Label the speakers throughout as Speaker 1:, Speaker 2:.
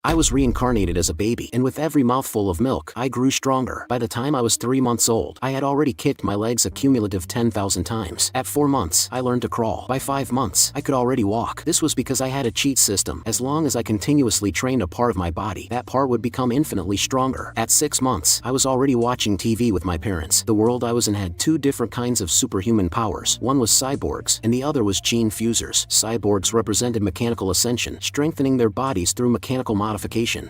Speaker 1: I was reincarnated as a baby, and with every mouthful of milk, I grew stronger. By the time I was 3 months old, I had already kicked my legs a cumulative 10,000 times. At 4 months, I learned to crawl. By 5 months, I could already walk. This was because I had a cheat system. As long as I continuously trained a part of my body, that part would become infinitely stronger. At 6 months, I was already watching TV with my parents. The world I was in had 2 different kinds of superhuman powers. One was cyborgs, and the other was gene fusers. Cyborgs represented mechanical ascension, strengthening their bodies through mechanical modification.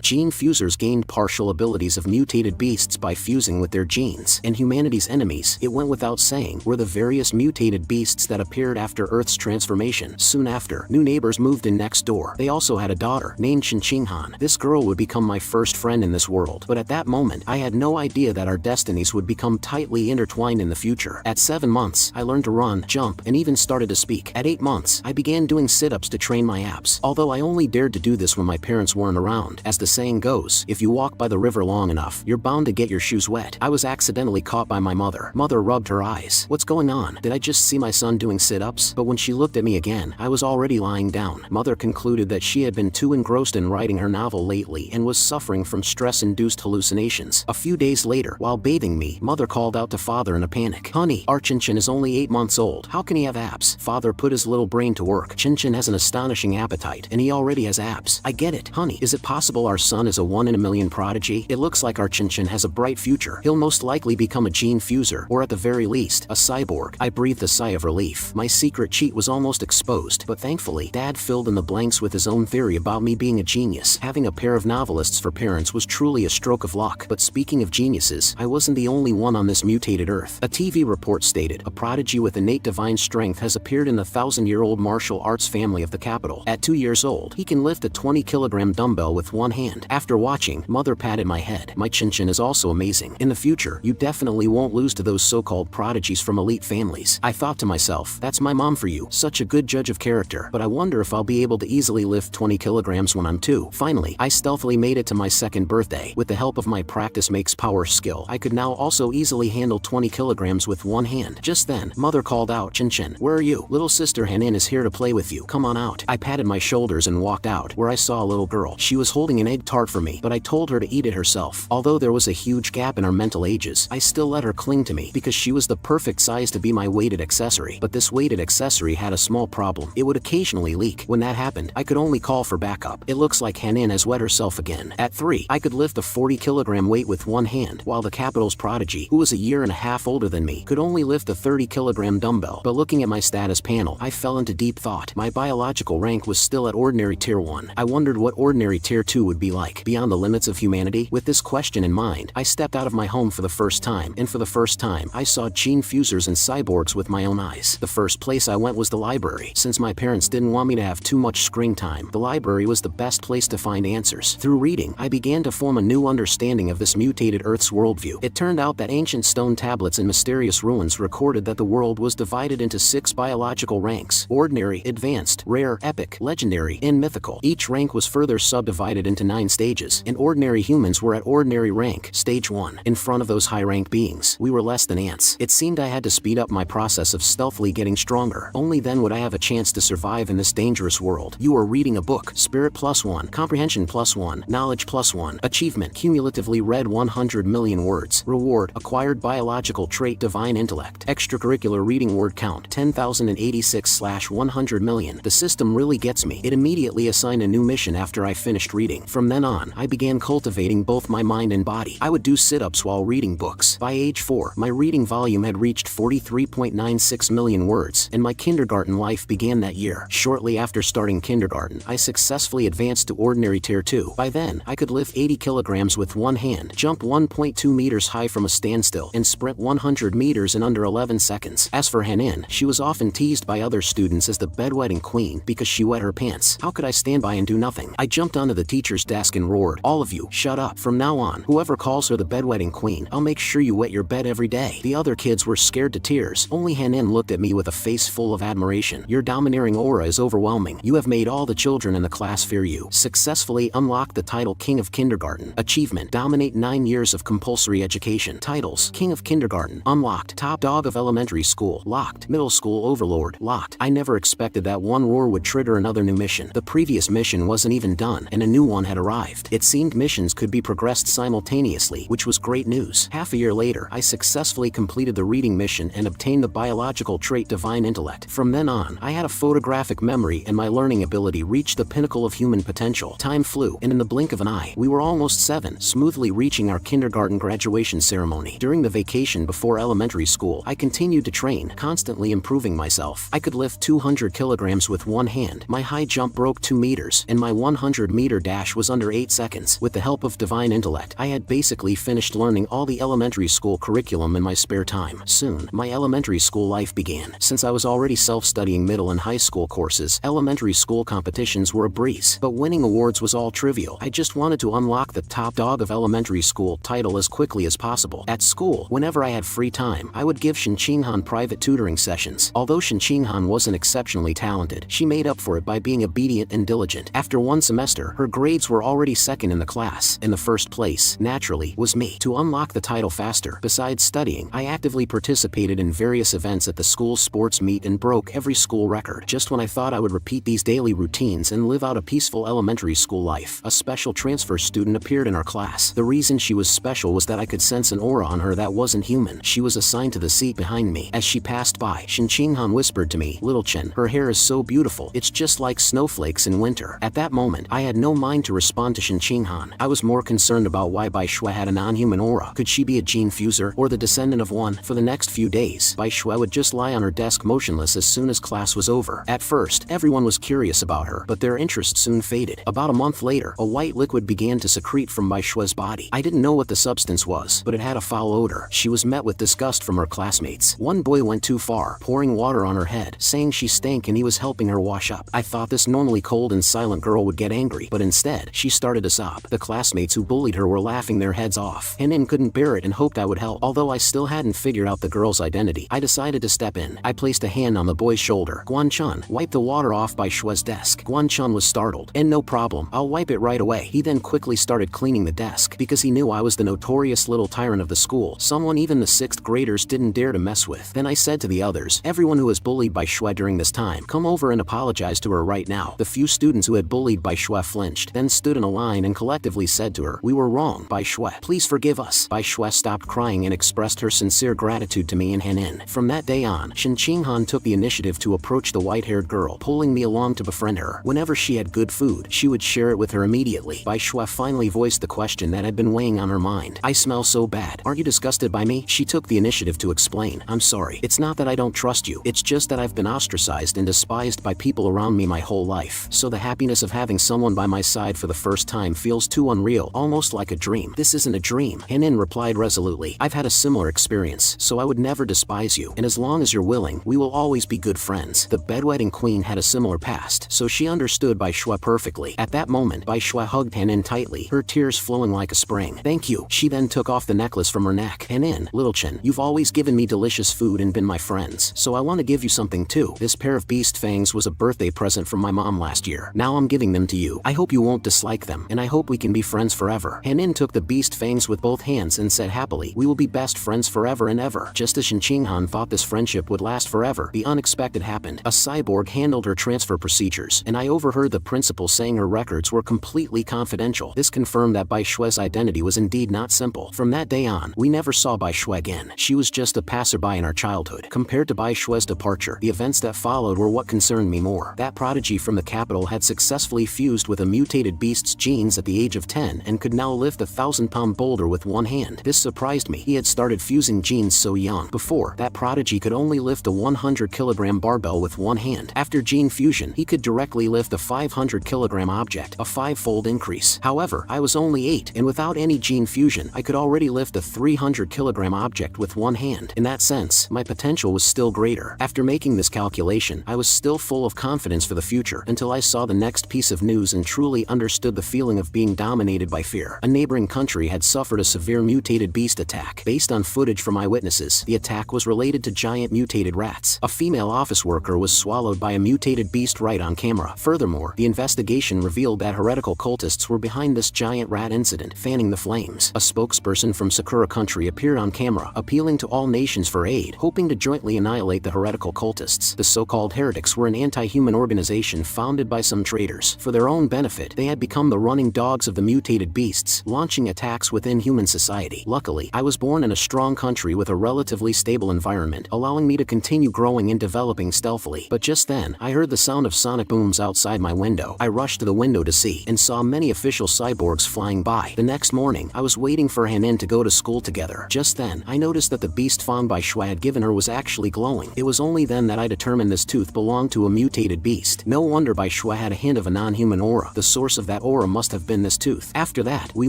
Speaker 1: Gene fusers gained partial abilities of mutated beasts by fusing with their genes. And humanity's enemies, it went without saying, were the various mutated beasts that appeared after Earth's transformation. Soon after, new neighbors moved in next door. They also had a daughter, named Qinghan. This girl would become my first friend in this world. But at that moment, I had no idea that our destinies would become tightly intertwined in the future. At 7 months, I learned to run, jump, and even started to speak. At 8 months, I began doing sit-ups to train my abs. Although I only dared to do this when my parents weren't around. As the saying goes, if you walk by the river long enough, you're bound to get your shoes wet. I was accidentally caught by my mother. Mother rubbed her eyes. What's going on? Did I just see my son doing sit-ups? But when she looked at me again, I was already lying down. Mother concluded that she had been too engrossed in writing her novel lately and was suffering from stress-induced hallucinations. A few days later, while bathing me, Mother called out to Father in a panic. Honey, our Chinchin is only 8 months old. How can he have abs? Father put his little brain to work. Chinchin has an astonishing appetite, and he already has abs. I get it. Honey, is it possible our son is a 1 in a million prodigy? It looks like our Chinchin has a bright future. He'll most likely become a gene fuser, or at the very least, a cyborg. I breathed a sigh of relief. My secret cheat was almost exposed, but thankfully, Dad filled in the blanks with his own theory about me being a genius. Having a pair of novelists for parents was truly a stroke of luck. But speaking of geniuses, I wasn't the only one on this mutated Earth. A TV report stated, a prodigy with innate divine strength has appeared in the 1,000-year-old martial arts family of the capital. At 2 years old, he can lift a 20-kilogram dumbbell with one hand. After watching, Mother patted my head. My Chinchin is also amazing. In the future, you definitely won't lose to those so-called prodigies from elite families. I thought to myself, that's my mom for you. Such a good judge of character. But I wonder if I'll be able to easily lift 20 kilograms when I'm 2. Finally, I stealthily made it to my 2nd birthday. With the help of my practice makes power skill, I could now also easily handle 20 kilograms with one hand. Just then, Mother called out, Chinchin, where are you? Little sister Hanin is here to play with you. Come on out. I patted my shoulders and walked out, where I saw a little girl. She was holding an egg tart for me, but I told her to eat it herself. Although there was a huge gap in our mental ages, I still let her cling to me because she was the perfect size to be my weighted accessory. But this weighted accessory had a small problem. It would occasionally leak. When that happened, I could only call for backup. It looks like Hanin has wet herself again. At 3, I could lift a 40-kilogram weight with one hand, while the capital's prodigy, who was a year and a half older than me, could only lift a 30-kilogram dumbbell. But looking at my status panel, I fell into deep thought. My biological rank was still at ordinary tier 1. I wondered what ordinary tier 2 would be like, beyond the limits of humanity. With this question in mind, I stepped out of my home for the first time, and for the first time, I saw gene fusers and cyborgs with my own eyes. The first place I went was the library. Since my parents didn't want me to have too much screen time, the library was the best place to find answers. Through reading, I began to form a new understanding of this mutated Earth's worldview. It turned out that ancient stone tablets and mysterious ruins recorded that the world was divided into 6 biological ranks: ordinary, advanced, rare, epic, legendary, and mythical. Each rank was further subdivided into 9 stages, and ordinary humans were at ordinary rank, stage 1. In front of those high-rank beings, we were less than ants. It seemed I had to speed up my process of stealthily getting stronger. Only then would I have a chance to survive in this dangerous world. You are reading a book. Spirit +1, comprehension +1, knowledge +1, achievement, cumulatively read 100 million words, reward, acquired biological trait divine intellect, extracurricular reading word count 10,086/100 million. The system really gets me. It immediately assigned a new mission after I finished reading. From then on, I began cultivating both my mind and body. I would do sit-ups while reading books. By age 4, my reading volume had reached 43.96 million words, and my kindergarten life began that year. Shortly after starting kindergarten, I successfully advanced to ordinary tier 2. By then, I could lift 80 kilograms with one hand, jump 1.2 meters high from a standstill, and sprint 100 meters in under 11 seconds. As for Hanin, she was often teased by other students as the bedwetting queen because she wet her pants. How could I stand by and do nothing? I jumped onto the teacher's desk and roared, all of you, shut up. From now on, whoever calls her the bedwetting queen, I'll make sure you wet your bed every day. The other kids were scared to tears. Only Hanin looked at me with a face full of admiration. Your domineering aura is overwhelming. You have made all the children in the class fear you. Successfully unlocked the title King of Kindergarten. Achievement: dominate 9 years of compulsory education. Titles: King of Kindergarten unlocked, Top Dog of Elementary School locked, Middle School Overlord locked. I never expected that one roar would trigger another new mission. The previous mission wasn't even done, and a a new one had arrived. It seemed missions could be progressed simultaneously, which was great news. Half a year later, I successfully completed the reading mission and obtained the biological trait Divine Intellect. From then on, I had a photographic memory and my learning ability reached the pinnacle of human potential. Time flew, and in the blink of an eye, we were almost 7, smoothly reaching our kindergarten graduation ceremony. During the vacation before elementary school, I continued to train, constantly improving myself. I could lift 200 kilograms with one hand, my high jump broke 2 meters, and my 100-meter dash was under 8 seconds. With the help of Divine Intellect, I had basically finished learning all the elementary school curriculum in my spare time. Soon, my elementary school life began. Since I was already self-studying middle and high school courses, elementary school competitions were a breeze. But winning awards was all trivial. I just wanted to unlock the top dog of elementary school title as quickly as possible. At school, whenever I had free time, I would give Shinchinghan private tutoring sessions. Although Shinchinghan wasn't exceptionally talented, she made up for it by being obedient and diligent. After one semester, her grades were already second in the class. In the first place, naturally, was me. To unlock the title faster, besides studying, I actively participated in various events at the school sports meet and broke every school record. Just when I thought I would repeat these daily routines and live out a peaceful elementary school life, a special transfer student appeared in our class. The reason she was special was that I could sense an aura on her that wasn't human. She was assigned to the seat behind me. As she passed by, Shinchinghan whispered to me, "Little Chen, her hair is so beautiful, it's just like snowflakes in winter." At that moment, I had no mind to respond to Shinchinghan. I was more concerned about why Bai Shui had a non-human aura. Could she be a gene fuser, or the descendant of one? For the next few days, Bai Shui would just lie on her desk motionless as soon as class was over. At first, everyone was curious about her, but their interest soon faded. About a month later, a white liquid began to secrete from Bai Shui's body. I didn't know what the substance was, but it had a foul odor. She was met with disgust from her classmates. One boy went too far, pouring water on her head, saying she stank and he was helping her wash up. I thought this normally cold and silent girl would get angry, but instead, she started to sob. The classmates who bullied her were laughing their heads off. Henin couldn't bear it and hoped I would help. Although I still hadn't figured out the girl's identity, I decided to step in. I placed a hand on the boy's shoulder. "Guanchun, wipe the water off Bai Shui's desk." Guanchun was startled. "And no problem, I'll wipe it right away." He then quickly started cleaning the desk. Because he knew I was the notorious little tyrant of the school, someone even the 6th graders didn't dare to mess with. Then I said to the others, "Everyone who has bullied Bai Shui during this time, come over and apologize to her right now." The few students who had bullied Bai Shui flinched, then stood in a line and collectively said to her, "We were wrong, Bai Shui. Please forgive us." Bai Shui stopped crying and expressed her sincere gratitude to me and Henin. From that day on, Shinchinghan took the initiative to approach the white-haired girl, pulling me along to befriend her. Whenever she had good food, she would share it with her immediately. Bai Shui finally voiced the question that had been weighing on her mind. "I smell so bad. Aren't you disgusted by me?" She took the initiative to explain. "I'm sorry. It's not that I don't trust you. It's just that I've been ostracized and despised by people around me my whole life. So the happiness of having someone by my side for the first time feels too unreal, almost like a dream." "This isn't a dream," Henin replied resolutely. "I've had a similar experience, so I would never despise you. And as long as you're willing, we will always be good friends." The bedwetting queen had a similar past, so she understood Bai Shui perfectly. At that moment, Bai Shui hugged Henin tightly, her tears flowing like a spring. "Thank you." She then took off the necklace from her neck. "Henin, little Chen, you've always given me delicious food and been my friends, so I want to give you something too. This pair of beast fangs was a birthday present from my mom last year. Now I'm giving them to you. I hope you won't dislike them, and I hope we can be friends forever." Henin took the beast fangs with both hands and said happily, "We will be best friends forever and ever." Just as Shinchinghan thought this friendship would last forever, the unexpected happened. A cyborg handled her transfer procedures, and I overheard the principal saying her records were completely confidential. This confirmed that Bai Shui's identity was indeed not simple. From that day on, we never saw Bai Shui again. She was just a passerby in our childhood. Compared to Bai Shui's departure, the events that followed were what concerned me more. That prodigy from the capital had successfully fused with a mutated beast's genes at the age of 10 and could now lift a 1,000-pound boulder with one hand. This surprised me. He had started fusing genes so young. Before, that prodigy could only lift a 100-kilogram barbell with one hand. After gene fusion, he could directly lift a 500-kilogram object, a 5-fold increase. However, I was only 8, and without any gene fusion, I could already lift a 300-kilogram object with one hand. In that sense, my potential was still greater. After making this calculation, I was still full of confidence for the future until I saw the next piece of news and truly understood the feeling of being dominated by fear. A neighboring country had suffered a severe mutated beast attack. Based on footage from eyewitnesses, the attack was related to giant mutated rats. A female office worker was swallowed by a mutated beast right on camera. Furthermore, the investigation revealed that heretical cultists were behind this giant rat incident, fanning the flames. A spokesperson from Sakura country appeared on camera, appealing to all nations for aid, hoping to jointly annihilate the heretical cultists. The so-called heretics were an anti-human organization founded by some traitors. For their own benefit, benefit, they had become the running dogs of the mutated beasts, launching attacks within human society. Luckily, I was born in a strong country with a relatively stable environment, allowing me to continue growing and developing stealthily. But just then, I heard the sound of sonic booms outside my window. I rushed to the window to see, and saw many official cyborgs flying by. The next morning, I was waiting for Hanin to go to school together. Just then, I noticed that the beast found by Shua had given her was actually glowing. It was only then that I determined this tooth belonged to a mutated beast. No wonder Bai Shua had a hint of a non-human aura. The source of that aura must have been this tooth. After that, we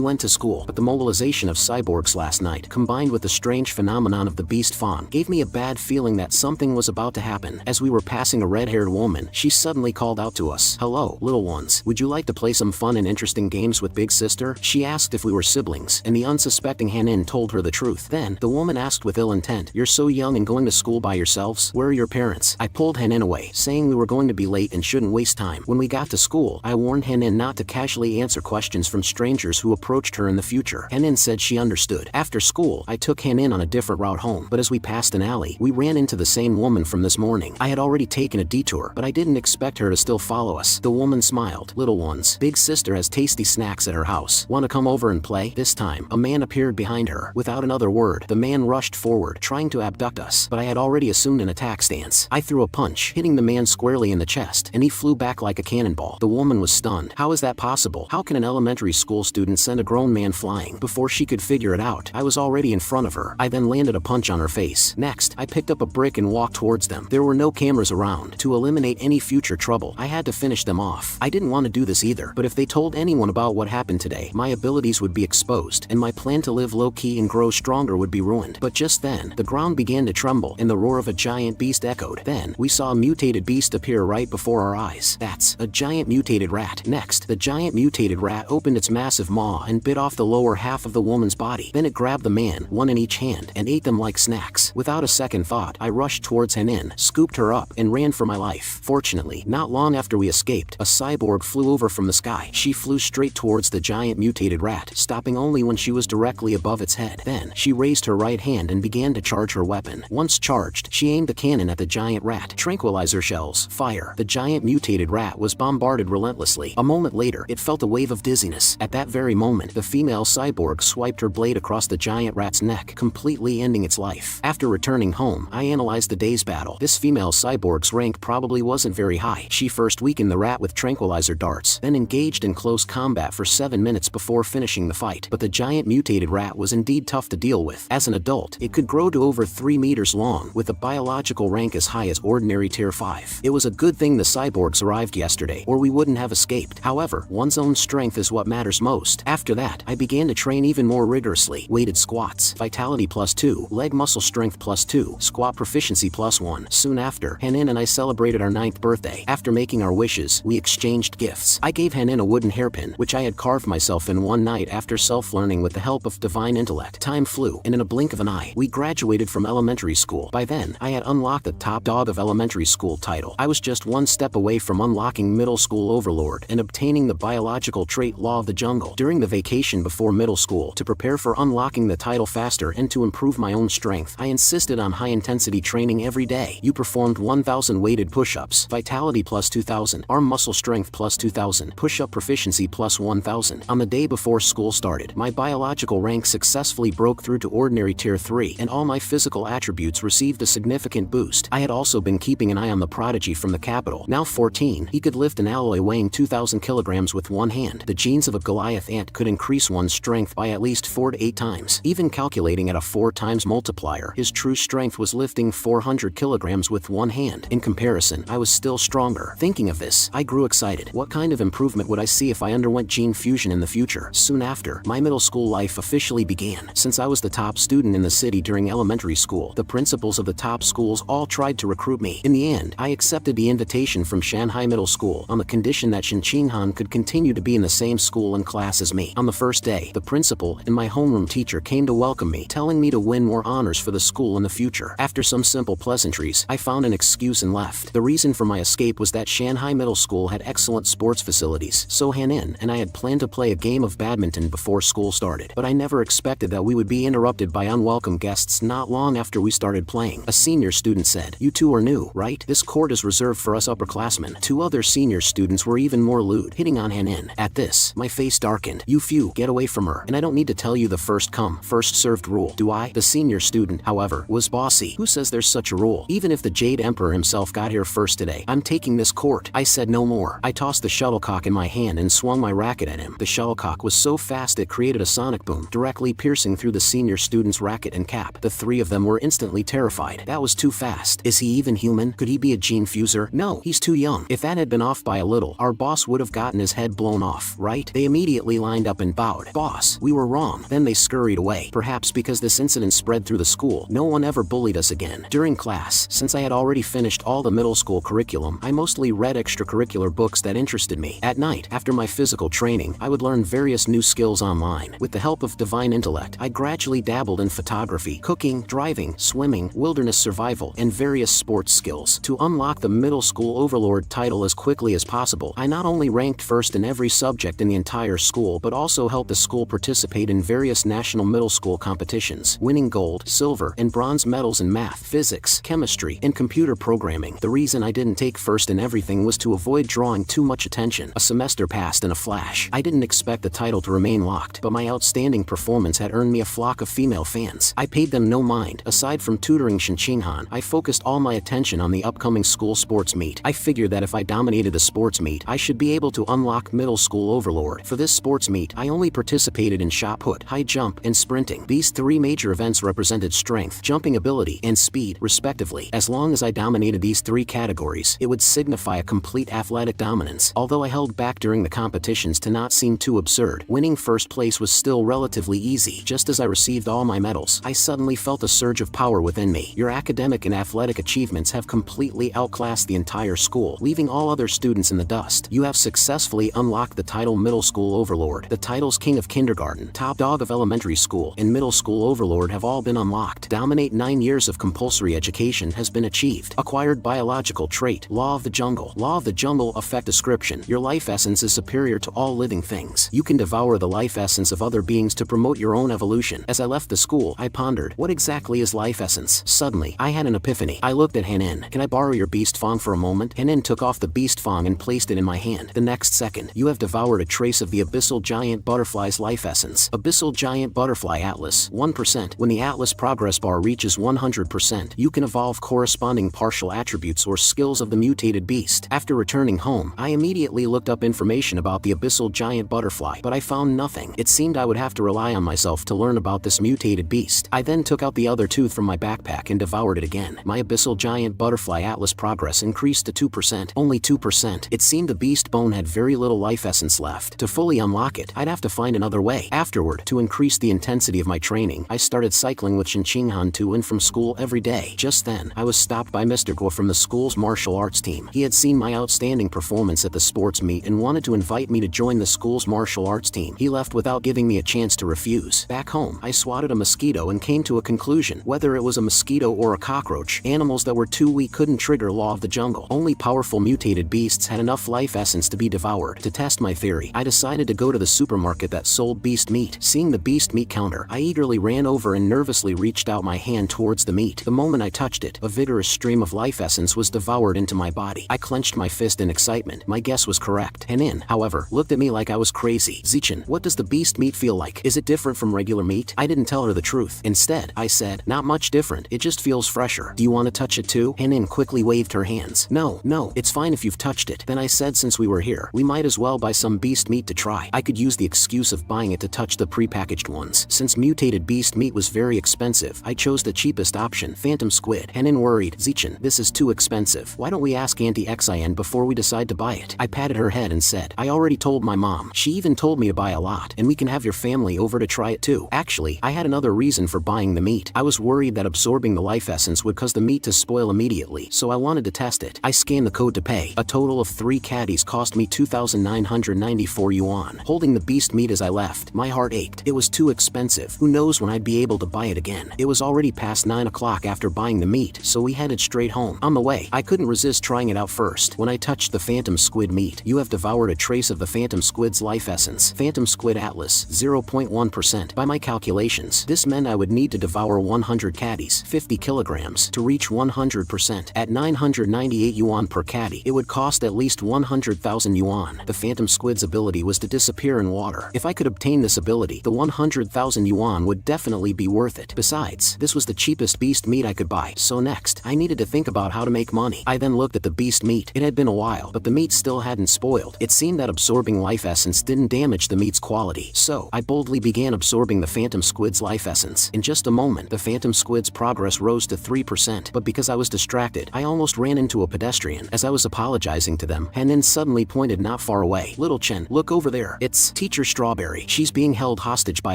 Speaker 1: went to school, but the mobilization of cyborgs last night, combined with the strange phenomenon of the beast fawn, gave me a bad feeling that something was about to happen. As we were passing a red-haired woman, she suddenly called out to us, "Hello, little ones. Would you like to play some fun and interesting games with Big Sister?" She asked if we were siblings, and the unsuspecting Hanin told her the truth. Then, the woman asked with ill intent, "You're so young and going to school by yourselves? Where are your parents?" I pulled Hanin away, saying we were going to be late and shouldn't waste time. When we got to school, I warned Hanin not to casually answer questions from strangers who approached her in the future. Hanin said she understood. After school, I took Hanin on a different route home, but as we passed an alley, we ran into the same woman from this morning. I had already taken a detour, but I didn't expect her to still follow us. The woman smiled. "Little ones, Big Sister has tasty snacks at her house. Want to come over and play?" This time, a man appeared behind her. Without another word, the man rushed forward, trying to abduct us, but I had already assumed an attack stance. I threw a punch, hitting the man squarely in the chest, and he flew back like a cannonball. The woman was stunned. How is that possible? How can an elementary school student send a grown man flying? Before she could figure it out, I was already in front of her. I then landed a punch on her face. Next, I picked up a brick and walked towards them. There were no cameras around. To eliminate any future trouble, I had to finish them off. I didn't want to do this either, but if they told anyone about what happened today, my abilities would be exposed, and my plan to live low-key and grow stronger would be ruined. But just then, the ground began to tremble, and the roar of a giant beast echoed. Then, we saw a mutated beast appear right before our eyes. That's a giant mutated rat. Next, the giant mutated rat opened its massive maw and bit off the lower half of the woman's body. Then it grabbed the man, one in each hand, and ate them like snacks. Without a second thought, I rushed towards Hanin, scooped her up, and ran for my life. Fortunately, not long after we escaped, a cyborg flew over from the sky. She flew straight towards the giant mutated rat, stopping only when she was directly above its head. Then, she raised her right hand and began to charge her weapon. Once charged, she aimed the cannon at the giant rat. Tranquilizer shells, fire. The giant mutated rat was bombarded relentlessly. A moment later, it felt a wave of dizziness. At that very moment, the female cyborg swiped her blade across the giant rat's neck, completely ending its life. After returning home, I analyzed the day's battle. This female cyborg's rank probably wasn't very high. She first weakened the rat with tranquilizer darts, then engaged in close combat for 7 minutes before finishing the fight. But the giant mutated rat was indeed tough to deal with. As an adult, it could grow to over 3 meters long, with a biological rank as high as ordinary tier 5. It was a good thing the cyborgs arrived yesterday, or we wouldn't have escaped. However, one's own strength is what matters most. After that, I began to train even more rigorously. Weighted squats, vitality +2, leg muscle strength +2, squat proficiency +1. Soon after, Hanin and I celebrated our 9th birthday. After making our wishes, we exchanged gifts. I gave Hanin a wooden hairpin, which I had carved myself in one night after self-learning with the help of divine intellect. Time flew, and in a blink of an eye, we graduated from elementary school. By then, I had unlocked the top dog of elementary school title. I was just one step away from unlocking middle school overlord and obtaining the biological trait law of the jungle. During the vacation before middle school, to prepare for unlocking the title faster and to improve my own strength, I insisted on high-intensity training every day. You performed 1,000 weighted push-ups, vitality +2,000, arm muscle strength +2,000, push-up proficiency +1,000. On the day before school started, my biological rank successfully broke through to ordinary tier 3, and all my physical attributes received a significant boost. I had also been keeping an eye on the prodigy from the capital. Now 14, he could lift an alloy weighing 2,000 kilograms with one hand. The genes of a Goliath ant could increase one's strength by at least 4 to 8 times. Even calculating at a 4 times multiplier, his true strength was lifting 400 kilograms with one hand. In comparison, I was still stronger. Thinking of this, I grew excited. What kind of improvement would I see if I underwent gene fusion in the future? Soon after, my middle school life officially began. Since I was the top student in the city during elementary school, the principals of the top schools all tried to recruit me. In the end, I accepted the invitation from Shanghai Middle School on the condition that Shin Qinghan could continue to be in the same school and class as me. On the first day, the principal and my homeroom teacher came to welcome me, telling me to win more honors for the school in the future. After some simple pleasantries, I found an excuse and left. The reason for my escape was that Shanghai Middle School had excellent sports facilities, so Hanin and I had planned to play a game of badminton before school started. But I never expected that we would be interrupted by unwelcome guests not long after we started playing. A senior student said, "You two are new, right? This court is reserved for us upperclassmen." 2 other senior students were even more lewd, hitting on Hanin. At this, my face darkened. You few, get away from her. And I don't need to tell you the first come, first served rule, do I? The senior student, however, was bossy. Who says there's such a rule? Even if the Jade Emperor himself got here first today, I'm taking this court. I said no more. I tossed the shuttlecock in my hand and swung my racket at him. The shuttlecock was so fast it created a sonic boom, directly piercing through the senior student's racket and cap. The three of them were instantly terrified. That was too fast. Is he even human? Could he be a gene fuser? No, he's too young. If that had been off by a little, our boss would have gotten his head blown off, right? They immediately lined up and bowed. Boss, we were wrong. Then they scurried away. Perhaps because this incident spread through the school, no one ever bullied us again. During class, since I had already finished all the middle school curriculum, I mostly read extracurricular books that interested me. At night, after my physical training, I would learn various new skills online. With the help of divine intellect, I gradually dabbled in photography, cooking, driving, swimming, wilderness survival, and various sports skills. To unlock the middle school overlord title as quickly as possible, I not only ranked first in every subject in the entire school but also helped the school participate in various national middle school competitions, winning gold, silver, and bronze medals in math, physics, chemistry, and computer programming. The reason I didn't take first in everything was to avoid drawing too much attention. A semester passed in a flash. I didn't expect the title to remain locked, but my outstanding performance had earned me a flock of female fans. I paid them no mind. Aside from tutoring Shinchinghan, I focused all my attention on the upcoming school sports meet. I figured that if I dominated the sports meet, I should be able to unlock middle school overlord. For this sports meet, I only participated in shot put, high jump, and sprinting. These three major events represented strength, jumping ability, and speed, respectively. As long as I dominated these three categories, it would signify a complete athletic dominance. Although I held back during the competitions to not seem too absurd, winning first place was still relatively easy. Just as I received all my medals, I suddenly felt a surge of power within me. Your academic and athletic achievements have completely outclassed the entire school, leaving all other students in the dust. You have successfully unlocked the title Middle School Overlord. The titles King of Kindergarten, Top Dog of Elementary School, and Middle School Overlord have all been unlocked. Dominate 9 years of compulsory education has been achieved. Acquired biological trait, Law of the Jungle. Law of the Jungle effect description. Your life essence is superior to all living things. You can devour the life essence of other beings to promote your own evolution. As I left the school, I pondered, what exactly is life essence? Suddenly, I had an epiphany. I looked at Hanin. Can I borrow your beast fong for a moment? Hanin took off the beast fong and placed it in my hand. The next second, you have devoured a trace of the abyssal giant butterfly's life essence. Abyssal giant butterfly atlas, 1%. When the atlas progress bar reaches 100%, you can evolve corresponding partial attributes or skills of the mutated beast. After returning home, I immediately looked up information about the abyssal giant butterfly, but I found nothing. It seemed I would have to rely on myself to learn about this mutated beast. I then took out the other tooth from my backpack and devoured it again. My abyssal giant butterfly atlas progress increased to 2%. Only 2%. It seemed the beast bone had very little life essence left. To fully unlock it, I'd have to find another way. Afterward, to increase the intensity of my training, I started cycling with Shinchinghan to and from school every day. Just then, I was stopped by Mr. Guo from the school's martial arts team. He had seen my outstanding performance at the sports meet and wanted to invite me to join the school's martial arts team. He left without giving me a chance to refuse. Back home, I swatted a mosquito and came to a conclusion. Whether it was a mosquito or a cockroach, animals that were too weak couldn't trigger Law of the Jungle. Only powerful mutated beasts had enough life essence to be devoured. To test my theory, I decided to go to the supermarket that sold beast meat. Seeing the beast meat counter, I eagerly ran over and nervously reached out my hand towards the meat. The moment I touched it, a vigorous stream of life essence was devoured into my body. I clenched my fist in excitement. My guess was correct. Hanin, however, looked at me like I was crazy. Zichin, what does the beast meat feel like? Is it different from regular meat? I didn't tell her the truth. Instead, I said, not much different. It just feels fresher. Do you want to touch it too? Hanin quickly waved her hands. No, it's fine if you've touched it. Then I said, since we were here, we might as well buy some beast meat to try. I could use the excuse of buying it to touch the prepackaged ones. Since mutated beast meat was very expensive, I chose the cheapest option, phantom squid. Hanin worried, Zichin, this is too expensive. Why don't we ask Auntie Xin before we decide to buy it? I patted her head and said, I already told my mom. She even told me to buy a lot, and we can have your family over to try it too. Actually, I had another reason for buying the meat. I was worried that absorbing the life essence would cause the meat to spoil immediately, so I wanted to test it. I scanned the code to pay. A total of 3 caddies cost me 2,994 yuan. Holding the beast meat as I left, my heart ached. It was too expensive. Who knows when I'd be able to buy it again? It was already past 9 o'clock after buying the meat, so we headed straight home. On the way, I couldn't resist trying it out first. When I touched the phantom squid meat, you have devoured a trace of the phantom squid's life essence. Phantom squid atlas, 0.1%. By my calculations, this meant I would need to devour 100 caddies, 50 kilograms, to reach 100%. At 998 yuan per caddy, it would cost at least 100,000 100,000 yuan. The Phantom Squid's ability was to disappear in water. If I could obtain this ability, the 100,000 yuan would definitely be worth it. Besides, this was the cheapest beast meat I could buy. So next, I needed to think about how to make money. I then looked at the beast meat. It had been a while, but the meat still hadn't spoiled. It seemed that absorbing life essence didn't damage the meat's quality. So, I boldly began absorbing the Phantom Squid's life essence. In just a moment, the Phantom Squid's progress rose to 3%, but because I was distracted, I almost ran into a pedestrian. As I was apologizing to them, Hanin suddenly pointed not far away. "Little Chen, look over there. It's Teacher Strawberry. She's being held hostage by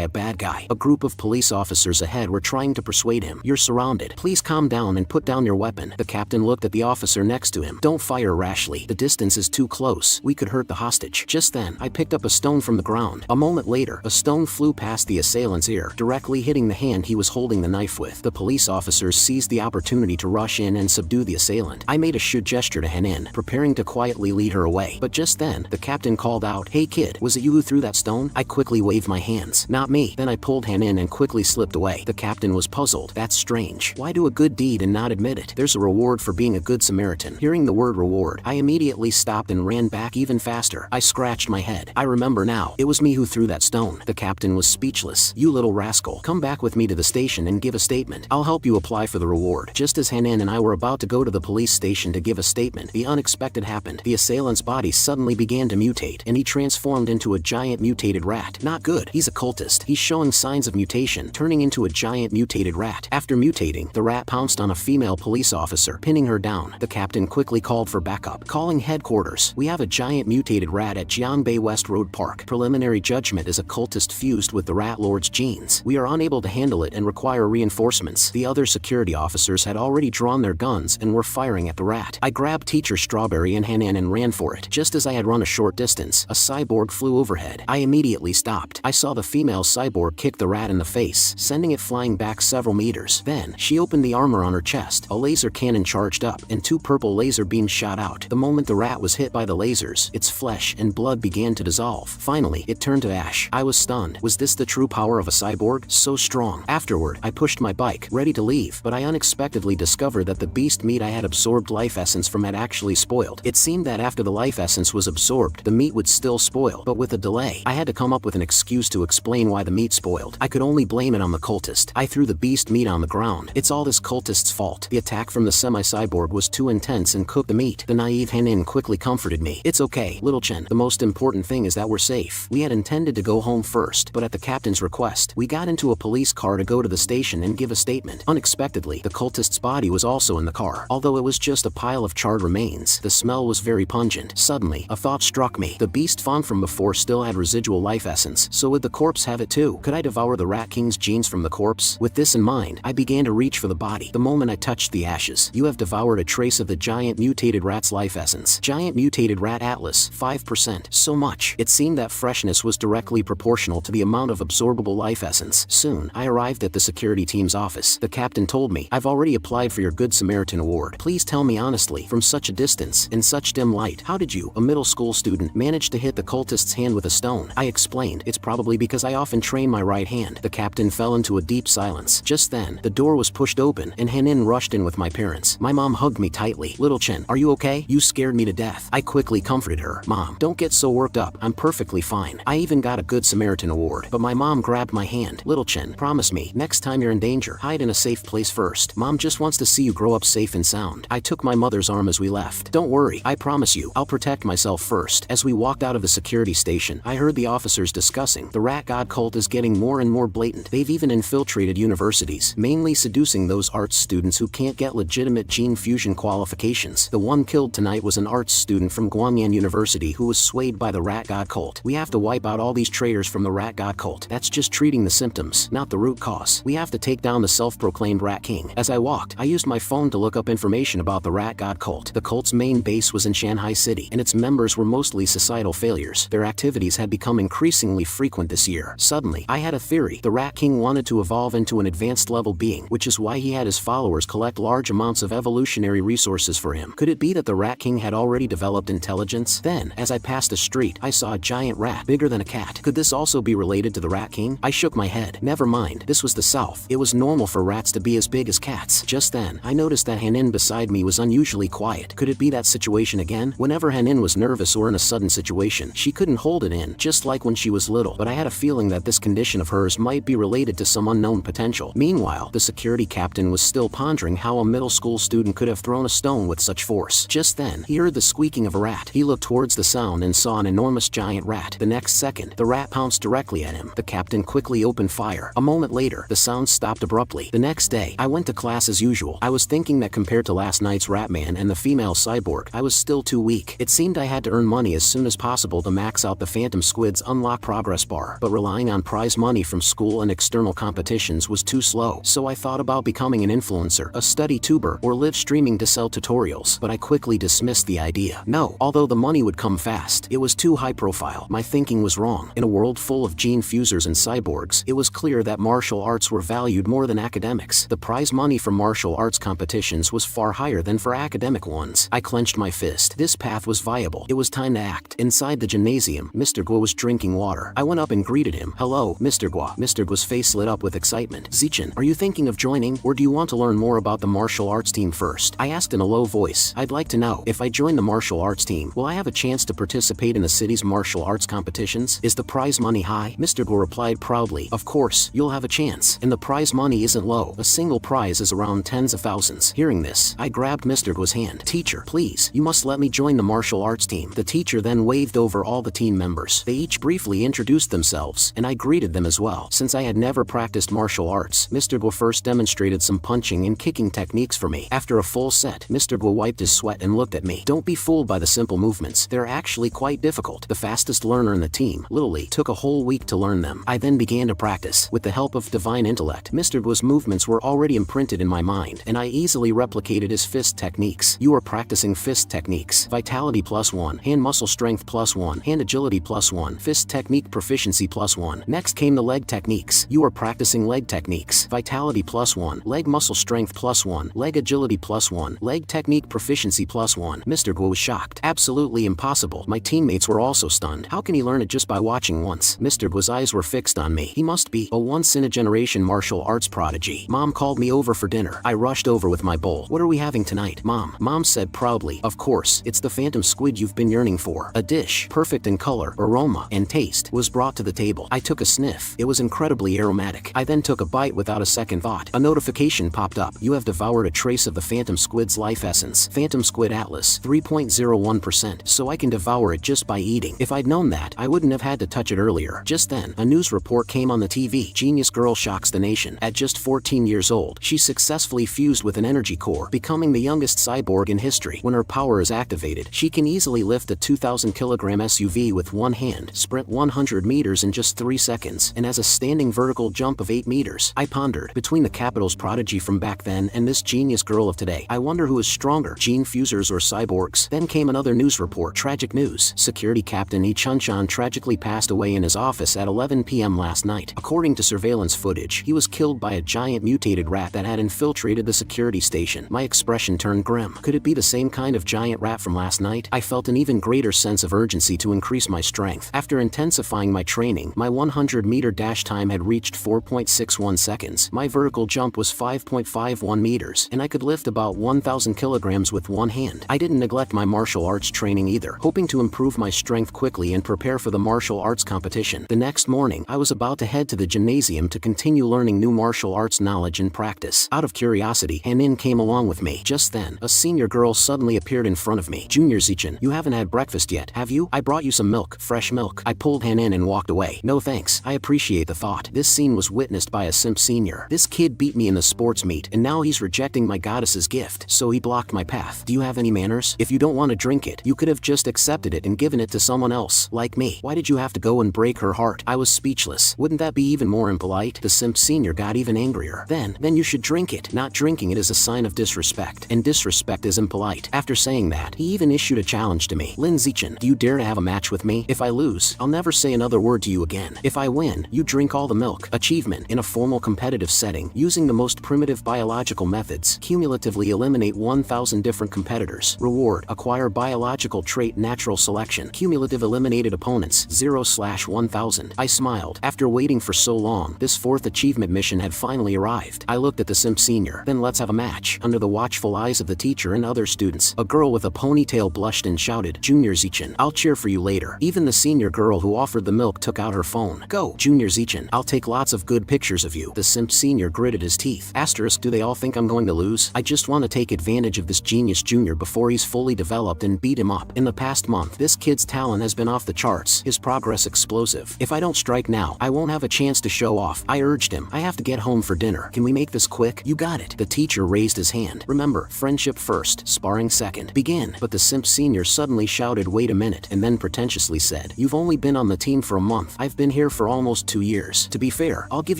Speaker 1: a bad guy." A group of police officers ahead were trying to persuade him. "You're surrounded. Please calm down and put down your weapon." The captain looked at the officer next to him. "Don't fire rashly. The distance is too close. We could hurt the hostage." Just then, I picked up a stone from the ground. A moment later, a stone flew past the assailant's ear, directly hitting the hand he was holding the knife with. The police officers seized the opportunity to rush in and subdue the assailant. I made a shoot gesture to Hanin, preparing to quietly lead her away. But just then, the captain called out, "Hey kid, was it you who threw that stone?" I quickly waved my hands. "Not me." Then I pulled Hanin and quickly slipped away. The captain was puzzled. "That's strange. Why do a good deed and not admit it? There's a reward for being a good Samaritan." Hearing the word reward, I immediately stopped and ran back even faster. I scratched my head. "I remember now. It was me who threw that stone." The captain was speechless. "You little rascal. Come back with me to the station and give a statement. I'll help you apply for the reward." Just as Hanin and I were about to go to the police station to give a statement, the unexpected happened. The assailant's body suddenly began to mutate, and he transformed into a giant mutated rat. Not good. He's a cultist. He's showing signs of mutation, turning into a giant mutated rat. After mutating, the rat pounced on a female police officer, pinning her down. The captain quickly called for backup. Calling headquarters. "We have a giant mutated rat at Jianbei West Road Park. Preliminary judgment is a cultist fused with the rat lord's genes. We are unable to handle it and require reinforcements." The other security officers had already drawn their guns and were firing at the rat. I grabbed Teacher Strawberry and Hanin and ran for it. Just as I had run a short distance, a cyborg flew overhead. I immediately stopped. I saw the female cyborg kick the rat in the face, sending it flying back several meters. Then, she opened the armor on her chest. A laser cannon charged up, and 2 purple laser beams shot out. The moment the rat was hit by the lasers, its flesh and blood began to dissolve. Finally, it turned to ash. I was stunned. Was this the true power of a cyborg? So strong. Afterward, I pushed my bike, ready to leave, but I unexpectedly discovered that the beast meat I had absorbed life essence from had actually spoiled. It seemed that after the life essence was absorbed, the meat would still spoil, but with a delay. I had to come up with an excuse to explain why the meat spoiled. I could only blame it on the cultist. I threw the beast meat on the ground. "It's all this cultist's fault. The attack from the semi-cyborg was too intense and cooked the meat." The naive Hanin quickly comforted me. "It's okay, little Chen. The most important thing is that we're safe." We had intended to go home first, but at the captain's request, we got into a police car to go to the station and give a statement. Unexpectedly, the cultist's body was also in the car. Although it was just a pile of charred remains, the smell was very pungent. Suddenly, a thought struck me. The beast fawn from before still had residual life essence, so would the corpse have it too? Could I devour the Rat King's genes from the corpse? With this in mind, I began to reach for the body. The moment I touched the ashes, "You have devoured a trace of the giant mutated rat's life essence. Giant mutated rat atlas, 5%. So much." It seemed that freshness was directly proportional to the amount of absorbable life essence. Soon, I arrived at the security team's office. The captain told me, "I've already applied for your Good Samaritan award. Please tell me honestly, from such a distance, in such dim light, how did you, a middle school student, manage to hit the cultist's hand with a stone?" I explained, "It's probably because I often train my right hand." The captain fell into a deep silence. Just then, the door was pushed open, and Hanin rushed in with my parents. My mom hugged me tightly. "Little Chen, are you okay? You scared me to death." I quickly comforted her. "Mom, don't get so worked up. I'm perfectly fine. I even got a Good Samaritan award." But my mom grabbed my hand. "Little Chen, promise me, next time you're in danger, hide in a safe place first. Mom just wants to see you grow up safe and sound." I took my mother's arm as we left. "Don't worry, I promise you, I'll protect myself first." As we walked out of the security station, I heard the officers discussing, "The rat god cult is getting more and more blatant. They've even infiltrated universities, mainly seducing those arts students who can't get legitimate gene fusion qualifications. The one killed tonight was an arts student from Guangyan University who was swayed by the rat god cult. We have to wipe out all these traitors from the rat god cult. That's just treating the symptoms, not the root cause. We have to take down the self-proclaimed rat king." As I walked, I used my phone to look up information about the rat god cult. The cult's main base was in Shanghai City, and its members were mostly societal failures. Their activities had become increasingly frequent this year. Suddenly, I had a theory. The rat king wanted to evolve into an advanced level being, which is why he had his followers collect large amounts of evolutionary resources for him. Could it be that the rat king had already developed intelligence? Then, as I passed a street, I saw a giant rat, bigger than a cat. Could this also be related to the rat king? I shook my head. Never mind, this was the south. It was normal for rats to be as big as cats. Just then, I noticed that Hanin beside me was unusually quiet. Could it be that situation again? Whenever Hanin Min was nervous or in a sudden situation. She couldn't hold it in, just like when she was little, but I had a feeling that this condition of hers might be related to some unknown potential. Meanwhile, the security captain was still pondering how a middle school student could have thrown a stone with such force. Just then, he heard the squeaking of a rat. He looked towards the sound and saw an enormous giant rat. The next second, the rat pounced directly at him. The captain quickly opened fire. A moment later, the sound stopped abruptly. The next day, I went to class as usual. I was thinking that compared to last night's Ratman and the female cyborg, I was still too weak. It seemed I had to earn money as soon as possible to max out the Phantom Squid's unlock progress bar, but relying on prize money from school and external competitions was too slow. So I thought about becoming an influencer, a study tuber, or live streaming to sell tutorials, but I quickly dismissed the idea. No, although the money would come fast, it was too high profile. My thinking was wrong. In a world full of gene fusers and cyborgs, it was clear that martial arts were valued more than academics. The prize money from martial arts competitions was far higher than for academic ones. I clenched my fist. This path was viable. It was time to act. Inside the gymnasium, Mr. Guo was drinking water. I went up and greeted him. Hello, Mr. Guo. Mr. Guo's face lit up with excitement. Zichin, are you thinking of joining, or do you want to learn more about the martial arts team first? I asked in a low voice. I'd like to know, if I join the martial arts team, will I have a chance to participate in the city's martial arts competitions? Is the prize money high? Mr. Guo replied proudly. Of course, you'll have a chance. And the prize money isn't low. A single prize is around tens of thousands. Hearing this, I grabbed Mr. Guo's hand. Teacher, please, you must let me join the martial arts team. The teacher then waved over all the team members. They each briefly introduced themselves, and I greeted them as well. Since I had never practiced martial arts, Mr. Guo first demonstrated some punching and kicking techniques for me. After a full set, Mr. Guo wiped his sweat and looked at me. Don't be fooled by the simple movements. They're actually quite difficult. The fastest learner in the team, Lily, took a whole week to learn them. I then began to practice. With the help of divine intellect, Mr. Guo's movements were already imprinted in my mind, and I easily replicated his fist techniques. You are practicing fist techniques. Vitality +1, hand muscle strength +1, hand agility +1, fist technique proficiency +1. Next came the leg techniques. You are practicing leg techniques. Vitality +1, leg muscle strength +1, leg agility +1, leg technique proficiency +1. Mr. Guo was shocked. Absolutely impossible. My teammates were also stunned. How can he learn it just by watching once? Mr. Guo's eyes were fixed on me. He must be a once-in-a-generation martial arts prodigy. Mom called me over for dinner. I rushed over with my bowl. What are we having tonight, Mom? Mom said proudly. Of course, it's the Phantom Squid you've been yearning for. A dish, perfect in color, aroma, and taste, was brought to the table. I took a sniff. It was incredibly aromatic. I then took a bite without a second thought. A notification popped up. You have devoured a trace of the Phantom Squid's life essence. Phantom Squid Atlas, 3.01%. So I can devour it just by eating. If I'd known that, I wouldn't have had to touch it earlier. Just then, a news report came on the TV. Genius girl shocks the nation. At just 14 years old, she successfully fused with an energy core, becoming the youngest cyborg in history. When her power is activated, she can easily lift a 2,000-kilogram SUV with one hand, sprint 100 meters in just 3 seconds, and has a standing vertical jump of 8 meters. I pondered, between the capital's prodigy from back then and this genius girl of today, I wonder who is stronger, gene fusers or cyborgs. Then came another news report. Tragic news. Security Captain Yi Chun-chan tragically passed away in his office at 11 p.m. last night. According to surveillance footage, he was killed by a giant mutated rat that had infiltrated the security station. My expression turned grim. Could it be the same kind of giant rat from last night? I felt an even greater sense of urgency to increase my strength. After intensifying my training, my 100-meter dash time had reached 4.61 seconds. My vertical jump was 5.51 meters, and I could lift about 1,000 kilograms with one hand. I didn't neglect my martial arts training either, hoping to improve my strength quickly and prepare for the martial arts competition. The next morning, I was about to head to the gymnasium to continue learning new martial arts knowledge and practice. Out of curiosity, Han-in came along with me. Just then, a senior girl suddenly appeared in front of me. Junior Zichin, you haven't had breakfast yet, have you? I brought you some milk, fresh milk. I pulled Han-in and walked away. No thanks, I appreciate the thought. This scene was witnessed by a simp senior. This kid beat me in the sports meet, and now he's rejecting my goddess's gift, so he blocked my path. Do you have any manners? If you don't want to drink it, you could have just accepted it and given it to someone else, like me. Why did you have to go and break her heart? I was speechless. Wouldn't that be even more impolite? The simp senior got even angrier. Then you should drink it. Not drinking it is a sign of disrespect, and disrespect is impolite. After saying that, he even issued a challenge to me. Lin Zichin, do you dare to have a match with me? If I lose, I'll never say another word to you again. If I win, you drink all the milk. Achievement. In a formal competitive setting, using the most primitive biological methods, cumulatively eliminate 1,000 different competitors. Reward. Acquire biological trait natural selection. Cumulative eliminated opponents, 0/1000. I smiled. After waiting for so long, this fourth achievement mission had finally arrived. I looked at the simp senior. Then let's have a match. Under the watchful eyes of the teacher and other students, a girl with a ponytail blushed flushed and shouted, Junior Zichin, I'll cheer for you later. Even the senior girl who offered the milk took out her phone. Go, Junior Zichin, I'll take lots of good pictures of you. The simp senior gritted his teeth. Asterisk, do they all think I'm going to lose? I just want to take advantage of this genius junior before he's fully developed and beat him up. In the past month, this kid's talent has been off the charts, his progress explosive. If I don't strike now, I won't have a chance to show off. I urged him. I have to get home for dinner. Can we make this quick? You got it. The teacher raised his hand. Remember, friendship first, sparring second. Begin. But the simp senior suddenly shouted, wait a minute, and then pretentiously said, you've only been on the team for a month. I've been here for almost 2 years. To be fair, I'll give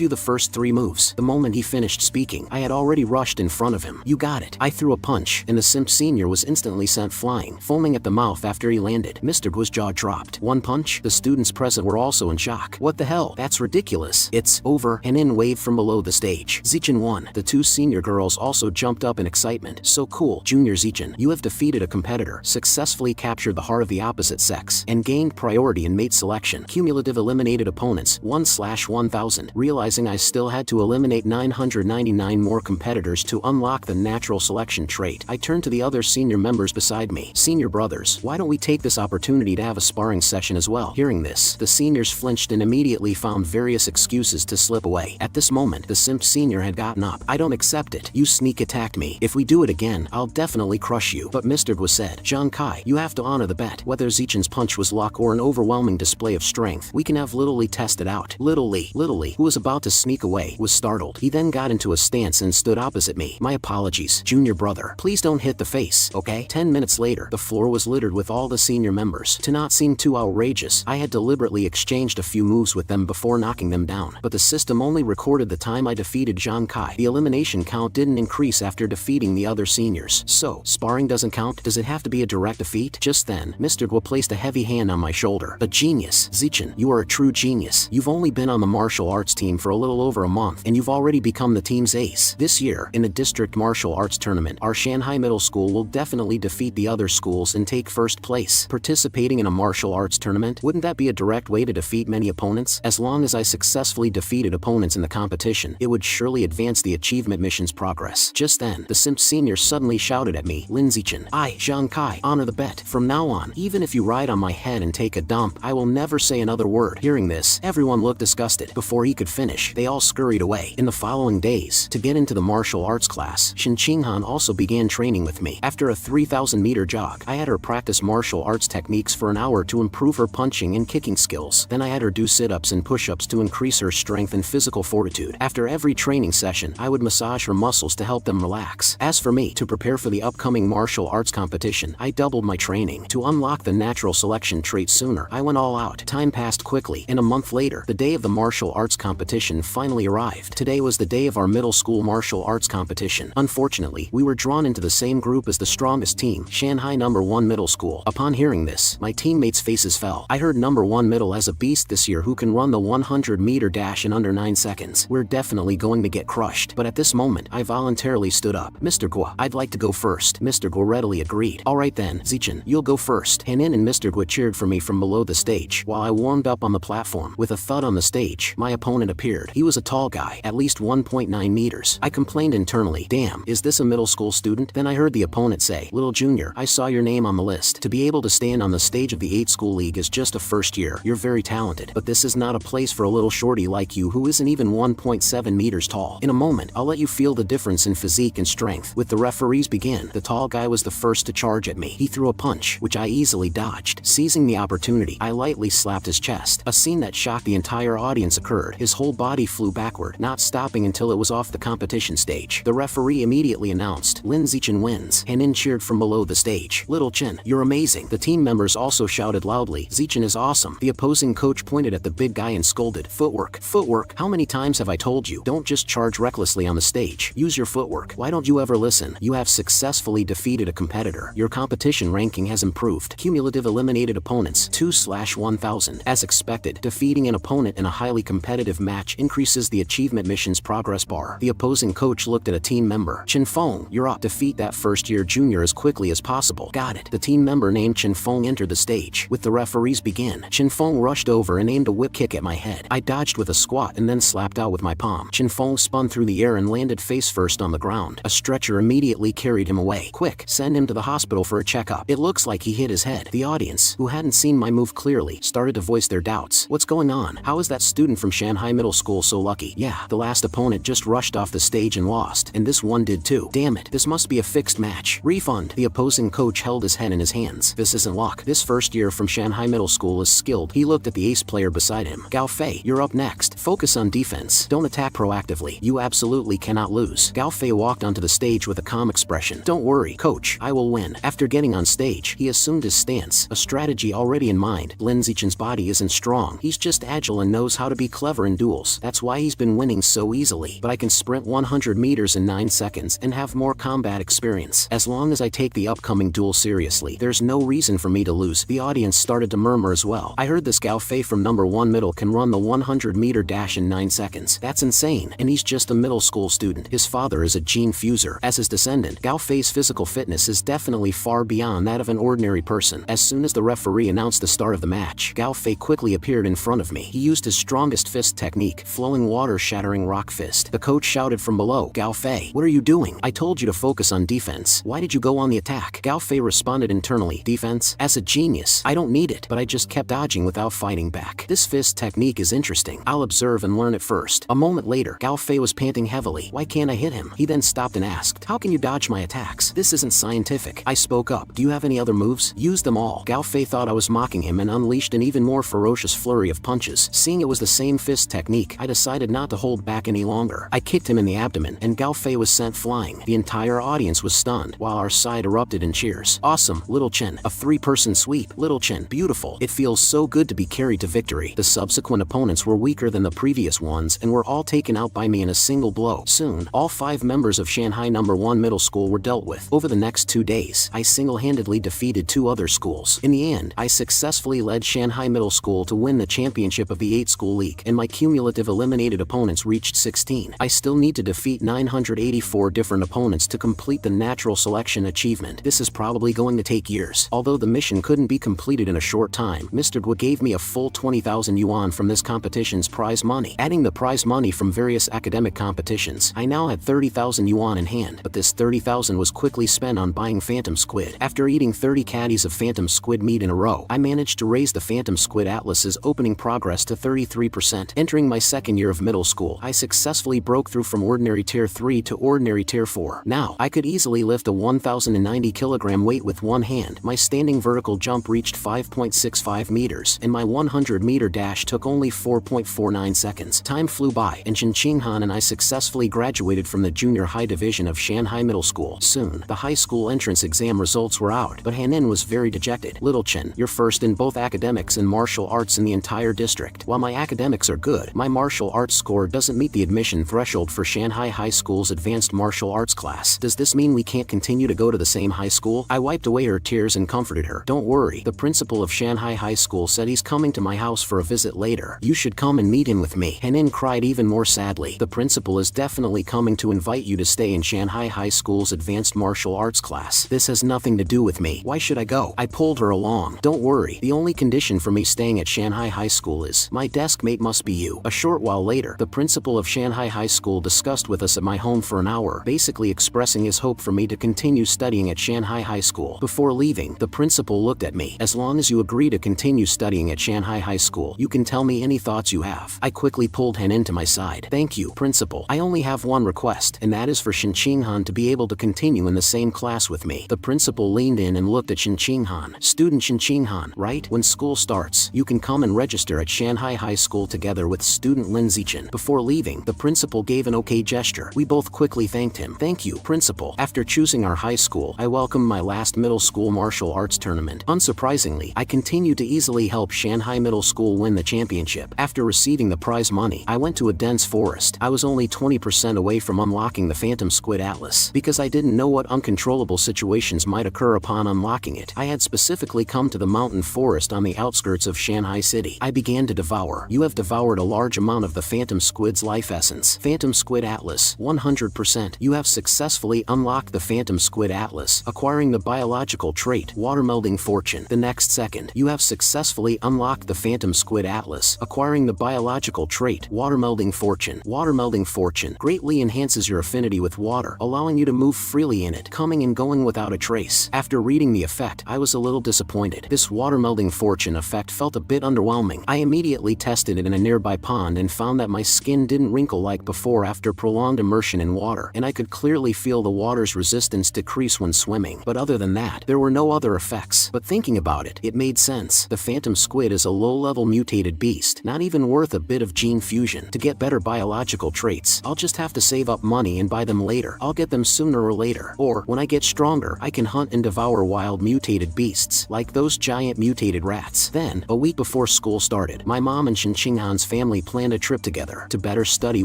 Speaker 1: you the first 3 moves. The moment he finished speaking, I had already rushed in front of him. You got it. I threw a punch, and the simp senior was instantly sent flying, foaming at the mouth after he landed. Mr. Gu's jaw dropped. One punch? The students present were also in shock. What the hell? That's ridiculous. It's over. An in wave from below the stage. Zichin won. The 2 senior girls also jumped up in excitement. So cool, Junior Zichin. You have defeated a competitor, successfully captured the heart of the opposite sex, and gained priority in mate selection. Cumulative eliminated opponents, 1/1000. Realizing I still had to eliminate 999 more competitors to unlock the natural selection trait, I turned to the other senior members beside me. Senior brothers, why don't we take this opportunity to have a sparring session as well? Hearing this, the seniors flinched and immediately found various excuses to slip away. At this moment, the simp senior had gotten up. I don't accept it. You sneak attacked me. If we do it again, I'll definitely crush you. But Mr. Gu said, Zhang Kai, you have to honor the bet. Whether Zichin's punch was luck or an overwhelming display of strength, we can have Little Lee test it out. Little Lee, who was about to sneak away, was startled. He then got into a stance and stood opposite me. My apologies, junior brother. Please don't hit the face, okay? 10 minutes later, the floor was littered with all the senior members. To not seem too outrageous, I had deliberately exchanged a few moves with them before knocking them down. But the system only recorded the time I defeated Zhang Kai. The elimination count didn't increase after defeating the other seniors. So, sparring doesn't count? Does it have to be a direct defeat? Just then, Mr. Guo placed a heavy hand on my shoulder. A genius. Zichin, you are a true genius. You've only been on the martial arts team for a little over a month, and you've already become the team's ace. This year, in the district martial arts tournament, our Shanghai Middle School will definitely defeat the other schools and take first place. Participating in a martial arts tournament, wouldn't that be a direct way to defeat many opponents? As long as I successfully defeated opponents in the competition, it would surely advance the achievement mission's progress. Just then, the simp senior suddenly shouted at me, Lin Zichin, I, Zhang Kai, honor the bet. From now on, even if you ride on my head and take a dump, I will never say another word. Hearing this, everyone looked disgusted. Before he could finish, they all scurried away. In the following days, to get into the martial arts class, Shin Qinghan also began training with me. After a 3,000-meter jog, I had her practice martial arts techniques for an hour to improve her punching and kicking skills. Then I had her do sit-ups and push-ups to increase her strength and physical fortitude. After every training session, I would massage her muscles to help them relax. As for me, to prepare for the upcoming martial arts competition, I doubled my training. To unlock the natural selection trait sooner, I went all out. Time passed quickly, and a month later, the day of the martial arts competition finally arrived. Today was the day of our middle school martial arts competition. Unfortunately, we were drawn into the same group as the strongest team, Shanghai No. 1 Middle School. Upon hearing this, my teammates' faces fell. I heard No. 1 Middle has a beast this year who can run the 100-meter dash in under 9 seconds. We're definitely going to get crushed. But at this moment, I voluntarily stood up. Mr. Guo, I'd like to go first. Mr. Guo readily agreed. Alright then, Zichin, you'll go first. Hanin and Mr. Guo cheered for me from below the stage. While I warmed up on the platform, with a thud on the stage, my opponent appeared. He was a tall guy, at least 1.9 meters. I complained internally, damn, is this a middle school student? Then I heard the opponent say, Little Junior, I saw your name on the list. To be able to stand on the stage of the 8 school league is just a first year. You're very talented, but this is not a place for a little shorty like you who isn't even 1.7 meters tall. In a moment, I'll let you feel the difference in physique and strength. With the referees begin, the tall guy was the first to charge at me. He threw a punch, which I easily dodged. Seizing the opportunity, I lightly slapped his chest. A scene that shocked the entire audience occurred. His whole body flew backward, not stopping until it was off the competition stage. The referee immediately announced, Lin Zichin wins. Hanin cheered from below the stage. Little Chin, you're amazing. The team members also shouted loudly, Zichin is awesome. The opposing coach pointed at the big guy and scolded, Footwork. Footwork? How many times have I told you? Don't just charge recklessly on the stage. Use your footwork. Why don't you ever listen? You have successfully defeated a competitor. Your competition ranking has improved. Cumulative eliminated opponents, 2/1000. As expected, defeating an opponent in a highly competitive match increases the achievement mission's progress bar. The opposing coach looked at a team member. Chen Feng, you're up. Defeat that first-year junior as quickly as possible. Got it. The team member named Chen Feng entered the stage. With the referees begin, Chen Feng rushed over and aimed a whip kick at my head. I dodged with a squat and then slapped out with my palm. Chen Feng spun through the air and landed face first on the ground. A stretcher immediately carried him away. Quick, send him to the hospital for a checkup. back up. It looks like he hit his head. The audience, who hadn't seen my move clearly, started to voice their doubts. What's going on? How is that student from Shanghai Middle School so lucky? Yeah, the last opponent just rushed off the stage and lost, and this one did too. Damn it, this must be a fixed match. Refund. The opposing coach held his head in his hands. This isn't luck. This first year from Shanghai Middle School is skilled. He looked at the ace player beside him. Gao Fei, you're up next. Focus on defense. Don't attack proactively. You absolutely cannot lose. Gao Fei walked onto the stage with a calm expression. Don't worry, coach, I will win. After getting on stage, he assumed his stance, a strategy already in mind. Lin Zichen's body isn't strong. He's just agile and knows how to be clever in duels. That's why he's been winning so easily. But I can sprint 100 meters in 9 seconds and have more combat experience. As long as I take the upcoming duel seriously, there's no reason for me to lose. The audience started to murmur as well. I heard this Gao Fei from number 1 middle can run the 100-meter dash in 9 seconds. That's insane. And he's just a middle school student. His father is a gene fuser. As his descendant, Gao Fei's physical fitness is definitely far beyond that of an ordinary person. As soon as the referee announced the start of the match, Gao Fei quickly appeared in front of me. He used his strongest fist technique, flowing water-shattering rock fist. The coach shouted from below, Gao Fei, what are you doing? I told you to focus on defense. Why did you go on the attack? Gao Fei responded internally, defense? As a genius, I don't need it, but I just kept dodging without fighting back. This fist technique is interesting. I'll observe and learn it first. A moment later, Gao Fei was panting heavily. Why can't I hit him? He then stopped and asked, how can you dodge my attacks? This isn't scientific. I spoke up. Do you have any other moves? Use them all. Gao Fei thought I was mocking him and unleashed an even more ferocious flurry of punches. Seeing it was the same fist technique, I decided not to hold back any longer. I kicked him in the abdomen, and Gao Fei was sent flying. The entire audience was stunned, while our side erupted in cheers. Awesome, Little Chen. A 3-person sweep. Little Chen, beautiful. It feels so good to be carried to victory. The subsequent opponents were weaker than the previous ones and were all taken out by me in a single blow. Soon, all 5 members of Shanghai number 1 middle school were dealt with. Over the next 2 days, I single-handedly defeated 2 other schools. In the end, I successfully led Shanghai Middle School to win the championship of the 8-school league, and my cumulative eliminated opponents reached 16. I still need to defeat 984 different opponents to complete the natural selection achievement. This is probably going to take years. Although the mission couldn't be completed in a short time, Mr. Gua gave me a full 20,000 yuan from this competition's prize money. Adding the prize money from various academic competitions, I now had 30,000 yuan in hand, but this 30,000 was quickly spent on buying phantom squid. After eating 30 caddies of phantom squid meat in a row, I managed to raise the phantom squid atlas's opening progress to 33%. Entering my second year of middle school, I successfully broke through from ordinary tier 3 to ordinary tier 4. Now, I could easily lift a 1,090 kilogram weight with one hand. My standing vertical jump reached 5.65 meters, and my 100-meter dash took only 4.49 seconds. Time flew by, and Chen Qinghan and I successfully graduated from the junior high division of Shanghai Middle School. Soon, the high school entrance exam results were out, but Hanin was very dejected. Little Chen, you're first in both academics and martial arts in the entire district. While my academics are good, my martial arts score doesn't meet the admission threshold for Shanghai High School's advanced martial arts class. Does this mean we can't continue to go to the same high school? I wiped away her tears and comforted her. Don't worry, the principal of Shanghai High School said he's coming to my house for a visit later. You should come and meet him with me. Hanin cried even more sadly. The principal is definitely coming to invite you to stay in Shanghai High School's advanced martial arts class. This has nothing to do with me. Why should I go? I pulled her along. Don't worry, the only condition for me staying at Shanghai High School is my desk mate must be you. A short while later, the principal of Shanghai High School discussed with us at my home for an hour, basically expressing his hope for me to continue studying at Shanghai High School. Before leaving, the principal looked at me. As long as you agree to continue studying at Shanghai High School, you can tell me any thoughts you have. I quickly pulled Hanin to my side. Thank you, principal. I only have one request, and that is for Chen Qinghan to be able to continue in the same class with me. The principal leaned in and looked at Chen Qinghan. Student Chen Qinghan, right? When school starts, you can come and register at Shanghai High School together with student Lin Zichen. Before leaving, the principal gave an okay gesture. We both quickly thanked him. Thank you, principal. After choosing our high school, I welcomed my last middle school martial arts tournament. Unsurprisingly, I continued to easily help Shanghai Middle School win the championship. After receiving the prize money, I went to a dense forest. I was only 20% away from unlocking the Phantom Squid Atlas. Because I didn't know what uncontrollable situations might occur upon unlocking it, I had specifically come to the mountain forest on the outskirts of Shanghai City. I began to devour. You have devoured a large amount of the Phantom Squid's life essence. Phantom Squid Atlas, 100%. You have successfully unlocked the Phantom Squid Atlas, acquiring the biological trait, Water Melding Fortune. The next second, you have successfully unlocked the Phantom Squid Atlas, acquiring the biological trait, Water Melding Fortune. Water Melding Fortune greatly enhances your affinity with water, allowing you to move freely in it, coming and going without a trace. After reading the effect, I was a little disappointed. This water-melding fortune effect felt a bit underwhelming. I immediately tested it in a nearby pond and found that my skin didn't wrinkle like before after prolonged immersion in water, and I could clearly feel the water's resistance decrease when swimming. But other than that, there were no other effects. But thinking about it, it made sense. The phantom squid is a low-level mutated beast, not even worth a bit of gene fusion. To get better biological traits, I'll just have to save up money and buy them later. I'll get them sooner or later. Or, when I get stronger, I can hunt and devour wild mutated beasts, like those giant mutated rats. Then, a week before school started, my mom and Shinchinghan's family planned a trip together. To better study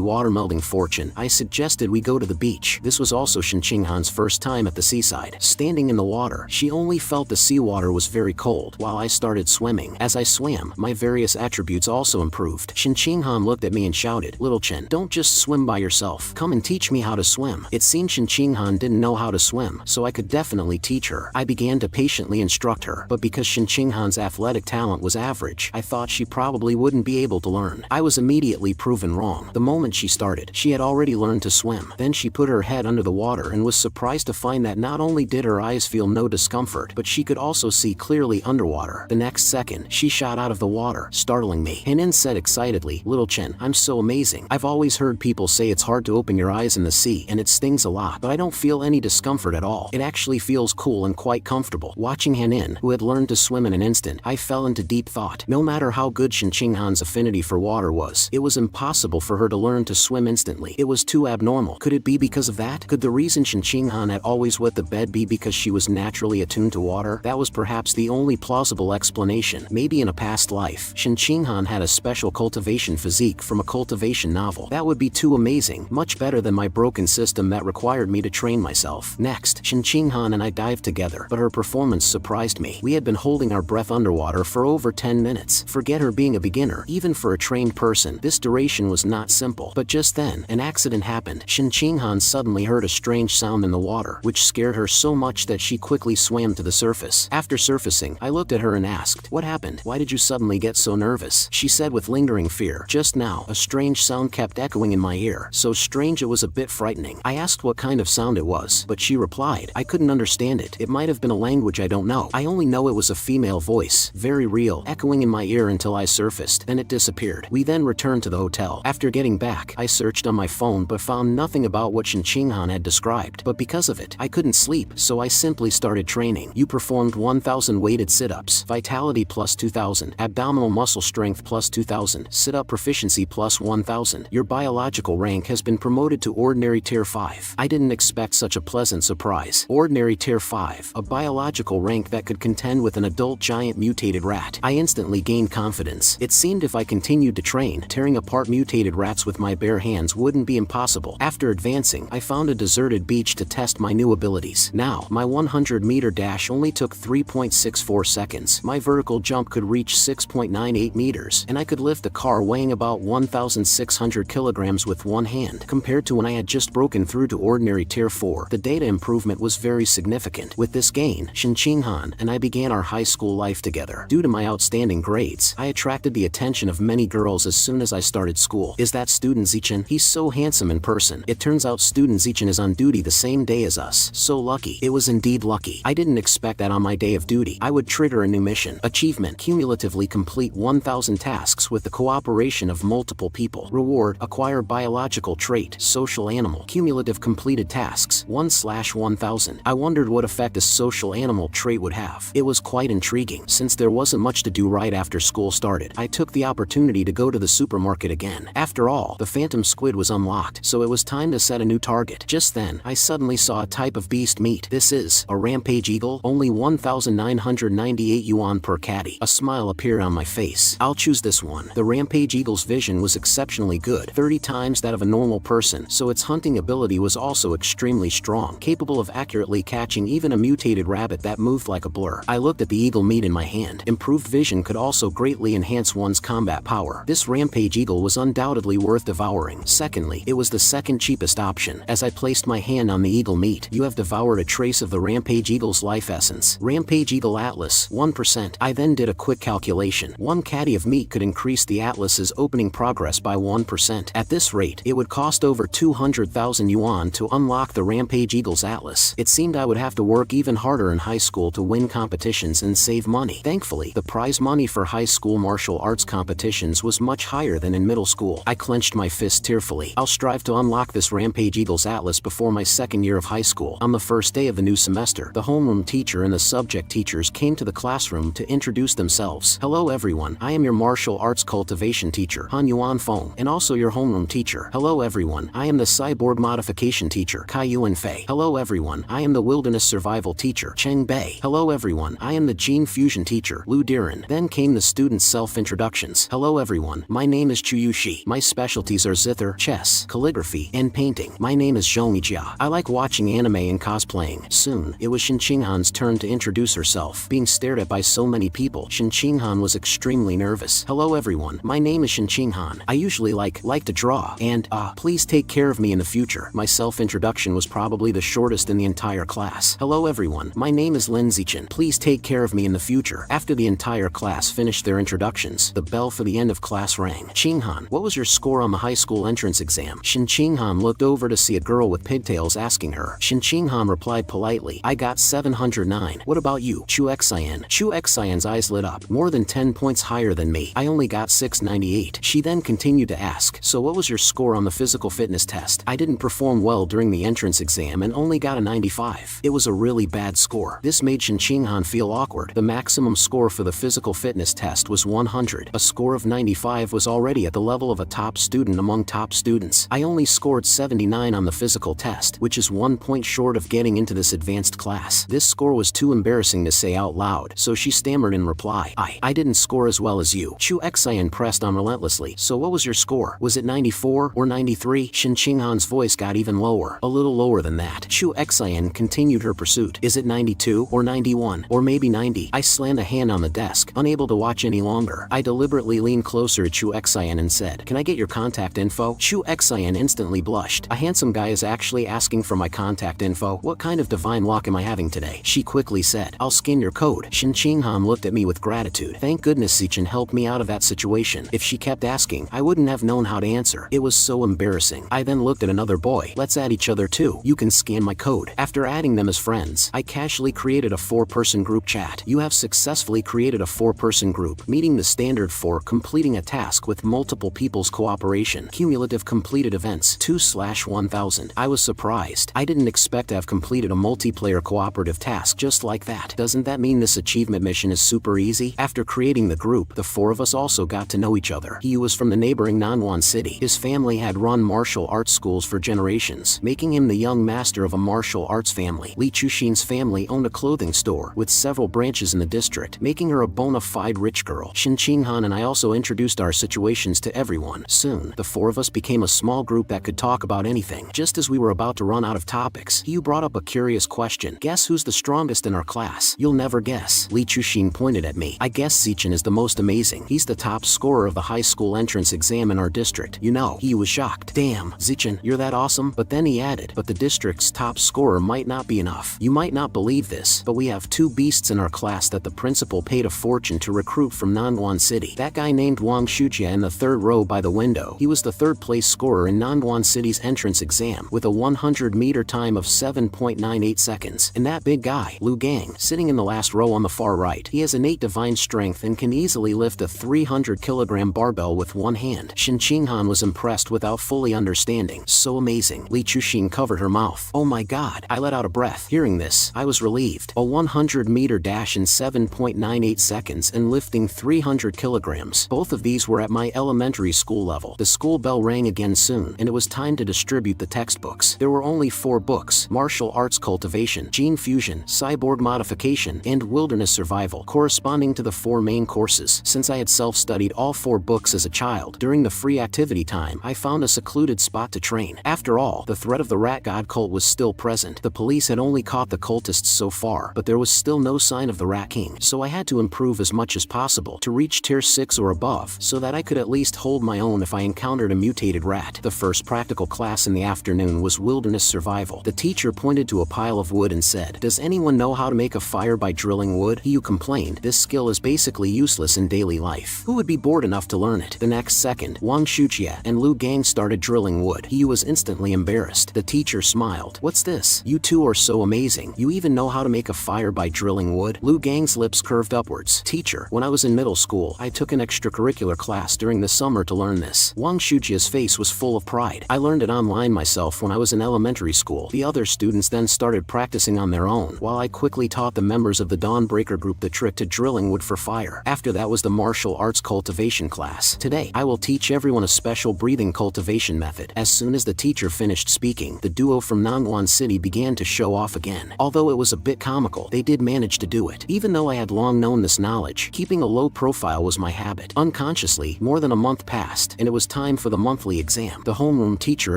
Speaker 1: water-melding fortune, I suggested we go to the beach. This was also Shinchinghan's first time at the seaside. Standing in the water, she only felt the seawater was very cold, while I started swimming. As I swam, my various attributes also improved. Shinchinghan looked at me and shouted, "Little Chen, don't just swim by yourself. Come and teach me how to swim." It seemed Shinchinghan didn't know how to swim, so I could definitely teach her. I began to patiently instruct her, but because Shinchinghan's athletic talent was average, I thought she probably wouldn't be able to learn. I was immediately proven wrong. The moment she started, she had already learned to swim. Then she put her head under the water and was surprised to find that not only did her eyes feel no discomfort, but she could also see clearly underwater. The next second, she shot out of the water, startling me. Henin said excitedly, "Little Chen, I'm so amazing. I've always heard people say it's hard to open your eyes in the sea and it stings a lot, but I don't feel any discomfort at all. It actually feels cool and quite comfortable." Watching Henin, who had learned to swim in an instant, I fell into deep thought. No matter how good Shinchinghan's affinity for water was, it was impossible for her to learn to swim instantly. It was too abnormal. Could it be because of that? Could the reason Shinchinghan had always wet the bed be because she was naturally attuned to water? That was perhaps the only plausible explanation. Maybe in a past life, Shinchinghan had a special cultivation physique from a cultivation novel. That would be too amazing, much better than my broken system that required me to train myself. Next, Shinchinghan and I dived together, but her performance surprised me. We had been holding our breath underwater for over 10 minutes. Forget her being a beginner. Even for a trained person, this duration was not simple. But just then, an accident happened. Shinchinghan suddenly heard a strange sound in the water, which scared her so much that she quickly swam to the surface. After surfacing, I looked at her and asked, "What happened? Why did you suddenly get so nervous?" She said with lingering fear, "Just now, a strange sound kept echoing in my ear. So strange it was a bit frightening." I asked what kind of sound it was, but she replied, "I couldn't understand it. It might have been a language I don't know. I only know it was a female voice, very real, echoing in my ear until I surfaced. Then it disappeared." We then returned to the hotel. After getting back, I searched on my phone but found nothing about what Shinchinghan had described. But because of it, I couldn't sleep, so I simply started training. You performed 1,000 weighted sit-ups, vitality plus 2,000, abdominal muscle strength plus 2,000, sit-up proficiency plus 1,000. Your biological rank has been promoted to ordinary tier 5. I didn't expect such a pleasant surprise. Ordinary tier 5, a biological rank that could contend with an adult giant mutated rat. I instantly gained confidence. It seemed if I continued to train, tearing apart mutated rats with my bare hands wouldn't be impossible. After advancing, I found a deserted beach to test my new abilities. Now, my 100-meter dash only took 3.64 seconds. My vertical jump could reach 6.98 meters, and I could lift a car weighing about 1,600 kilograms with one hand. Compared to when I had just broken through to ordinary tier 4, the data improvement was very significant. With this gain, Shinchinghan and I began our high school life together. Due to my outstanding grades, I attracted the attention of many girls as soon as I started school. "Is that student Zichen? He's so handsome in person." It turns out student Zichen is on duty the same day as us. So lucky. It was indeed lucky. I didn't expect that on my day of duty, I would trigger a new mission. Achievement: cumulatively complete 1,000 tasks with the cooperation of multiple people. Reward: acquire biological trait, social animal. Cumulative completed tasks, 1/1000. I wondered what effect a social animal trait would have. It was quite intriguing. Since there wasn't much to do right after school started, I took the opportunity to go to the supermarket again. After all, the phantom squid was unlocked, so it was time to set a new target. Just then, I suddenly saw a type of beast meat. This is a rampage eagle, only 1,998 yuan per catty. A smile appeared on my face. I'll choose this one. The rampage eagle's vision was exceptionally good, 30 times that of a normal person, so its hunting ability was also extremely strong, capable of accurately catching even a mutated rabbit that moved like a blur. I looked at the eagle meat in my hand. Improved vision could also greatly enhance one's combat power. This rampage eagle was undoubtedly worth devouring. Secondly, it was the second cheapest option. As I placed my hand on the eagle meat, you have devoured a trace of the rampage eagle's life essence. Rampage eagle atlas, 1%. I then did a quick calculation. One catty of meat could increase the atlas's opening progress by 1%. At this rate, it would cost over 200,000 yuan to unlock the rampage eagle's atlas. It seemed I would have to work work even harder in high school to win competitions and save money. Thankfully, the prize money for high school martial arts competitions was much higher than in middle school. I clenched my fist tearfully. I'll strive to unlock this Rampage Eagles Atlas before my second year of high school. On the first day of the new semester, the homeroom teacher and the subject teachers came to the classroom to introduce themselves. Hello everyone, I am your martial arts cultivation teacher, Han Yuan Feng, and also your homeroom teacher. Hello everyone, I am the cyborg modification teacher, Kai Yuan Fei. Hello everyone, I am the wilderness survival teacher, Cheng Bei. Hello everyone, I am the gene fusion teacher, Lu Diren. Then came the students' self-introductions. Hello everyone, my name is Chu Yushi. My specialties are zither, chess, calligraphy, and painting. My name is Zhou Mijia. I like watching anime and cosplaying. Soon, it was Shin Qinghan's turn to introduce herself. Being stared at by so many people, Shin Qinghan was extremely nervous. Hello everyone, my name is Shin Qinghan. I usually like to draw, and please take care of me in the future. My self-introduction was probably the shortest in the entire class. Hello everyone, my name is Lin Zichen. Please take care of me in the future. After the entire class finished their introductions, the bell for the end of class rang. Qinghan, what was your score on the high school entrance exam? Shin Qinghan looked over to see a girl with pigtails asking her. Shin Qinghan replied politely, I got 709. What about you? Chu Xian. Chu Xian's eyes lit up. More than 10 points higher than me. I only got 698. She then continued to ask, so what was your score on the physical fitness test? I didn't perform well during the entrance exam and only got a 95. It was a really bad score. This made Shin Qinghan feel awkward. The maximum score for the physical fitness test was 100. A score of 95 was already at the level of a top student among top students. I only scored 79 on the physical test, which is 1 point short of getting into this advanced class. This score was too embarrassing to say out loud, so she stammered in reply, I didn't score as well as you. Chu Xian pressed on relentlessly. So what was your score? Was it 94 or 93? Shin Qinghan's voice got even lower. A little lower than that. Chu Xian continued her pursuit. Is it 92 or 91 or maybe 90? I slammed a hand on the desk, unable to watch any longer. I deliberately leaned closer to Chu Xian and said, can I get your contact info? Chu Xian instantly blushed. A handsome guy is actually asking for my contact info. What kind of divine luck am I having today? She quickly said, I'll scan your code. Shin Qinghan looked at me with gratitude. Thank goodness Zichen helped me out of that situation. If she kept asking, I wouldn't have known how to answer. It was so embarrassing. I then looked at another boy. Let's add each other too. You can scan my code. After adding them as friends, I casually created a 4-person group chat. You have successfully created a 4-person group, meeting the standard for completing a task with multiple people's cooperation. Cumulative completed events 2/1000. I was surprised. I didn't expect to have completed a multiplayer cooperative task just like that. Doesn't that mean this achievement mission is super easy? After creating the group, the 4 of us also got to know each other. He was from the neighboring Nanwan city. His family had run martial arts schools for generations, making him the young master of a martial arts family. Li Chuxin's family owned a clothing store with several branches in the district, making her a bona fide rich girl. Shin Qinghan and I also introduced our situations to everyone. Soon, the 4 of us became a small group that could talk about anything. Just as we were about to run out of topics, Yu brought up a curious question. Guess who's the strongest in our class? You'll never guess. Li Chuxin pointed at me. I guess Zichen is the most amazing. He's the top scorer of the high school entrance exam in our district. You know, he was shocked. Damn, Zichen, you're that awesome? But then he added, but the district's top scorer might not be enough. You might not believe this, but we have 2 beasts in our class that the principal paid a fortune to recruit from Nanwan City. That guy named Wang Shujia in the 3rd row by the window. He was the 3rd place scorer in Nanwan City's entrance exam with a 100-meter time of 7.98 seconds. And that big guy, Lu Gang, sitting in the last row on the far right. He has innate divine strength and can easily lift a 300-kilogram barbell with one hand. Shin Qinghan was impressed without fully understanding. So amazing. Li Chuxin covered her mouth. Oh my god. I let out a breath. Hearing this, I was relieved. A 100-meter dash in 7.98 seconds and lifting 300 kilograms. Both of these were at my elementary school level. The school bell rang again soon, and it was time to distribute the textbooks. There were only 4 books: Martial Arts Cultivation, Gene Fusion, Cyborg Modification, and Wilderness Survival, corresponding to the 4 main courses. Since I had self-studied all 4 books as a child, during the free activity time, I found a secluded spot to train. After all, the threat of the rat god cult was still present. The police had only caught the cultists so far, but there was still no sign of the Rat King, so I had to improve as much as possible to reach tier 6 or above, so that I could at least hold my own if I encountered a mutated rat. The first practical class in the afternoon was Wilderness Survival. The teacher pointed to a pile of wood and said, "Does anyone know how to make a fire by drilling wood?" He complained, "This skill is basically useless in daily life. Who would be bored enough to learn it?" The next second, Wang Shujia and Lu Gang started drilling wood. He was instantly embarrassed. The teacher smiled. "What's this? You two are so amazing." amazing. You even know how to make a fire by drilling wood? Lu Gang's lips curved upwards. Teacher, when I was in middle school, I took an extracurricular class during the summer to learn this. Wang Shujia's face was full of pride. I learned it online myself when I was in elementary school. The other students then started practicing on their own, while I quickly taught the members of the Dawnbreaker group the trick to drilling wood for fire. After that was the martial arts cultivation class. Today, I will teach everyone a special breathing cultivation method. As soon as the teacher finished speaking, the duo from Nangwon City began to show off again. Although it was a bit comical, they did manage to do it. Even though I had long known this knowledge, keeping a low profile was my habit. Unconsciously, more than a month passed, and it was time for the monthly exam. The homeroom teacher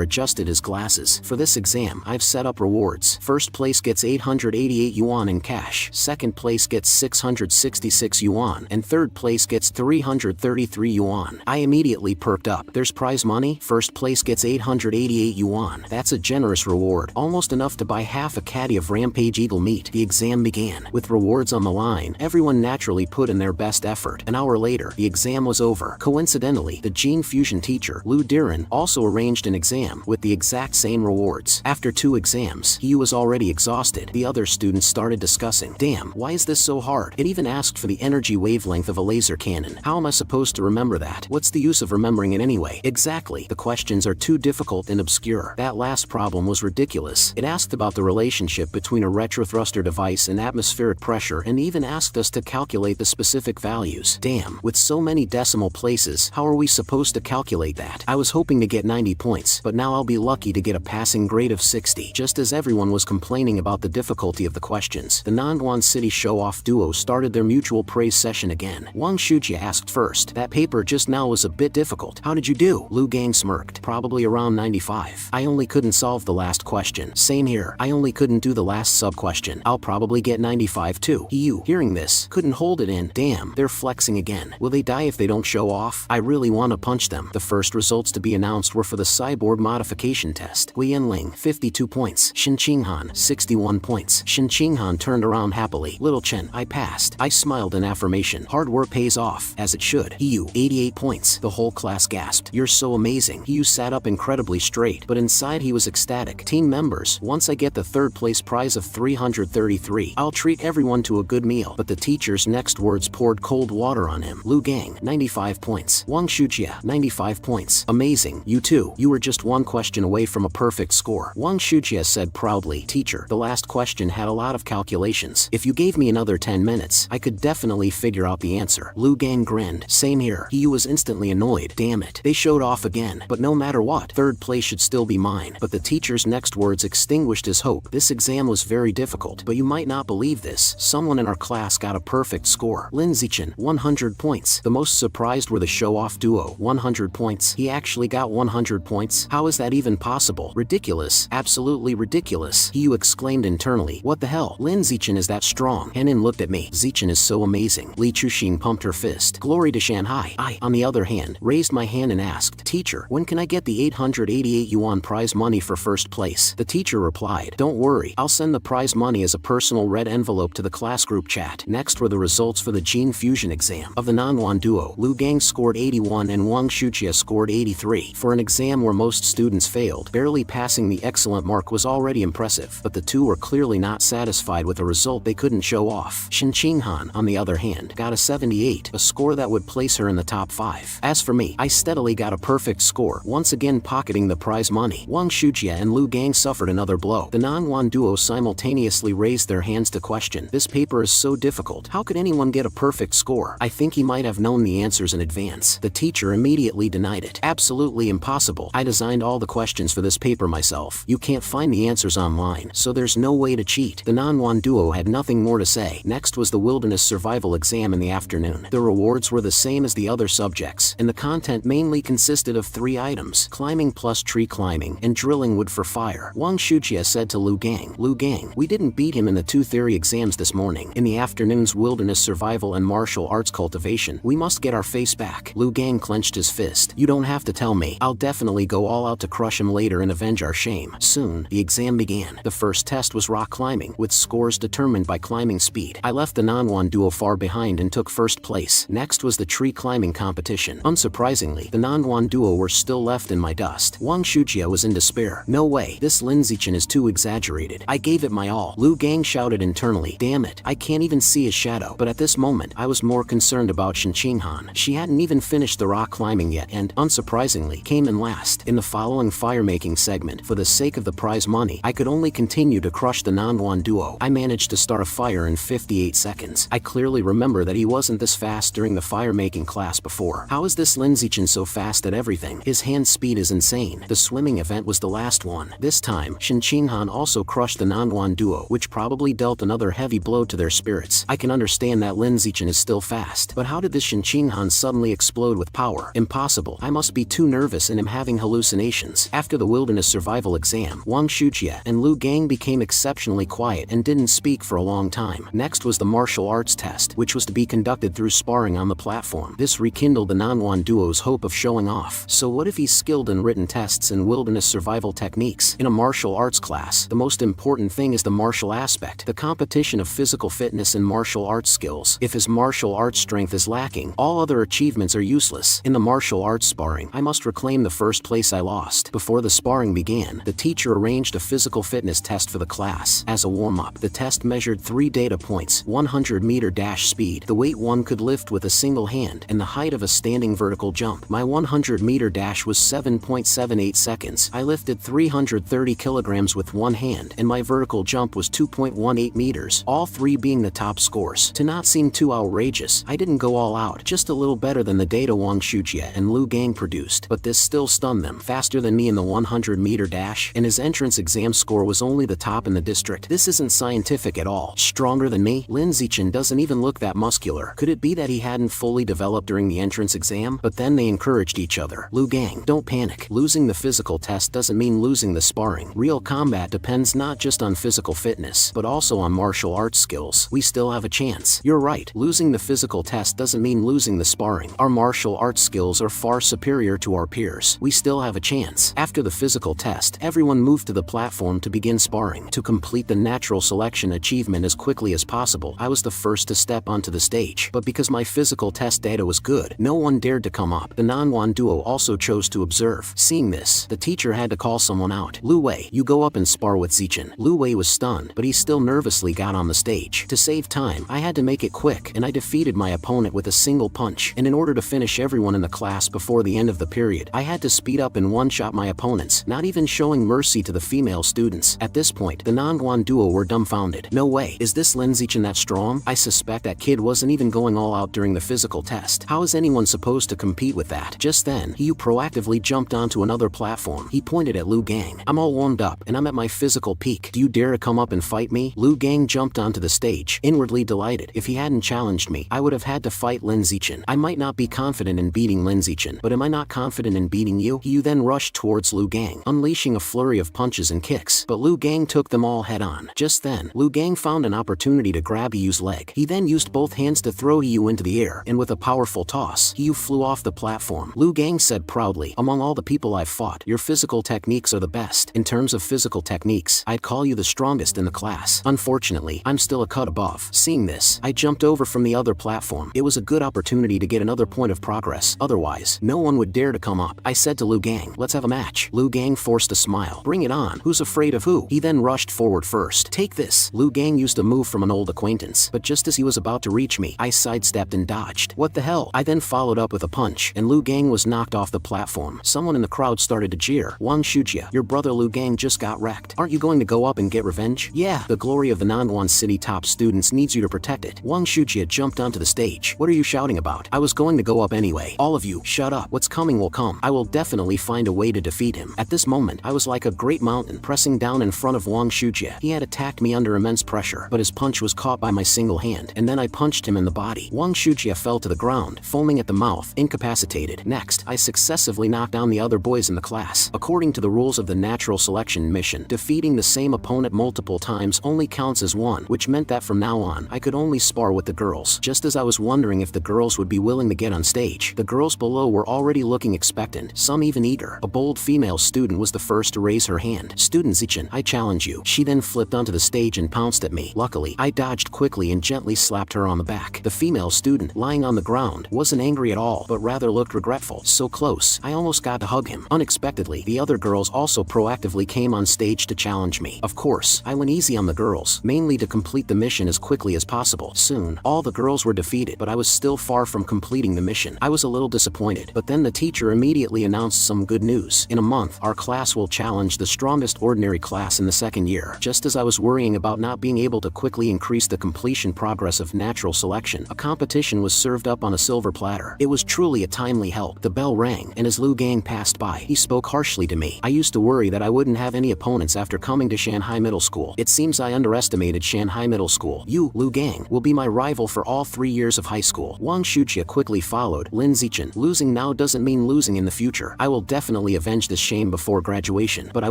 Speaker 1: adjusted his glasses. For this exam, I've set up rewards. First place gets 888 yuan in cash, second place gets 666 yuan, and third place gets 333 yuan. I immediately perked up. There's prize money? First place gets 888 yuan. That's a generous reward, almost enough to buy half a caddy of Rampage Eagle meat. The exam began. With rewards on the line, everyone naturally put in their best effort. An hour later, the exam was over. Coincidentally, the gene fusion teacher, Lu Diren, also arranged an exam with the exact same rewards. After 2 exams, he was already exhausted. The other students started discussing, "Damn, why is this so hard?" It even asked for the energy wavelength of a laser cannon. How am I supposed to remember that? What's the use of remembering it anyway? Exactly. The questions are too difficult and obscure. That last problem was ridiculous. It asked about the relationship between a retrothruster device and atmospheric pressure, and even asked us to calculate the specific values. Damn, with so many decimal places, how are we supposed to calculate that? I was hoping to get 90 points, but now I'll be lucky to get a passing grade of 60. Just as everyone was complaining about the difficulty of the questions, the Nangwon City show-off duo started their mutual praise session again. Wang Shujia asked first, "That paper just now was a bit difficult. How did you do?" Lu Gang smirked. "Probably around 95. I only couldn't solve the last question." "Same here. I only couldn't do the last sub-question. I'll probably get 95 too." You, hearing this, couldn't hold it in. Damn, they're flexing again. Will they die if they don't show off? I really want to punch them. The first results to be announced were for the cyborg modification test. Gui Yanling, 52 points. Shin Qinghan, 61 points. Shin Qinghan turned around happily. "Little Chen, I passed." I smiled in affirmation. Hard work pays off, as it should. Hiyu, 88 points. The whole class gasped. "You're so amazing." Hiyu sat up incredibly straight, but inside he was ecstatic. "Team members, once I get the third place prize of 333, I'll treat everyone to a good meal." But the teacher's next words poured cold water on him. "Lu Gang, 95 points. Wang Shujia, 95 points. Amazing. You too. You were just one question away from a perfect score." Wang Shujia said proudly, "Teacher, the last question had a lot of calculations. If you gave me another 10 minutes, I could definitely figure out the answer." Lu Gang grinned. "Same here." He was instantly annoyed. Damn it. They showed off again. But no matter what, third place should still be mine. But the teacher's next words extinguished his hope. "This exam was very difficult, but you might not believe this. Someone in our class got a perfect score. Lin Zichen, 100 points. The most surprised were the show-off duo. 100 points. He actually got 100 points? How is that even possible? Ridiculous. Absolutely ridiculous." He exclaimed internally. "What the hell? Lin Zichen is that strong." Henin looked at me. "Zichen is so amazing." Li Chuxing pumped her fist. "Glory to Shanghai." I, on the other hand, raised my hand and asked, "Teacher, when can I get the 888 yuan prize money for first place?" The teacher replied, "Don't worry, I'll send the prize money as a personal red envelope to the class group chat." Next were the results for the gene fusion exam. Of the Nangwon duo, Lu Gang scored 81 and Wang Shujia scored 83. For an exam where most students failed, barely passing the excellent mark was already impressive, but the two were clearly not satisfied with a result they couldn't show off. Shin Qinghan, on the other hand, got a 78, a score that would place her in the top 5. As for me, I steadily got a perfect score, once again pocketing the prize money. Wang Shujia and Lu Gang suffered another blow. The Nangwon duo simultaneously raised their hands to question, "This paper is so difficult. How could anyone get a perfect score?" I think he might have known the answers in advance. The teacher immediately denied it. "Absolutely impossible. I designed all the questions for this paper myself. You can't find the answers online, so there's no way to cheat." The Nangwon duo had nothing more to say. Next was the wilderness survival exam in the afternoon. The rewards were the same as the other subjects, and the content mainly consisted of 3 items: climbing plus tree climbing, and drilling wood for fire. Wang Shujia said to Lu Gang, "Lu Gang, we didn't beat him in the 2 theory exams this morning. In the afternoon's wilderness survival and martial arts cultivation, we must get our face back." Lu Gang clenched his fist. "You don't have to tell me. I'll definitely go all out to crush him later and avenge our shame." Soon, the exam began. The first test was rock climbing, with scores determined by climbing speed. I left the Nangwon duo far behind and took first place. Next was the tree climbing competition. Unsurprisingly, the Nangwon duo were still left in my dust. Wang Shujia was in despair. "No way, this Lin Zichen is too exaggerated. I gave it my all. Liu Gang shouted internally. Damn it, I can't even see his shadow. But at this moment, I was more concerned about Shen Qinghan. She hadn't even finished the rock climbing yet and, unsurprisingly, came in last. In the following fire-making segment, for the sake of the prize money, I could only continue to crush the Nanwan duo. I managed to start a fire in 58 seconds. I clearly remember that he wasn't this fast during the fire-making class before. How is this Lin Zichen so fast at everything? His hand speed is insane. The swimming event was the last one. This time, Shen Qinghan also crushed the Nanwan duo, which probably dealt another heavy blow to their spirits. I can understand that Lin Zichen is still fast, but how did this Shen Qinghan suddenly explode with power? Impossible. I must be too nervous and am having hallucinations. After the wilderness survival exam, Wang Shujie and Liu Gang became exceptionally quiet and didn't speak for a long time. Next was the martial arts test, which was to be conducted through sparring on the platform. This rekindled the Nanwan duo's hope of showing off. So what if he's skilled in written tests and wilderness survival techniques? In a martial arts class, the most important thing is the martial aspect, the competition of physical fitness and martial arts skills. If his martial arts strength is lacking, all other achievements are useless. In the martial arts sparring, I must reclaim the first place I lost. Before the sparring began, the teacher arranged a physical fitness test for the class. As a warm-up, the test measured 3 data points: 100-meter dash speed, the weight one could lift with a single hand, and the height of a standing vertical jump. My 100-meter dash was 7.78 seconds. I lifted 330 kilograms with one hand, and my vertical jump was 2.18 meters, all three being the top scores. To not seem too outrageous, I didn't go all out, just a little better than the data Wang Shujie and Liu Gang produced, but this still stunned them. Faster than me in the 100-meter dash, and his entrance exam score was only the top in the district. This isn't scientific at all. Stronger than me? Lin Zichen doesn't even look that muscular. Could it be that he hadn't fully developed during the entrance exam? But then they encouraged each other. Liu Gang, don't panic. Losing the physical test doesn't mean losing the sparring. Real combat depends not just on physical fitness, but also on martial arts skills. We still have a chance. You're right. Losing the physical test doesn't mean losing the sparring. Our martial arts skills are far superior to our peers. We still have a chance. After the physical test, everyone moved to the platform to begin sparring. To complete the natural selection achievement as quickly as possible, I was the first to step onto the stage. But because my physical test data was good, no one dared to come up. The Nanwan duo also chose to observe. Seeing this, the teacher had to call someone out. Lu Wei, you go up and spar with Zichen. Lu Wei was stunned, but he still nervously got on the stage. To save time, I had to make it quick, and I defeated my opponent with a single punch. And in order to finish everyone in the class before the end of the period, I had to speed up and one-shot my opponents, not even showing mercy to the female students. At this point, the Nanwan duo were dumbfounded. No way, is this Lin Zichen that strong? I suspect that kid wasn't even going all out during the physical test. How is anyone supposed to compete with that? Just then, he proactively jumped onto another platform. He pointed at Liu Gang. I'm all warmed up, and I'm at my physical peak. Do you dare to come up and fight me? Liu Gang jumped onto the stage, inwardly delighted. If he hadn't challenged me, I would have had to fight Lin Zichen. I might not be confident in beating Lin Zichen, but am I not confident in beating you? He then rushed towards Liu Gang, unleashing a flurry of punches and kicks, but Liu Gang took them all head-on. Just then, Liu Gang found an opportunity to grab Yu's leg. He then used both hands to throw Yu into the air, and with a powerful toss, Yu flew off the platform. Liu Gang said proudly, among all the people I've fought, your physical techniques are the best. In terms of physical techniques, I'd call you the strongest in the class. Unfortunately, I'm still a cut above. Seeing this, I jumped over from the other platform. It was a good opportunity to get another point of progress. Otherwise, no one would dare to come up. I said to Liu Gang, let's have a match. Liu Gang forced a smile. Bring it on. Who's afraid of who? He then rushed forward first. Take this. Liu Gang used a move from an old acquaintance, but just as he was about to reach me, I sidestepped and dodged. What the hell? I then followed up with a punch, and Liu Gang was knocked off the platform. Someone in the crowd started to jeer. Wang Shujie, your brother Liu Gang just got wrecked. Aren't you going to go up and get revenge? Yeah, the glory of the Nanwan City top students needs you to protect it. Wang Shujie jumped onto the stage. What are you shouting about? I was going to go up anyway. All of you, shut up. What's coming will come. I will definitely find a way to defeat him. At this moment, I was like a great mountain pressing down in front of Wang Shujie. He had attacked me under immense pressure, but his punch was caught by my single hand, and then I punched him in the body. Wang Shujie fell to the ground, foaming at the mouth, incapacitated. Next, I successively knocked down the other boys in the class. According to the rules of the natural selection mission, defeating the same opponent multiple times only counts as one, which meant that from now on, I could only spar with the girls. Just as I was wondering if the girls would be willing to get on stage, the girls below were already looking expectant, some even eager. A bold female student was the first to raise her hand. Student Zichen, I challenge you. She then flipped onto the stage and pounced at me. Luckily, I dodged quickly and gently slapped her on the back. The female student, lying on the ground, wasn't angry at all, but rather looked regretful. So close, I almost got to hug him. Unexpectedly, the other girls also proactively came on stage to challenge me. Of course, I went easy on the girls, mainly to complete the mission as quickly as possible. Soon, all the girls were defeated, but I was still far from completing the mission. I was a little disappointed, but then the teacher immediately announced some good news. In a month, our class will challenge the strongest ordinary class in the second year. Just as I was worrying about not being able to quickly increase the completion progress of natural selection, a competition was served up on a silver platter. It was truly a timely help. The bell rang, and as Lu Gang passed by, he spoke harshly to me. I used to worry that I wouldn't have any opponents after coming to Shanghai Middle School. It seems I underestimated Shanghai Middle School. You, Lu Gang, will be my rival for all 3 years of high school. Wang Shujia quickly followed. Lin Zichen, losing now doesn't mean losing in the future. I will definitely avenge this shame before graduation. But I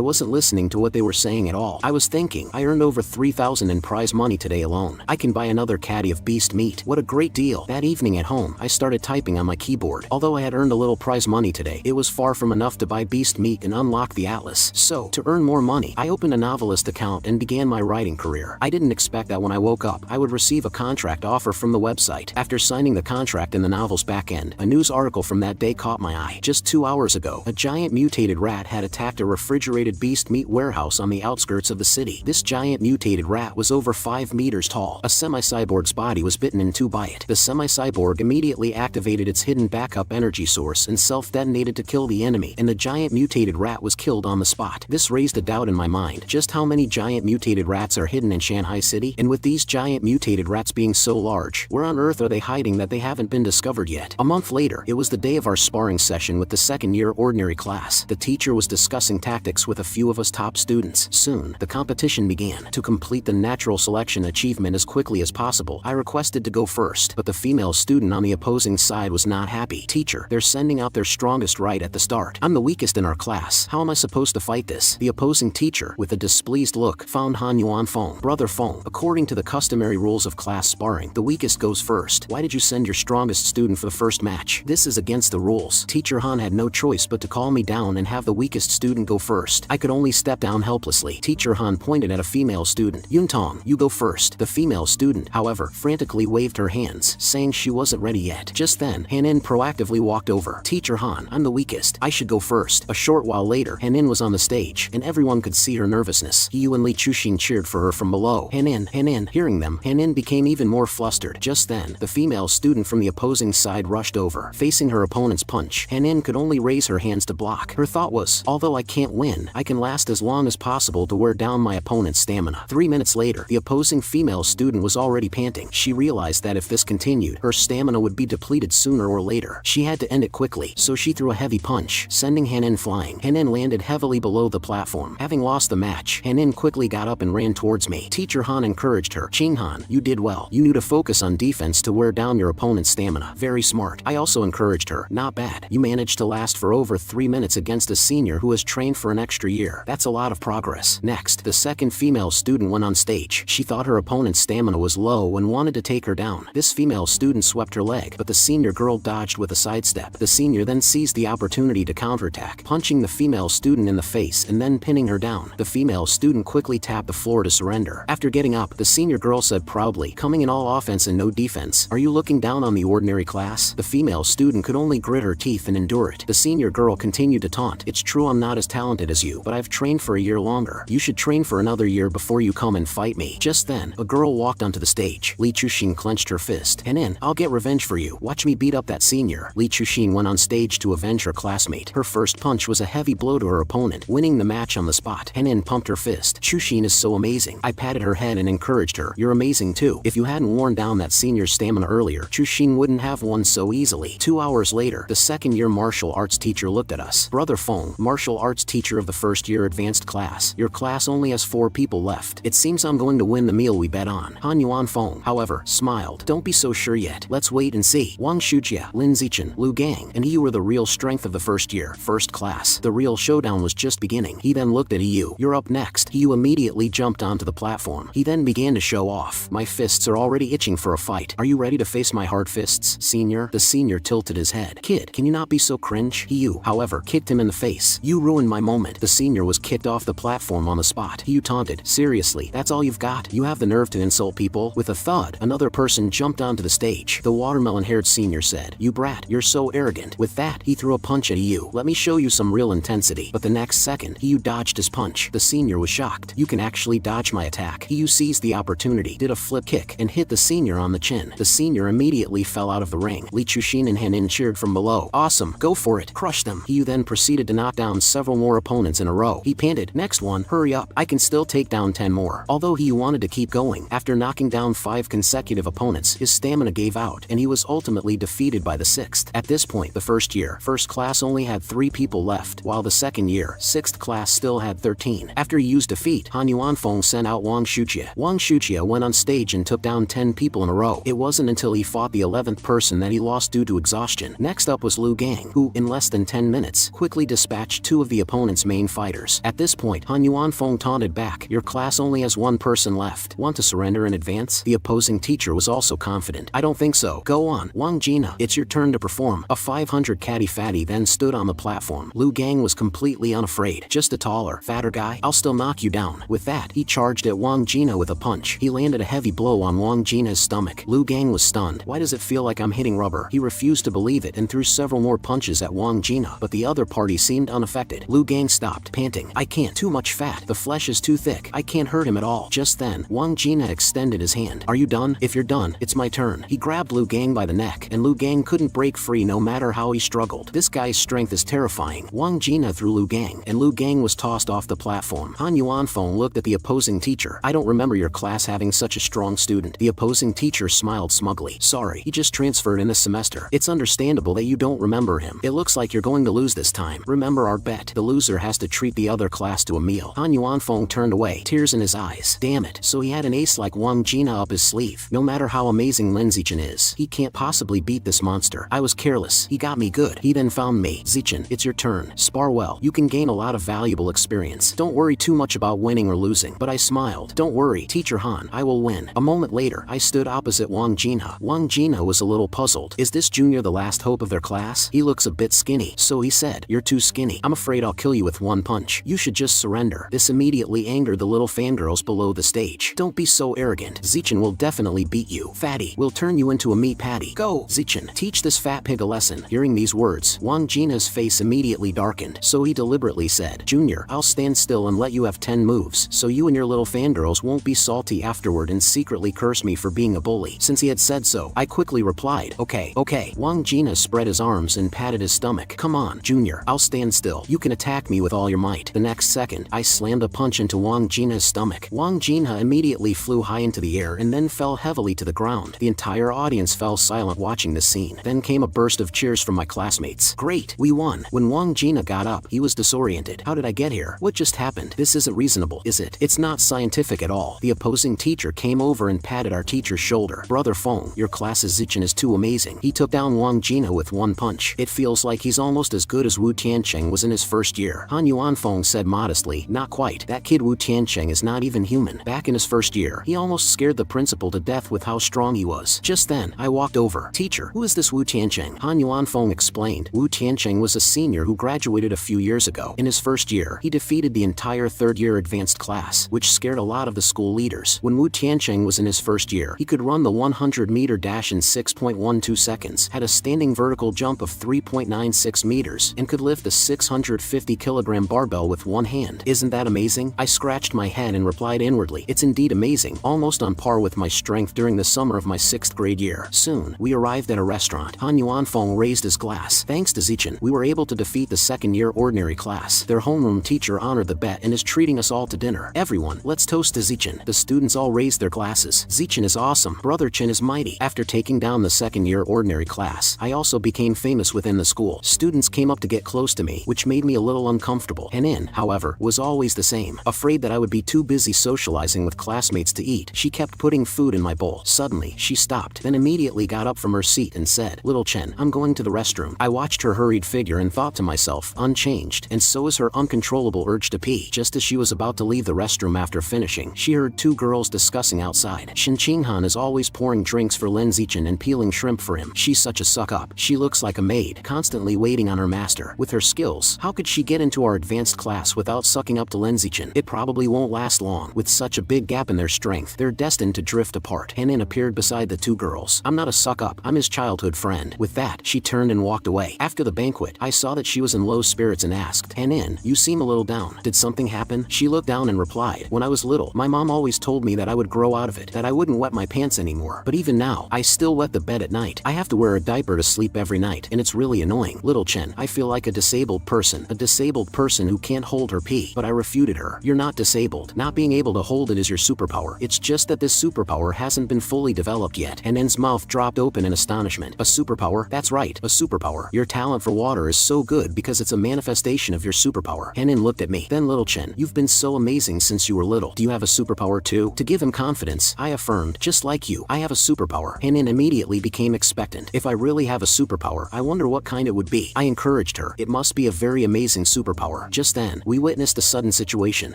Speaker 1: wasn't listening to what they were saying at all. I was thinking, I earned over 3,000 in prize money today alone. I can buy another caddy of beast meat. What a great deal. That evening at home, I started typing on my keyboard. Although I had earned a little prize money today, it was far from enough to buy beast meat and unlock the atlas. So, to earn more money, I opened a novelist account and began my writing career. I didn't expect that when I woke up, I would receive a contract offer from the website. After signing the contract in the novel's back end, a news article from that day caught my eye. Just 2 hours ago, a giant mutated rat had attacked a refrigerated beast meat warehouse on the outskirts of the city. This giant mutated rat was over 5 meters tall. A semi-cyborg's body was bitten in two by it. The semi-cyborg immediately activated its hidden backup energy source and self-detonated to kill the enemy, and the giant mutated rat was killed on the spot. This raised a doubt in my mind. Just how many giant mutated rats are hidden in Shanghai City? And with these giant mutated rats being so large, where on earth are they hiding that they haven't been discovered yet? A month later, it was the day of our sparring session with the second-year ordinary class. The teacher was discussing tactics with a few of us top students. Soon, the competition began. To complete the natural selection achievement as quickly as possible, I requested to go first, but the female student on the opposing side was not happy. Teacher, they're sending out their strongest right at the start. I'm the weakest in our class. How am I supposed to fight this? The opposing teacher, with a displeased look, found Han Yuan Feng. Brother Feng, according to the customary rules of class sparring, the weakest goes first. Why did you send your strongest student for the first match? This is against the rules. Teacher Han had no choice but to call me down and have the weakest student go first. I could only step down helplessly. Teacher Han pointed at a female student. Yuntong, you go first. The female student, however, frantically waved her hands, saying she wasn't ready yet. Just then, Hanin proactively walked over. Teacher Han, I'm the weakest. I should go first. A short while later, Hanin was on the stage, and everyone could see her nervousness. Yu and Li Chuxing cheered for her from below. Hanin. Hearing them, Hanin became even more flustered. Just then, the female student from the opposing side rushed over. Facing her opponent's punch, Hanin could only raise her hands to block. Her thought was, although I can't win, I can last as long as possible to wear down my opponent's stamina. 3 minutes later, the opposing female student was already panting. She realized that if this continued, her stamina would be depleted sooner or later. She had to end it quickly, so she threw a heavy punch, sending Hanin flying. Hanin landed heavily below the platform. Having lost the match, Hanin quickly got up and ran towards me. Teacher Han encouraged her. Qing Han, you did well. You knew to focus on defense to wear down your opponent's stamina. Very smart. I also encouraged her. Not bad. You managed to last for over 3 minutes against a senior who has trained for an extra year. That's a lot of progress. Next, the second female student went on stage. She thought her opponent's stamina was low and wanted to take her down. This female student swept her leg, but the senior girl dodged with a sidestep. The senior then seized the opportunity to counterattack, punching the female student in the face and then pinning her down. The female student quickly tapped the floor to surrender. After getting up, the senior girl said proudly, coming in all offense and no defense, are you looking down on the ordinary class? The female student could only grit her teeth and endure it. The senior girl continued to taunt. It's true I'm not as talented as you, but I've trained for a year longer. You should train for another year before you come and fight me. Just then, a girl walked onto the stage. Li Chuxing clenched her fist. Hanin, I'll get revenge for you. Watch me beat up that senior. Li Chuxing went on stage to avenge her classmate. Her first punch was a heavy blow to her opponent, winning the match on the spot. Hanin pumped her fist. Chuxing is so amazing. I patted her head and encouraged her. You're amazing too. If you hadn't worn down that senior's stamina earlier, Chuxing wouldn't have won so easily. 2 hours later, the second-year martial arts teacher looked at us. Brother Feng, martial arts teacher of the first-year advanced class. Your class only has 4 people left. It seems I'm going to win the meal we bet on. Han Yuan Feng, however, smiled. Don't be so sure yet. Let's wait and see. Wang Shujia, Lin Zichen, Lu Gang, and Yu were the real strength of the first year, first class. The real showdown was just beginning. He then looked at Yu. You're up next. Yu immediately jumped onto the platform. He then began to show off. My fists are already itching for a fight. Are you ready to face my hard fists, senior? The senior tilted his head. Kid, can you not be so cringe? Yu, however, kicked him in the face. You ruined my moment. The senior was kicked off the platform on the spot. Yu taunted. Seriously, that's all you've got? You have the nerve to insult people? With a thud, another person jumped onto the stage. The watermelon-haired senior said, you brat, you're so arrogant. With that, he threw a punch at Yu. Let me show you some real intensity. But the next second, Yu dodged his punch. The senior was was shocked. You can actually dodge my attack. He seized the opportunity, did a flip kick, and hit the senior on the chin. The senior immediately fell out of the ring. Li Chuxin and Henin cheered from below. Awesome, go for it, crush them. He then proceeded to knock down several more opponents in a row. He panted, next one, hurry up, I can still take down 10 more. Although he wanted to keep going, after knocking down 5 consecutive opponents, his stamina gave out, and he was ultimately defeated by the 6th. At this point, the first year, first class only had 3 people left, while the second year, 6th class still had 13. After Yu's defeat, Han Yuanfeng sent out Wang Shuqia. Wang Shuqia went on stage and took down 10 people in a row. It wasn't until he fought the 11th person that he lost due to exhaustion. Next up was Lu Gang, who, in less than 10 minutes, quickly dispatched 2 of the opponent's main fighters. At this point, Han Yuanfeng taunted back, your class only has 1 person left. Want to surrender in advance? The opposing teacher was also confident. I don't think so. Go on, Wang Jina, it's your turn to perform. A 500 catty fatty then stood on the platform. Lu Gang was completely unafraid. Just a taller, fatter guy, I'll still knock you down. With that, he charged at Wang Jina with a punch. He landed a heavy blow on Wang Jina's stomach. Lu Gang was stunned. Why does it feel like I'm hitting rubber? He refused to believe it and threw several more punches at Wang Jina, but the other party seemed unaffected. Lu Gang stopped, panting. I can't, too much fat. The flesh is too thick. I can't hurt him at all. Just then, Wang Jina extended his hand. Are you done? If you're done, it's my turn. He grabbed Lu Gang by the neck, and Lu Gang couldn't break free no matter how he struggled. This guy's strength is terrifying. Wang Jina threw Lu Gang, and Lu Gang was tossed off the platform. Han Yuanfeng looked at the opposing teacher. I don't remember your class having such a strong student. The opposing teacher smiled smugly. Sorry, he just transferred in this semester. It's understandable that you don't remember him. It looks like you're going to lose this time. Remember our bet. The loser has to treat the other class to a meal. Han Yuanfeng turned away, tears in his eyes. Damn it, so he had an ace like Wang Jina up his sleeve. No matter how amazing Lin Zichen is, he can't possibly beat this monster. I was careless. He got me good. He then found me. Zichen, it's your turn. Spar well. You can gain a lot of valuable experience. Don't worry too much about winning or losing. But I smiled. Don't worry, Teacher Han, I will win. A moment later, I stood opposite Wang Jina. Wang Jina was a little puzzled. Is this junior the last hope of their class? He looks a bit skinny. So he said, you're too skinny. I'm afraid I'll kill you with one punch. You should just surrender. This immediately angered the little fangirls below the stage. Don't be so arrogant. Zichen will definitely beat you. Fatty, we'll turn you into a meat patty. Go, Zichen. Teach this fat pig a lesson. Hearing these words, Wang Jina's face immediately darkened. So he deliberately said, Junior, I'll stand still and let you have 10 moves, so you and your little fangirls won't be salty afterward and secretly curse me for being a bully. Since he had said so, I quickly replied, okay. Wang Jina spread his arms and patted his stomach. Come on, Junior, I'll stand still. You can attack me with all your might. The next second, I slammed a punch into Wang Jina's stomach. Wang Jina immediately flew high into the air and then fell heavily to the ground. The entire audience fell silent watching this scene. Then came a burst of cheers from my classmates. Great, we won. When Wang Jina got up, he was disoriented. How did I get here? What just happened? This isn't reasonable, is it? It's not scientific at all. The opposing teacher came over and patted our teacher's shoulder. Brother Feng, your class's Zichen is too amazing. He took down Wang Jina with one punch. It feels like he's almost as good as Wu Tiancheng was in his first year. Han Yuanfeng said modestly, not quite. That kid Wu Tiancheng is not even human. Back in his first year, he almost scared the principal to death with how strong he was. Just then, I walked over. Teacher, who is this Wu Tiancheng? Han Yuanfeng explained. Wu Tiancheng was a senior who graduated a few years ago. In his first year, he defeated the entire third-year advanced class, which scared a lot of the school leaders. When Wu Tiancheng was in his first year, he could run the 100-meter dash in 6.12 seconds, had a standing vertical jump of 3.96 meters, and could lift a 650-kilogram barbell with one hand. Isn't that amazing? I scratched my head and replied inwardly, it's indeed amazing, almost on par with my strength during the summer of my 6th grade year. Soon, we arrived at a restaurant. Han Yuanfeng raised his glass. Thanks to Zichen, we were able to defeat the second-year ordinary class. Their homeroom teacher honored the bet and is treating us all to dinner. Everyone, let's toast to Zichen. The students all raised their glasses. Zichen is awesome. Brother Chen is mighty. After taking down the second-year ordinary class, I also became famous within the school. Students came up to get close to me, which made me a little uncomfortable. Henin, however, was always the same. Afraid that I would be too busy socializing with classmates to eat, she kept putting food in my bowl. Suddenly, she stopped, then immediately got up from her seat and said, Little Chen, I'm going to the restroom. I watched her hurried figure and thought to myself, unchanged, and so is her uncontrollable urge to pee. Just as she was about to leave the restroom after finishing, she heard two girls discussing outside. Shin Qinghan is always pouring drinks for Lin Zichen and peeling shrimp for him. She's such a suck-up. She looks like a maid, constantly waiting on her master. With her skills, how could she get into our advanced class without sucking up to Lin Zichen? It probably won't last long. With such a big gap in their strength, they're destined to drift apart. Henin appeared beside the two girls. I'm not a suck-up, I'm his childhood friend. With that, she turned and walked away. After the banquet, I saw that she was in low spirits and asked, Henin, you seem a little down. Did something happen? happen? She looked down and replied, when I was little, my mom always told me that I would grow out of it, that I wouldn't wet my pants anymore. But even now, I still wet the bed at night. I have to wear a diaper to sleep every night, and it's really annoying. Little Chen, I feel like a disabled person who can't hold her pee. But I refuted her. You're not disabled. Not being able to hold it is your superpower. It's just that this superpower hasn't been fully developed yet. And N's mouth dropped open in astonishment. A superpower? That's right, a superpower. Your talent for water is so good because it's a manifestation of your superpower. Henin looked at me. Then Little Chen, you've been so amazing since you were little. Do you have a superpower too? To give him confidence, I affirmed, just like you, I have a superpower. Henin immediately became expectant. If I really have a superpower, I wonder what kind it would be. I encouraged her. It must be a very amazing superpower. Just then, we witnessed a sudden situation.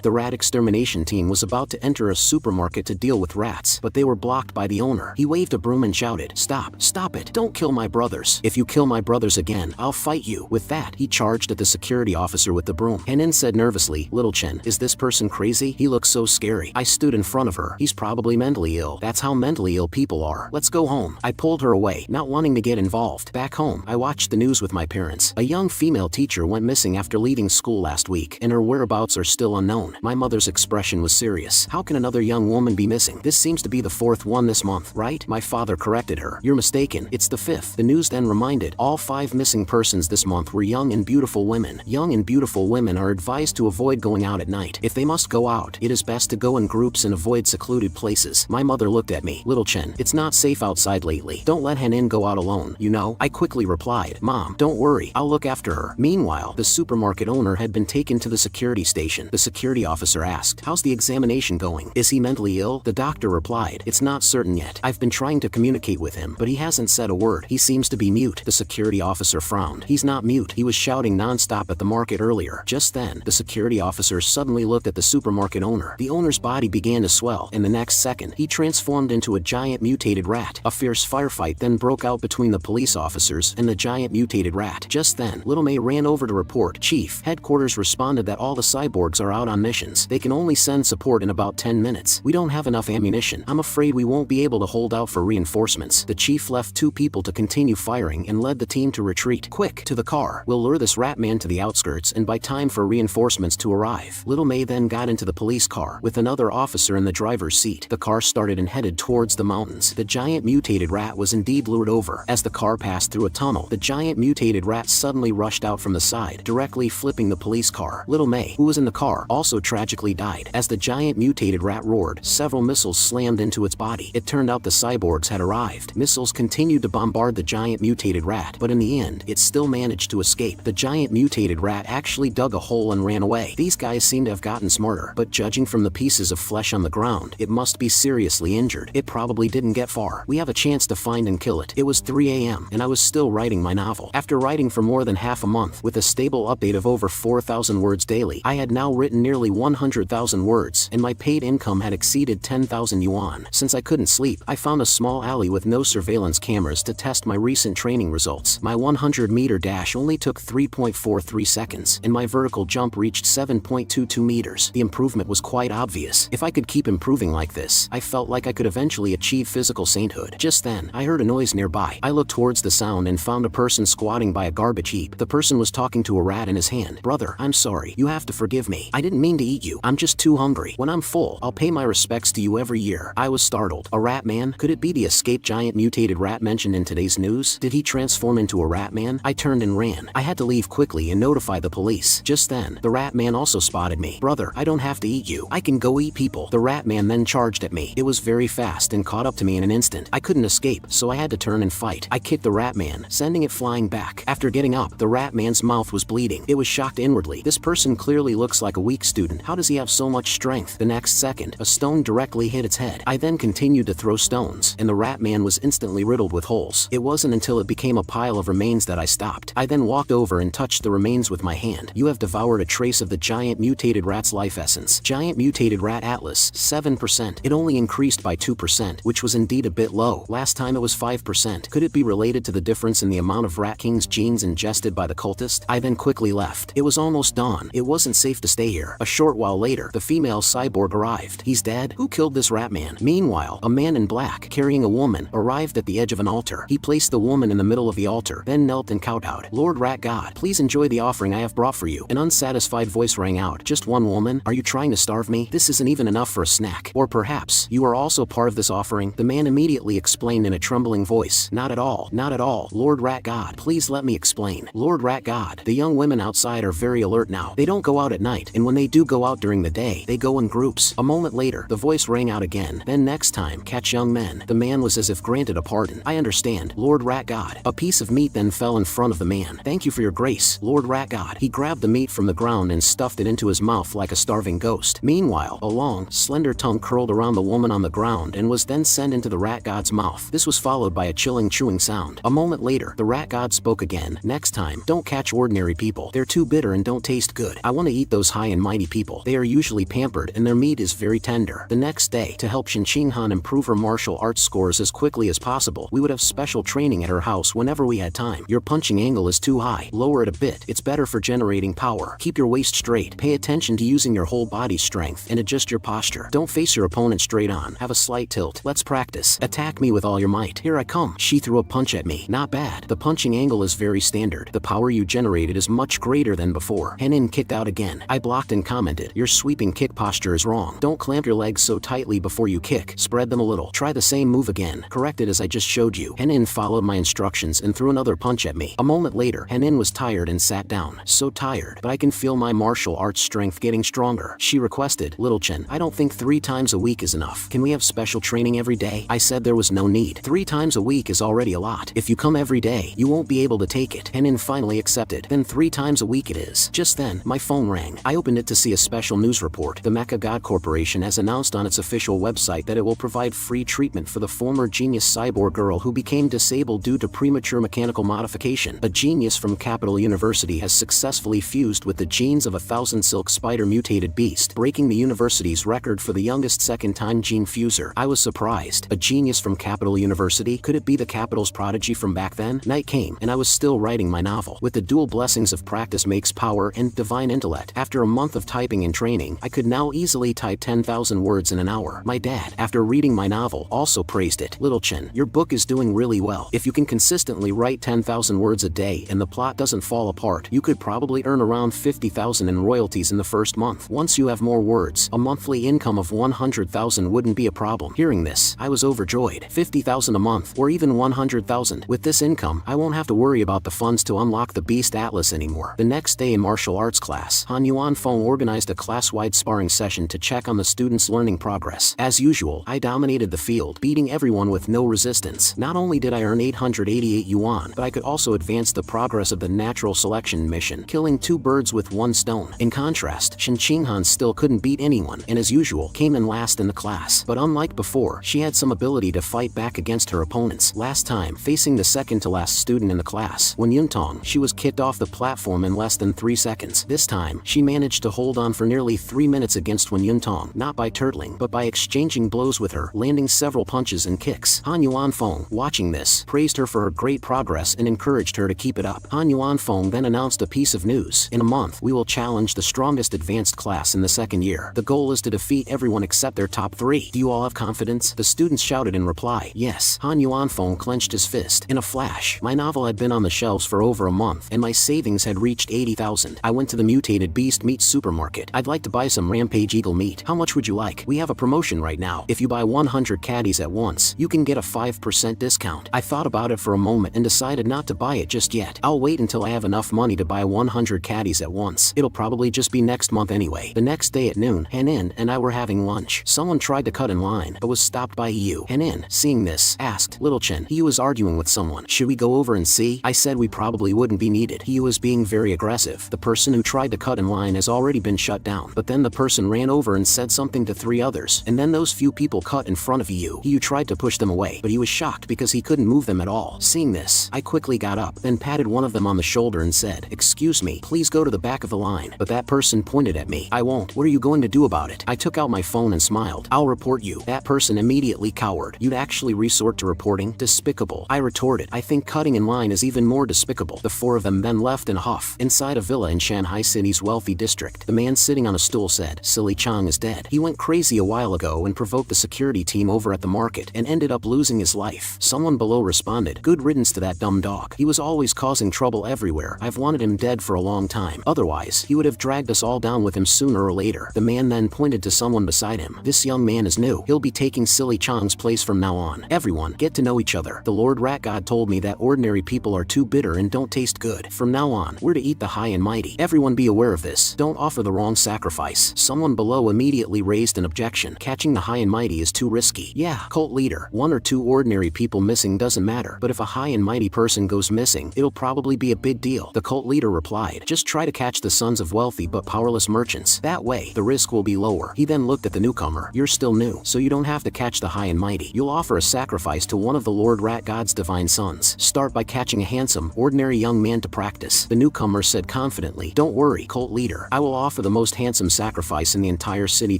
Speaker 1: The rat extermination team was about to enter a supermarket to deal with rats, but they were blocked by the owner. He waved a broom and shouted, "Stop! Stop it! Don't kill my brothers! If you kill my brothers again, I'll fight you!" With that, he charged at the security officer with the broom. Henin said nervously, "Little Chen, is this person crazy? He looks so scary." I stood in front of her. He's probably mentally ill. That's how mentally ill people are. Let's go home. I pulled her away, not wanting to get involved. Back home, I watched the news with my parents. A young female teacher went missing after leaving school last week, and her whereabouts are still unknown. My mother's expression was serious. How can another young woman be missing? This seems to be the fourth one this month, right? My father corrected her. You're mistaken. It's the fifth. The news then reminded all 5 missing persons this month were young and beautiful women. Young and beautiful women are advised to avoid going out at night. If they must go out, it is best to go in groups and avoid secluded places. My mother looked at me. Little Chen, it's not safe outside lately. Don't let Henin go out alone, you know? I quickly replied, Mom, don't worry. I'll look after her. Meanwhile, the supermarket owner had been taken to the security station. The security officer asked, how's the examination going? Is he mentally ill? The doctor replied, it's not certain yet. I've been trying to communicate with him, but he hasn't said a word. He seems to be mute. The security officer frowned. He's not mute. He was shouting nonstop at the market earlier. Just then, the security officer suddenly looked at the supermarket owner. The owner's body began to swell, and the next second, he transformed into a giant mutated rat. A fierce firefight then broke out between the police officers and the giant mutated rat. Just then, Little May ran over to report. Chief, headquarters responded that all the cyborgs are out on missions. They can only send support in about 10 minutes. We don't have enough ammunition. I'm afraid we won't be able to hold out for reinforcements. The chief left 2 people to continue firing and led the team to retreat. Quick, to the car. We'll lure this rat man to the outskirts and buy time for reinforcements to arrive. Little May then got into the police car with another officer in the driver's seat. The car started and headed towards the mountains. The giant mutated rat was indeed lured over. As the car passed through a tunnel, the giant mutated rat suddenly rushed out from the side, directly flipping the police car. Little May, who was in the car, also tragically died. As the giant mutated rat roared, several missiles slammed into its body. It turned out the cyborgs had arrived. Missiles continued to bombard the giant mutated rat, but in the end, it still managed to escape. The giant mutated rat actually dug a hole and ran away. These guys seem to have gotten smarter, but judging from the pieces of flesh on the ground, it must be seriously injured. It probably didn't get far. We have a chance to find and kill it. It was 3 a.m., and I was still writing my novel. After writing for more than half a month, with a stable update of over 4,000 words daily, I had now written nearly 100,000 words, and my paid income had exceeded 10,000 yuan. Since I couldn't sleep, I found a small alley with no surveillance cameras to test my recent training results. My 100-meter dash only took 3.43 seconds, and my vertical jump reached 7.22 meters. The improvement was quite obvious. If I could keep improving like this, I felt like I could eventually achieve physical sainthood. Just then, I heard a noise nearby. I looked towards the sound and found a person squatting by a garbage heap. The person was talking to a rat in his hand. Brother, I'm sorry. You have to forgive me. I didn't mean to eat you. I'm just too hungry. When I'm full, I'll pay my respects to you every year. I was startled. A rat man? Could it be the escaped giant mutated rat mentioned in today's news? Did he transform into a rat man? I turned and ran. I had to leave quickly and notify the police. Just then, the rat man also spotted me. Brother, I don't have to eat you. I can go eat people. The rat man then charged at me. It was very fast and caught up to me in an instant. I couldn't escape, so I had to turn and fight. I kicked the rat man, sending it flying back. After getting up, the rat man's mouth was bleeding. It was shocked inwardly. This person clearly looks like a weak student. How does he have so much strength? The next second, a stone directly hit its head. I then continued to throw stones, and the rat man was instantly riddled with holes. It wasn't until it became a pile of remains that I stopped. I then walked over and touched the remains with my hand. You have devoured a trace of the giant mutated rat's life essence. Giant mutated rat atlas, 7%. It only increased by 2%, which was indeed a bit low. Last time it was 5%. Could it be related to the difference in the amount of Rat King's genes ingested by the cultist? I then quickly left. It was almost dawn. It wasn't safe to stay here. A short while later, the female cyborg arrived. He's dead? Who killed this rat man? Meanwhile, a man in black, carrying a woman, arrived at the edge of an altar. He placed the woman in the middle of the altar, then knelt and kowtowed. Lord Rat God, please enjoy the offering I have brought for you. An unsatisfied voice rang out. Just one woman? Are you trying to starve me? This isn't even enough for a snack. Or perhaps, you are also part of this offering? The man immediately explained in a trembling voice. Not at all, not at all, Lord Rat God. Please let me explain. Lord Rat God, the young women outside are very alert now. They don't go out at night, and when they do go out during the day, they go in groups. A moment later, the voice rang out again. Then next time, catch young men. The man was as if granted a pardon. I understand, Lord Rat God. A piece of meat then fell in front of the man. Thank you for your grace, Lord Rat God. He grabbed the meat from the ground and stuffed it into his mouth like a starving ghost. Meanwhile, a long, slender tongue curled around the woman on the ground and was then sent into the rat god's mouth. This was followed by a chilling chewing sound. A moment later, the rat god spoke again. Next time, don't catch ordinary people. They're too bitter and don't taste good. I want to eat those high and mighty people. They are usually pampered and their meat is very tender. The next day, to help Shin improve her martial arts scores as quickly as possible, we would have special training at her house whenever we had time. Your punching angle is too high. Lower it a bit. It's better for generating power. Keep your waist straight. Pay attention to using your whole body strength and adjust your posture. Don't face your opponent straight on. Have a slight tilt. Let's practice. Attack me with all your might. Here I come. She threw a punch at me. Not bad. The punching angle is very standard. The power you generated is much greater than before. Henin kicked out again. I blocked and commented, your sweeping kick posture is wrong. Don't clamp your legs so tightly before you kick. Spread them a little. Try the same move again. Correct it as I just showed you. Henin followed my instructions and threw another punch at me. A moment later, Henin was tired and sat down. So tired, but I can feel my martial arts strength getting stronger. She requested, Little Chen, I don't think 3 times a week is enough. Can we have special training every day? I said there was no need. 3 times a week is already a lot. If you come every day, you won't be able to take it. Henin finally accepted. Then 3 times a week it is. Just then, my phone rang. I opened it to see a special news report. The Mecha God Corporation has announced on its official website that it will provide free treatment for the former genius cyborg girl who became disabled due to premature mechanical modification. A genius from Capital University has successfully fused with the genes of a 1000 silk spider mutated beast, breaking the university's record for the youngest second-time gene fuser. I was surprised. A genius from Capital University? Could it be the Capital's prodigy from back then? Night came, and I was still writing my novel. With the dual blessings of practice makes power and divine intellect. After a month of typing and training, I could now easily type 10,000 words in an hour. My dad, after reading my novel, also praised it. Little Chen, your book is doing really well. If you can consistently write 10,000 words a day and the plot doesn't fall apart, you could probably earn around 50,000 in royalties in the first month. Once you have more words, a monthly income of 100,000 wouldn't be a problem. Hearing this, I was overjoyed. 50,000 a month, or even 100,000. With this income, I won't have to worry about the funds to unlock the Beast Atlas anymore. The next day in martial arts class, Han Yuan Feng organized a class-wide sparring session to check on the students' learning progress. As usual, I dominated the field, beating everyone with no resistance. Not only did I earn 888 yuan, but I could also advance the progress of the natural selection mission, killing 2 birds with 1 stone. In contrast, Shin Qinghan still couldn't beat anyone, and as usual, came in last in the class. But unlike before, she had some ability to fight back against her opponents. Last time, facing the second-to-last student in the class, Wen Yuntong, she was kicked off the platform in less than 3 seconds. This time, she managed to hold on for nearly 3 minutes against Wen Yuntong, not by turtling, but by exchanging blows with her, landing several punches and kicks. Han Yuanfeng, watching this, praised her for her great progress and encouraged her to keep it up. Han Yuanfeng then announced a piece of news. In a month, we will challenge the strongest advanced class in the 2nd year. The goal is to defeat everyone except their top 3. Do you all have confidence? The students shouted in reply. Yes. Han Yuanfeng clenched his fist. In a flash, my novel had been on the shelves for over a month, and my savings had reached 80,000. I went to the mutated beast meat supermarket. I'd like to buy some rampage eagle meat. How much would you like? We have a promotion right now. If you buy 100 caddies at once, you can get a 5% discount. I thought about it for a moment and decided not to buy it just yet. I'll wait until I have enough money to buy 100 caddies at once. It'll probably just be next month anyway. The next day at noon, Henin and I were having lunch. Someone tried to cut in line, but was stopped by Yu. Henin, seeing this, asked, Little Chen, Yu was arguing with someone. Should we go over and see? I said we probably wouldn't be needed. Yu was being very aggressive. The person who tried to cut in line has already been shut down. But then the person ran over and said something to 3 others, and then those few people cut in front of Yu. Yu tried to push them away, but he was shocked because he couldn't move them at all. Seeing this, I quickly got up, then patted one of them on the shoulder and said, Excuse me, please go to the back of the line. But that person pointed at me. I won't. What are you going to do about it? I took out my phone and smiled. I'll report you. That person immediately cowered. You'd actually resort to reporting? Despicable. I retorted. I think cutting in line is even more despicable. The 4 of them then left in a huff. Inside a villa in Shanghai City's wealthy district, the man sitting on a stool said, Silly Chang is dead. He went crazy a while ago and provoked the security team over at the market and ended up losing his life. Someone below responded, Good riddance to that dumb dog. He was always causing trouble everywhere. I've wanted him dead for a long time. Otherwise, he would have dragged us us all down with him sooner or later. The man then pointed to someone beside him. This young man is new. He'll be taking Silly Chang's place from now on. Everyone, get to know each other. The Lord Rat God told me that ordinary people are too bitter and don't taste good. From now on, we're to eat the high and mighty. Everyone be aware of this. Don't offer the wrong sacrifice. Someone below immediately raised an objection. Catching the high and mighty is too risky. Yeah, cult leader. 1 or 2 ordinary people missing doesn't matter, but if a high and mighty person goes missing, it'll probably be a big deal. The cult leader replied, just try to catch the sons of wealthy but powerless merchants. That way, the risk will be lower. He then looked at the newcomer. You're still new, so you don't have to catch the high and mighty. You'll offer a sacrifice to one of the Lord Rat God's divine sons. Start by catching a handsome, ordinary young man to practice. The newcomer said confidently, don't worry, cult leader. I will offer the most handsome sacrifice in the entire city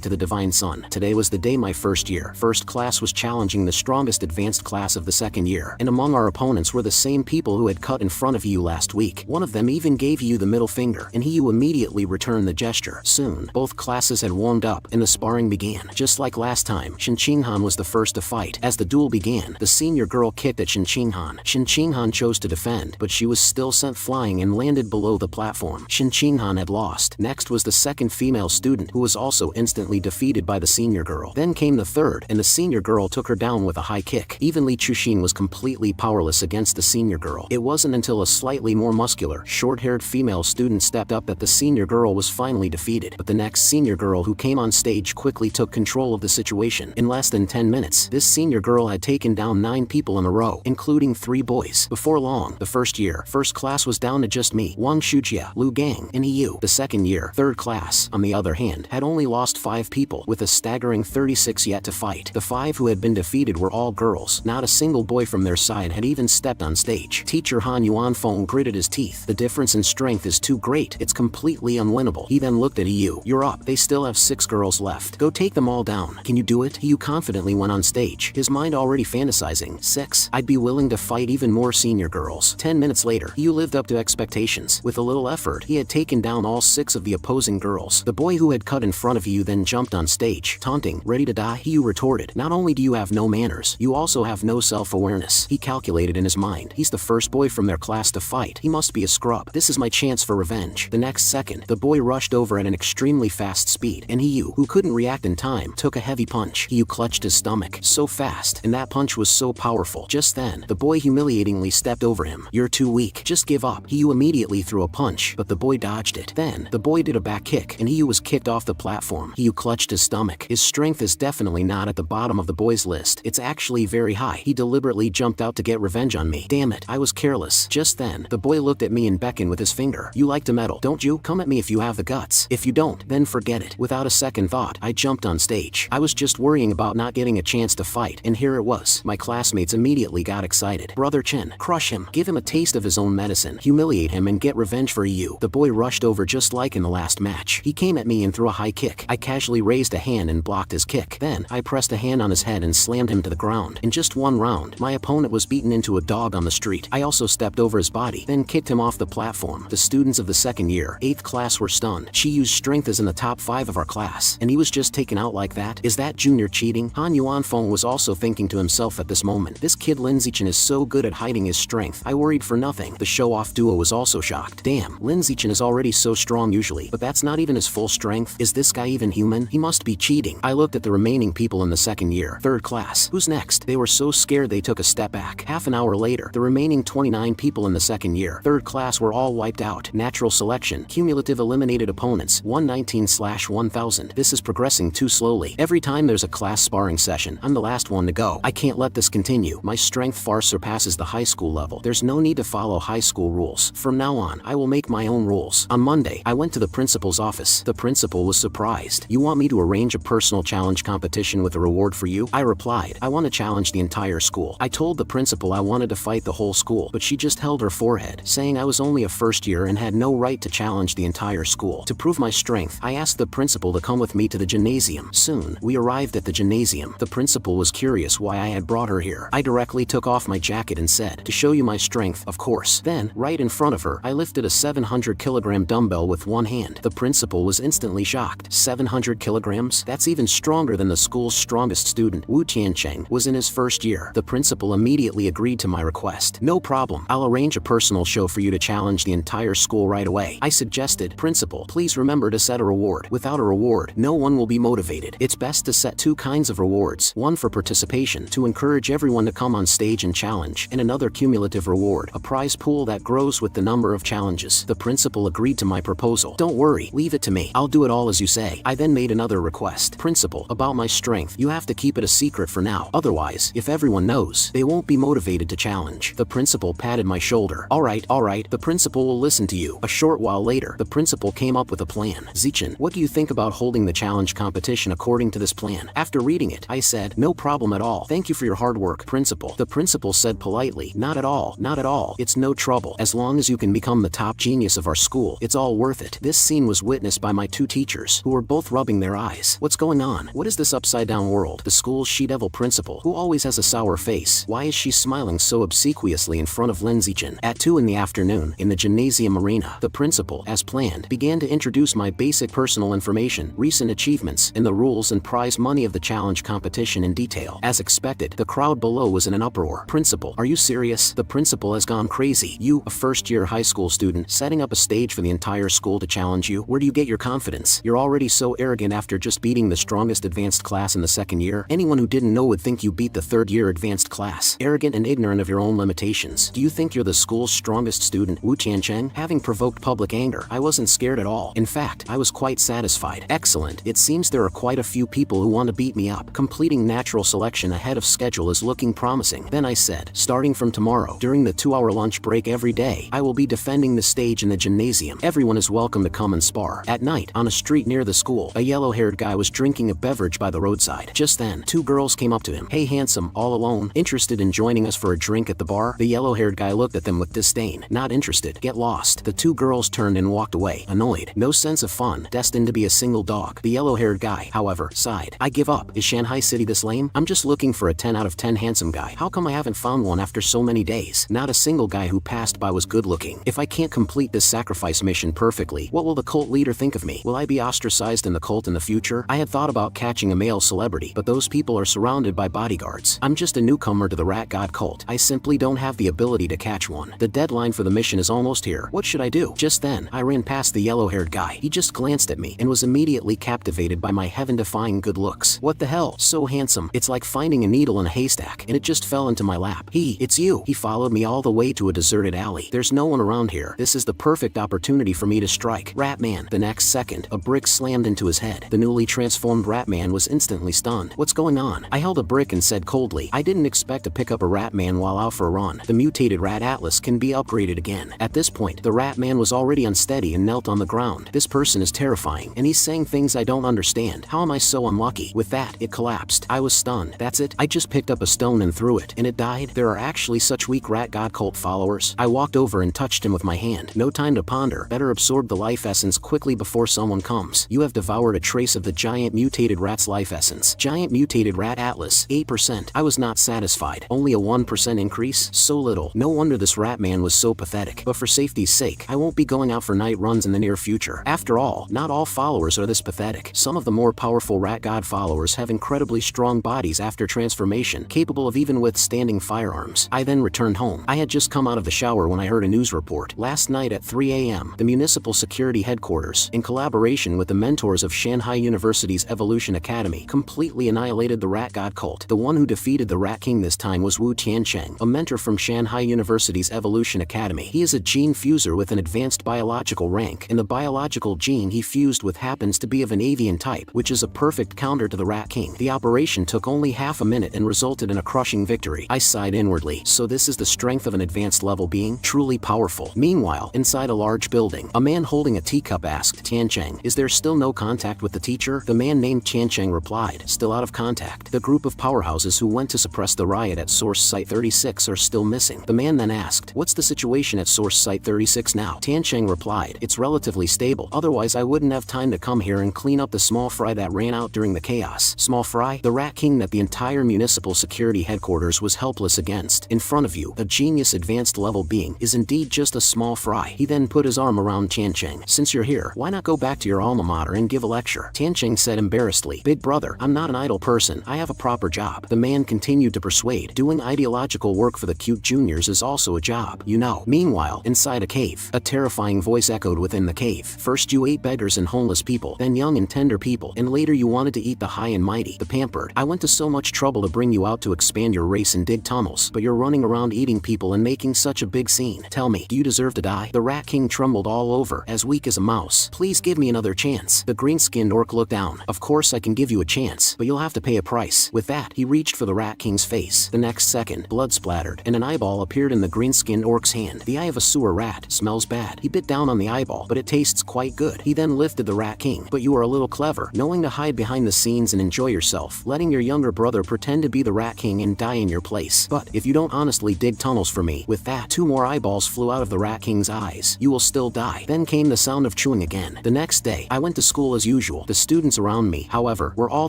Speaker 1: to the divine son. Today was the day my first year. First class was challenging the strongest advanced class of the second year, and among our opponents were the same people who had cut in front of you last week. One of them even gave you the middle finger, and you immediately returned the gesture. Soon, both classes had warmed up, and the sparring began. Just like last time, Shin Qinghan was the first to fight. As the duel began, the senior girl kicked at Shin Qinghan. Shin Qinghan chose to defend, but she was still sent flying and landed below the platform. Shin Qinghan had lost. Next was the second female student, who was also instantly defeated by the senior girl. Then came the third, and the senior girl took her down with a high kick. Even Li Chuxin was completely powerless against the senior girl. It wasn't until a slightly more muscular, short-haired female student stepped up that the senior girl was finally defeated. But the next senior girl who came on stage quickly took control of the situation. In less than 10 minutes, this senior girl had taken down 9 people in a row, including 3 boys. Before long, the first class was down to just me, Wang Shujia, Lu Gang, and Yu. The second year, third class, on the other hand, had only lost 5 people, with a staggering 36 yet to fight. The 5 who had been defeated were all girls. Not a single boy from their side had even stepped on stage. Teacher Han Yuanfeng gritted his teeth. The difference in strength is too great. It's completely unwinnable. He then looked at Yu. You're up. They still have 6 girls left. Go take them all down. Can you do it? Yu confidently went on stage, his mind already fantasizing. 6. I'd be willing to fight even more senior girls. 10 minutes later, Yu lived up to expectations. With a little effort, he had taken down all 6 of the opposing girls. The boy who had cut in front of Yu then jumped on stage, taunting, ready to die? Yu retorted, not only do you have no manners, you also have no self-awareness. He calculated in his mind, he's the first boy from their class to fight. He must be a scrub. This is my chance for revenge. The next second, the boy rushed over at an extremely fast speed, and Yu, who couldn't react in time, took a heavy punch. Yu clutched his stomach so fast, and that punch was so powerful. Just then, the boy humiliatingly stepped over him. You're too weak. Just give up. Yu immediately threw a punch, but the boy dodged it. Then, the boy did a back kick, and Yu was kicked off the platform. Yu clutched his stomach. His strength is definitely not at the bottom of the boy's list. It's actually very high. He deliberately jumped out to get revenge on me. Damn it, I was careless. Just then, the boy looked at me and beckoned with his finger. You like to meddle, don't you? Come at me if you have the guts. If you don't, then forget it. Without a second thought, I jumped on stage. I was just worrying about not getting a chance to fight, and here it was. My classmates immediately got excited. Brother Chen, crush him. Give him a taste of his own medicine. Humiliate him and get revenge for Yu. The boy rushed over just like in the last match. He came at me and threw a high kick. I casually raised a hand and blocked his kick. Then, I pressed a hand on his head and slammed him to the ground. In just one round, my opponent was beaten into a dog on the street. I also stepped over his body, then kicked him off the platform. The students of the second year, 8th class were stunned. She used strength as in the top 5 of our class, and he was just taken out like that? Is that junior cheating? Han Yuanfeng was also thinking to himself at this moment. This kid Lin Zichen is so good at hiding his strength. I worried for nothing. The show-off duo was also shocked. Damn, Lin Zichen is already so strong usually, but that's not even his full strength. Is this guy even human? He must be cheating. I looked at the remaining people in the second year, 3rd class. Who's next? They were so scared they took a step back. Half an hour later, the remaining 29 people in the second year, 3rd class were all wiped out. Natural selection. Cumulative eliminated opponents, 119/1000. This is progressing too slowly. Every time there's a class sparring session, I'm the last one to go. I can't let this continue. My strength far surpasses the high school level. There's no need to follow high school rules. From now on, I will make my own rules. On Monday, I went to the principal's office. The principal was surprised. You want me to arrange a personal challenge competition with a reward for you? I replied, I want to challenge the entire school. I told the principal I wanted to fight the whole school, but she just held her forehead, saying I was only a first year and had no right to challenge the entire school. To prove my strength, I asked the principal to come with me to the gymnasium. Soon, we arrived at the gymnasium. The principal was curious why I had brought her here. I directly took off my jacket and said, to show you my strength, of course. Then, right in front of her, I lifted a 700-kilogram dumbbell with one hand. The principal was instantly shocked. 700 kilograms? That's even stronger than the school's strongest student. Wu Tiancheng was in his first year. The principal immediately agreed to my request. No problem. I'll arrange a personal show for you to challenge the entire school right away. I suggested. Principal principal, please remember to set a reward. Without a reward, no one will be motivated. It's best to set two kinds of rewards, one for participation, to encourage everyone to come on stage and challenge, and another cumulative reward, a prize pool that grows with the number of challenges. The principal agreed to my proposal. Don't worry, leave it to me. I'll do it all as you say. I then made another request. Principal, about my strength, you have to keep it a secret for now. Otherwise, if everyone knows, they won't be motivated to challenge. The principal patted my shoulder. All right, the principal will listen to you. A short while later, the principal came up with a plan. Zichen, what do you think about holding the challenge competition according to this plan? After reading it, I said, no problem at all. Thank you for your hard work, principal. The principal said politely, not at all. It's no trouble. As long as you can become the top genius of our school, it's all worth it. This scene was witnessed by my two teachers, who were both rubbing their eyes. What's going on? What is this upside-down world? The school's she-devil principal, who always has a sour face. Why is she smiling so obsequiously in front of Lin Zichen? At 2 in the afternoon, in the gymnasium arena, the principal, as planned, began to introduce my basic personal information, recent achievements, and the rules and prize money of the challenge competition in detail. As expected, the crowd below was in an uproar. Principal, are you serious? The principal has gone crazy. You, a first-year high school student, setting up a stage for the entire school to challenge you? Where do you get your confidence? You're already so arrogant after just beating the strongest advanced class in the second year. Anyone who didn't know would think you beat the third-year advanced class. Arrogant and ignorant of your own limitations. Do you think you're the school's strongest student? Wu Tiancheng? Having provoked public anger, I wasn't scared at all. In fact, I was quite satisfied. Excellent. It seems there are quite a few people who want to beat me up. Completing natural selection ahead of schedule is looking promising. Then I said, starting from tomorrow, during the 2-hour lunch break every day, I will be defending the stage in the gymnasium. Everyone is welcome to come and spar. At night, on a street near the school, a yellow-haired guy was drinking a beverage by the roadside. Just then, 2 girls came up to him. Hey handsome, all alone? Interested in joining us for a drink at the bar? The yellow-haired guy looked at them with disdain. Not interested. Get lost. The 2 girls turned and walked away, annoyed. No sense of fun, destined to be a single dog. The yellow-haired guy, however, sighed. I give up. Is Shanghai City this lame? I'm just looking for a 10 out of 10 handsome guy. How come I haven't found one after so many days? Not a single guy who passed by was good looking. If I can't complete this sacrifice mission perfectly, what will the cult leader think of me? Will I be ostracized in the cult in the future? I had thought about catching a male celebrity, but those people are surrounded by bodyguards. I'm just a newcomer to the rat god cult. I simply don't have the ability to catch one. The deadline for the mission is almost here. What should I do? Just then, I ran past the yellow-haired guy. He just glanced at me and was immediately captivated by my heaven-defying good looks. What the hell? So handsome. It's like finding a needle in a haystack, and it just fell into my lap. It's you. He followed me all the way to a deserted alley. There's no one around here. This is the perfect opportunity for me to strike. Ratman. The next second, a brick slammed into his head. The newly transformed Ratman was instantly stunned. What's going on? I held a brick and said coldly, I didn't expect to pick up a Ratman while out for a run. The mutated Rat Atlas can be upgraded again. At this point, the Ratman was already unsteady and knelt on the ground. This person is terrifying, and he's saying things I don't understand. How am I so unlucky? With that, it collapsed. I was stunned. That's it? I just picked up a stone and threw it, and it died? There are actually such weak rat god cult followers. I walked over and touched him with my hand. No time to ponder. Better absorb the life essence quickly before someone comes. You have devoured a trace of the giant mutated rat's life essence. Giant mutated rat atlas, 8%. I was not satisfied. Only a 1% increase? So little. No wonder this rat man was so pathetic. But for safety's sake, I won't be going out for night runs in the near future. After all, not all followers are this pathetic. Some of the more powerful rat god followers have incredibly strong bodies after transformation, capable of even withstanding firearms. I then returned home. I had just come out of the shower when I heard a news report. Last night at 3 a.m., the Municipal Security Headquarters, in collaboration with the mentors of Shanghai University's Evolution Academy, completely annihilated the rat god cult. The one who defeated the Rat King this time was Wu Tiancheng, a mentor from Shanghai University's Evolution Academy. He is a gene fuser with an advanced biological rank, and the biological gene he fused with happens to be of an avian type, which is a perfect counter to the Rat King. The operation took only half a minute and resulted in a crushing victory. I sighed inwardly. So this is the strength of an advanced level being? Truly powerful. Meanwhile, inside a large building, a man holding a teacup asked Tiancheng, is there still no contact with the teacher? The man named Tiancheng replied, still out of contact. The group of powerhouses who went to suppress the riot at Source Site 36 are still missing. The man then asked, what's the situation at Source Site 36 now? Tiancheng replied, it's relatively stable, otherwise I wouldn't have time to come here and clean up the small fry that ran out during the chaos. Small fry? The Rat King that the entire Municipal Security Headquarters was helpless against. In front of you, a genius advanced level being is indeed just a small fry. He then put his arm around Tiancheng. Since you're here, why not go back to your alma mater and give a lecture? Tiancheng said embarrassedly, big brother, I'm not an idle person, I have a proper job. The man continued to persuade, doing ideological work for the cute juniors is also a job, you know. Meanwhile, inside a cave, a terrifying voice echoed within the the cave. First you ate beggars and homeless people, then young and tender people, and later you wanted to eat the high and mighty, the pampered. I went to so much trouble to bring you out to expand your race and dig tunnels, but you're running around eating people and making such a big scene. Tell me, do you deserve to die? The Rat King trembled all over, as weak as a mouse. Please give me another chance. The green-skinned orc looked down. Of course I can give you a chance, but you'll have to pay a price. With that, he reached for the Rat King's face. The next second, blood splattered, and an eyeball appeared in the green-skinned orc's hand. The eye of a sewer rat. Smells bad. He bit down on the eyeball, but it tastes quite good. He then lifted the Rat King. But you are a little clever, knowing to hide behind the scenes and enjoy yourself, letting your younger brother pretend to be the Rat King and die in your place. But if you don't honestly dig tunnels for me, with that, 2 more eyeballs flew out of the Rat King's eyes. You will still die. Then came the sound of chewing again. The next day, I went to school as usual. The students around me, however, were all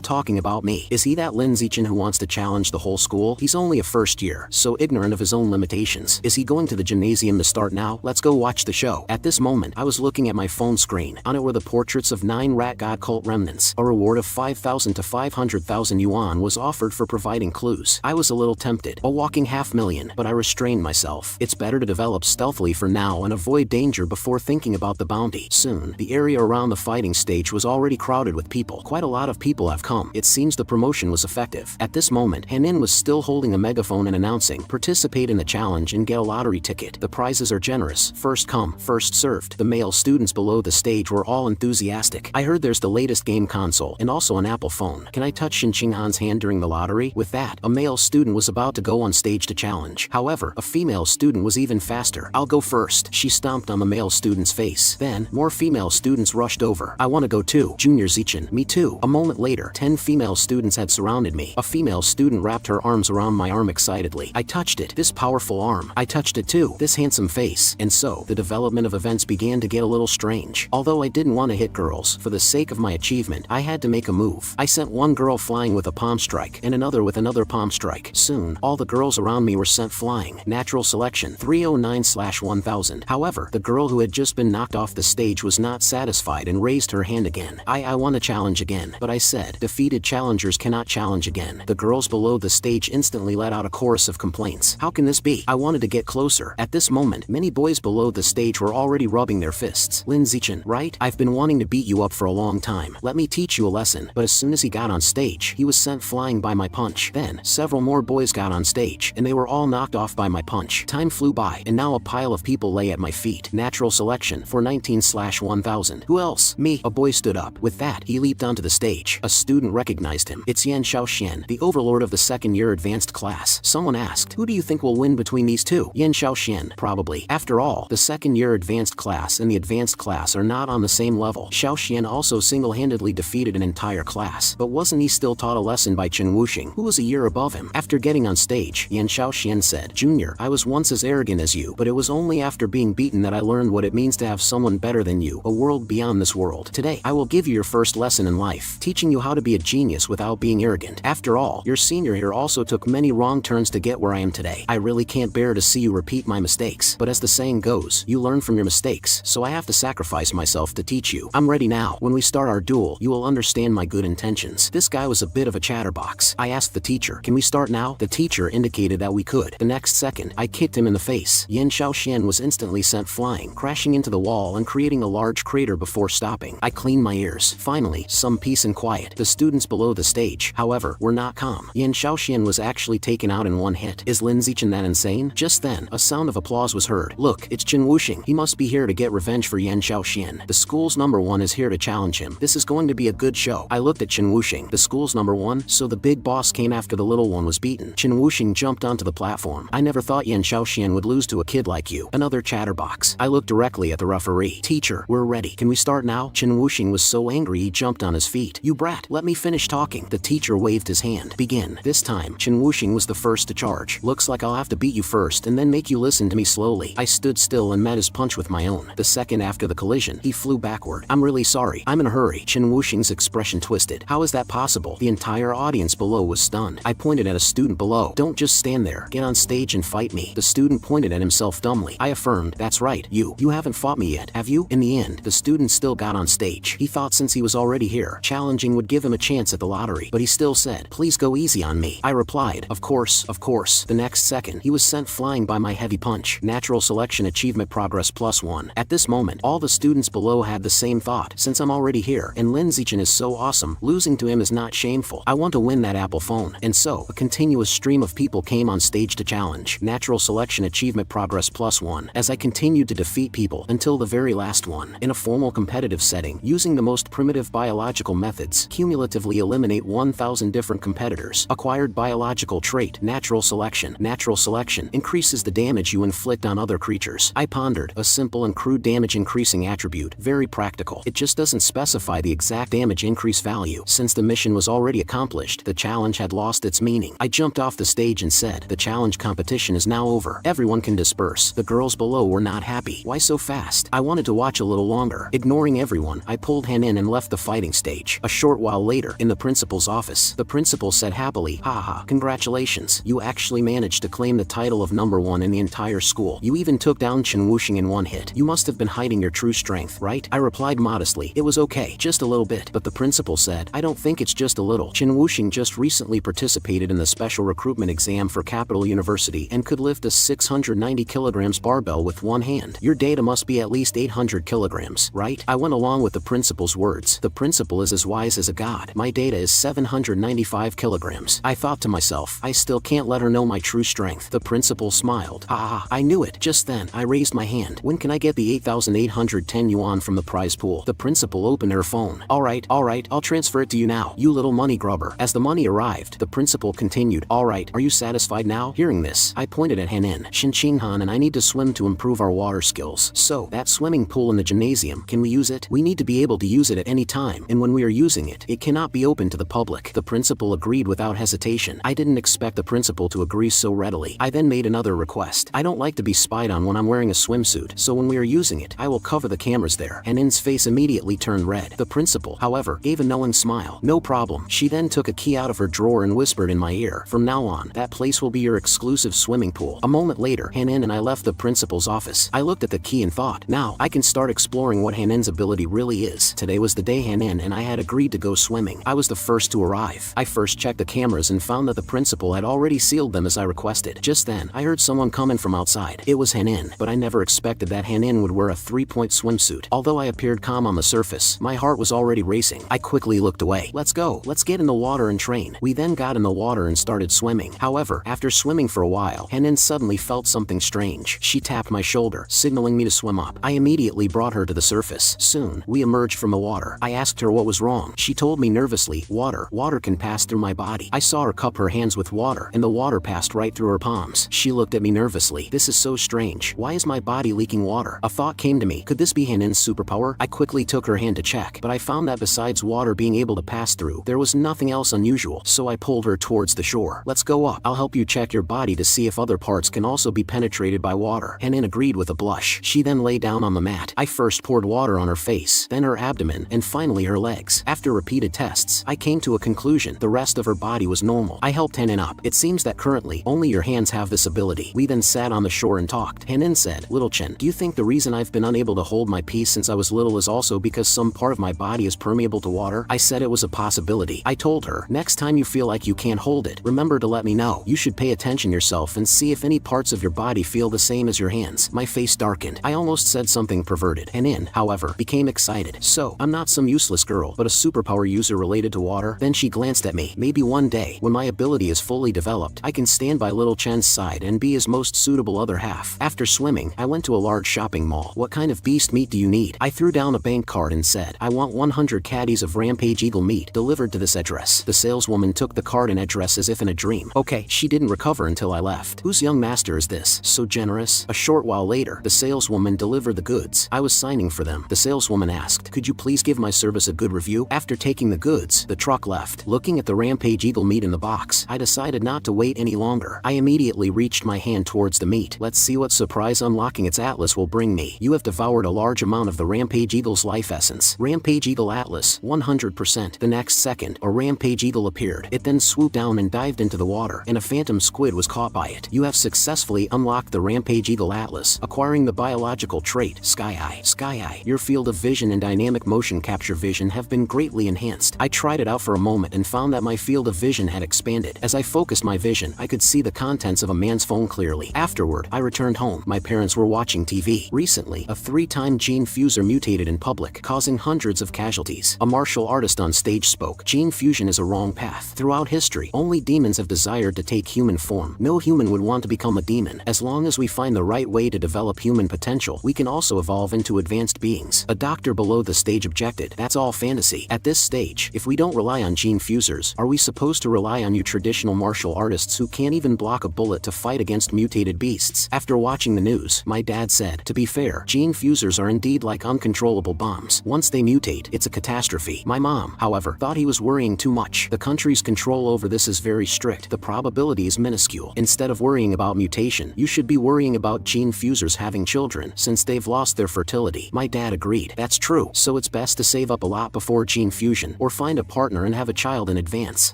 Speaker 1: talking about me. Is he that Lin Zichen who wants to challenge the whole school? He's only a first year, so ignorant of his own limitations. Is he going to the gymnasium to start now? Let's go watch the show. At this moment, I was looking at my phone screen. On it were the portraits of 9 rat god cult remnants. A reward of 5,000 to 500,000 yuan was offered for providing clues. I was a little tempted, a walking $500,000, but I restrained myself. It's better to develop stealthily for now and avoid danger before thinking about the bounty. Soon, the area around the fighting stage was already crowded with people. Quite a lot of people have come. It seems the promotion was effective. At this moment, Hanin was still holding a megaphone and announcing, participate in the challenge and get a lottery ticket. The prizes are generous. First come, first served. The male students below the stage were all enthusiastic. I heard there's the latest game console and also an Apple phone. Can I touch Shin Chinghan's hand during the lottery? With that, a male student was about to go on stage to challenge. However, a female student was even faster. I'll go first. She stomped on the male student's face. Then, more female students rushed over. I want to go too. Junior Zichen. Me too. A moment later, 10 female students had surrounded me. A female student wrapped her arms around my arm excitedly. I touched it. This powerful arm. I touched it too. This handsome face. And so, the development of events began to get a little strange. Although I didn't want to hit girls, for the sake of my achievement, I had to make a move. I sent one girl flying with a palm strike, and another with another palm strike. Soon, all the girls around me were sent flying. Natural selection, 309/1000. However, the girl who had just been knocked off the stage was not satisfied and raised her hand again. I want to challenge again. But I said, defeated challengers cannot challenge again. The girls below the stage instantly let out a chorus of complaints. How can this be? I wanted to get closer. At this moment, many boys below the stage were already rubbing their fists. Lin Zichen, right? I've been wanting to beat you up for a long time. Let me teach you a lesson. But as soon as he got on stage, he was sent flying by my punch. Then, several more boys got on stage, and they were all knocked off by my punch. Time flew by, and now a pile of people lay at my feet. Natural selection, 419/1000. Who else? Me. A boy stood up. With that, he leaped onto the stage. A student recognized him. It's Yan Xiaoxian, the overlord of the second-year advanced class. Someone asked, who do you think will win between these two? Yan Xiaoxian, probably. After all, the second-year advanced class and the advanced class are not on the same level. Xiaoxian also single-handedly defeated an entire class. But wasn't he still taught a lesson by Chen Wuxing, who was a year above him? After getting on stage, Yan Xiaoxian said, Junior, I was once as arrogant as you, but it was only after being beaten that I learned what it means to have someone better than you, a world beyond this world. Today, I will give you your first lesson in life, teaching you how to be a genius without being arrogant. After all, your senior here also took many wrong turns to get where I am today. I really can't bear to see you repeat my mistakes, but as the saying goes, you learn from your mistakes, so I have to sacrifice myself to teach you. I'm ready now. When we start our duel, you will understand my good intentions. This guy was a bit of a chatterbox. I asked the teacher, can we start now? The teacher indicated that we could. The next second, I kicked him in the face. Yan Xiaoxian was instantly sent flying, crashing into the wall and creating a large crater before stopping. I cleaned my ears. Finally, some peace and quiet. The students below the stage, however, were not calm. Yan Xiaoxian was actually taken out in one hit. Is Lin Zichen that insane? Just then, a sound of applause was heard. Look, it's Chen Wuxing. He must be here to get revenge for Yan Xiaoxian. The school's #1 is here to challenge him. This is going to be a good show. I looked at Chen Wuxing, the school's #1, so the big boss came after the little one was beaten. Chen Wuxing jumped onto the platform. I never thought Yan Xiaoxian would lose to a kid like you. Another chatterbox. I looked directly at the referee. Teacher, we're ready. Can we start now? Chen Wuxing was so angry he jumped on his feet. You brat, let me finish talking. The teacher waved his hand. Begin. This time, Chen Wuxing was the first to charge. Looks like I'll have to beat you first and then make you listen to me slowly. I stood still and met his punch with my own. The second after the collision, he flew backward. I'm really sorry. I'm in a hurry. Chen Wuxing's expression twisted. How is that possible? The entire audience below was stunned. I pointed at a student below. Don't just stand there. Get on stage and fight me. The student pointed at himself dumbly. I affirmed, that's right, you. You haven't fought me yet, have you? In the end, the student still got on stage. He thought since he was already here, challenging would give him a chance at the lottery, but he still said, please go easy on me. I replied, of course, of course. The next second, he was sent flying by my heavy punch. Natural selection achievement progress +1. At this moment, moment. All the students below had the same thought. Since I'm already here, and Lin Zichen is so awesome, losing to him is not shameful. I want to win that Apple phone. And so, a continuous stream of people came on stage to challenge. Natural selection achievement progress +1. As I continued to defeat people until the very last one. In a formal competitive setting, using the most primitive biological methods, cumulatively eliminate 1,000 different competitors. Acquired biological trait, natural selection. Natural selection increases the damage you inflict on other creatures. I pondered, a simple and crude damage increasing attribute, very practical. It just doesn't specify the exact damage increase value. Since the mission was already accomplished, the challenge had lost its meaning. I jumped off the stage and said, the challenge competition is now over. Everyone can disperse. The girls below were not happy. Why so fast? I wanted to watch a little longer. Ignoring everyone, I pulled Han in and left the fighting stage. A short while later, in the principal's office, the principal said happily, haha, congratulations. You actually managed to claim the title of #1 in the entire school. You even took down Chen Wuxing in one hit. You must have been hiding your true strength, right? I replied modestly, it was okay, just a little bit. But the principal said, I don't think it's just a little. Chen Wuxing just recently participated in the special recruitment exam for Capital University and could lift a 690 kilograms barbell with one hand. Your data must be at least 800 kilograms, right? I went along with the principal's words. The principal is as wise as a god. My data is 795 kilograms. I thought to myself, I still can't let her know my true strength. The principal smiled. Ah, I knew it. Just then, I raised my hand. When can I get the 8,810 yuan from the prize pool? The principal opened her phone. Alright, I'll transfer it to you now, you little money grubber. As the money arrived, the principal continued, alright, are you satisfied now? Hearing this, I pointed at Hanin. Shinqinghan and I need to swim to improve our water skills. So, that swimming pool in the gymnasium, can we use it? We need to be able to use it at any time, and when we are using it, it cannot be open to the public. The principal agreed without hesitation. I didn't expect the principal to agree so readily. I then made another request. I don't like to be spied on when I'm wearing a swimsuit, so when we are using it, I will cover the cameras there. Hanin's face immediately turned red. The principal, however, gave a knowing smile. No problem. She then took a key out of her drawer and whispered in my ear, from now on, that place will be your exclusive swimming pool. A moment later, Hanin and I left the principal's office. I looked at the key and thought, now, I can start exploring what Hanin's ability really is. Today was the day Hanin and I had agreed to go swimming. I was the first to arrive. I first checked the cameras and found that the principal had already sealed them as I requested. Just then, I heard someone coming from outside. It was Hanin, but I never expected that Hanin would wear a 3-point swimsuit. Although I appeared calm on the surface, my heart was already racing. I quickly looked away. Let's go. Let's get in the water and train. We then got in the water and started swimming. However, after swimming for a while, Hanin suddenly felt something strange. She tapped my shoulder, signaling me to swim up. I immediately brought her to the surface. Soon, we emerged from the water. I asked her what was wrong. She told me nervously, water can pass through my body. I saw her cup her hands with water, and the water passed right through her palms. She looked at me nervously. This is so strange. Why is my body leaking water? A thought came to me. Could this be Hanin's superpower? I quickly took her hand to check, but I found that besides water being able to pass through, there was nothing else unusual, so I pulled her towards the shore. Let's go up. I'll help you check your body to see if other parts can also be penetrated by water. Hanin agreed with a blush. She then lay down on the mat. I first poured water on her face, then her abdomen, and finally her legs. After repeated tests, I came to a conclusion. The rest of her body was normal. I helped Hanin up. It seems that currently, only your hands have this ability. We then sat on the shore and talked. Hanin said, Little Chen, do you think the reason I've been unable to hold my peace since I was little is also because some part of my body is permeable to water? I said it was a possibility. I told her, next time you feel like you can't hold it, remember to let me know. You should pay attention yourself and see if any parts of your body feel the same as your hands. My face darkened. I almost said something perverted. Hanin, however, became excited. So, I'm not some useless girl, but a superpower user related to water? Then she glanced at me. Maybe one day, when my ability is fully developed, I can stand by little Chen's side and be his most suitable other half. After swimming, I went to a large shopping mall. What kind of beast meat do you need? I threw down a bank card and said, I want 100 caddies of rampage eagle meat delivered to this address. The saleswoman took the card and address as if in a dream. Okay, she didn't recover until I left. Whose young master is this? So generous. A short while later, the saleswoman delivered the goods. I was signing for them. The saleswoman asked, could you please give my service a good review? After taking the goods, the truck left. Looking at the rampage eagle meat in the box, I decided not to wait any longer. I immediately reached my hand towards the meat. Let's see what surprise unlocking its atlas will bring me. You have devoured a large amount of the rampage eagle's life essence. Rampage eagle atlas, 100%. The next second, a rampage eagle appeared. It then swooped down and dived into the water, and a phantom squid was caught by it. You have successfully unlocked the rampage eagle atlas, acquiring the biological trait, Sky Eye. Sky Eye, your field of vision and dynamic motion capture vision have been greatly enhanced. I tried it out for a moment and found that my field of vision had expanded. As I focused my vision, I could see the contents of a man's phone clearly. Afterward, I returned home. My parents were watching TV. Recently, a 3-time gene fuser mutated in public, causing hundreds of casualties. A martial artist on stage spoke, "Gene fusion is a wrong path. Throughout history, only demons have desired to take human form. No human would want to become a demon. As long as we find the right way to develop human potential, we can also evolve into advanced beings." A doctor below the stage objected, "That's all fantasy. At this stage, if we don't rely on gene fusers, are we supposed to rely on you traditional martial artists who can't even block a bullet to fight against mutated beasts?" After watching the news, my dad said, "To be fair, gene fusers are indeed like uncontrollable bombs. Once they mutate, it's a catastrophe." My mom, however, thought he was worrying too much. "The country's control over this is very strict. The probability is minuscule. Instead of worrying about mutation, you should be worrying about gene fusers having children, since they've lost their fertility." My dad agreed. "That's true. So it's best to save up a lot before gene fusion, or find a partner and have a child in advance."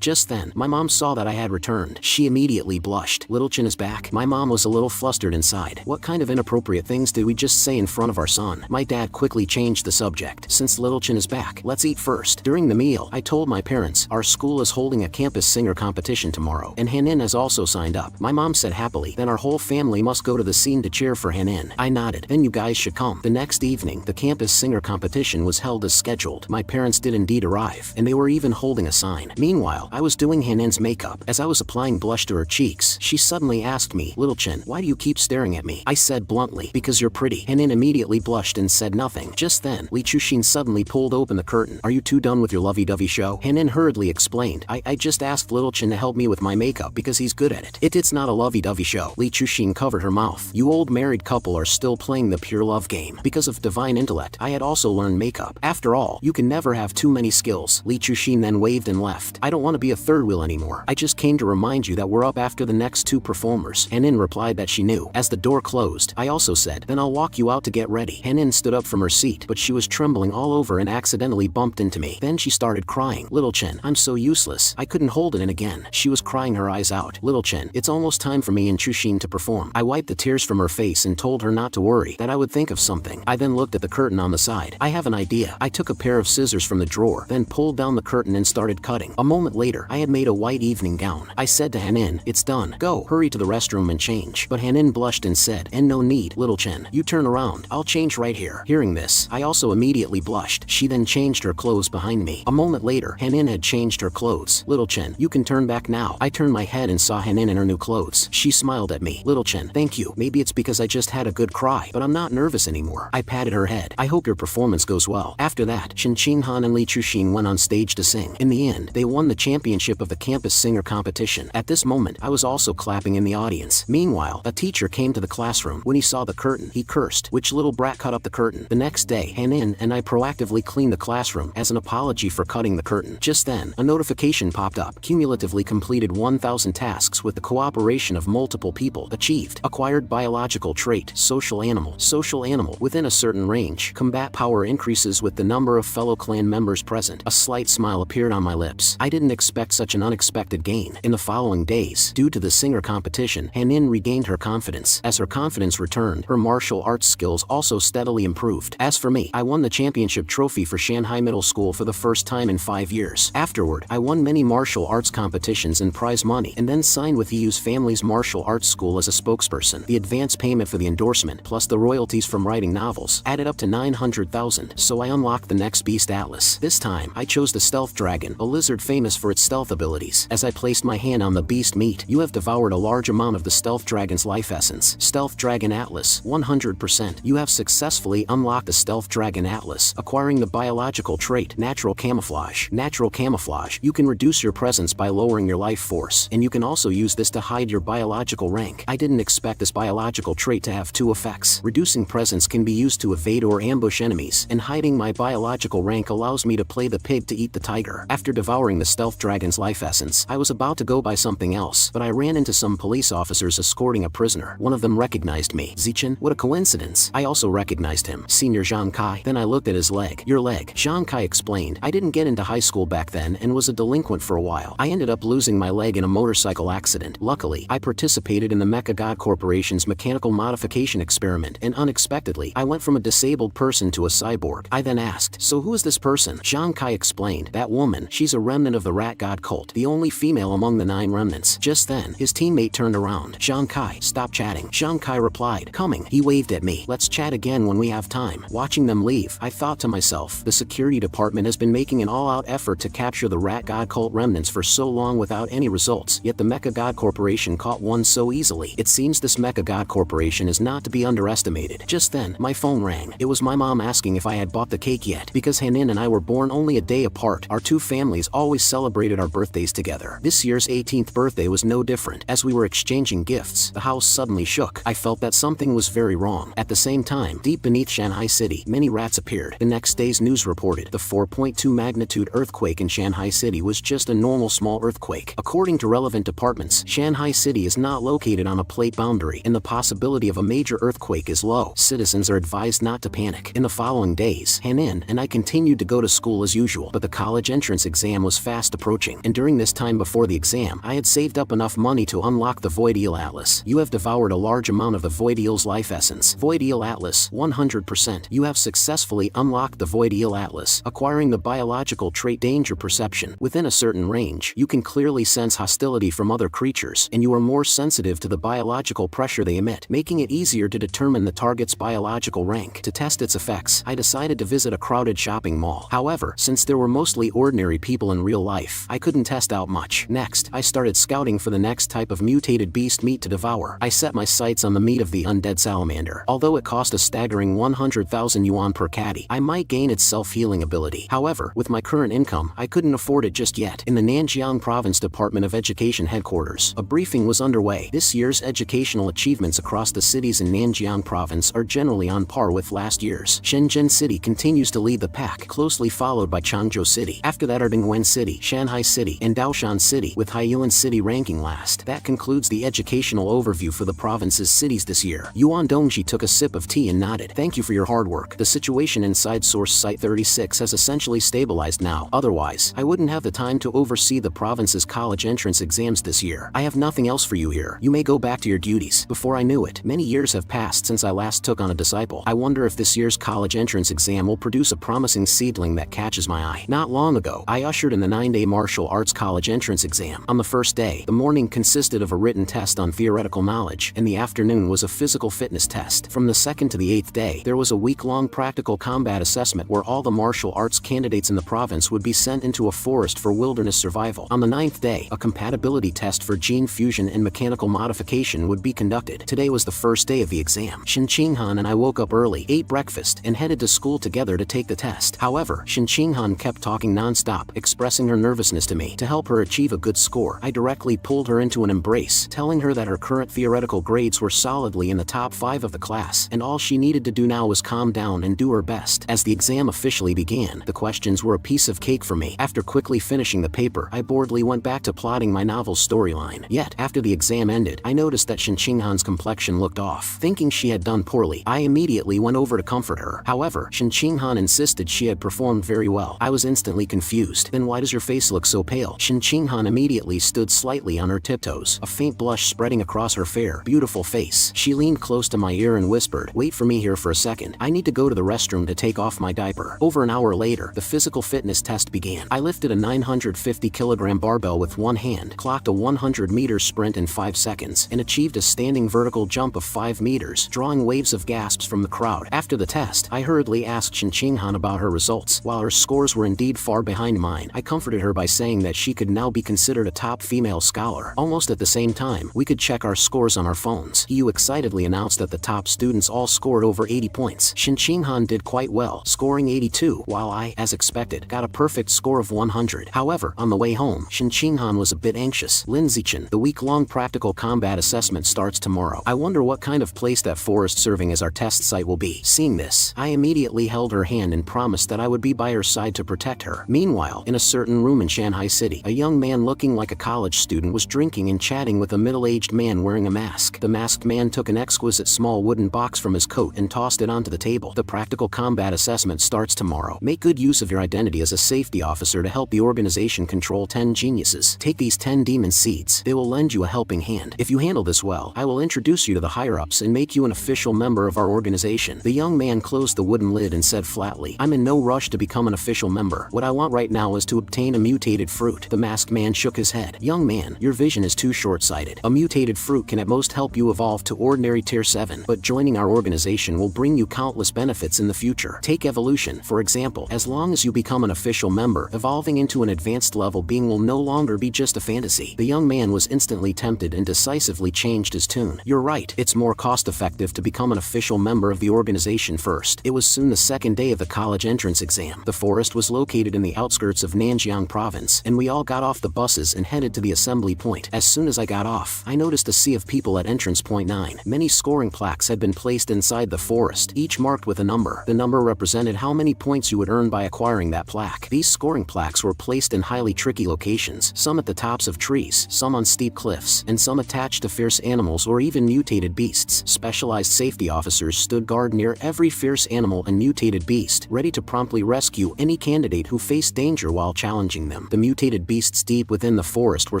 Speaker 1: Just then, my mom saw that I had returned. She immediately blushed. "Little Chin is back." My mom was a little flustered inside. What kind of inappropriate things did we just say in front of our son? My dad quickly changed the subject. "Since Little Chin is back, let's eat first." During the meal, I told my parents, "Our school is holding a campus singer competition tomorrow, and Hanin has also signed up." My mom said happily, "Then our whole family must go to the scene to cheer for Hanin." I nodded. "Then you guys should come." The next evening, the campus singer competition was held as scheduled. My parents did indeed arrive, and they were even holding a sign. Meanwhile, I was doing Hanin's makeup. As I was applying blush to her cheeks, she suddenly asked me, "Little Chin, why do you keep staring at me?" I said bluntly, "Because you're pretty." Hanin immediately blushed and said nothing. Just then, Li Chushin suddenly pulled open the curtain. "Are you two done with your lovey-dovey show?" Hanin hurriedly explained, I just asked Little Chin to help me with my makeup because he's good at it. It's not a lovey-dovey show." Li Chushin covered her mouth. "You old married couple are still playing the pure love game." Because of divine intellect, I had also learned makeup. After all, you can never have too many skills. Li Chushin then waved and left. "I don't want to be a third wheel anymore. I just came to remind you that we're up after the next two performers." Hanin replied that she knew. As the door closed, I also said, "Then I'll walk you out to get ready." Hanin stood up from her seat, but she was trembling all over and accidentally bumped into me. Then she started crying. "Little Chin, I'm so useless. I couldn't hold it in again." She was crying her eyes out. "Little Chin, it's almost time for me and Chushin to perform." I wiped the tears from her face and told her not to worry, that I would think of something. I then looked at the curtain on the side. "I have an idea." I took a pair of scissors from the drawer, then pulled down the curtain and started cutting. A moment later, I had made a white evening gown. I said to Hanin, "It's done. Go, hurry to the restroom and change." But Hanin blushed and said, "And no need, Little Chin. You turn around. I'll change right here." Hearing this, I also immediately blushed. She then changed her clothes behind me. A moment later, Hanin had changed her clothes. "Little Chin, you can turn back now." I turned my head and saw Hanin in her new clothes. She smiled at me. "Little Chin, thank you. Maybe it's because I just had a good cry, but I'm not nervous anymore." I patted her head. "I hope your performance goes well." After that, Shin Chin Han and Li Chushin went on stage to sing. In the end, they won the championship of the campus singer competition. At this moment, I was also clapping in the audience. Meanwhile, a teacher came to the classroom. When he saw the curtain, he cursed, "Which little brat cut up the curtain?" The next day, Hanin and I proactively cleaned the classroom as an apology for cutting the curtain. Just then, a notification popped up. "Cumulatively completed 1,000 tasks with the cooperation of multiple people. Achieved. Acquired biological trait, social animal. Social animal. Within a certain range. Combat power increases with the number of fellow clan members present." A slight smile appeared on my lips. I didn't expect such an unexpected gain. In the following days, due to the singer competition, Hanin regained her confidence. As her confidence returned, her martial arts skills also steadily improved. As for me, I won the championship trophy for Shanghai Middle School for the first time in 5 years. Afterward, I won many martial arts competitions and prize money, and then signed with Yu's family's martial arts school as a spokesperson. The advance payment for the endorsement, plus the royalties from writing novels, added up to 900,000, so I unlocked the next beast Atlas. This time, I chose the stealth dragon, a lizard famous for its stealth abilities. As I placed my hand on the beast meat, "You have devoured a large amount of the stealth dragon's life essence. Stealth dragon Atlas, 100%. You have successfully unlocked the stealth dragon Atlas, acquiring the biological trait, natural camouflage. Natural camouflage. You can reduce your presence by lowering your life force, and you can also use this to hide your biological rank. I didn't expect this biological trait to have two effects. Reducing presence can be used to evade or ambush enemies, and hiding my biological rank allows me to play the pig to eat the tiger." After devouring the stealth dragon's life essence, I was about to go buy something else, but I ran into some police officers escorting a prisoner. One of them recognized me. "Zichin, what a coincidence." I also recognized him. "Senior Zhang Kai." Then I looked at his leg. "Your leg." Zhang Kai explained. "I didn't get into high school back then and was a delinquent for a while. I ended up losing my leg in a motorcycle accident. Luckily, I participated in the Mecha God Corporation's mechanical modification experiment, and unexpectedly, I went from a disabled person to a cyborg." I then asked, "So who is this person?" Zhang Kai explained, "That woman, she's a remnant of the Rat God cult, the only female among the 9 remnants." Just then, his teammate turned around. "Zhang Kai, stop chatting." Zhang Kai replied, "Coming." He waved at me. "Let's chat again when we have time. Watching them leave, I thought to myself, the security department has been making an all-out effort to capture the rat god cult remnants for so long without any results, yet the Mecha God Corporation caught one so easily. It seems this Mecha God Corporation is not to be underestimated. Just then, my phone rang. It was my mom asking if I had bought the cake yet. Because Hanin and I were born only a day apart, our two families always celebrated our birthdays together. This year's 18th birthday was no different. As we were exchanging gifts, the house suddenly shook. I felt that something was very wrong. At the same time, deep beneath Shanghai City, many rats appeared. The next day's news reported the 4.2 magnitude earthquake in Shanghai City was just a normal small earthquake. According to relevant departments, Shanghai City is not located on a plate boundary, and the possibility of a major earthquake is low. Citizens are advised not to panic. In the following days, Hanin and I continued to go to school as usual, but the college entrance exam was fast approaching, and during this time before the exam, I had saved up enough money to unlock the Void Eel Atlas. You have devoured a large amount of the Void Eel's life essence. Void Eel Atlas, 100%. You have successfully unlocked the Void Eel Atlas, acquiring the biological trait danger perception. Within a certain range, you can clearly sense hostility from other creatures, and you are more sensitive to the biological pressure they emit, making it easier to determine the target's biological rank. To test its effects, I decided to visit a crowded shopping mall. However, since there were mostly ordinary people in real life, I couldn't test out much. Next, I started scouting for the next type of mutated beast meat to devour. I set my sights on the meat of the undead salamander. Although it cost a staggering 100,000 yuan per catty, I might gain its self-healing ability. However, with my current income, I couldn't afford it just yet. In the Nanjiang Province Department of Education headquarters, a briefing was underway. This year's educational achievements across the cities in Nanjiang Province are generally on par with last year's. Shenzhen City continues to lead the pack, closely followed by Changzhou City. After that are Dongguan City, Shanghai City, and Daoshan City, with Haiyuan City ranking last. That concludes the educational overview for the province's cities this year. Yuan Dongji took a sip of tea and nodded. Thank you for your hard work. The situation inside Source Site 36 has essentially stabilized now. Otherwise, I wouldn't have the time to oversee the province's college entrance exams this year. I have nothing else for you here. You may go back to your duties. Before I knew it, many years have passed since I last took on a disciple. I wonder if this year's college entrance exam will produce a promising seedling that catches my eye. Not long ago, I ushered in the 9-day martial arts college entrance exam. On the first day, the morning consisted of a written test on theoretical knowledge, and the afternoon was a physical fitness test. From the 2nd to the 8th day, there was a week-long practical combat assessment where all the martial arts candidates in the province would be sent into a forest for wilderness survival. On the 9th day, a compatibility test for gene fusion and mechanical modification would be conducted. Today was the first day of the exam. Shin Qinghan and I woke up early, ate breakfast, and headed to school together to take the test. However, Shin Qinghan kept talking non-stop, expressing her nervousness to me. To help her achieve a good score, I directly pulled her into an embrace, telling her that her current theoretical grades were solidly in the top 5 of the class, and all she needed to do now was calm down and do her best. As the exam officially began, the questions were a piece of cake for me. After quickly finishing the paper, I boredly went back to plotting my novel's storyline. Yet, after the exam ended, I noticed that Shin Qinghan's complexion looked off. Thinking she had done poorly, I immediately went over to comfort her. However, Shin Qinghan insisted she had performed very well. I was instantly confused. Then why does your face look so pale? Shin Qinghan immediately stood slightly on her tiptoes, a faint blush spreading across her fair, beautiful face. She leaned close to my ear and whispered, "Wait for me here for a second. I need to go to the restroom to take off my diaper." Over an hour later, the physical fitness test began. I lifted a 950-kilogram barbell with one hand, clocked a 100-meter sprint in 5 seconds, and achieved a standing vertical jump of 5 meters, drawing waves of gasps from the crowd. After the test, I hurriedly asked Shin Qinghan about her results. While her scores were indeed far behind mine, I comforted her by saying that she could now be considered a top female scholar. Almost at the same time, we could check our scores on our phones. Yu excitedly announced that the top students all scored over 80 points. Shin Qinghan did quite well, scoring 82, while I, as expected, got a perfect score of 100. However, on the way home, Shin Qinghan was a bit anxious. "Linzichen, the week-long practical combat assessment starts tomorrow. I wonder what kind of place that forest serving as our test site will be." Seeing this, I immediately held her hand and promised that I would be by her side to protect her. Meanwhile, in a certain room in Shanghai City, a young man looking like a college student was drinking and chatting with a middle-aged man wearing a mask. The masked man took an exquisite small wooden box from his coat and tossed it onto the table. "The practical combat assessment starts tomorrow. Make good use of your identity as a safety officer to help the organization control 10 geniuses. Take these 10 demon seeds. They will lend you a helping hand. If you handle this well, I will introduce you to the higher-ups and make you an official member of our organization." The young man closed the wooden lid and said flatly, "I'm in no rush to become an official member. What I want right now is to obtain a mutated fruit." The masked man shook his head. "Young man, your vision is too short-sighted. A mutated fruit can at most help you evolve to ordinary tier 7, but joining our organization will bring you countless benefits in the future. Take evolution, for example. As long as you become an official member, evolving into an advanced level being will no longer be just a fantasy. The young man was instantly tempted and decisively changed his tune. You're right, it's more cost-effective to become an official member of the organization first. It was soon the second day of the college entrance exam. The forest was located in the outskirts of Nanjiang province, and we all got off the buses and headed to the assembly point. As soon as I got off, I noticed a sea of people at entrance point 9. Many scoring plaques had been placed inside the forest, each marked with a number. The number represented how many points you would earn by acquiring that plaque. These scoring plaques were placed in highly tricky locations, some at the tops of trees, some on steep cliffs, and some attached to fierce animals or even mutated beasts. Specialized safety officers stood guard near every fierce animal and mutated beast, ready to promptly rescue any candidate who faced danger while challenging them. The mutated beasts deep within the forest were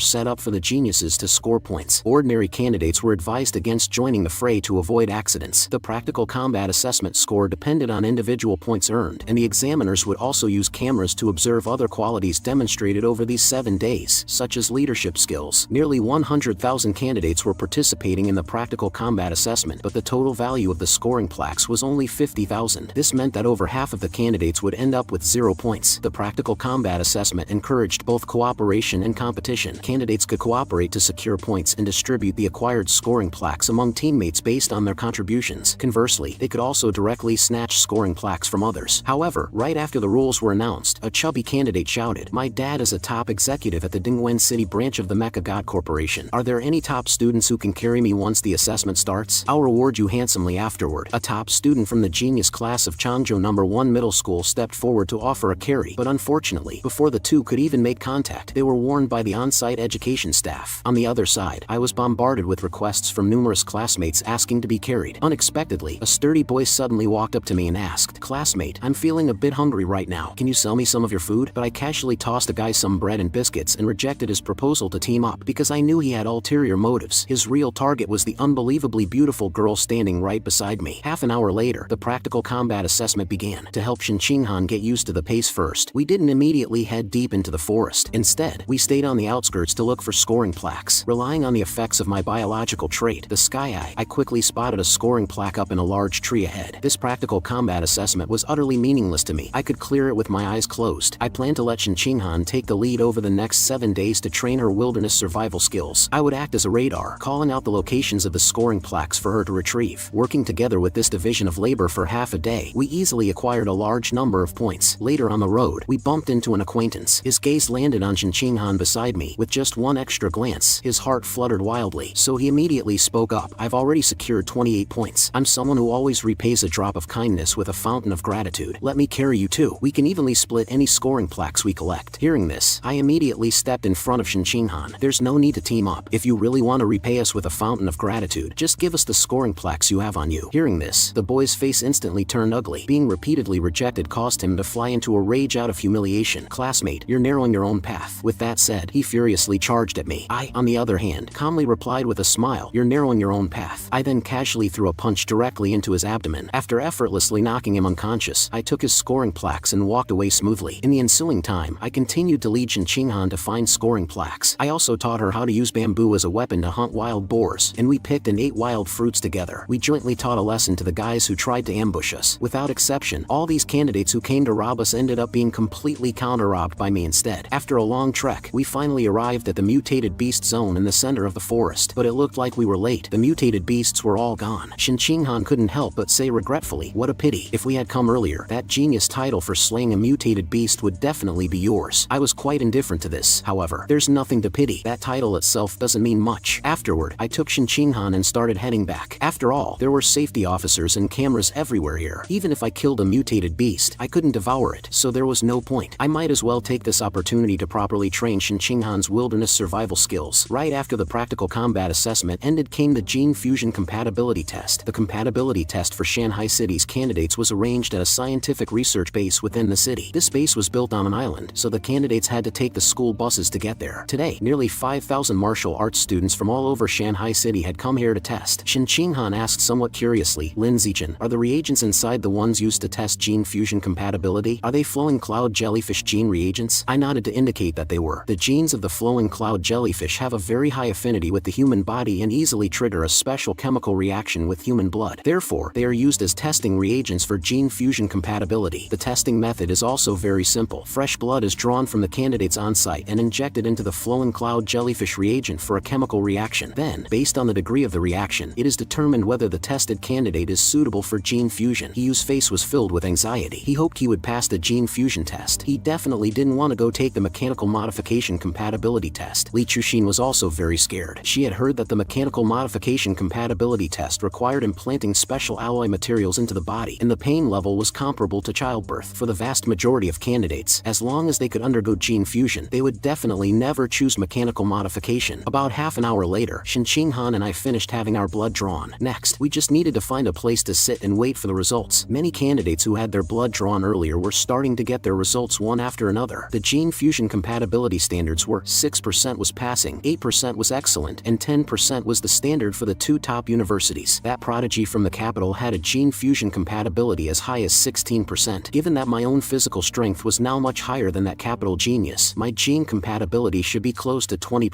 Speaker 1: set up for the geniuses to score points. Ordinary candidates were advised against joining the fray to avoid accidents. The practical combat assessment score depended on individual points earned, and the examiners would also use cameras to observe other qualities demonstrated over these 7 days, such as leadership skills. Nearly 100,000 candidates were participating in the practical combat assessment, but the total value of the scoring plaques was only 50,000. This meant that over half of the candidates would end up with 0 points. The practical combat assessment encouraged both cooperation and competition. Candidates could cooperate to secure points and distribute the acquired scoring plaques among teammates based on their contributions. Conversely, they could also directly snatch scoring plaques from others. However, right after the rules were announced, a chubby candidate shouted, "My dad is a top executive at the Dingwen City branch of the Mecha God Corporation. Are there any top students who can carry me once the assessment starts? I'll reward you handsomely afterward." A top student from the genius class of Changzhou No. 1 Middle School stepped forward to offer a carry, but unfortunately, before the two could even make contact, they were warned by the on-site education staff. On the other side, I was bombarded with requests from numerous classmates asking to be carried. Unexpectedly, a sturdy boy suddenly walked up to me and asked, "Classmate, I'm feeling a bit hungry right now. Can you sell me some of your food?" But I casually tossed the guy some bread and biscuits and rejected his proposal to team up because I knew he had ulterior motives. His real target was the unbelievably beautiful girl standing right beside me. Half an hour later, the practical combat assessment began. To help Xinqinghan get used to the pace first, we didn't immediately head deep into the forest. Instead, we stayed on the outskirts to look for scoring plaques. Relying on the effects of my biological trait, the Sky Eye, I quickly spotted a scoring plaque up in a large tree ahead. This practical combat assessment was utterly meaningless to me. I could clear it with my eyes closed. I planned to let Xinqinghan take the lead over the next 7 days to train her wilderness survival skills. I would act as a radar, calling out the locations of the scoring plaques for her to retrieve. Working together with this division of labor for half a day, we easily acquired a large number of points. Later on the road, we bumped into an acquaintance. His gaze landed on Xinqinghan beside me. With just one extra glance, his heart fluttered wildly, so he immediately spoke up. "I've already secured 28 points. I'm someone who always repays a drop of kindness with a fountain of gratitude. Let me carry you too. We can evenly split any scoring plaques we collect." Hearing this, I immediately stepped in front of Xinqinghan. "There's no need to team up. If you really want to repay us with a fountain of gratitude, just give us the scoring plaques you have on you." Hearing this, the boy's face instantly turned ugly. Being repeatedly rejected caused him to fly into a rage out of humiliation. "Classmate, you're narrowing your own path." With that said, he furiously charged at me. I, on the other hand, calmly replied with a smile, "You're narrowing your own path." I then casually threw a punch directly into his abdomen. After effortlessly knocking him unconscious, I took his scoring plaques and walked away smoothly. In the ensuing time, I continued to lead Xinqinghan to find scoring plaques. I also taught her how to use bamboo as a weapon to hunt wild boars, and we picked and ate wild fruits together. We jointly taught a lesson to the guys who tried to ambush us. Without exception, all these candidates who came to rob us ended up being completely counter-robbed by me instead. After a long trek, we finally arrived at the mutated beast zone in the center of the forest, but it looked like we were late. The mutated beasts were all gone. Xinqinghan couldn't help but say regretfully, "What a pity. If we had come earlier, that genius title for slaying a mutated beast would definitely be yours." I was quite indifferent to this. However, there's nothing to pity. That title itself doesn't mean much. Afterward, I took Xinqinghan and started heading back. After all, there were safety officers and cameras everywhere here. Even if I killed a mutated beast, I couldn't devour it, so there was no point. I might as well take this opportunity to properly train Xinqinghan's wilderness survival skills. Right after the practical combat assessment ended came the gene fusion compatibility test. The compatibility test for Shanghai City's candidates was arranged at a scientific research base within the city. This base was built on an island, so the candidates had to take the school buses to get there. Today, nearly 5,000 martial arts students from all over Shanghai City had come here to test. Xinqinghan asked somewhat curiously, "Lin Zichen, are the reagents inside the ones used to test gene fusion compatibility? Are they flowing cloud jellyfish gene reagents?" I nodded to indicate that they were. The genes of the flowing cloud jellyfish have a very high affinity with the human body and easily trigger a special chemical reaction with human human blood. Therefore, they are used as testing reagents for gene fusion compatibility. The testing method is also very simple. Fresh blood is drawn from the candidates on site and injected into the flowing cloud jellyfish reagent for a chemical reaction. Then, based on the degree of the reaction, it is determined whether the tested candidate is suitable for gene fusion. Yu's face was filled with anxiety. He hoped he would pass the gene fusion test. He definitely didn't want to go take the mechanical modification compatibility test. Li Chuxin was also very scared. She had heard that the mechanical modification compatibility test required implanting special alloy materials into the body, and the pain level was comparable to childbirth. For the vast majority of candidates, as long as they could undergo gene fusion, they would definitely never choose mechanical modification. About half an hour later, Qinghan and I finished having our blood drawn. Next, we just needed to find a place to sit and wait for the results. Many candidates who had their blood drawn earlier were starting to get their results one after another. The gene fusion compatibility standards were 6% was passing, 8% was excellent, and 10% was the standard for the two top universities. That prodigy from the capital had a gene fusion compatibility as high as 16%. Given that my own physical strength was now much higher than that capital genius, my gene compatibility should be close to 20%.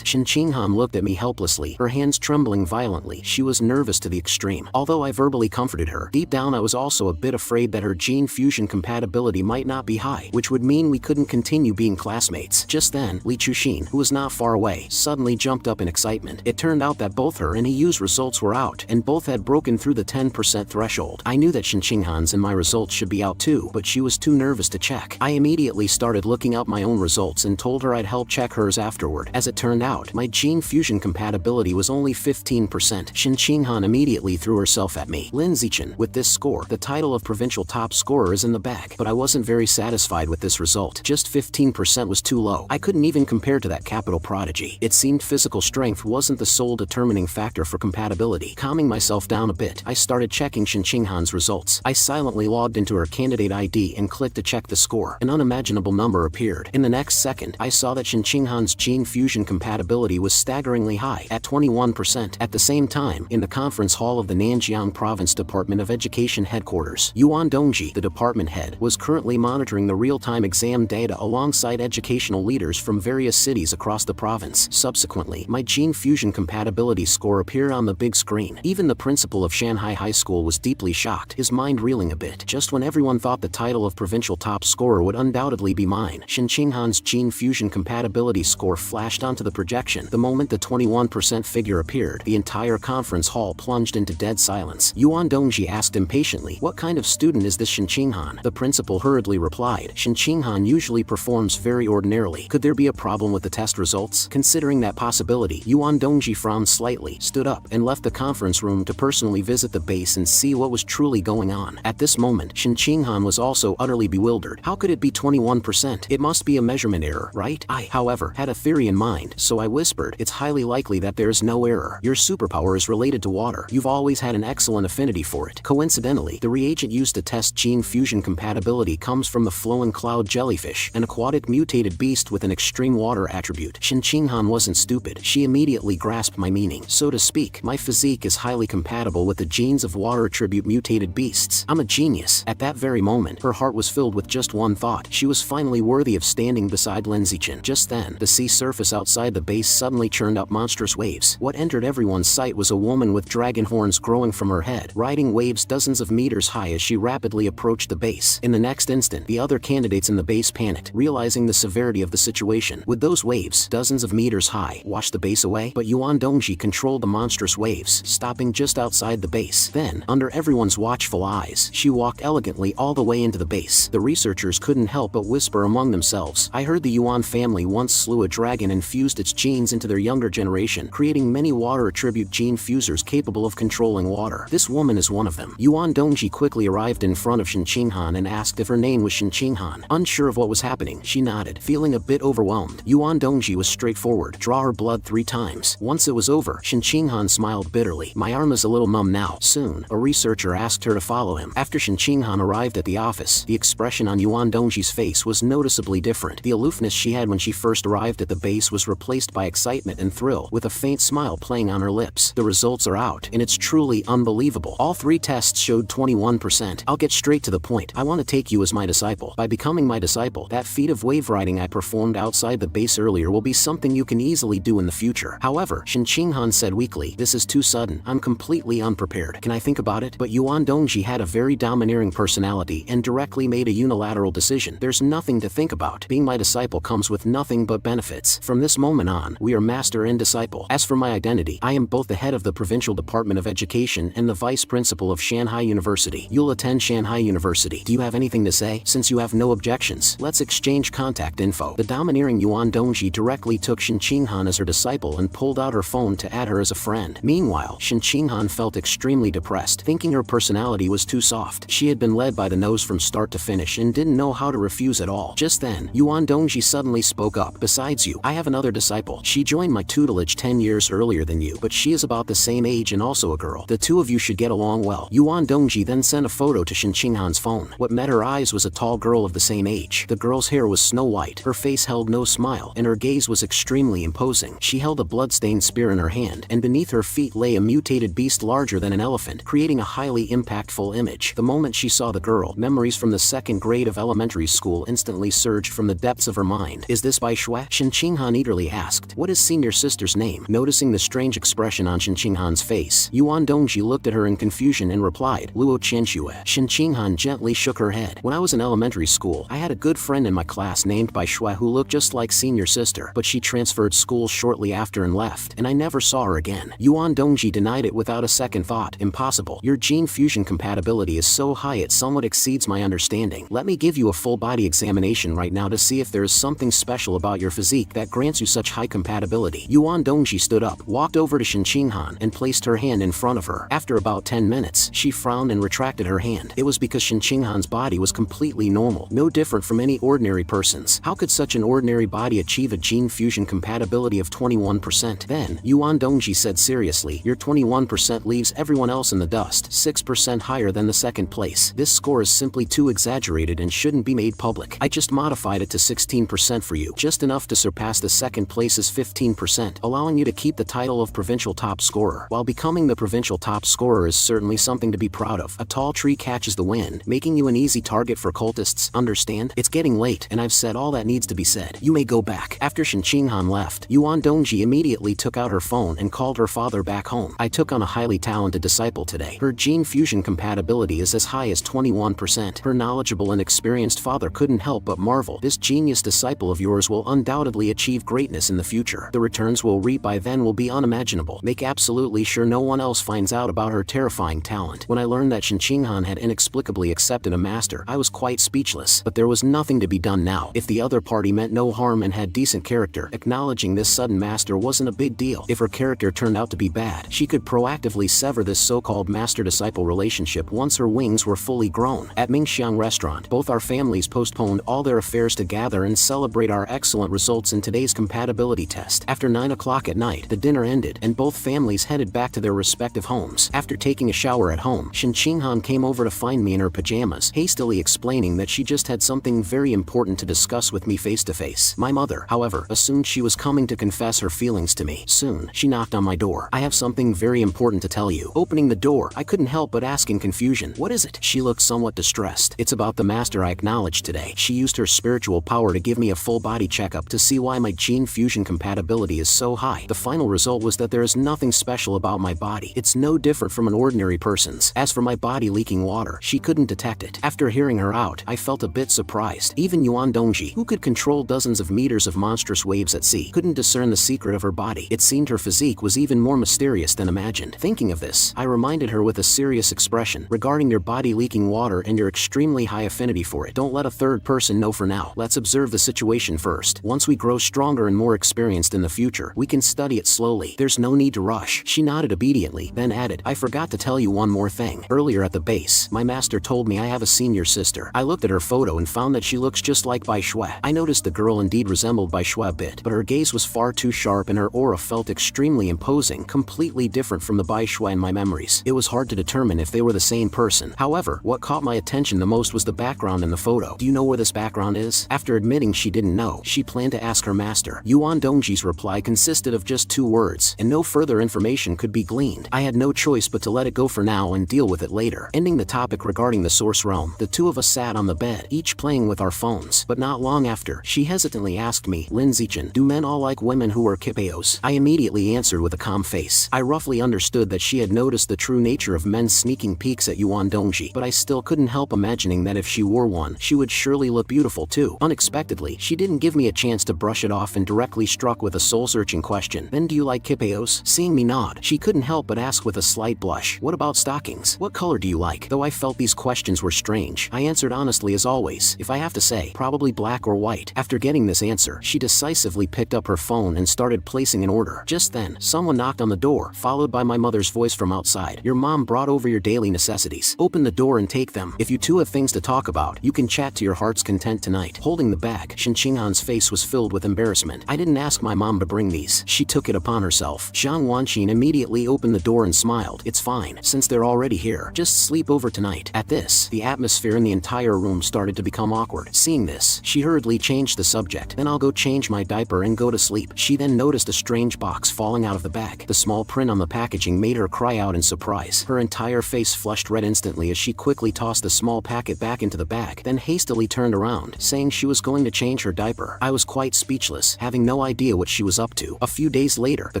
Speaker 1: Qinghan looked at me helplessly, her hands trembling violently. She was nervous to the extreme. Although I verbally comforted her, deep down I was also a bit afraid that her gene fusion compatibility might not be high, which would mean we couldn't continue being classmates. Just then, Li Chuxin, who was not far away, suddenly jumped up in excitement. It turned out that both her and Yu's results were out, and both had broken through the 10% threshold. I knew that Qinghan's and my results should be out too, but she was too nervous to check. I immediately started looking up my own results and told her I'd help check hers afterward. As it turned out, my gene fusion compatibility was only 15%. Qinghan immediately threw herself at me. Lin Zichen, with this score, the title of provincial top scorer is in the bag. But I wasn't very satisfied with this result. Just 15% was too low. I couldn't even compare to that capital prodigy. It seemed physical strength wasn't the sole determining factor for compatibility. Calming myself down a bit, I started checking Qinghan's results. I silently logged into her candidate ID and clicked to check the score. An unimaginable number appeared. In the next second, I saw that Qinghan's gene fusion compatibility was staggeringly high, at 21%. At the same time, in the conference hall of the Nanjiang Province Department of Education headquarters, Yuan Dongji, the department head, was currently monitoring the real-time exam data alongside educational leaders from various cities across the province. Subsequently, my gene fusion compatibility score appeared on the big screen. Even the principal of Shanghai High School was deeply shocked, his mind reeling a bit. Just when everyone thought the title of provincial top scorer would undoubtedly be mine, Qinghan's gene fusion compatibility score flashed onto the projection. The moment the 21% figure appeared, the entire conference hall plunged into dead silence. Yuan Dongji asked impatiently, "What kind of student is this Qinghan?" The principal hurriedly replied, "Qinghan usually performs very ordinarily. Could there be a problem with the test results?" Considering that possibility, Yuan Dongji frowned slightly, stood up, and left the conference room to personally visit the base and see what was truly going on. At this moment, Qinghan was also utterly bewildered. How could it be 21%? It must be a measurement error, right? I, however, had a theory in mind, so I whispered, "It's highly likely that there is no error. Your superpower is related to water. You've always had an excellent affinity for it." Coincidentally, the reagent used to test gene fusion compatibility comes from the flowing cloud jellyfish, an aquatic mutated beast with an extreme water attribute. Qinghan wasn't stupid. She immediately grasped my meaning. So to speak, my physique is highly compatible with the genes of water attribute mutated beasts. I'm a genius. At that very moment, her heart was filled with just one thought. She was finally worthy of standing beside Lin Zichen. Just then, the sea surface outside the base suddenly churned up monstrous waves. What entered everyone's sight was a woman with dragon horns growing from her head, riding waves dozens of meters high as she rapidly approached the base. In the next instant, the other candidates in the base panicked, realizing the severity of the situation. Would those waves, dozens of meters high, wash the base away? But Yuan Dongji controlled the monstrous waves, stopping just outside the base. Then, under everyone's watchful eyes, she walked elegantly all the way into the base. The researchers couldn't help but whisper among themselves, "I heard the Yuan family once slew a dragon and fused its genes into their younger generation, creating many water attribute gene fusers capable of controlling water. This woman is one of them." Yuan Dongji quickly arrived in front of Qinghan and asked if her name was Qinghan. Unsure of what was happening, she nodded, feeling a bit overwhelmed. Yuan Dongji was straightforward. "Draw her blood 3 times. Once it was over, Qinghan smiled bitterly. "My arm is a little numb now." Soon, a researcher asked her to follow him. After Qinghan arrived at the office, the expression on Yuan Dongji's face was noticeably different. The aloofness she had when she first arrived at the base was replaced by excitement and thrill, with a faint smile playing on her lips. "The results are out, and it's truly unbelievable. All 3 tests showed 21%. I'll get straight to the point. I want to take you as my disciple. By becoming my disciple, that feat of wave riding I performed outside the base earlier will be something you can easily do in the future." However, Qinghan said weakly, "This is too sudden. I'm completely completely unprepared. Can I think about it? But Yuan Dongji had a very domineering personality and directly made a unilateral decision. There's nothing to think about. Being my disciple comes with nothing but benefits. From this moment on, we are master and disciple. As for my identity, I am both the head of the Provincial Department of Education and the vice principal of Shanghai University. You'll attend Shanghai University. Do you have anything to say? Since you have no objections, let's exchange contact info. The domineering Yuan Dongji directly took Shen Qinghan as her disciple and pulled out her phone to add her as a friend. Meanwhile, Shen Qinghan felt extremely depressed, thinking her personality was too soft. She had been led by the nose from start to finish and didn't know how to refuse at all. Just then, Yuan Dongji suddenly spoke up. Besides you, I have another disciple. She joined my tutelage 10 years earlier than you, but she is about the same age and also a girl. The two of you should get along well. Yuan Dongji then sent a photo to Shen Qinghan's phone. What met her eyes was a tall girl of the same age. The girl's hair was snow white, her face held no smile, and her gaze was extremely imposing. She held a blood-stained spear in her hand, and beneath her feet lay a mutated beast larger than an elephant, creating a highly impactful image. The moment she saw the girl, memories from the second grade of elementary school instantly surged from the depths of her mind. Is this Bai Shui? Shen Qinghan eagerly asked. What is senior sister's name? Noticing the strange expression on Shen Qinghan's face, Yuan Dongji looked at her in confusion and replied, Luo Qianxue. Shen Qinghan gently shook her head. When I was in elementary school, I had a good friend in my class named Bai Shui who looked just like senior sister, but she transferred schools shortly after and left, and I never saw her again. Yuan Dongji denied it without a second thought. Impossible. Your gene fusion compatibility is so high it somewhat exceeds my understanding. Let me give you a full body examination right now to see if there is something special about your physique that grants you such high compatibility. Yuan Dongji stood up, walked over to Shen Qinghan, and placed her hand in front of her. After about 10 minutes, she frowned and retracted her hand. It was because Shen Qinghan's body was completely normal, no different from any ordinary person's. How could such an ordinary body achieve a gene fusion compatibility of 21%? Then, Yuan Dongji said seriously, your 21% leaves everyone else in the dust, 6% higher than the second place. This score is simply too exaggerated and shouldn't be made public. I just modified it to 16% for you, just enough to surpass the second place's 15%, allowing you to keep the title of provincial top scorer. While becoming the provincial top scorer is certainly something to be proud of, a tall tree catches the wind, making you an easy target for cultists. Understand? It's getting late, and I've said all that needs to be said. You may go back. After Shen Qinghan left, Yuan Dongji immediately took out her phone and called her father back home. I took on a highly talented disciple today. Her gene fusion compatibility is as high as 21%. Her knowledgeable and experienced father couldn't help but marvel. This genius disciple of yours will undoubtedly achieve greatness in the future. The returns we'll reap by then will be unimaginable. Make absolutely sure no one else finds out about her terrifying talent. When I learned that Shen Qinghan had inexplicably accepted a master, I was quite speechless, but there was nothing to be done now. If the other party meant no harm and had decent character, acknowledging this sudden master wasn't a big deal. If her character turned out to be bad, she could proactively sever this so-called master-disciple relationship once her wings were fully grown. At Mingxiang restaurant, both our families postponed all their affairs to gather and celebrate our excellent results in today's compatibility test. After 9 o'clock at night, the dinner ended, and both families headed back to their respective homes. After taking a shower at home, Shen Qinghan came over to find me in her pajamas, hastily explaining that she just had something very important to discuss with me face to face. My mother, however, assumed she was coming to confess her feelings to me. Soon, she knocked on my door. I have something very important to tell you. Opening the door, I couldn't help but ask in confusion, what is it? She looked somewhat distressed. It's about the master I acknowledged today. She used her spiritual power to give me a full body checkup to see why my gene fusion compatibility is so high. The final result was that there is nothing special about my body. It's no different from an ordinary person's. As for my body leaking water, she couldn't detect it. After hearing her out, I felt a bit surprised. Even Yuan Dongji, who could control dozens of meters of monstrous waves at sea, couldn't discern the secret of her body. It seemed her physique was even more mysterious than imagined. Thinking of this, I reminded her with a serious expression, regarding your body leaking water and your extremely high affinity for it. Don't let a third person know for now. Let's observe the situation first. Once we grow stronger and more experienced in the future, we can study it slowly. There's no need to rush. She nodded obediently, then added, I forgot to tell you one more thing. Earlier at the base, my master told me I have a senior sister. I looked at her photo and found that she looks just like Bai Shui. I noticed the girl indeed resembled Bai Shui a bit, but her gaze was far too sharp and her aura felt extremely imposing, completely different from the Bai Shui in my memories. It was hard to determine if they were the same person. However, what caught my attention the most was the background in the photo. Do you know where this background is? After admitting she didn't know, she planned to ask her master. Yuan Dongji's reply consisted of just 2 words, and no further information could be gleaned. I had no choice but to let it go for now and deal with it later. Ending the topic regarding the source realm, the two of us sat on the bed, each playing with our phones. But not long after, she hesitantly asked me, Lin Zichen, do men all like women who wear kipeos? I immediately answered with a calm face. I roughly understood that that she had noticed the true nature of men's sneaking peeks at Yuan Dongji, but I still couldn't help imagining that if she wore one, she would surely look beautiful too. Unexpectedly, she didn't give me a chance to brush it off and directly struck with a soul-searching question. "Then do you like kipeos?" Seeing me nod, she couldn't help but ask with a slight blush, "What about stockings? What color do you like?" Though I felt these questions were strange, I answered honestly as always. "If I have to say, probably black or white." After getting this answer, she decisively picked up her phone and started placing an order. Just then, someone knocked on the door, followed by my mother's voice from outside. "Your mom brought over your daily necessities. Open the door and take them. If you two have things to talk about, you can chat to your heart's content tonight." Holding the bag, Shen Qinghan's face was filled with embarrassment. "I didn't ask my mom to bring these. She took it upon herself." Zhang Wanqin immediately opened the door and smiled. "It's fine, since they're already here. Just sleep over tonight." At this, the atmosphere in the entire room started to become awkward. Seeing this, she hurriedly changed the subject. "Then I'll go change my diaper and go to sleep." She then noticed a strange box falling out of the bag. The small print on the packaging made her cry out in surprise. Her entire face flushed red instantly as she quickly tossed the small packet back into the bag, then hastily turned around, saying she was going to change her diaper. I was quite speechless, having no idea what she was up to. A few days later, the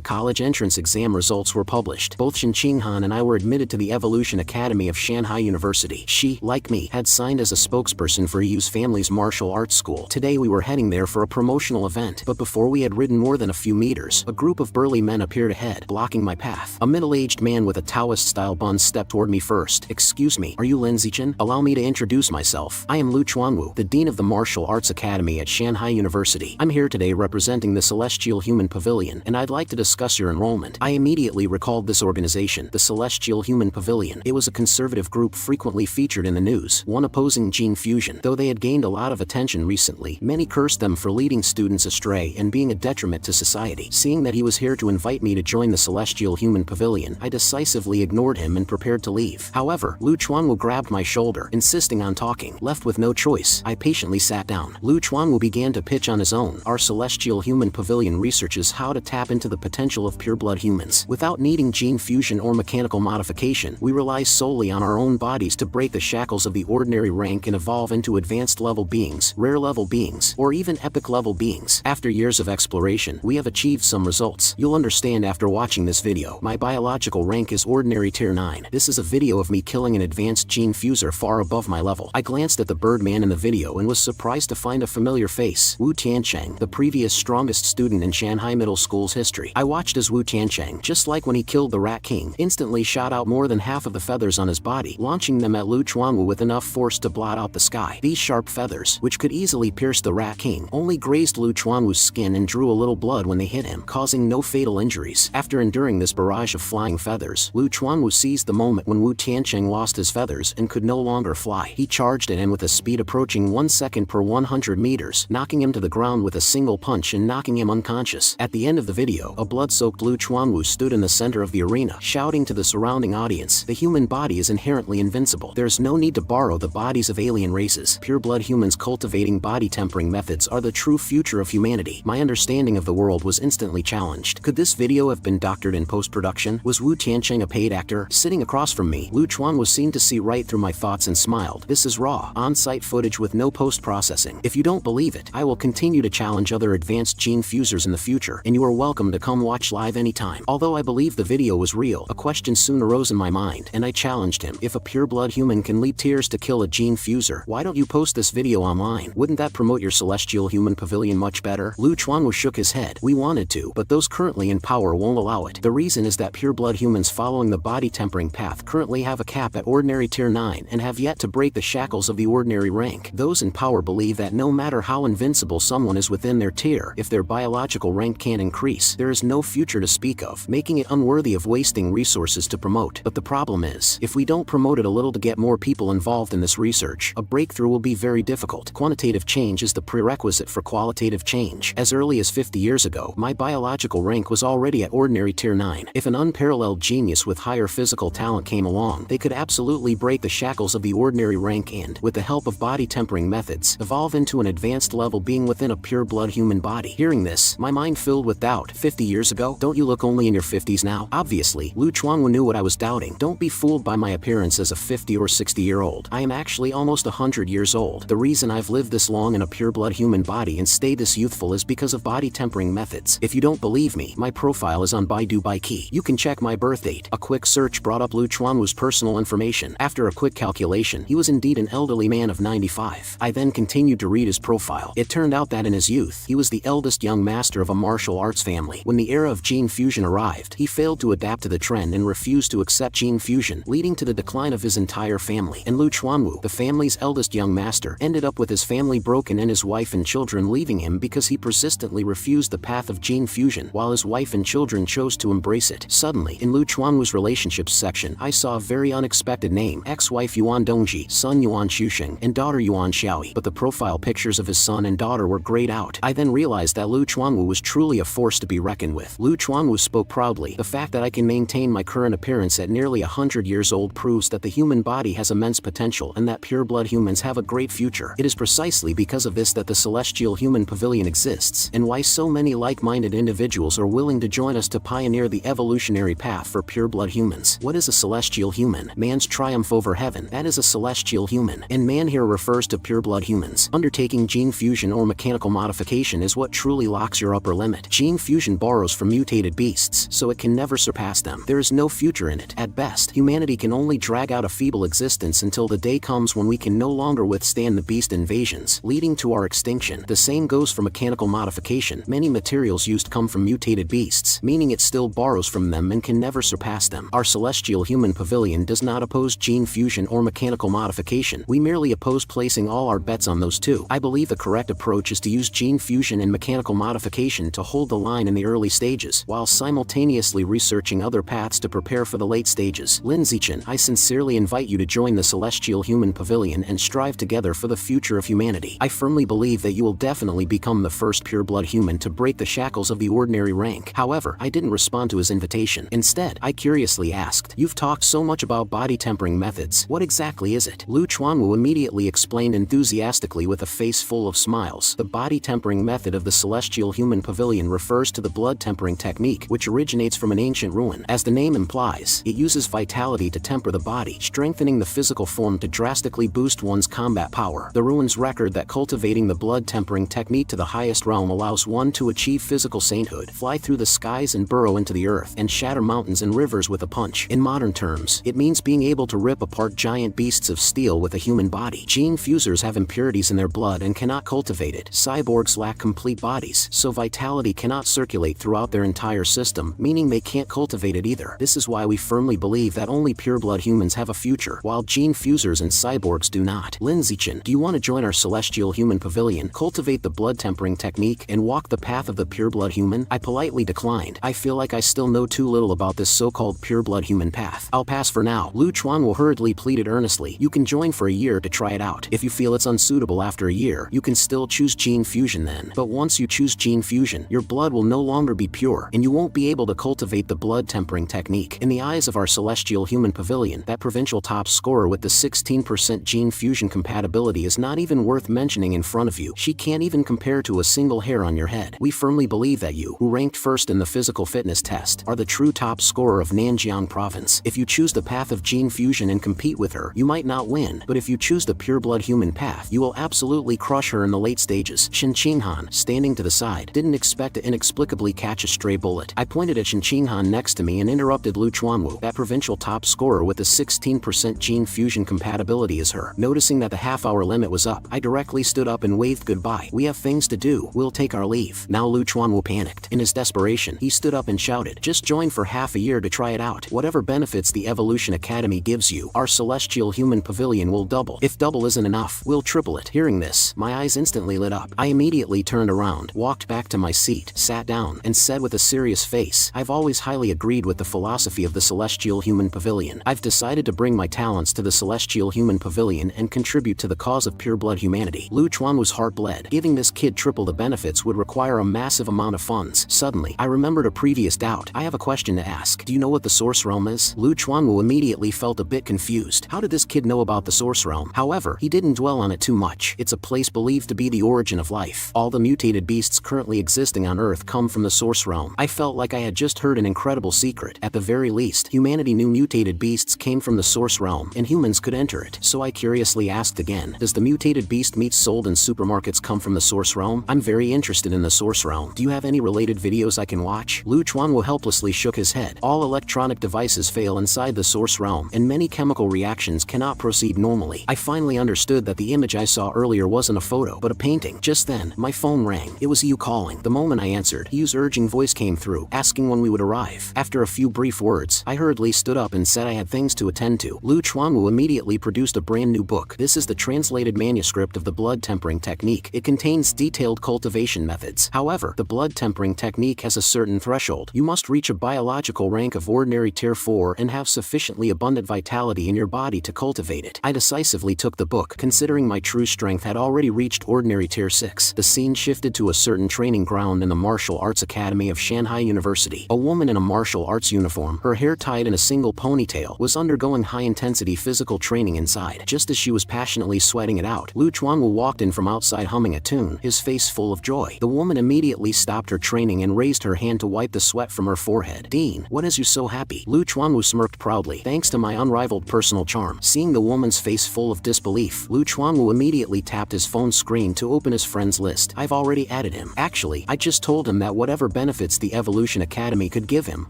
Speaker 1: college entrance exam results were published. Both Shen Qinghan and I were admitted to the Evolution Academy of Shanghai University. She, like me, had signed as a spokesperson for Yu's family's martial arts school. Today we were heading there for a promotional event, but before we had ridden more than a few meters, a group of burly men appeared ahead, blocking my path. A middle-aged man with a Taoist-style bun stepped toward me first. "Excuse me, are you Lin Zichen? Allow me to introduce myself. I am Lu Chuanwu, the Dean of the Martial Arts Academy at Shanghai University. I'm here today representing the Celestial Human Pavilion, and I'd like to discuss your enrollment." I immediately recalled this organization, the Celestial Human Pavilion. It was a conservative group frequently featured in the news, one opposing gene fusion. Though they had gained a lot of attention recently, many cursed them for leading students astray and being a detriment to society. Seeing that he was here to invite me to join the Celestial Human Pavilion, I decisively ignored him and prepared to leave. However, Lu Chuanwu grabbed my shoulder, insisting on talking. Left with no choice, I patiently sat down. Lu Chuanwu began to pitch on his own. "Our Celestial Human Pavilion researches how to tap into the potential of pureblood humans. Without needing gene fusion or mechanical modification, we rely solely on our own bodies to break the shackles of the ordinary rank and evolve into advanced level beings, rare level beings, or even epic level beings. After years of exploration, we have achieved some results. You'll understand after watching this video. My biological rank is ordinary tier 9. This is a video of me killing an advanced gene fuser far above my level." I glanced at the Birdman in the video and was surprised to find a familiar face. Wu Tiancheng, the previous strongest student in Shanghai Middle School's history. I watched as Wu Tiancheng, just like when he killed the Rat King, instantly shot out more than half of the feathers on his body, launching them at Lu Chuanwu with enough force to blot out the sky. These sharp feathers, which could easily pierce the Rat King, only grazed Lu Chuanwu's skin and drew a little blood when they hit him, causing no fatal injuries. After enduring this barrage of flying feathers, Lu Chuanwu seized the moment when Wu Tiancheng lost his feathers and could no longer fly. He charged at him with a speed approaching 1 second per 100 meters, knocking him to the ground with a single punch and knocking him unconscious. At the end of the video, a blood-soaked Lu Chuanwu stood in the center of the arena, shouting to the surrounding audience, "The human body is inherently invincible. There's no need to borrow the bodies of alien races. Pure-blood humans cultivating body-tempering methods are the true future of humanity." My understanding of the world was instantly challenged. Could this video have been doctored in post-production? Was Wu Tiancheng a paid actor? Sitting across from me, Lu Chuan was seen to see right through my thoughts and smiled. "This is raw, on-site footage with no post-processing. If you don't believe it, I will continue to challenge other advanced gene fusers in the future, and you are welcome to come watch live anytime." Although I believe the video was real, a question soon arose in my mind, and I challenged him. "If a pure-blood human can lead tears to kill a gene fuser, why don't you post this video online? Wouldn't that promote your Celestial Human Pavilion much better?" Lu Chuanwu shook his head. "We wanted to, but those currently in power won't allow it. The reason is that pure-blood humans following the body-tempering path currently have a cap at ordinary tier 9 and have yet to break the shackles of the ordinary rank. Those in power believe that no matter how invincible someone is within their tier, if their biological rank can't increase, there is no future to speak of, making it unworthy of wasting resources to promote. But the problem is, if we don't promote it a little to get more people involved in this research, a breakthrough will be very difficult. Quantitative change is the prerequisite for qualitative change. As early as 50 years ago, my biological rank was already at ordinary tier 9. If an unparalleled genius with higher physical talent came along, they could absolutely break the shackles of the ordinary rank and, with the help of body-tempering methods, evolve into an advanced level being within a pure-blood human body. Hearing this, my mind filled with doubt. 50 years ago? Don't you look only in your 50s now? Obviously, Lu Chuanwu knew what I was doubting. Don't be fooled by my appearance as a 50 or 60-year-old. I am actually almost 100 years old. The reason I've lived this long in a pure-blood human body and stayed this youthful is because of body-tempering methods. If you don't believe me, my profile is on Baidu Baiki. You can check my birth date. A quick search brought up Lu Chuanwu's personal information. After a quick calculation, he was indeed an elderly man of 95. I then continued to read his profile. It turned out that in his youth, he was the eldest young master of a martial arts family. When the era of gene fusion arrived, he failed to adapt to the trend and refused to accept gene fusion, leading to the decline of his entire family. And Lu Chuanwu, the family's eldest young master, ended up with his family broken and his wife and children leaving him because he persistently refused the path of gene fusion, while his wife and children chose to embrace it. Suddenly, in Lu Chuanwu's relationships section, I saw a very unexpected name: ex-wife Yuan Dongji, son Yuan Xuxing, and daughter Yuan Xiaoyi. But the profile pictures of his son and daughter were grayed out. I then realized that Lu Chuanwu was truly a force to be reckoned with. Lu Chuanwu spoke proudly. The fact that I can maintain my current appearance at nearly 100 years old proves that the human body has immense potential and that pure-blood humans have a great future. It is precisely because of this that the Celestial Human Pavilion exists, and why so many like-minded individuals are willing to join us to pioneer the evolutionary path for pure-blood humans. What is a celestial human? Man's triumph over heaven. That is a celestial human, and man here refers to pure-blood humans. Undertaking gene fusion or mechanical modification is what truly locks your upper limit. Gene fusion borrows from mutated beasts, so it can never surpass them. There is no future in it. At best, humanity can only drag out a feeble existence until the day comes when we can no longer withstand the beast invasions, leading to our extinction. The same goes for mechanical modification. Many materials used come from mutated beasts, meaning it still borrows from them and can never surpass them. Our Celestial Human Pavilion does not oppose gene fusion or mechanical modification. We merely oppose placing all our bets on those two. I believe the correct approach is to use gene fusion and mechanical modification to hold the line in the early stages, while simultaneously researching other paths to prepare for the late stages. Lin Zichen, I sincerely invite you to join the Celestial Human Pavilion and strive together for the future of humanity. I firmly believe that you will definitely become the first pure-blood human to break the shackles of the ordinary rank. However, I didn't respond to his invitation. Instead, I curiously asked, "You've talked so much about body tempering methods. What exactly is it?" Lu Chuanwu immediately explained enthusiastically with a face full of smiles. The body tempering method of the Celestial Human Pavilion refers to the blood tempering technique, which originates from an ancient ruin. As the name implies, it uses vitality to temper the body, strengthening the physical form to drastically boost one's combat power. The ruin's record that cultivating the blood tempering technique to the highest realm allows one to achieve physical sainthood, fly through the skies and burrow into the earth, and shatter mountains and rivers with a punch. In modern terms, it means being able to rip apart giant beasts of steel with a human body. Gene fusers have impurities in their blood and cannot cultivate it. Cyborgs lack complete bodies, so vitality cannot circulate throughout their entire system, meaning they can't cultivate it either. This is why we firmly believe that only pure-blood humans have a future, while gene fusers and cyborgs do not. Lin Zichen, do you want to join our Celestial Human Pavilion, cultivate the blood tempering technique, and walk the path of the pure-blood human? I politely declined. I feel like I still know too little about this so-called pure-blood human path. I'll pass for now. Lu Chuanwu hurriedly pleaded earnestly. You can join for a year to try it out. If you feel it's unsuitable after a year, you can still choose gene fusion then. But once you choose gene fusion, your blood will no longer be pure, and you won't be able to cultivate the blood tempering technique. In the eyes of our Celestial Human Pavilion, that provincial top scorer with the 16% gene fusion compatibility is not even worth mentioning in front of you. She can't even compare to a single hair on your head. We firmly believe that you, who ranked first in the physical fitness test, are the true top scorer of Nanjiang province. If you choose the path of gene fusion and compete with her, you might not win, but if you choose the pure-blood human path, you will absolutely crush her in the late stages. Shen Qinghan, standing to the side, didn't expect to inexplicably catch a stray bullet. I pointed at Shen Qinghan next to me and interrupted Lu Chuanwu. That provincial top scorer with the 16% gene fusion compatibility is her. Noticing that the half-hour limit was up, I directly stood up and waved goodbye. We have things to do. We'll take our leave. Now Lu Chuanwu panicked. In his desperation, he stood up and shouted, "Just join for half a year to try it out. Whatever benefits the Evolution Academy gives you, our Celestial Human Pavilion will double. If double isn't enough, we'll triple it." Hearing this, my eyes instantly lit up. I immediately turned around, walked back to my seat, sat down, and said with a serious face, "I've always highly agreed with the philosophy of the Celestial Human Pavilion. I've decided to bring my talents to the Celestial Human Pavilion and contribute to the cause of pure-blood humanity." Lu Chuanwu's heart bled. Giving this kid triple the benefits would require a massive amount of funds. Suddenly, I remembered a previous doubt. I have a question to ask. Do you know what the Source Realm is? Lu Chuanwu immediately felt a bit confused. How did this kid know about the Source Realm? However, he didn't dwell on it too much. It's a place believed to be the origin of life. All the mutated beasts currently existing on Earth come from the Source Realm. I felt like I had just heard an incredible secret. At the very least, humanity knew mutated beasts came from the Source Realm, and humans could enter it. So I curiously asked again, does the mutated beast meat sold in supermarkets come from the Source Realm? I'm very interested in the Source Realm. Do you have any related videos I can watch? Lu Chuanwu helplessly shook his his head. All electronic devices fail inside the source realm, and many chemical reactions cannot proceed normally. I finally understood that the image I saw earlier wasn't a photo, but a painting. Just then, my phone rang. It was you calling. The moment I answered, Yu's urging voice came through, asking when we would arrive. After a few brief words, I hurriedly stood up and said I had things to attend to. Lu Chuanwu immediately produced a brand new book. This is the translated manuscript of the blood tempering technique. It contains detailed cultivation methods. However, the blood tempering technique has a certain threshold. You must reach a biological rank of ordinary tier 4 and have sufficiently abundant vitality in your body to cultivate it. I decisively took the book, considering my true strength had already reached ordinary tier 6. The scene shifted to a certain training ground in the Martial Arts Academy of Shanghai University. A woman in a martial arts uniform, her hair tied in a single ponytail, was undergoing high-intensity physical training inside. Just as she was passionately sweating it out, Lu Chuanwu walked in from outside humming a tune, his face full of joy. The woman immediately stopped her training and raised her hand to wipe the sweat from her forehead. "Dean, what has you so happy?" Lu Chuanwu smirked proudly. "Thanks to my unrivaled personal charm." Seeing the woman's face full of disbelief, Lu Chuanwu immediately tapped his phone screen to open his friend's list. "I've already added him. Actually, I just told him that whatever benefits the Evolution Academy could give him,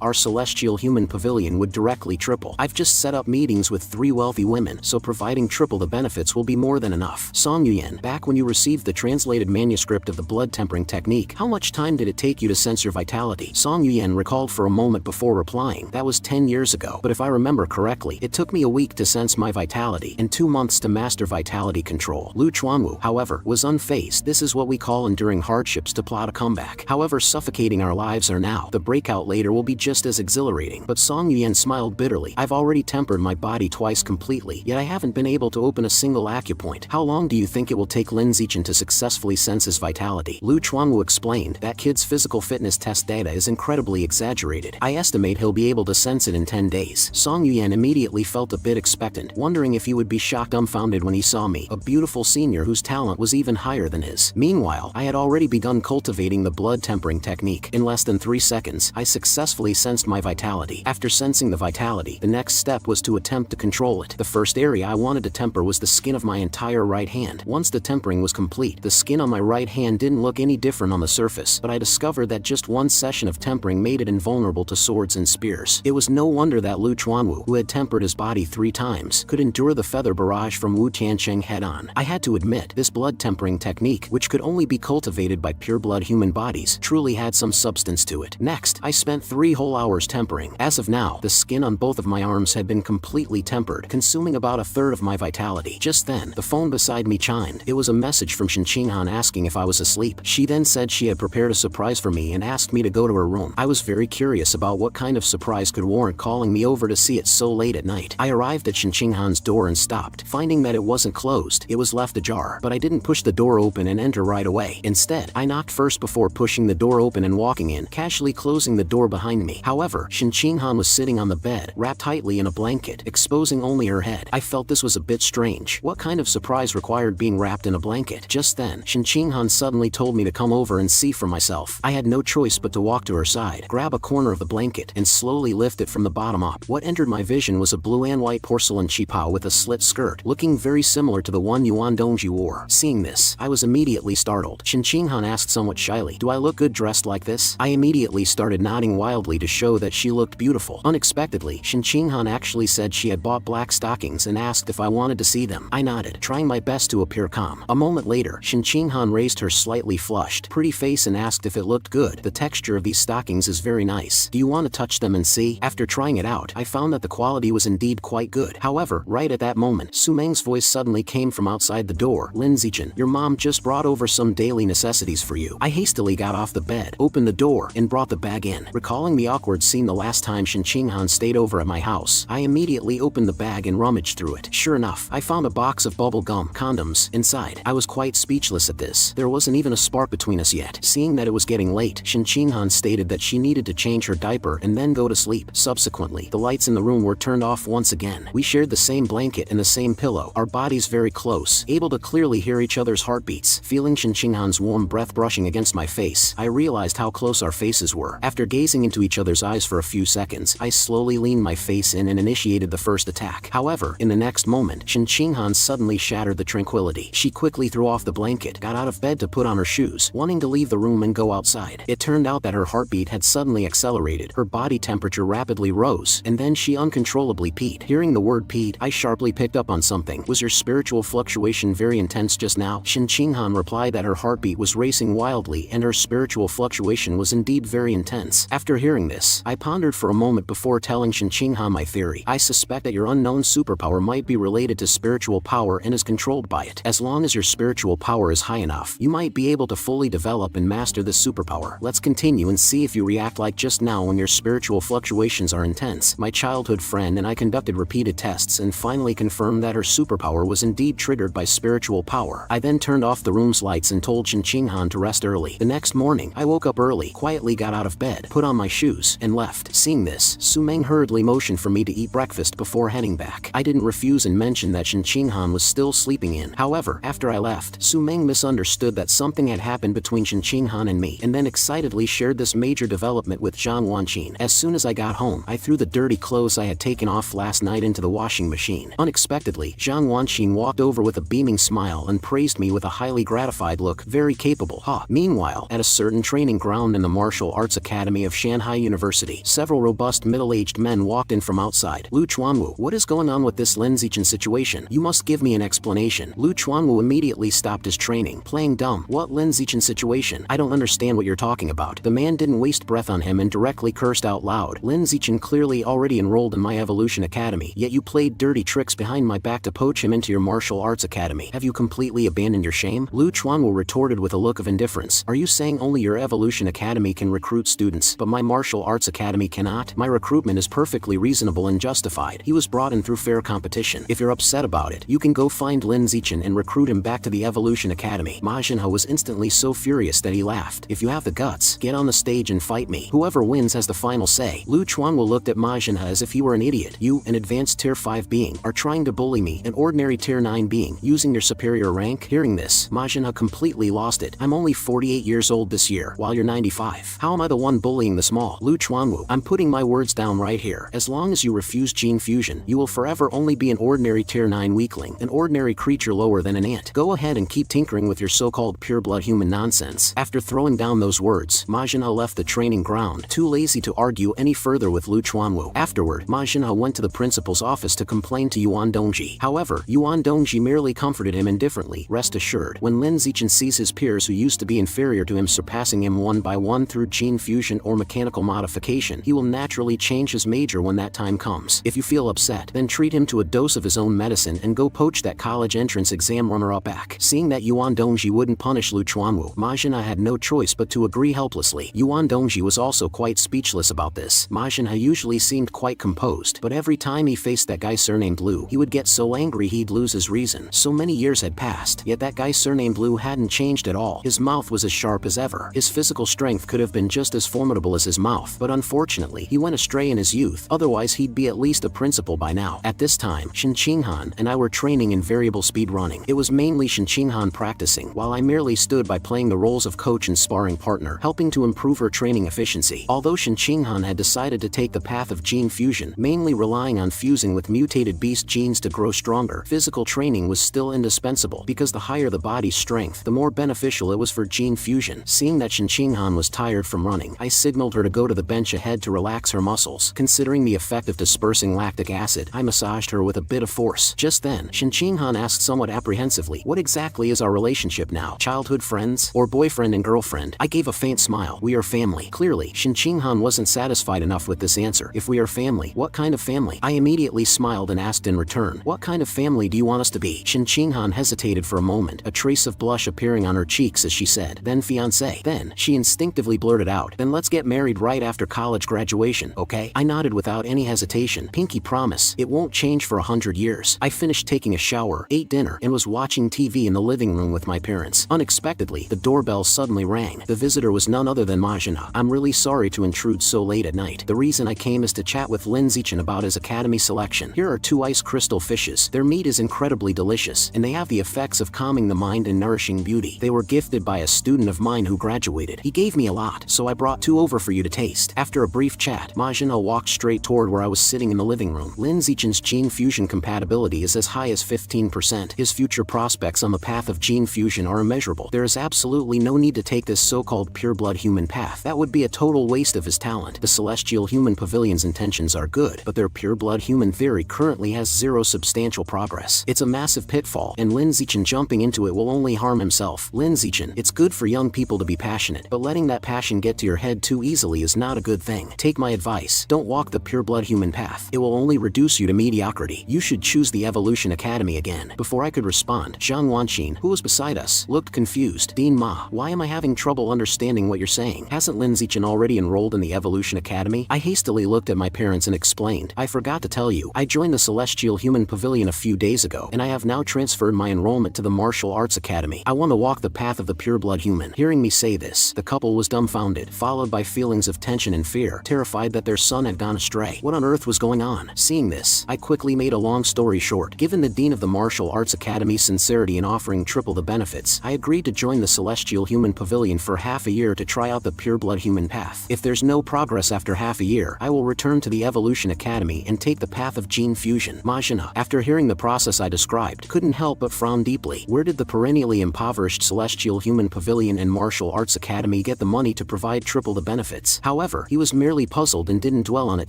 Speaker 1: our celestial human pavilion would directly triple. I've just set up meetings with 3 wealthy women, so providing triple the benefits will be more than enough." Song Yuyan, back when you received the translated manuscript of the blood tempering technique, how much time did it take you to sense your vitality? Song Yuyan recalled for a moment before replying. "That was 10 years ago, but if I remember correctly, it took me a week to sense my vitality and 2 months to master vitality control." Lu Chuanwu, however, was unfazed. "This is what we call enduring hardships to plot a comeback. However suffocating our lives are now, the breakout later will be just as exhilarating." But Song Yuyan smiled bitterly. "I've already tempered my body twice completely, yet I haven't been able to open a single acupoint. How long do you think it will take Lin Zichen to successfully sense his vitality?" Lu Chuanwu explained. "That kid's physical fitness test data is incredibly exaggerated. I estimate he'll be able to sense it in 10 days. Song Yuyan immediately felt a bit expectant, wondering if he would be shocked dumbfounded when he saw me, a beautiful senior whose talent was even higher than his. Meanwhile, I had already begun cultivating the blood tempering technique. In less than 3 seconds, I successfully sensed my vitality. After sensing the vitality, the next step was to attempt to control it. The first area I wanted to temper was the skin of my entire right hand. Once the tempering was complete, the skin on my right hand didn't look any different on the surface, but I discovered that just one session of tempering made it invulnerable to swords and spears. It was no wonder that Lu Chuanwu, who had tempered his body 3 times, could endure the feather barrage from Wu Tiancheng head-on. I had to admit, this blood tempering technique, which could only be cultivated by pure-blood human bodies, truly had some substance to it. Next, I spent 3 whole hours tempering. As of now, the skin on both of my arms had been completely tempered, consuming about 1/3 of my vitality. Just then, the phone beside me chimed. It was a message from Shen Qinghan asking if I was asleep. She then said she had prepared a surprise for me and asked me to go to her room. I was very curious about what kind of surprise could warrant calling me over to see it so late at night. I arrived at Shen Qinghan's door and stopped. Finding that it wasn't closed, it was left ajar, but I didn't push the door open and enter right away. Instead, I knocked first before pushing the door open and walking in, casually closing the door behind me. However, Shen Qinghan was sitting on the bed, wrapped tightly in a blanket, exposing only her head. I felt this was a bit strange. What kind of surprise required being wrapped in a blanket? Just then, Shen Qinghan suddenly told me to come over and see for myself. I had no choice but to walk to her side, grab a corner of the blanket, and slowly lift it from the bottom up. What entered my vision was a blue and white porcelain qipao with a slit skirt, looking very similar to the one Yuan Dongji wore. Seeing this, I was immediately startled. Shen Qinghan asked somewhat shyly, "Do I look good dressed like this?" I immediately started nodding wildly to show that she looked beautiful. Unexpectedly, Shen Qinghan actually said she had bought black stockings and asked if I wanted to see them. I nodded, trying my best to appear calm. A moment later, Shen Qinghan raised her slightly flushed, pretty face and asked if it looked good. "The texture of these stockings is very nice. Do you want to touch them and see?" After trying it out, I found that the quality was indeed quite good. However, right at that moment, Su Meng's voice suddenly came from outside the door. "Lin Zichen, your mom just brought over some daily necessities for you." I hastily got off the bed, opened the door, and brought the bag in. Recalling the awkward scene the last time Shen Qinghan stayed over at my house, I immediately opened the bag and rummaged through it. Sure enough, I found a box of bubble gum condoms inside. I was quite speechless at this. There wasn't even a spark between us yet. Seeing that it was getting late, Shen Qinghan stated that she needed to change her diaper and then go to sleep. Subsequently, the lights in the room were turned off once again. We shared the same blanket and the same pillow, our bodies very close, able to clearly hear each other's heartbeats. Feeling Shen Qinghan's warm breath brushing against my face, I realized how close our faces were. After gazing into each other's eyes for a few seconds, I slowly leaned my face in and initiated the first attack. However, in the next moment, Shen Qinghan suddenly shattered the tranquility. She quickly threw off the blanket, got out of bed to put on her shoes, wanting to leave the room and go outside. It turned out that her heartbeat had suddenly accelerated, activated, her body temperature rapidly rose, and then she uncontrollably peed. Hearing the word peed, I sharply picked up on something. Was your spiritual fluctuation very intense just now? Shin Qinghan replied that her heartbeat was racing wildly and her spiritual fluctuation was indeed very intense. After hearing this, I pondered for a moment before telling Shin Qinghan my theory. I suspect that your unknown superpower might be related to spiritual power and is controlled by it. As long as your spiritual power is high enough, you might be able to fully develop and master this superpower. Let's continue and see if you react like just now when your spiritual fluctuations are intense. My childhood friend and I conducted repeated tests and finally confirmed that her superpower was indeed triggered by spiritual power. I then turned off the room's lights and told Shin Qinghan to rest early. The next morning, I woke up early, quietly got out of bed, put on my shoes, and left. Seeing this, Su Meng hurriedly motioned for me to eat breakfast before heading back. I didn't refuse and mentioned that Shin Qinghan was still sleeping in. However, after I left, Su Meng misunderstood that something had happened between Shin Qinghan and me, and then excitedly shared this major development with Zhang Wanqin. As soon as I got home, I threw the dirty clothes I had taken off last night into the washing machine. Unexpectedly, Zhang Wanqin walked over with a beaming smile and praised me with a highly gratified look. Very capable, huh? Meanwhile, at a certain training ground in the Martial Arts Academy of Shanghai University, several robust middle-aged men walked in from outside. Lu Chuanwu, what is going on with this Lin Zichen situation? You must give me an explanation. Lu Chuanwu immediately stopped his training, playing dumb. What Lin Zichen situation? I don't understand what you're talking about. The man didn't waste breath on him and directly cursed out loud. Lin Zichen clearly already enrolled in my Evolution Academy, yet you played dirty tricks behind my back to poach him into your Martial Arts Academy. Have you completely abandoned your shame? Lu Chuanwu retorted with a look of indifference. Are you saying only your Evolution Academy can recruit students, but my Martial Arts Academy cannot? My recruitment is perfectly reasonable and justified. He was brought in through fair competition. If you're upset about it, you can go find Lin Zichen and recruit him back to the Evolution Academy. Ma Jinhe was instantly so furious that he laughed. If you have the guts, get on the stage and fight me. Whoever wins has the final say. Lu Chuanwu looked at Ma Jinhe as if he were an idiot. You, an advanced tier 5 being, are trying to bully me, an ordinary tier 9 being, using your superior rank? Hearing this, Ma Jinhe completely lost it. I'm only 48 years old this year, while you're 95. How am I the one bullying the small? Lu Chuanwu, I'm putting my words down right here. As long as you refuse gene fusion, you will forever only be an ordinary tier 9 weakling, an ordinary creature lower than an ant. Go ahead and keep tinkering with your so-called pure-blood human nonsense. After throwing down those words, Ma Jinhe left the training ground, too lazy to argue any further with Lu Chuanwu. Afterward, Ma Jinhe went to the principal's office to complain to Yuan Dongji. However, Yuan Dongji merely comforted him indifferently. Rest assured, when Lin Zichen sees his peers who used to be inferior to him surpassing him one by one through gene fusion or mechanical modification, he will naturally change his major when that time comes. If you feel upset, then treat him to a dose of his own medicine and go poach that college entrance exam runner-up back. Seeing that Yuan Dongji wouldn't punish Lu Chuanwu, Ma Jinhe had no choice but to agree helplessly. Yuan Dongji was also quite speechless about this. Ma Jinhe usually seemed quite composed, but every time he faced that guy surnamed Lu, he would get so angry he'd lose his reason. So many years had passed, yet that guy surnamed Lu hadn't changed at all. His mouth was as sharp as ever. His physical strength could have been just as formidable as his mouth, but unfortunately, he went astray in his youth, otherwise he'd be at least a principal by now. At this time, Shin Qinghan and I were training in variable speed running. It was mainly Shin Qinghan practicing, while I merely stood by playing the roles of coach and sparring partner, helping to improve her training efficiency. Although Shin Qinghan had decided to take the path of gene fusion, mainly relying on fusing with mutated beast genes to grow stronger, physical training was still indispensable, because the higher the body's strength, the more beneficial it was for gene fusion. Seeing that Shin Qinghan was tired from running, I signaled her to go to the bench ahead to relax her muscles. Considering the effect of dispersing lactic acid, I massaged her with a bit of force. Just then, Shin Qinghan asked somewhat apprehensively, what exactly is our relationship now? Childhood friends? Or boyfriend and girlfriend? I gave a faint smile. We are family. Clearly, Shin Qinghan wasn't satisfied enough with this answer. If we are family, what kind of family? I immediately smiled and asked in return, what kind of family do you want us to be? Shin Qinghan hesitated for a moment, a trace of blush appearing on her cheeks as she said, then fiancé. Then, she instinctively blurted out, then let's get married right after college graduation, okay? I nodded without any hesitation. Pinky promise, it won't change for 100 years. I finished taking a shower, ate dinner, and was watching TV in the living room with my parents. Unexpectedly, the doorbell suddenly rang. The visitor was none other than Ma Jinhe. I'm really sorry to intrude so late at night. The reason I came is to chat with Lin Zichen about his academy selection. Here are 2 ice crystal fishes. Their meat is incredibly delicious, and they have the effects of calming the mind and nourishing beauty. They were gifted by a student of mine who graduated. He gave me a lot, so I brought 2 over for you to taste. After a brief chat, Ma Jinhe walked straight toward where I was sitting in the living room. Lin Zichen's gene fusion compatibility is as high as 15%. His future prospects on the path of gene fusion are immeasurable. There is absolutely no need to take this so-called pure-blood human path. That would be a total waste of his his talent. The Celestial Human Pavilion's intentions are good, but their pure-blood human theory currently has zero substantial progress. It's a massive pitfall, and Lin Zichen jumping into it will only harm himself. Lin Zichen, it's good for young people to be passionate, but letting that passion get to your head too easily is not a good thing. Take my advice, don't walk the pure-blood human path. It will only reduce you to mediocrity. You should choose the Evolution Academy again. Before I could respond, Zhang Wanqin, who was beside us, looked confused. Dean Ma, why am I having trouble understanding what you're saying? Hasn't Lin Zichen already enrolled in the Evolution Academy? I hastily looked at my parents and explained, I forgot to tell you, I joined the Celestial Human Pavilion a few days ago, and I have now transferred my enrollment to the Martial Arts Academy. I want to walk the path of the pure-blood human. Hearing me say this, the couple was dumbfounded, followed by feelings of tension and fear, terrified that their son had gone astray. What on earth was going on? Seeing this, I quickly made a long story short. Given the Dean of the Martial Arts Academy's sincerity in offering triple the benefits, I agreed to join the Celestial Human Pavilion for half a year to try out the pure-blood human path. If there's no progress after half a year, I will return to the Evolution Academy and take the path of gene fusion. Majina, after hearing the process I described, couldn't help but frown deeply. Where did the perennially impoverished Celestial Human Pavilion and Martial Arts Academy get the money to provide triple the benefits? However, he was merely puzzled and didn't dwell on it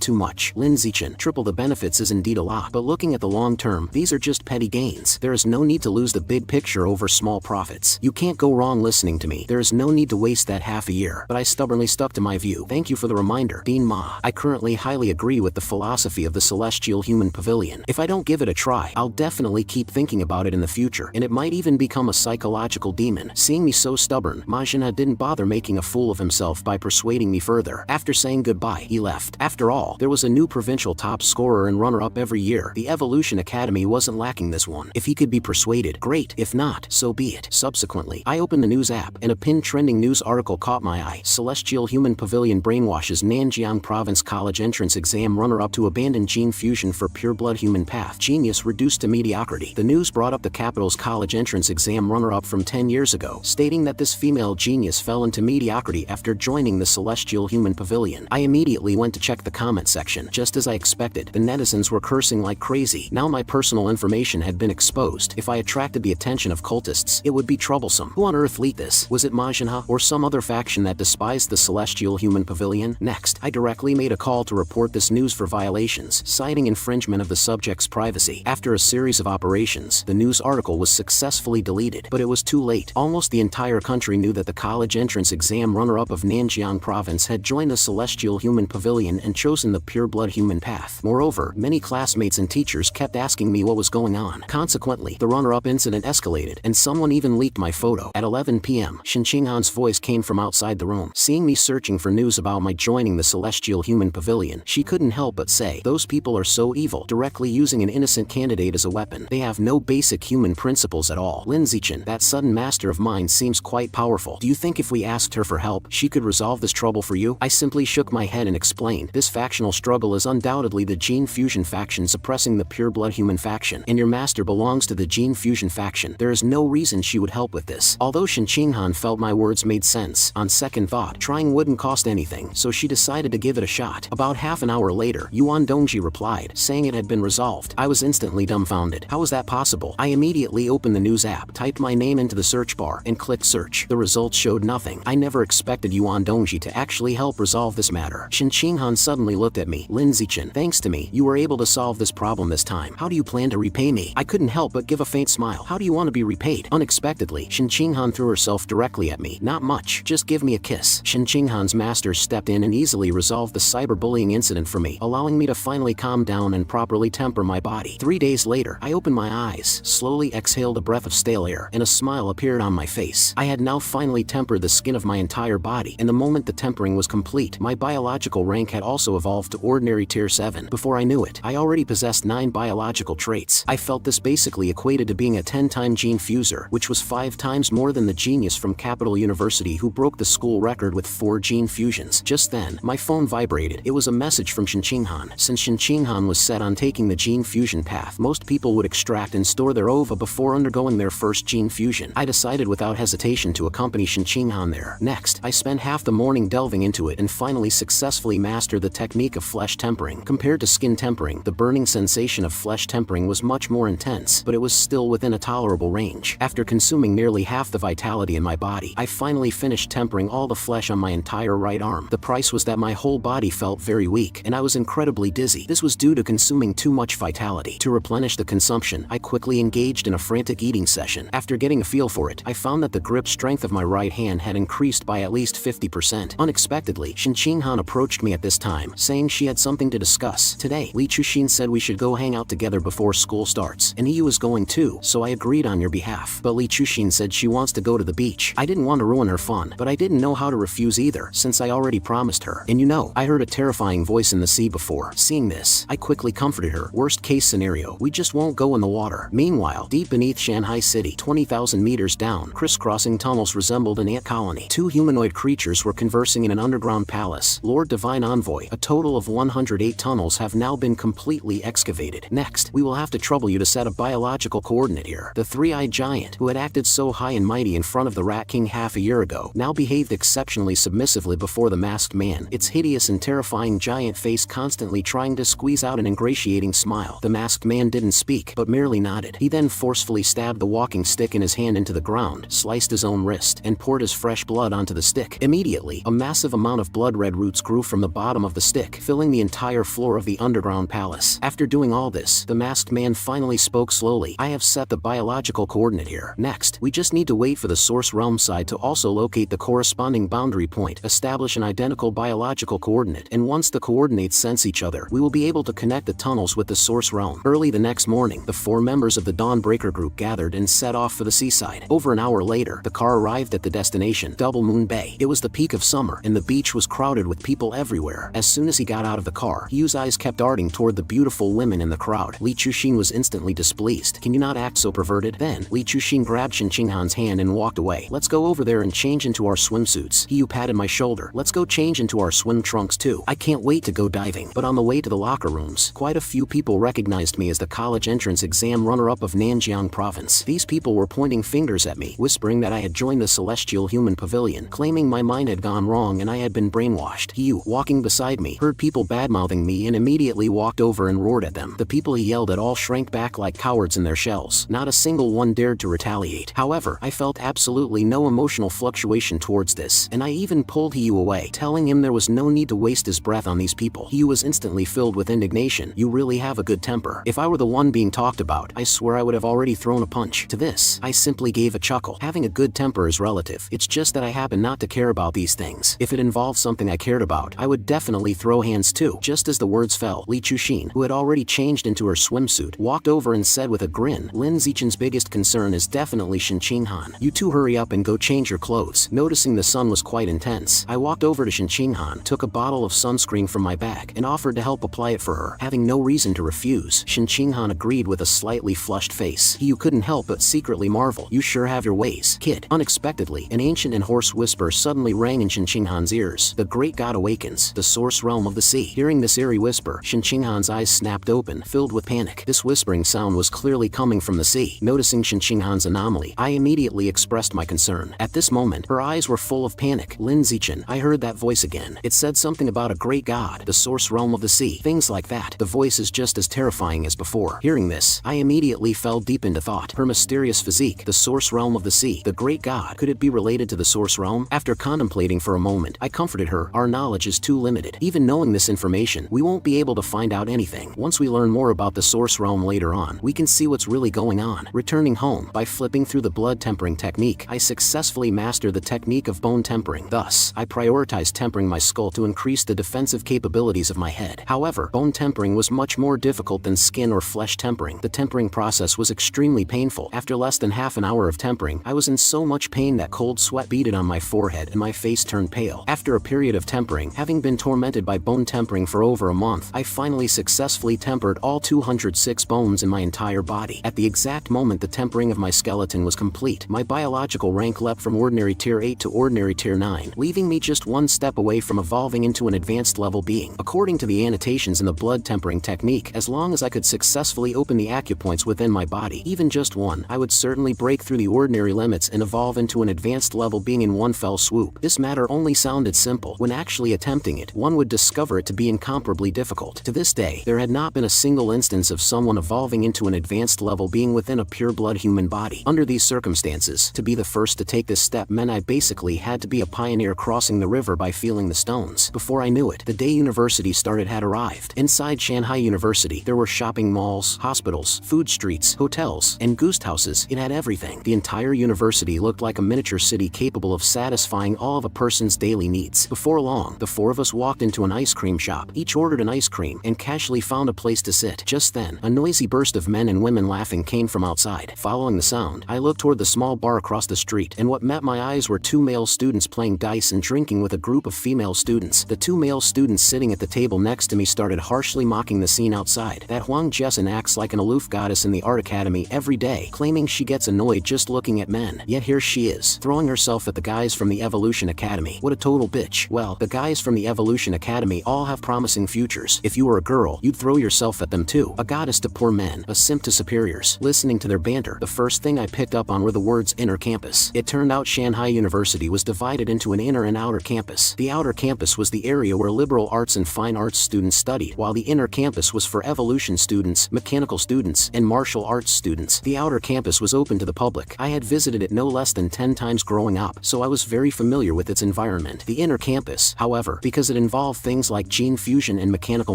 Speaker 1: too much. Lin Zichen, triple the benefits is indeed a lot, but looking at the long term, these are just petty gains. There is no need to lose the big picture over small profits. You can't go wrong listening to me. There is no need to waste that half a year. But I stubbornly stuck to my view. Thank you for the reminder, Dean Ma. I currently highly agree with the philosophy of the Celestial Human Pavilion. If I don't give it a try, I'll definitely keep thinking about it in the future, and it might even become a psychological demon. Seeing me so stubborn, Majina didn't bother making a fool of himself by persuading me further. After saying goodbye, he left. After all, there was a new provincial top scorer and runner-up every year. The Evolution Academy wasn't lacking this one. If he could be persuaded, great. If not, so be it. Subsequently, I opened the news app, and a pinned trending news article caught my eye. Celestial Human Pavilion brainwashes Nanjiang Province College entrance exam runner-up to abandon gene fusion for pure-blood human path. Genius reduced to mediocrity. The news brought up the capital's college entrance exam runner-up from 10 years ago, stating that this female genius fell into mediocrity after joining the Celestial Human Pavilion. I immediately went to check the comment section. Just as I expected, the netizens were cursing like crazy. Now my personal information had been exposed. If I attracted the attention of cultists, it would be troublesome. Who on earth leaked this? Was it Majinha, or some other faction that despised the Celestial Human Pavilion? Next, I directly made a call to report this news for violations, citing infringement of the subject's privacy. After a series of operations, the news article was successfully deleted, but it was too late. Almost the entire country knew that the college entrance exam runner-up of Nanjiang Province had joined the Celestial Human Pavilion and chosen the pure-blood human path. Moreover, many classmates and teachers kept asking me what was going on. Consequently, the runner-up incident escalated, and someone even leaked my photo. At 11 p.m., Shen Qinghan's voice came from outside the room. Seeing me searching for news about my joining the Celestial Human Pavilion, she couldn't help but say, those people are so evil, directly using an innocent candidate as a weapon. They have no basic human principles at all. Lin Zichen, that sudden master of mine seems quite powerful. Do you think if we asked her for help, she could resolve this trouble for you? I simply shook my head and explained, this factional struggle is undoubtedly the gene fusion faction suppressing the pure-blood human faction, and your master belongs to the gene fusion faction. There is no reason she would help with this. Although Shen Qinghan felt my words made sense, on second thought, trying wouldn't cost anything, so she decided to give it a shot. About half an hour later, Yuan Dongji replied, saying it had been resolved. I was instantly dumbfounded. How was that possible? I immediately opened the news app, typed my name into the search bar, and clicked search. The results showed nothing. I never expected Yuan Dongji to actually help resolve this matter. Shen Qinghan suddenly looked at me. Lin Zichen, thanks to me, you were able to solve this problem this time. How do you plan to repay me? I couldn't help but give a faint smile. How do you want to be repaid? Unexpectedly, Shen Qinghan threw herself directly at me. Not much. Just give me a kiss. Shen Qinghan's master stepped in and easily resolved the cyberbullying incident for me, allowing me to finally calm down and properly temper my body. 3 days later, I opened my eyes, slowly exhaled a breath of stale air, and a smile appeared on my face. I had now finally tempered the skin of my entire body, and the moment the tempering was complete, my biological rank had also evolved to ordinary tier 7. Before I knew it, I already possessed 9 biological traits. I felt this basically equated to being a 10-time gene fuser, which was 5 times more than the genius from Capital University who broke the school record with 4 gene fusions. Just then, my phone vibrated. It was a message from Shen Qinghan. Since Shen Qinghan was set on taking the gene fusion path, most people would extract and store their ova before undergoing their first gene fusion. I decided without hesitation to accompany Shen Qinghan there. Next, I spent half the morning delving into it and finally successfully mastered the technique of flesh tempering. Compared to skin tempering, the burning sensation of flesh tempering was much more intense, but it was still within a tolerable range. After consuming nearly half the vitality in my body, I finally finished tempering all the flesh on my entire right arm. The The price was that my whole body felt very weak and I was incredibly dizzy. This was due to consuming too much vitality. To replenish the consumption, I quickly engaged in a frantic eating session. After getting a feel for it, I found that the grip strength of my right hand had increased by at least 50%. Unexpectedly, Shin Qinghan approached me at this time, saying she had something to discuss. Today, Li Chuxin said we should go hang out together before school starts, and he was going too, so I agreed on your behalf. But Li Chuxin said she wants to go to the beach. I didn't want to ruin her fun, but I didn't know how to refuse either, since I already promised her. And you know, I heard a terrifying voice in the sea before. Seeing this, I quickly comforted her. Worst case scenario, we just won't go in the water. Meanwhile, deep beneath Shanghai City, 20,000 meters down, crisscrossing tunnels resembled an ant colony. Two humanoid creatures were conversing in an underground palace. Lord Divine Envoy, a total of 108 tunnels have now been completely excavated. Next, we will have to trouble you to set a biological coordinate here. The three-eyed giant, who had acted so high and mighty in front of the Rat King half a year ago, now behaved exceptionally submissively before the masked man, its hideous and terrifying giant face constantly trying to squeeze out an ingratiating smile. The masked man didn't speak, but merely nodded. He then forcefully stabbed the walking stick in his hand into the ground, sliced his own wrist, and poured his fresh blood onto the stick. Immediately, a massive amount of blood-red roots grew from the bottom of the stick, filling the entire floor of the underground palace. After doing all this, the masked man finally spoke slowly. I have set the biological coordinate here. Next, we just need to wait for the source realm side to also locate the corresponding boundary point, establish an identical biological coordinate, and once the coordinates sense each other, we will be able to connect the tunnels with the source realm. Early the next morning, the 4 members of the Dawnbreaker group gathered and set off for the seaside. Over an hour later, the car arrived at the destination, Double Moon Bay. It was the peak of summer, and the beach was crowded with people everywhere. As soon as he got out of the car, Yu's eyes kept darting toward the beautiful women in the crowd. Li Chuxin was instantly displeased. Can you not act so perverted? Then, Li Chuxin grabbed Shin Qinghan's hand and walked away. Let's go over there and change into our swimsuits. Yu patted my shoulder. Let's go change into our swim trunks too. I can't wait to go diving. But on the way to the locker rooms, quite a few people recognized me as the college entrance exam runner-up of Nanjiang province. These people were pointing fingers at me, whispering that I had joined the Celestial Human Pavilion, claiming my mind had gone wrong and I had been brainwashed. Yu, walking beside me, heard people badmouthing me and immediately walked over and roared at them. The people he yelled at all shrank back like cowards in their shells. Not a single one dared to retaliate. However, I felt absolutely no emotional fluctuation towards this, and I even pulled Yu away, telling him there was no need to waste his breath on these people. Yu was instantly filled with indignation. You really have a good temper. If I were the one being talked about, I swear I would have already thrown a punch. To this, I simply gave a chuckle. Having a good temper is relative. It's just that I happen not to care about these things. If it involved something I cared about, I would definitely throw hands too. Just as the words fell, Li Chuxin, who had already changed into her swimsuit, walked over and said with a grin, Lin Zichen's biggest concern is definitely Shin Qinghan. You two hurry up and go change your clothes. Noticing the sun was quite intense, I walked over to Shin Qinghan, took a bottle of sunscreen from my bag, and offered to help apply it for her. Having no reason to refuse, Shin Qinghan agreed with a slightly flushed face. You couldn't help but secretly marvel. You sure have your ways, kid. Unexpectedly, an ancient and hoarse whisper suddenly rang in Shin Qinghan's ears. The great god awakens, the source realm of the sea. Hearing this eerie whisper, Shin Qinghan's eyes snapped open, filled with panic. This whispering sound was clearly coming from the sea. Noticing Shin Qinghan's anomaly, I immediately expressed my concern. At this moment, her eyes were full of panic. Lin Zichen, I heard that voice again. It said something about a great god, the source realm of the sea, things like that. The voice is just as terrifying as before. Hearing this, I immediately fell deep into thought. Her mysterious physique, the source realm of the sea, the great god, could it be related to the source realm? After contemplating for a moment, I comforted her. Our knowledge is too limited. Even knowing this information, we won't be able to find out anything. Once we learn more about the source realm later on, we can see what's really going on. Returning home, by flipping through the blood tempering technique, I successfully mastered the technique of bone tempering. Thus, I prioritized tempering my skull to increase the defensive capabilities of my head. However, bone tempering was much more difficult than skin or flesh tempering. The tempering process was extremely painful. After less than half an hour of tempering, I was in so much pain that cold sweat beaded on my forehead and my face turned pale. After a period of tempering, having been tormented by bone tempering for over a month, I finally successfully tempered all 206 bones in my entire body. At the exact moment the tempering of my skeleton was complete, my biological rank leapt from ordinary tier 8 to ordinary tier 9, leaving me just one step away from evolving into an advanced level being. According to the annotations in the blood tempering technique, as long as I could successfully open the acupoints within my body, even just one, I would certainly break through the ordinary limits and evolve into an advanced level being in one fell swoop. This matter only sounded simple. When actually attempting it, one would discover it to be incomparably difficult. To this day, there had not been a single instance of someone evolving into an advanced level being within a pure-blood human body. Under these circumstances, to be the first to take this step meant I basically had to be a pioneer crossing the river by by feeling the stones. Before I knew it, the day university started had arrived. Inside Shanghai University, there were shopping malls, hospitals, food streets, hotels, and ghost houses. It had everything. The entire university looked like a miniature city capable of satisfying all of a person's daily needs. Before long, the four of us walked into an ice cream shop, each ordered an ice cream, and casually found a place to sit. Just then, a noisy burst of men and women laughing came from outside. Following the sound, I looked toward the small bar across the street, and what met my eyes were two male students playing dice and drinking with a group of female students. The two male students sitting at the table next to me started harshly mocking the scene outside. That Huang Jessin acts like an aloof goddess in the art academy every day, claiming she gets annoyed just looking at men. Yet here she is, throwing herself at the guys from the Evolution Academy. What a total bitch. Well, the guys from the Evolution Academy all have promising futures. If you were a girl, you'd throw yourself at them too. A goddess to poor men, a simp to superiors. Listening to their banter, the first thing I picked up on were the words inner campus. It turned out Shanghai University was divided into an inner and outer campus. The outer campus was the area where liberal arts and fine arts students studied, while the inner campus was for evolution students, mechanical students, and martial arts students. The outer campus was open to the public. I had visited it no less than 10 times growing up, so I was very familiar with its environment. The inner campus, however, because it involved things like gene fusion and mechanical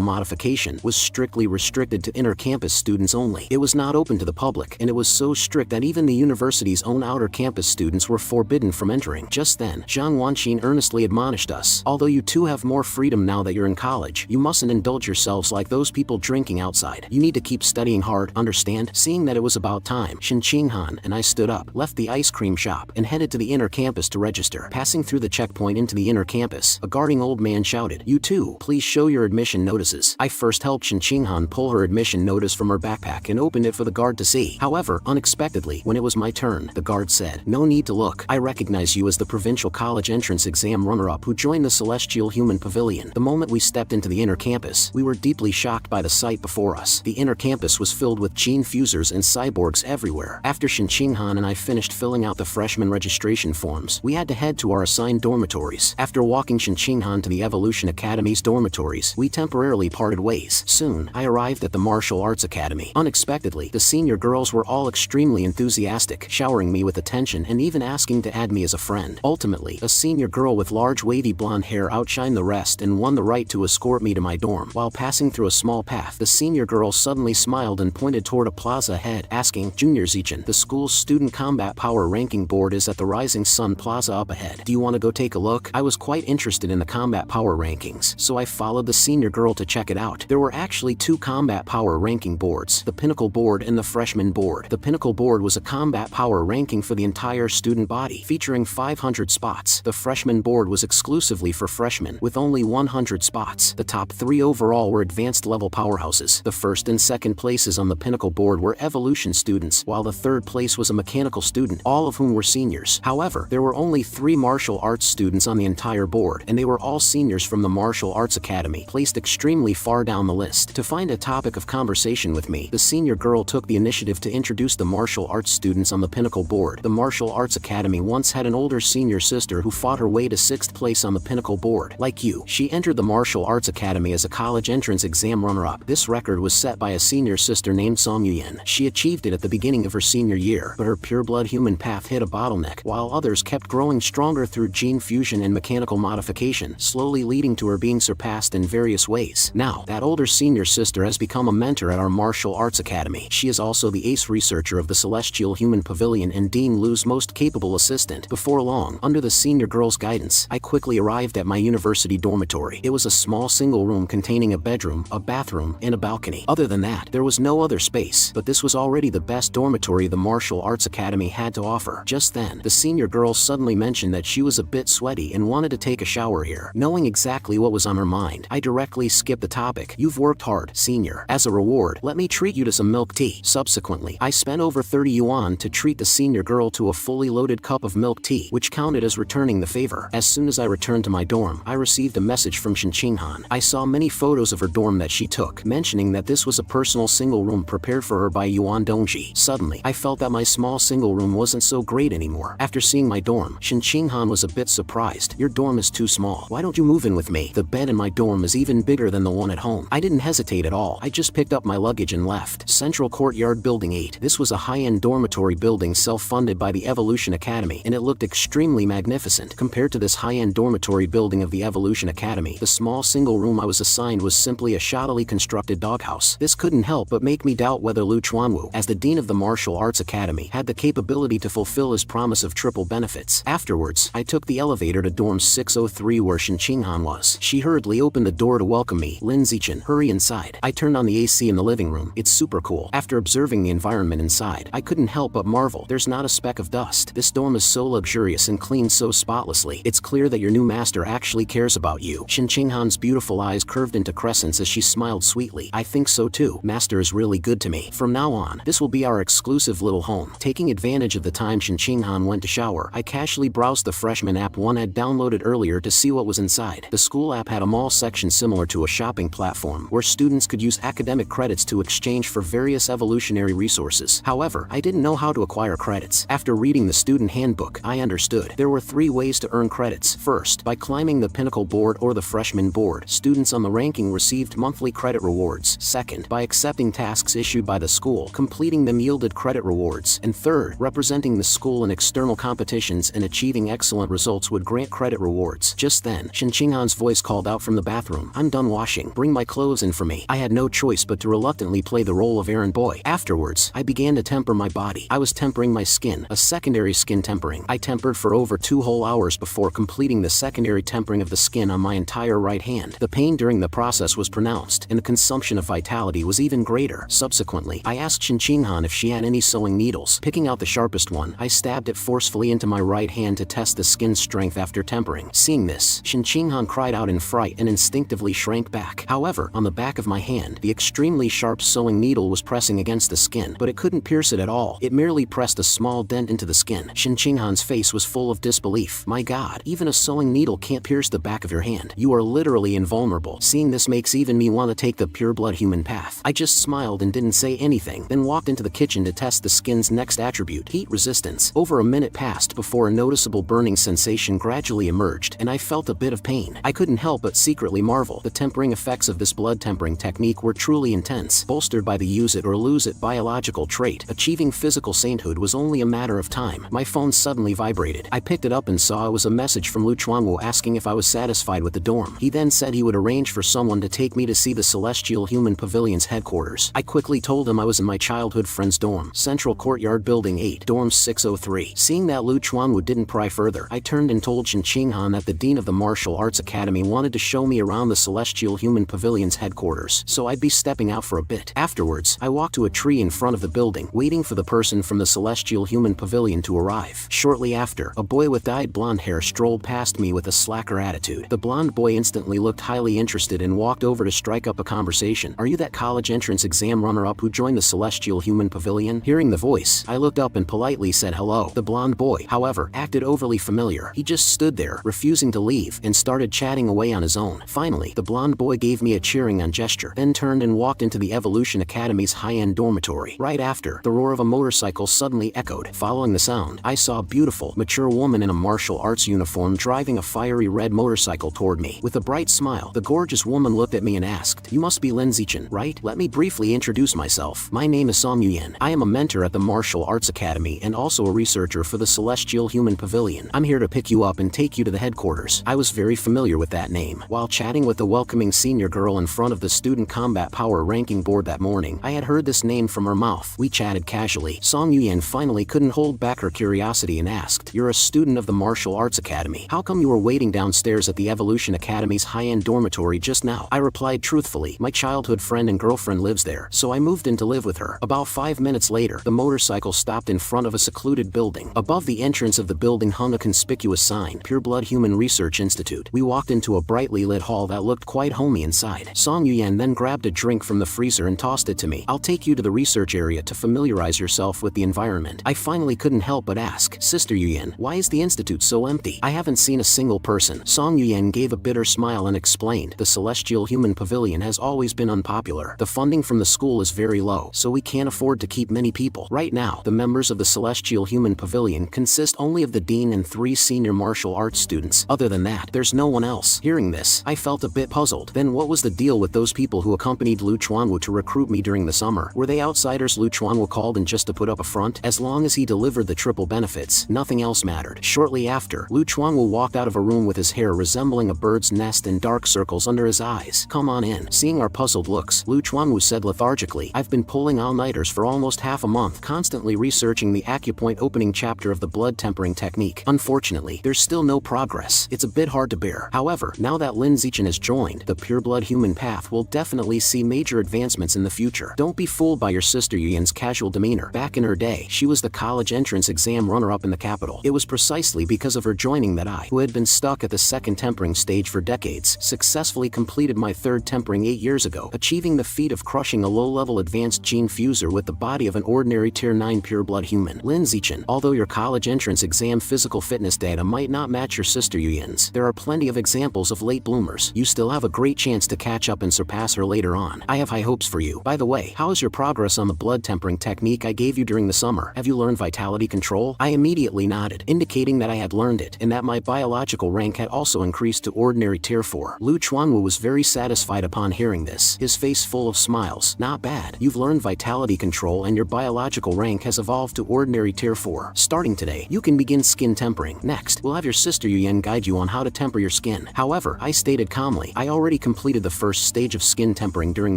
Speaker 1: modification, was strictly restricted to inner campus students only. It was not open to the public, and it was so strict that even the university's own outer campus students were forbidden from entering. Just then, Zhang Wanqin earnestly admonished us. Although you two have more freedom now that you're in college, you mustn't indulge yourselves like those people drinking outside. You need to keep studying hard, understand? Seeing that it was about time, Shen Qinghan and I stood up, left the ice cream shop, and headed to the inner campus to register. Passing through the checkpoint into the inner campus, a guarding old man shouted, "You two, please show your admission notices." I first helped Shen Qinghan pull her admission notice from her backpack and opened it for the guard to see. However, unexpectedly, when it was my turn, the guard said, "No need to look. I recognize you as the provincial college entrance exam runner-up who joined the Celestial Human Pavilion." The moment we stepped into the inner campus, we were deeply shocked by the sight before us. The inner campus was filled with gene fusers and cyborgs everywhere. After Shen Qinghan and I finished filling out the freshman registration forms, we had to head to our assigned dormitories. After walking Shen Qinghan to the Evolution Academy's dormitories, we temporarily parted ways. Soon, I arrived at the Martial Arts Academy. Unexpectedly, the senior girls were all extremely enthusiastic, showering me with attention and even asking to add me as a friend. Ultimately, a senior girl with large wavy blonde hair outshined the rest and won the right to escort me to my dorm. While passing through a small path, the senior girl suddenly smiled and pointed toward a plaza ahead, asking, "Junior Zichen, the school's student combat power ranking board is at the Rising Sun Plaza up ahead. Do you want to go take a look?" I was quite interested in the combat power rankings, so I followed the senior girl to check it out. There were actually two combat power ranking boards, the Pinnacle Board and the Freshman Board. The Pinnacle Board was a combat power ranking for the entire student body, featuring 500 spots. The Freshman Board was exclusively for freshmen, with only 100 spots. The top three overall were advanced level powerhouses. The first and second places on the Pinnacle Board were evolution students, while the third place was a mechanical student, all of whom were seniors. However, there were only 3 martial arts students on the entire board, and they were all seniors from the Martial Arts Academy, placed extremely far down the list. To find a topic of conversation with me, the senior girl took the initiative to introduce the martial arts students on the Pinnacle Board. The Martial Arts Academy once had an older senior sister who fought her way to 6th place on the Pinnacle Board. Like you, she entered the Martial Arts Academy as a college entrance exam runner-up. This record was set by a senior sister named Song Yuyen. She achieved it at the beginning of her senior year, but her pure-blood human path hit a bottleneck, while others kept growing stronger through gene fusion and mechanical modification, slowly leading to her being surpassed in various ways. Now, that older senior sister has become a mentor at our Martial Arts Academy. She is also the ace researcher of the Celestial Human Pavilion and Dean Lu's most capable assistant. Before long, under the senior girl's guidance, I quickly arrived at my university dormitory. It was a small single room containing a bedroom, a bathroom, and a balcony. Other than that, there was no other space, but this was already the best dormitory the Martial Arts Academy had to offer. Just then, the senior girl suddenly mentioned that she was a bit sweaty and wanted to take a shower here. Knowing exactly what was on her mind, I directly skipped the topic. "You've worked hard, senior. As a reward, let me treat you to some milk tea." Subsequently, I spent over 30 yuan to treat the senior girl to a fully loaded cup of milk tea, which counted as returning the favor. As soon as I returned to my dorm, I received a message from Shen Qinghan. I saw many photos of her dorm that she took, mentioning that this was a personal single room prepared for her by Yuan Dongji. Suddenly, I felt that my small single room wasn't so great anymore. After seeing my dorm, Shen Qinghan was a bit surprised. "Your dorm is too small. Why don't you move in with me? The bed in my dorm is even bigger than the one at home." I didn't hesitate at all. I just picked up my luggage and left. Central Courtyard Building 8. This was a high-end dormitory building self-funded by the Evolution Academy, and it looked extremely magnificent. Compared to this high-end high-end dormitory building of the Evolution Academy. The small single room I was assigned was simply a shoddily constructed doghouse. This couldn't help but make me doubt whether Lu Chuanwu, as the dean of the Martial Arts Academy, had the capability to fulfill his promise of triple benefits. Afterwards, I took the elevator to dorm 603 where Shen Qinghan was. She hurriedly opened the door to welcome me. Lin Zichen, hurry inside. I turned on the AC in the living room. It's super cool. After observing the environment inside, I couldn't help but marvel. There's not a speck of dust. This dorm is so luxurious and clean so spotlessly. It's clear that your new master actually cares about you. Shen Qinghan's beautiful eyes curved into crescents as she smiled sweetly. I think so too. Master is really good to me. From now on, this will be our exclusive little home. Taking advantage of the time Shen Qinghan went to shower, I casually browsed the freshman app one had downloaded earlier to see what was inside. The school app had a mall section similar to a shopping platform where students could use academic credits to exchange for various evolutionary resources. However, I didn't know how to acquire credits. After reading the student handbook, I understood. There were 3 ways to earn credits. First, by climbing the Pinnacle Board or the Freshman Board, students on the ranking received monthly credit rewards. Second, by accepting tasks issued by the school, completing them yielded credit rewards. And third, representing the school in external competitions and achieving excellent results would grant credit rewards. Just then, Shen Qinghan's voice called out from the bathroom. I'm done washing. Bring my clothes in for me. I had no choice but to reluctantly play the role of errand boy. Afterwards, I began to temper my body. I was tempering my skin, a secondary skin tempering. I tempered for over 2 whole hours before completing the secondary tempering of the skin on my entire right hand. The pain during the process was pronounced, and the consumption of vitality was even greater. Subsequently, I asked Shen Qinghan if she had any sewing needles. Picking out the sharpest one, I stabbed it forcefully into my right hand to test the skin's strength after tempering. Seeing this, Shen Qinghan cried out in fright and instinctively shrank back. However, on the back of my hand, the extremely sharp sewing needle was pressing against the skin, but it couldn't pierce it at all. It merely pressed a small dent into the skin. Shen Qinghan's face was full of disbelief. My God, even a sewing needle can't pierce the back of your hand. You are literally invulnerable. Seeing this makes even me want to take the pure-blood human path. I just smiled and didn't say anything, then walked into the kitchen to test the skin's next attribute, heat resistance. Over a minute passed before a noticeable burning sensation gradually emerged, and I felt a bit of pain. I couldn't help but secretly marvel. The tempering effects of this blood tempering technique were truly intense. Bolstered by the use it or lose it biological trait, achieving physical sainthood was only a matter of time. My phone suddenly vibrated. I picked it up and saw it was a message from Lu Chuanwu asking if I was satisfied with the dorm. He then said he would arrange for someone to take me to see the Celestial Human Pavilion's headquarters. I quickly told him I was in my childhood friend's dorm, Central Courtyard Building 8, dorm 603. Seeing that Lu Chuanwu didn't pry further, I turned and told Shen Qinghan that the dean of the Martial Arts Academy wanted to show me around the Celestial Human Pavilion's headquarters, so I'd be stepping out for a bit. Afterwards, I walked to a tree in front of the building, waiting for the person from the Celestial Human Pavilion to arrive. Shortly after, a boy with dyed blonde hair strolled past me with a slacker attitude. The blonde boy instantly looked highly interested and walked over to strike up a conversation. Are you that college entrance exam runner-up who joined the Celestial Human Pavilion? Hearing the voice, I looked up and politely said hello. The blonde boy, however, acted overly familiar. He just stood there, refusing to leave, and started chatting away on his own. Finally, the blonde boy gave me a cheering on gesture, then turned and walked into the Evolution Academy's high-end dormitory. Right after, the roar of a motorcycle suddenly echoed. Following the sound, I saw a beautiful, mature woman in a martial arts uniform driving a fiery red motorcycle toward me. With a bright smile, the gorgeous woman looked at me and asked, "You must be Lin Zichen, right? Let me briefly introduce myself. My name is Song Yuyan. I am a mentor at the Martial Arts Academy and also a researcher for the Celestial Human Pavilion. I'm here to pick you up and take you to the headquarters." I was very familiar with that name. While chatting with the welcoming senior girl in front of the Student Combat Power Ranking Board that morning, I had heard this name from her mouth. We chatted casually. Song Yuyan finally couldn't hold back her curiosity and asked, "You're a student of the Martial Arts Academy. How come you were waiting downstairs at the Evolution Academy's high-end dormitory just now?" I replied truthfully, "My childhood friend and girlfriend lives there, so I moved in to live with her." About 5 minutes later, the motorcycle stopped in front of a secluded building. Above the entrance of the building hung a conspicuous sign, Pure Blood Human Research Institute. We walked into a brightly lit hall that looked quite homey inside. Song Yuyan then grabbed a drink from the freezer and tossed it to me. "I'll take you to the research area to familiarize yourself with the environment." I finally couldn't help but ask, "Sister Yuyan, why is the institute so empty? I haven't seen a single person." Song Yuyan gave a bitter smile and explained, "The Celestial Human Pavilion has always been unpopular. The funding from the school is very low, so we can't afford to keep many people. Right now, the members of the Celestial Human Pavilion consist only of the dean and 3 senior martial arts students. Other than that, there's no one else." Hearing this, I felt a bit puzzled. Then what was the deal with those people who accompanied Lu Chuanwu to recruit me during the summer? Were they outsiders Lu Chuanwu called in just to put up a front? As long as he delivered the triple benefits, nothing else mattered. Shortly after, Lu Chuanwu walked walked out of a room with his hair resembling a bird's nest and dark circles under his eyes. "Come on in." Seeing our puzzled looks, Lu Chuanwu said lethargically, "I've been pulling all-nighters for almost half a month, constantly researching the acupoint opening chapter of the blood tempering technique. Unfortunately, there's still no progress. It's a bit hard to bear. However, now that Lin Zichen has joined, the pureblood human path will definitely see major advancements in the future. Don't be fooled by your sister Yuyan's casual demeanor. Back in her day, she was the college entrance exam runner-up in the capital. It was precisely because of her joining that I, who had been stuck at the second tempering stage for decades, successfully completed my third tempering 8 years ago, achieving the feat of crushing a low-level advanced gene fuser with the body of an ordinary tier 9 pureblood human. Lin Zichen, although your college entrance exam physical fitness data might not match your sister Yuyan's, there are plenty of examples of late bloomers. You still have a great chance to catch up and surpass her later on. I have high hopes for you. By the way, how is your progress on the blood tempering technique I gave you during the summer? Have you learned vitality control?" I immediately nodded, indicating that I had learned it, and that my biological rank had also increased to ordinary tier 4. Lu Chuanwu was very satisfied upon hearing this, his face full of smiles. "Not bad. You've learned vitality control and your biological rank has evolved to ordinary tier 4. Starting today, you can begin skin tempering. Next, we'll have your sister Yuyan guide you on how to temper your skin." However, I stated calmly, I already completed the first stage of skin tempering during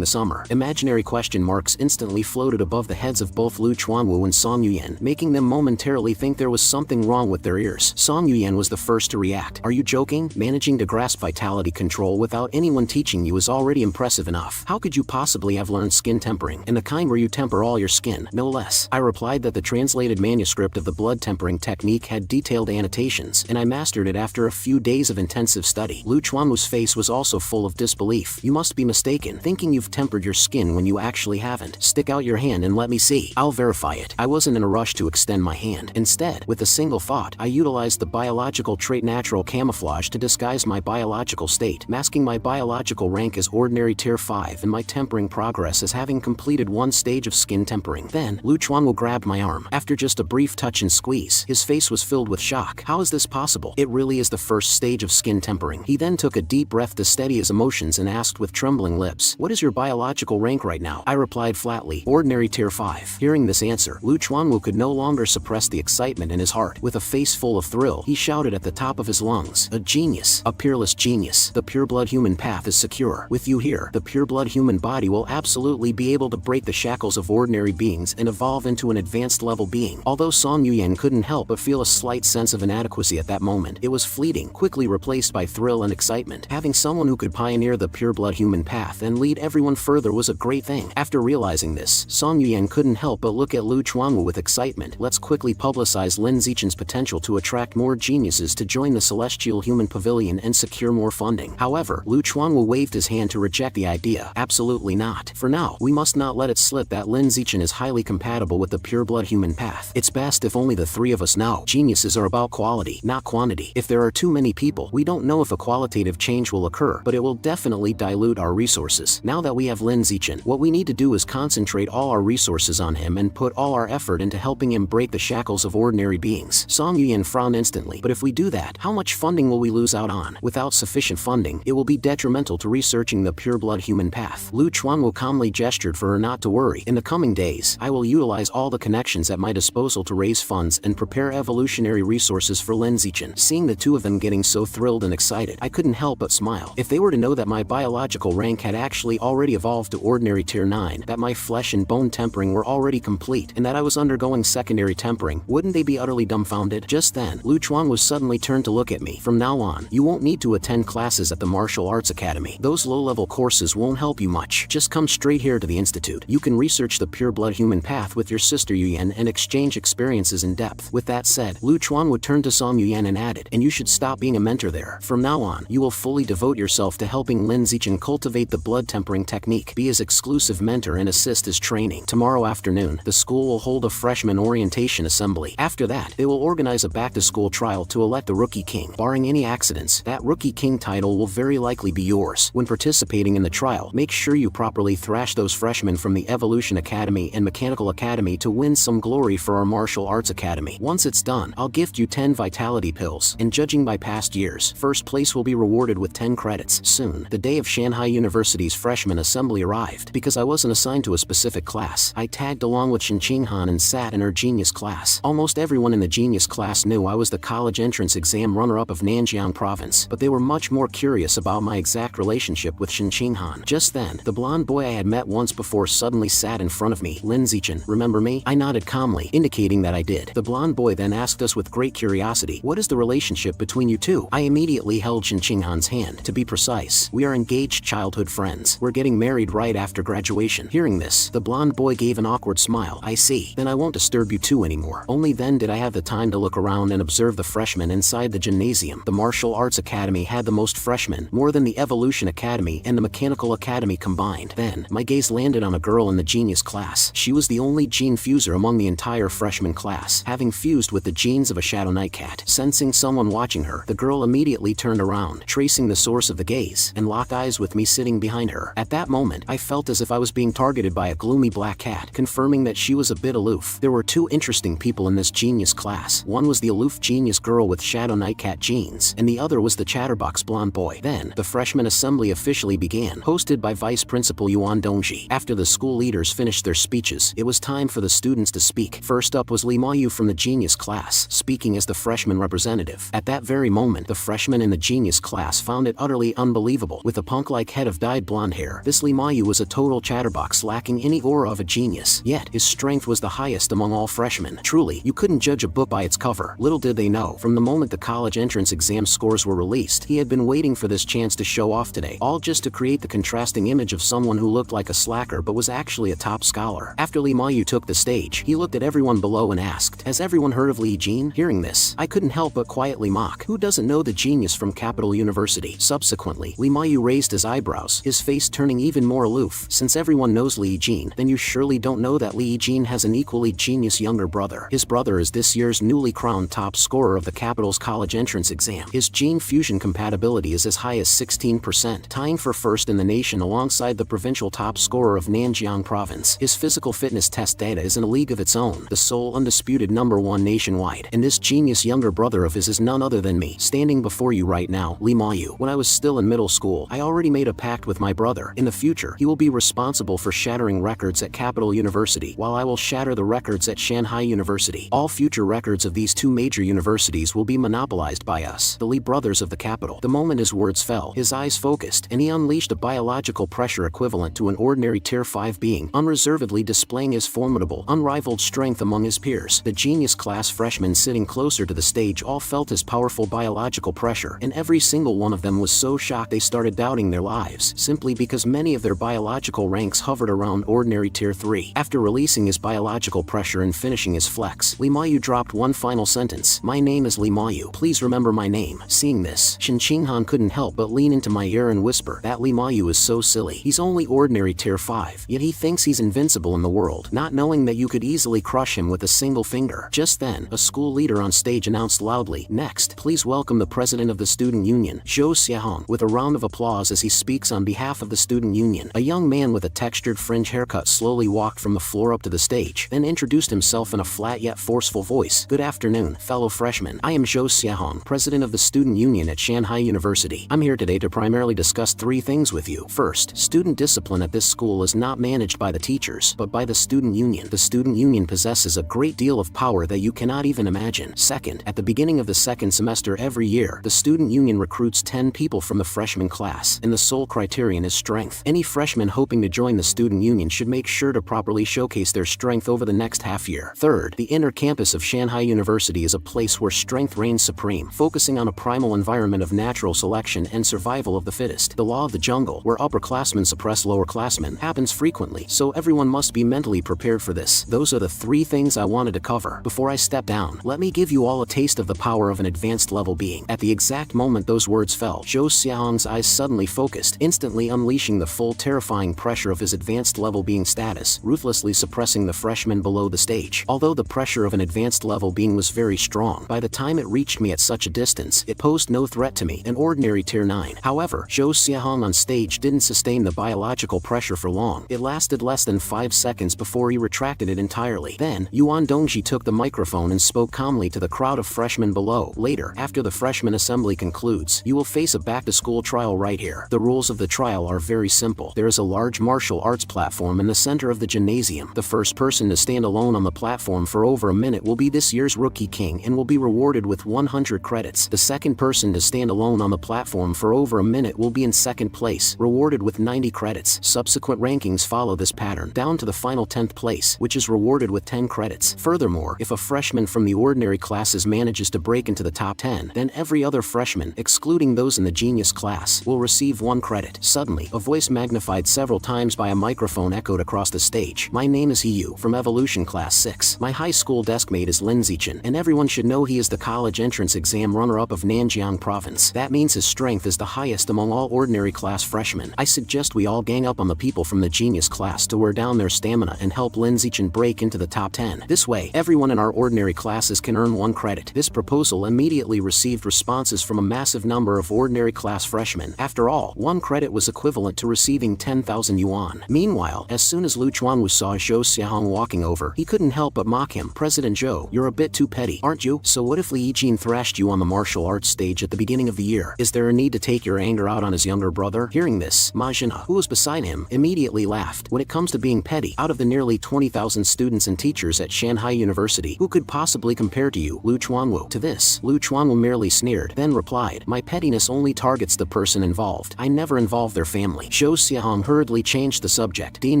Speaker 1: the summer. Imaginary question marks instantly floated above the heads of both Lu Chuanwu and Song Yuyan, making them momentarily think there was something wrong with their ears. Song Yuyan was the first to react. "Are you joking? Managing to grasp vitality control without anyone teaching you is already impressive enough. How could you possibly have learned skin tempering, and the kind where you temper all your skin, no less?" I replied that the translated manuscript of the blood tempering technique had detailed annotations, and I mastered it after a few days of intensive study. Lu Chuanwu's face was also full of disbelief. "You must be mistaken, thinking you've tempered your skin when you actually haven't. Stick out your hand and let me see. I'll verify it." I wasn't in a rush to extend my hand. Instead, with a single thought, I utilized the biological trait natural camouflage to disguise my biological state, masking my biological rank as ordinary tier 5 and my tempering progress as having completed one stage of skin tempering. Then, Lu Chuanwu grabbed my arm. After just a brief touch and squeeze, his face was filled with shock. "How is this possible? It really is the first stage of skin tempering." He then took a deep breath to steady his emotions and asked with trembling lips, "What is your biological rank right now?" I replied flatly, "Ordinary tier 5. Hearing this answer, Lu Chuanwu could no longer suppress the excitement in his heart. With a face full of thrill, he shouted at the top of his lungs, "A genius! A peerless genius! The pureblood human path is secure. With you here, the pureblood human body will absolutely be able to break the shackles of ordinary beings and evolve into an advanced level being." Although Song Yuyan couldn't help but feel a slight sense of inadequacy at that moment, it was fleeting, quickly replaced by thrill and excitement. Having someone who could pioneer the pureblood human path and lead everyone further was a great thing. After realizing this, Song Yuyan couldn't help but look at Lu Chuanwu with excitement. "Let's quickly publicize Lin Zichen's potential to attract more geniuses to join the Celestial Human Pavilion and secure more funding." However, Lu Chuanwu waved his hand to reject the idea. "Absolutely not. For now, we must not let it slip that Lin Zichen is highly compatible with the pureblood human path. It's best if only the three of us know. Geniuses are about quality, not quantity. If there are too many people, we don't know if a qualitative change will occur, but it will definitely dilute our resources. Now that we have Lin Zichen, what we need to do is concentrate all our resources on him and put all our effort into helping him break the shackles of ordinary beings." Song Yuyan frowned instantly. "But if we do that, how much funding will we lose out on? Without sufficient funding, it will be detrimental to researching the pureblood human path." Lu Chuanwu calmly gestured for her not to worry. "In the coming days, I will utilize all the connections at my disposal to raise funds and prepare evolutionary resources for Lin Zichen." Seeing the two of them getting so thrilled and excited, I couldn't help but smile. If they were to know that my biological rank had actually already evolved to ordinary tier 9, that my flesh and bone tempering were already complete, and that I was undergoing secondary tempering, wouldn't they be utterly dumbfounded? Just then, Lu Chuanwu suddenly turned to look at me. "From now on, you won't need to attend classes at the Martial Arts Academy. Those low-level courses won't help you much. Just come straight here to the Institute. You can research the pureblood human path with your sister Yuyan and exchange experiences in depth." With that said, Lu Chuanwu turned to Song Yuyan and added, "And you should stop being a mentor there. From now on, you will fully devote yourself to helping Lin Zichen cultivate the blood tempering technique. Be his exclusive mentor and assist his training. Tomorrow afternoon, the school will hold a freshman orientation assembly. After that, they will organize a back-to-school trial to elect the Rookie King. Barring any accidents, that Rookie King title will very likely be yours. When participating in the trial, make sure you properly thrash those freshmen from the Evolution Academy and Mechanical Academy to win some glory for our Martial Arts Academy. Once it's done, I'll gift you 10 vitality pills, and judging by past years, first place will be rewarded with 10 credits." Soon, the day of Shanghai University's freshman assembly arrived. Because I wasn't assigned to a specific class, I tagged along with Shin Qinghan and sat in her genius class. Almost everyone in the genius class knew I was the college entrance exam exam runner-up of Nanjiang province, but they were much more curious about my exact relationship with Shin Qinghan. Just then, the blonde boy I had met once before suddenly sat in front of me. Lin Zichen, remember me? I nodded calmly, indicating that I did. The blonde boy then asked us with great curiosity, what is the relationship between you two? I immediately held Shin Qinghan's hand. To be precise, we are engaged childhood friends. We're getting married right after graduation. Hearing this, the blonde boy gave an awkward smile. I see. Then I won't disturb you two anymore. Only then did I have the time to look around and observe the freshmen inside the gymnasium. The Martial Arts Academy had the most freshmen, more than the Evolution Academy and the Mechanical Academy combined. Then, my gaze landed on a girl in the genius class. She was the only gene fuser among the entire freshman class, having fused with the genes of a shadow nightcat. Sensing someone watching her, the girl immediately turned around, tracing the source of the gaze, and locked eyes with me sitting behind her. At that moment, I felt as if I was being targeted by a gloomy black cat, confirming that she was a bit aloof. There were two interesting people in this genius class. One was the aloof genius girl with shadow nightcat genes, and the other was the chatterbox blonde boy. Then, the freshman assembly officially began, hosted by Vice Principal Yuan Dongji. After the school leaders finished their speeches, it was time for the students to speak. First up was Li Mayu from the genius class, speaking as the freshman representative. At that very moment, the freshmen in the genius class found it utterly unbelievable. With a punk-like head of dyed blonde hair, this Li Mayu was a total chatterbox lacking any aura of a genius. Yet, his strength was the highest among all freshmen. Truly, you couldn't judge a book by its cover. Little did they know, from the moment the college entrance exam scores were released, he had been waiting for this chance to show off today, all just to create the contrasting image of someone who looked like a slacker but was actually a top scholar. After Li Mayu took the stage, he looked at everyone below and asked, has everyone heard of Li Jin? Hearing this, I couldn't help but quietly mock, who doesn't know the genius from Capital University? Subsequently, Li Mayu raised his eyebrows, his face turning even more aloof. Since everyone knows Li Jin, then you surely don't know that Li Jin has an equally genius younger brother. His brother is this year's newly crowned top scorer of the Capital's college entrance exam. His gene fusion compatibility is as high as 16%, tying for first in the nation alongside the provincial top scorer of Nanjiang province. His physical fitness test data is in a league of its own, the sole undisputed #1 nationwide. And this genius younger brother of his is none other than me, standing before you right now, Li Mayu. When I was still in middle school, I already made a pact with my brother. In the future, he will be responsible for shattering records at Capital University, while I will shatter the records at Shanghai University. All future records of these two major universities will be monopolized by us, the Li brothers of the capital. The moment his words fell, his eyes focused, and he unleashed a biological pressure equivalent to an ordinary Tier 5 being, unreservedly displaying his formidable, unrivaled strength among his peers. The genius class freshmen sitting closer to the stage all felt his powerful biological pressure, and every single one of them was so shocked they started doubting their lives, simply because many of their biological ranks hovered around ordinary Tier 3. After releasing his biological pressure and finishing his flex, Li Mayu dropped one final sentence, my name is Li Mayu, please remember my name. Seeing this, Shin Qinghan couldn't help but lean into my ear and whisper, that Li Mayu is so silly. He's only ordinary Tier 5, yet he thinks he's invincible in the world, not knowing that you could easily crush him with a single finger. Just then, a school leader on stage announced loudly, next, please welcome the president of the student union, Zhou Xiahong, with a round of applause as he speaks on behalf of the student union. A young man with a textured fringe haircut slowly walked from the floor up to the stage, then introduced himself in a flat yet forceful voice. Good afternoon, fellow freshmen. I am Zhou Xiahong, president of the student union at Shanghai University. I'm here today to primarily discuss three things with you. First, student discipline at this school is not managed by the teachers, but by the student union. The student union possesses a great deal of power that you cannot even imagine. Second, at the beginning of the second semester every year, the student union recruits 10 people from the freshman class, and the sole criterion is strength. Any freshman hoping to join the student union should make sure to properly showcase their strength over the next half year. Third, the inner campus of Shanghai University is a place where strength reigns supreme, focusing on a primal environment of natural selection and survival of the fittest. The law of the jungle, where upperclassmen suppress lowerclassmen, happens frequently, so everyone must be mentally prepared for this. Those are the three things I wanted to cover. Before I step down, let me give you all a taste of the power of an advanced level being. At the exact moment those words fell, Zhou Xiahong's eyes suddenly focused, instantly unleashing the full terrifying pressure of his advanced level being status, ruthlessly suppressing the freshmen below the stage. Although the pressure of an advanced level being was very strong, by the time it reached me at such a distance, it posed no threat to me, an ordinary Tier 9. However, Zhou Xiahong on stage didn't sustain the biological pressure for long. It lasted less than 5 seconds before he retracted it entirely. Then, Yuan Dongji took the microphone and spoke calmly to the crowd of freshmen below. Later, after the freshman assembly concludes, you will face a back-to-school trial right here. The rules of the trial are very simple. There is a large martial arts platform in the center of the gymnasium. The first person to stand alone on the platform for over a minute will be this year's rookie king and will be rewarded with 100 credits. The second person to stand alone on the platform for over a minute will be in second place, rewarded with 90 credits. Subsequent rankings follow this pattern, down to the final 10th place, which is rewarded with 10 credits. Furthermore, if a freshman from the ordinary classes manages to break into the top 10, then every other freshman, excluding those in the genius class, will receive 1 credit. Suddenly, a voice magnified several times by a microphone echoed across the stage. My name is Hiyu, from Evolution Class 6. My high school deskmate is Lin Zichen, and everyone should know he is the college entrance exam runner-up of Nanjiang Province. That means his strength is the highest among all ordinary class freshmen. I suggest we all gang up on the people from the genius class to wear down their stamina and help Lin Zichen break into the top 10. This way, everyone in our ordinary classes can earn 1 credit. This proposal immediately received responses from a massive number of ordinary class freshmen. After all, 1 credit was equivalent to receiving 10,000 yuan. Meanwhile, as soon as Lu Chuanwu saw Zhou Xiaohong walking over, he couldn't help but mock him. President Zhou, you're a bit too petty, aren't you? So what if Li Yijin thrashed you on the martial arts stage at the beginning of the year? Is there a need to take your anger out on his younger brother? Hearing this, Ma Jinhe, who was beside him, immediately laughed. When it comes to being petty, out of the nearly 20,000 students and teachers at Shanghai University, who could possibly compare to you, Lu Chuanwu? To this, Lu Chuanwu merely sneered, then replied, my pettiness only targets the person involved. I never involve their family. Zhou Xiaohong hurriedly changed the subject. Dean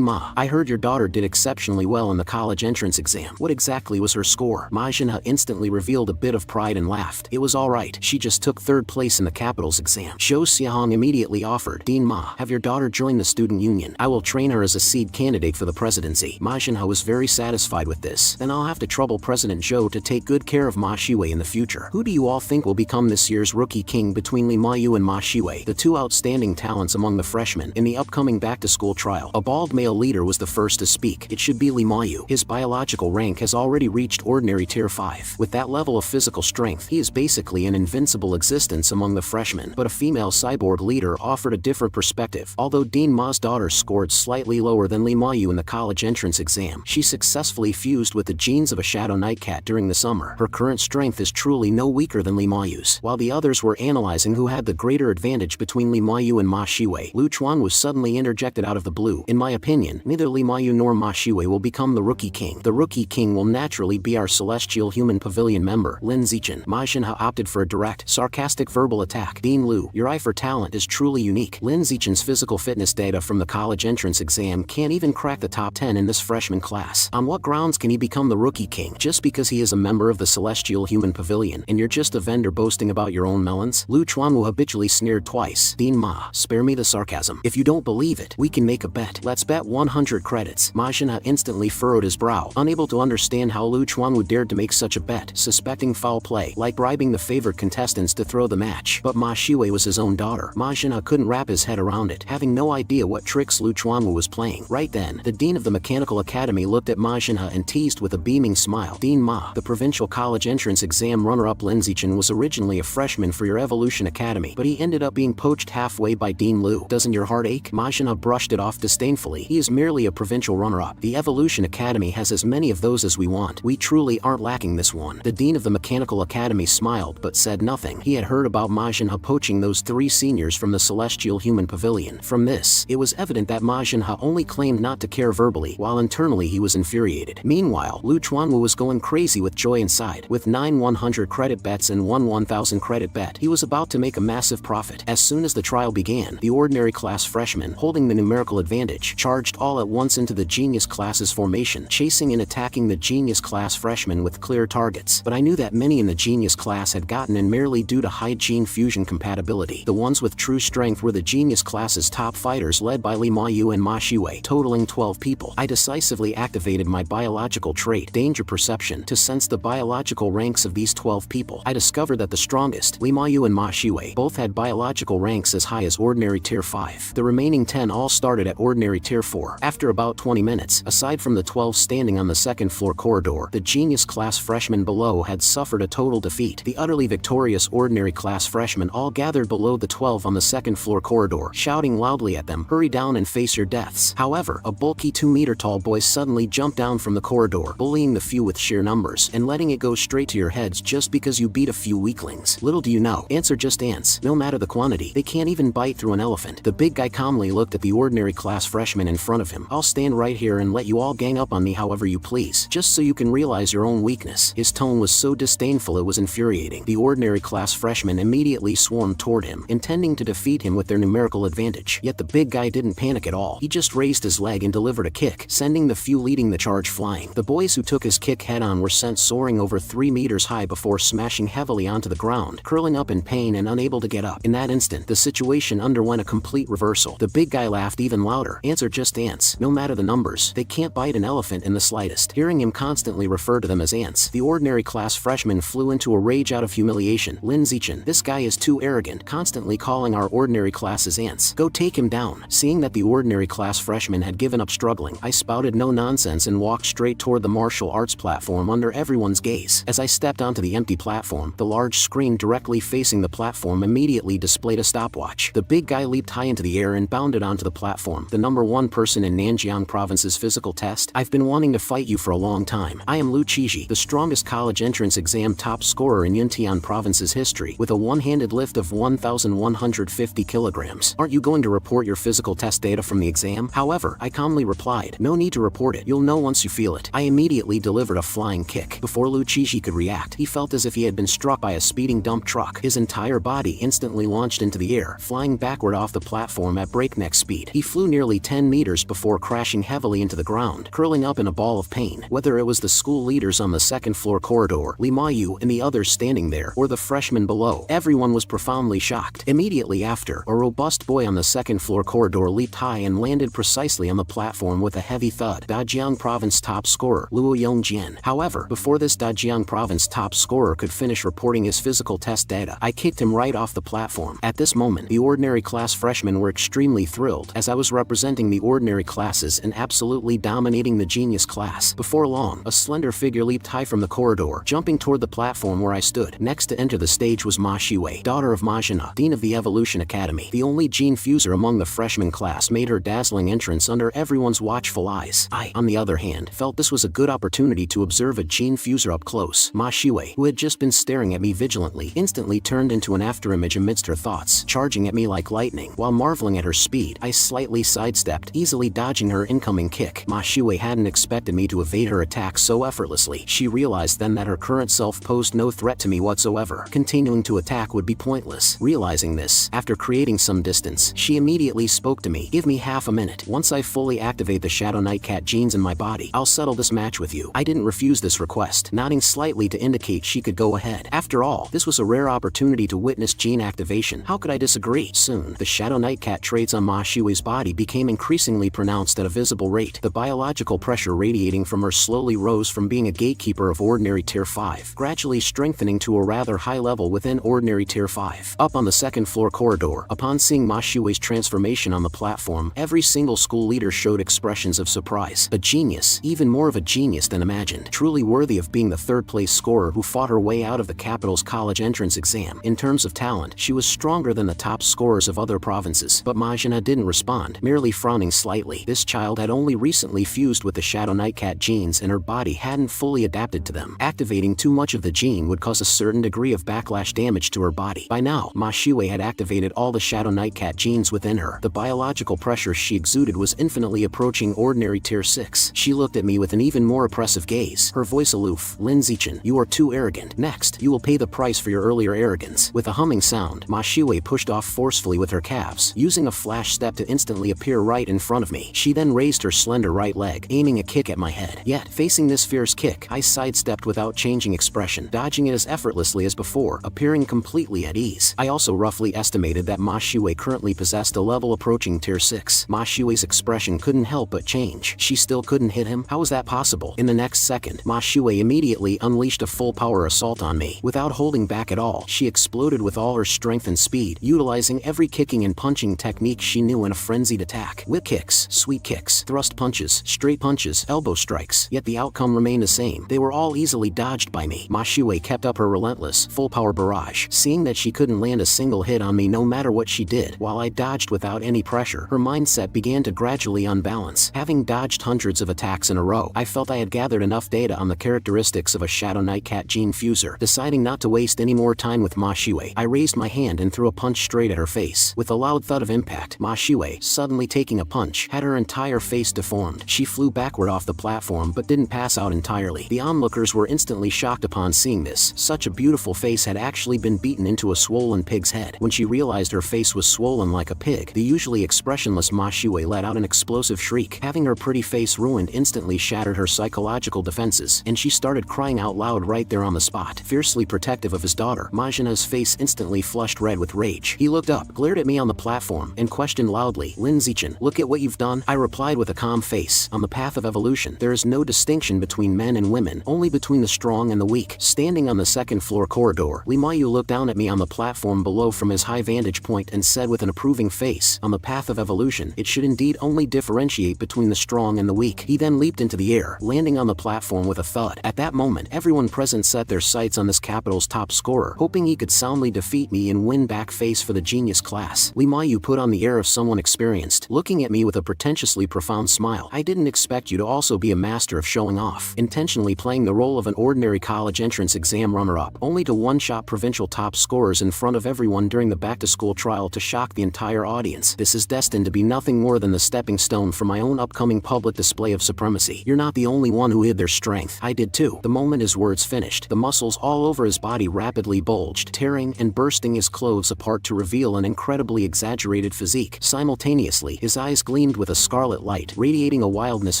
Speaker 1: Ma, I heard your daughter did exceptionally well in the college entrance exam. What exactly was her score? Ma Jinhe instantly revealed a bit of pride and laughed. It was alright, she just took 3rd place in the capital's exam. Zhou Xiaohong immediately offered, Dean Ma, have your daughter join the student union. I will train her as a seed candidate for the presidency. Ma Jinhe was very satisfied with this. Then I'll have to trouble President Zhou to take good care of Ma Shiwei in the future. Who do you all think will become this year's rookie king between Li Mayu and Ma Shiwei, the 2 outstanding talents among the freshmen in the upcoming back-to-school trial? A bald male leader was the first to speak. It should be Li Mayu. His biological rank has already reached ordinary tier 5. With that level of physical strength, he is basically an invincible existence among the freshmen. But a female cyborg leader offered a different perspective. Although Dean Ma's daughter scored slightly lower than Li Mayu in the college entrance exam, she successfully fused with the genes of a shadow nightcat during the summer. Her current strength is truly no weaker than Li Mayu's. While the others were analyzing who had the greater advantage between Li Mayu and Ma Shiwei, Lu Chuan was suddenly interjected out of the blue. In my opinion, neither Li Mayu nor Ma Shiwei will become the rookie king. The rookie king will naturally be our celestial human pavilion member, Lin Zichen. Ma Jinhe opted for a direct, sarcastic verbal attack. Dean Lu, your eye for talent is truly unique. Lin Zichen's physical fitness data from the college entrance exam can't even crack the top 10 in this freshman class. On what grounds can he become the rookie king? Just because he is a member of the celestial human pavilion, and you're just a vendor boasting about your own melons? Lu Chuanwu habitually sneered twice. Dean Ma, spare me the sarcasm. If you don't believe it, we can make a bet. Let's bet 100 credits. Ma Jinhe instantly furrowed his brow, unable to understand how Lu Chuanwu dared to make such a bet, suspecting foul play, like bribing the favored contestants to throw the match. But Ma Shiwei was his own daughter. Ma Jinhe couldn't wrap his head around it, having no idea what tricks Lu Chuanwu was playing. Right then, the dean of the Mechanical Academy looked at Ma Jinhe and teased with a beaming smile. Dean Ma, the provincial college entrance exam runner-up Lin Zichen was originally a freshman for your Evolution Academy, but he ended up being poached halfway by Dean Lu. Doesn't your heart ache? Ma Jinhe brushed it off disdainfully. He is merely a provincial runner-up. The Evolution Academy has as many of those as we want. We truly aren't lacking this one. The dean of the Mechanical Academy smiled but said nothing. He had heard about Ma Jinhe poaching those 3 seniors from the Celestial Human Pavilion. From this, it was evident that Ma Jinhe only claimed not to care verbally, while internally he was infuriated. Meanwhile, Lu Chuanwu was going crazy with joy inside. With 9 100 credit bets and 1 1,000 credit bet, he was about to make a massive profit. As soon as the trial began, the ordinary class freshmen, holding the numerical advantage, charged all at once into the genius class's formation, chasing and attacking the genius class freshmen with clear targets. But I knew that many in the genius class had gotten in merely due to high gene fusion compatibility. The ones with true strength were the genius class's top fighters led by Li Mayu and Ma Shiwei, totaling 12 people. I decisively activated my biological trait, Danger Perception, to sense the biological ranks of these 12 people. I discovered that the strongest, Li Mayu and Ma Shiwei, both had biological ranks as high as ordinary tier 5. The remaining 10 all started at ordinary tier 4. After about 20 minutes, aside from the 12 standing on the second floor corridor, the genius class freshmen below had suffered a total defeat. The utterly victorious ordinary class freshmen all gathered below the 12 on the second floor corridor, shouting loudly at them, hurry down and face your deaths. However, a bulky 2-meter-tall boy suddenly jumped down from the corridor, bullying the few with sheer numbers, and letting it go straight to your heads just because you beat a few weaklings. Little do you know, ants are just ants. No matter the quantity, they can't even bite through an elephant. The big guy calmly looked at the ordinary class freshman in front of him. I'll stand right here and let you all gang up on me however you please, just so you can realize your own weakness. His tone was so disdainful it was was infuriating. The ordinary class freshmen immediately swarmed toward him, intending to defeat him with their numerical advantage. Yet the big guy didn't panic at all. He just raised his leg and delivered a kick, sending the few leading the charge flying. The boys who took his kick head-on were sent soaring over 3 meters high before smashing heavily onto the ground, curling up in pain and unable to get up. In that instant, the situation underwent a complete reversal. The big guy laughed even louder. "Ants are just ants. No matter the numbers, they can't bite an elephant in the slightest." Hearing him constantly refer to them as ants, the ordinary class freshman flew into a rage out of humiliation. "Lin Zichen, this guy is too arrogant, constantly calling our ordinary classes ants. Go take him down." Seeing that the ordinary class freshman had given up struggling, I spouted no nonsense and walked straight toward the martial arts platform under everyone's gaze. As I stepped onto the empty platform, the large screen directly facing the platform immediately displayed a stopwatch. The big guy leaped high into the air and bounded onto the platform. "The number 1 person in Nanjiang province's physical test? I've been wanting to fight you for a long time. I am Lu Qiji, the strongest college entrance exam top scorer in Yuntian province's history, with a one-handed lift of 1,150 kilograms. Aren't you going to report your physical test data from the exam?" However, I calmly replied, "No need to report it. You'll know once you feel it." I immediately delivered a flying kick. Before Lu Qiji could react, he felt as if he had been struck by a speeding dump truck. His entire body instantly launched into the air, flying backward off the platform at breakneck speed. He flew nearly 10 meters before crashing heavily into the ground, curling up in a ball of pain. Whether it was the school leaders on the second-floor corridor, Li Mayu and the others standing there, or the freshmen below, everyone was profoundly shocked. Immediately after, a robust boy on the second-floor corridor leaped high and landed precisely on the platform with a heavy thud. Dajiang province top scorer, Luo Yongjian. However, before this Dajiang province top scorer could finish reporting his physical test data, I kicked him right off the platform. At this moment, the ordinary class freshmen were extremely thrilled, as I was representing the ordinary classes and absolutely dominating the genius class. Before long, a slender figure leaped high from the corridor, jumping toward the platform where I stood. Next to enter the stage was Ma Shiwei, daughter of Ma Jina, dean of the Evolution Academy. The only gene fuser among the freshman class made her dazzling entrance under everyone's watchful eyes. I, on the other hand, felt this was a good opportunity to observe a gene fuser up close. Ma Shiwei, who had just been staring at me vigilantly, instantly turned into an afterimage amidst her thoughts, charging at me like lightning. While marveling at her speed, I slightly sidestepped, easily dodging her incoming kick. Ma Shiwei hadn't expected me to evade her attack so effortlessly. She realized then that her current self posed no threat to me whatsoever. Continuing to attack would be pointless. Realizing this, after creating some distance, she immediately spoke to me. "Give me half a minute. Once I fully activate the Shadow Knight Cat genes in my body, I'll settle this match with you." I didn't refuse this request, nodding slightly to indicate she could go ahead. After all, this was a rare opportunity to witness gene activation. How could I disagree? Soon, the Shadow Knight Cat traits on Ma Shiwei's body became increasingly pronounced at a visible rate. The biological pressure radiating from her slowly rose from being a gatekeeper of ordinary tier 5, gradually strengthening to a rather high level within ordinary tier 5. Up on the second-floor corridor, upon seeing Ma Shiwei's transformation on the platform, every single school leader showed expressions of surprise. A genius, even more of a genius than imagined, truly worthy of being the third-place scorer who fought her way out of the capital's college entrance exam. In terms of talent, she was stronger than the top scorers of other provinces, but Ma Jina didn't respond, merely frowning slightly. This child had only recently fused with the Shadow Knight Cat genes and her body hadn't fully adapted to them. Activating too much of the gene would cause a certain degree of backlash damage to her body. By now, Ma Shiwei had activated all the Shadow Knight Cat genes within her. The biological pressure she exuded was infinitely approaching ordinary tier 6. She looked at me with an even more oppressive gaze, her voice aloof. "Lin Zichen, you are too arrogant. Next, you will pay the price for your earlier arrogance." With a humming sound, Ma Shiwei pushed off forcefully with her calves, using a flash step to instantly appear right in front of me. She then raised her slender right leg, aiming a kick at my head. Yet, facing this fierce kick, I sidestepped without changing expression, dodging it as effortlessly as before, appearing completely at ease. I also roughly estimated that Ma Shiwei currently possessed a level approaching tier 6. Ma Shiwei's expression couldn't help but change. She still couldn't hit him? How was that possible? In the next second, Ma Shiwei immediately unleashed a full-power assault on me. Without holding back at all, she exploded with all her strength and speed, utilizing every kicking and punching technique she knew in a frenzied attack. Whip kicks, sweep kicks, thrust punches, straight punches, elbow strikes. Yet the outcome remained the same. They were all easily dodged by me. Ma Shiwei kept up her relentless, full-power barrage. Seeing that she couldn't land a single hit on me no matter what she did, while I dodged without any pressure, her mindset began to gradually unbalance. Having dodged hundreds of attacks in a row, I felt I had gathered enough data on the characteristics of a Shadow Knight Cat gene fuser. Deciding not to waste any more time with Ma Shiwei, I raised my hand and threw a punch straight at her face. With a loud thud of impact, Ma Shiwei, suddenly taking a punch, had her entire face deformed. She flew backward off the platform but didn't pass out entirely. The onlookers were instantly shocked upon seeing Seeing this, such a beautiful face had actually been beaten into a swollen pig's head. When she realized her face was swollen like a pig, the usually expressionless Ma Shui let out an explosive shriek. Having her pretty face ruined instantly shattered her psychological defenses, and she started crying out loud right there on the spot. Fiercely protective of his daughter, Ma Jina's face instantly flushed red with rage. He looked up, glared at me on the platform, and questioned loudly, "Lin Zichen, look at what you've done?" I replied with a calm face, "On the path of evolution, there is no distinction between men and women, only between the strong and the weak." Standing on the second floor corridor, Li Mayu looked down at me on the platform below from his high vantage point and said with an approving face, "On the path of evolution, it should indeed only differentiate between the strong and the weak." He then leaped into the air, landing on the platform with a thud. At that moment, everyone present set their sights on this capital's top scorer, hoping he could soundly defeat me and win back face for the genius class. Li Mayu put on the air of someone experienced, looking at me with a pretentiously profound smile. "I didn't expect you to also be a master of showing off, intentionally playing the role of an ordinary college entrance exam runner-up, only to one-shot provincial top scorers in front of everyone during the back-to-school trial to shock the entire audience. This is destined to be nothing more than the stepping stone for my own upcoming public display of supremacy. You're not the only one who hid their strength. I did too." The moment his words finished, the muscles all over his body rapidly bulged, tearing and bursting his clothes apart to reveal an incredibly exaggerated physique. Simultaneously, his eyes gleamed with a scarlet light, radiating a wildness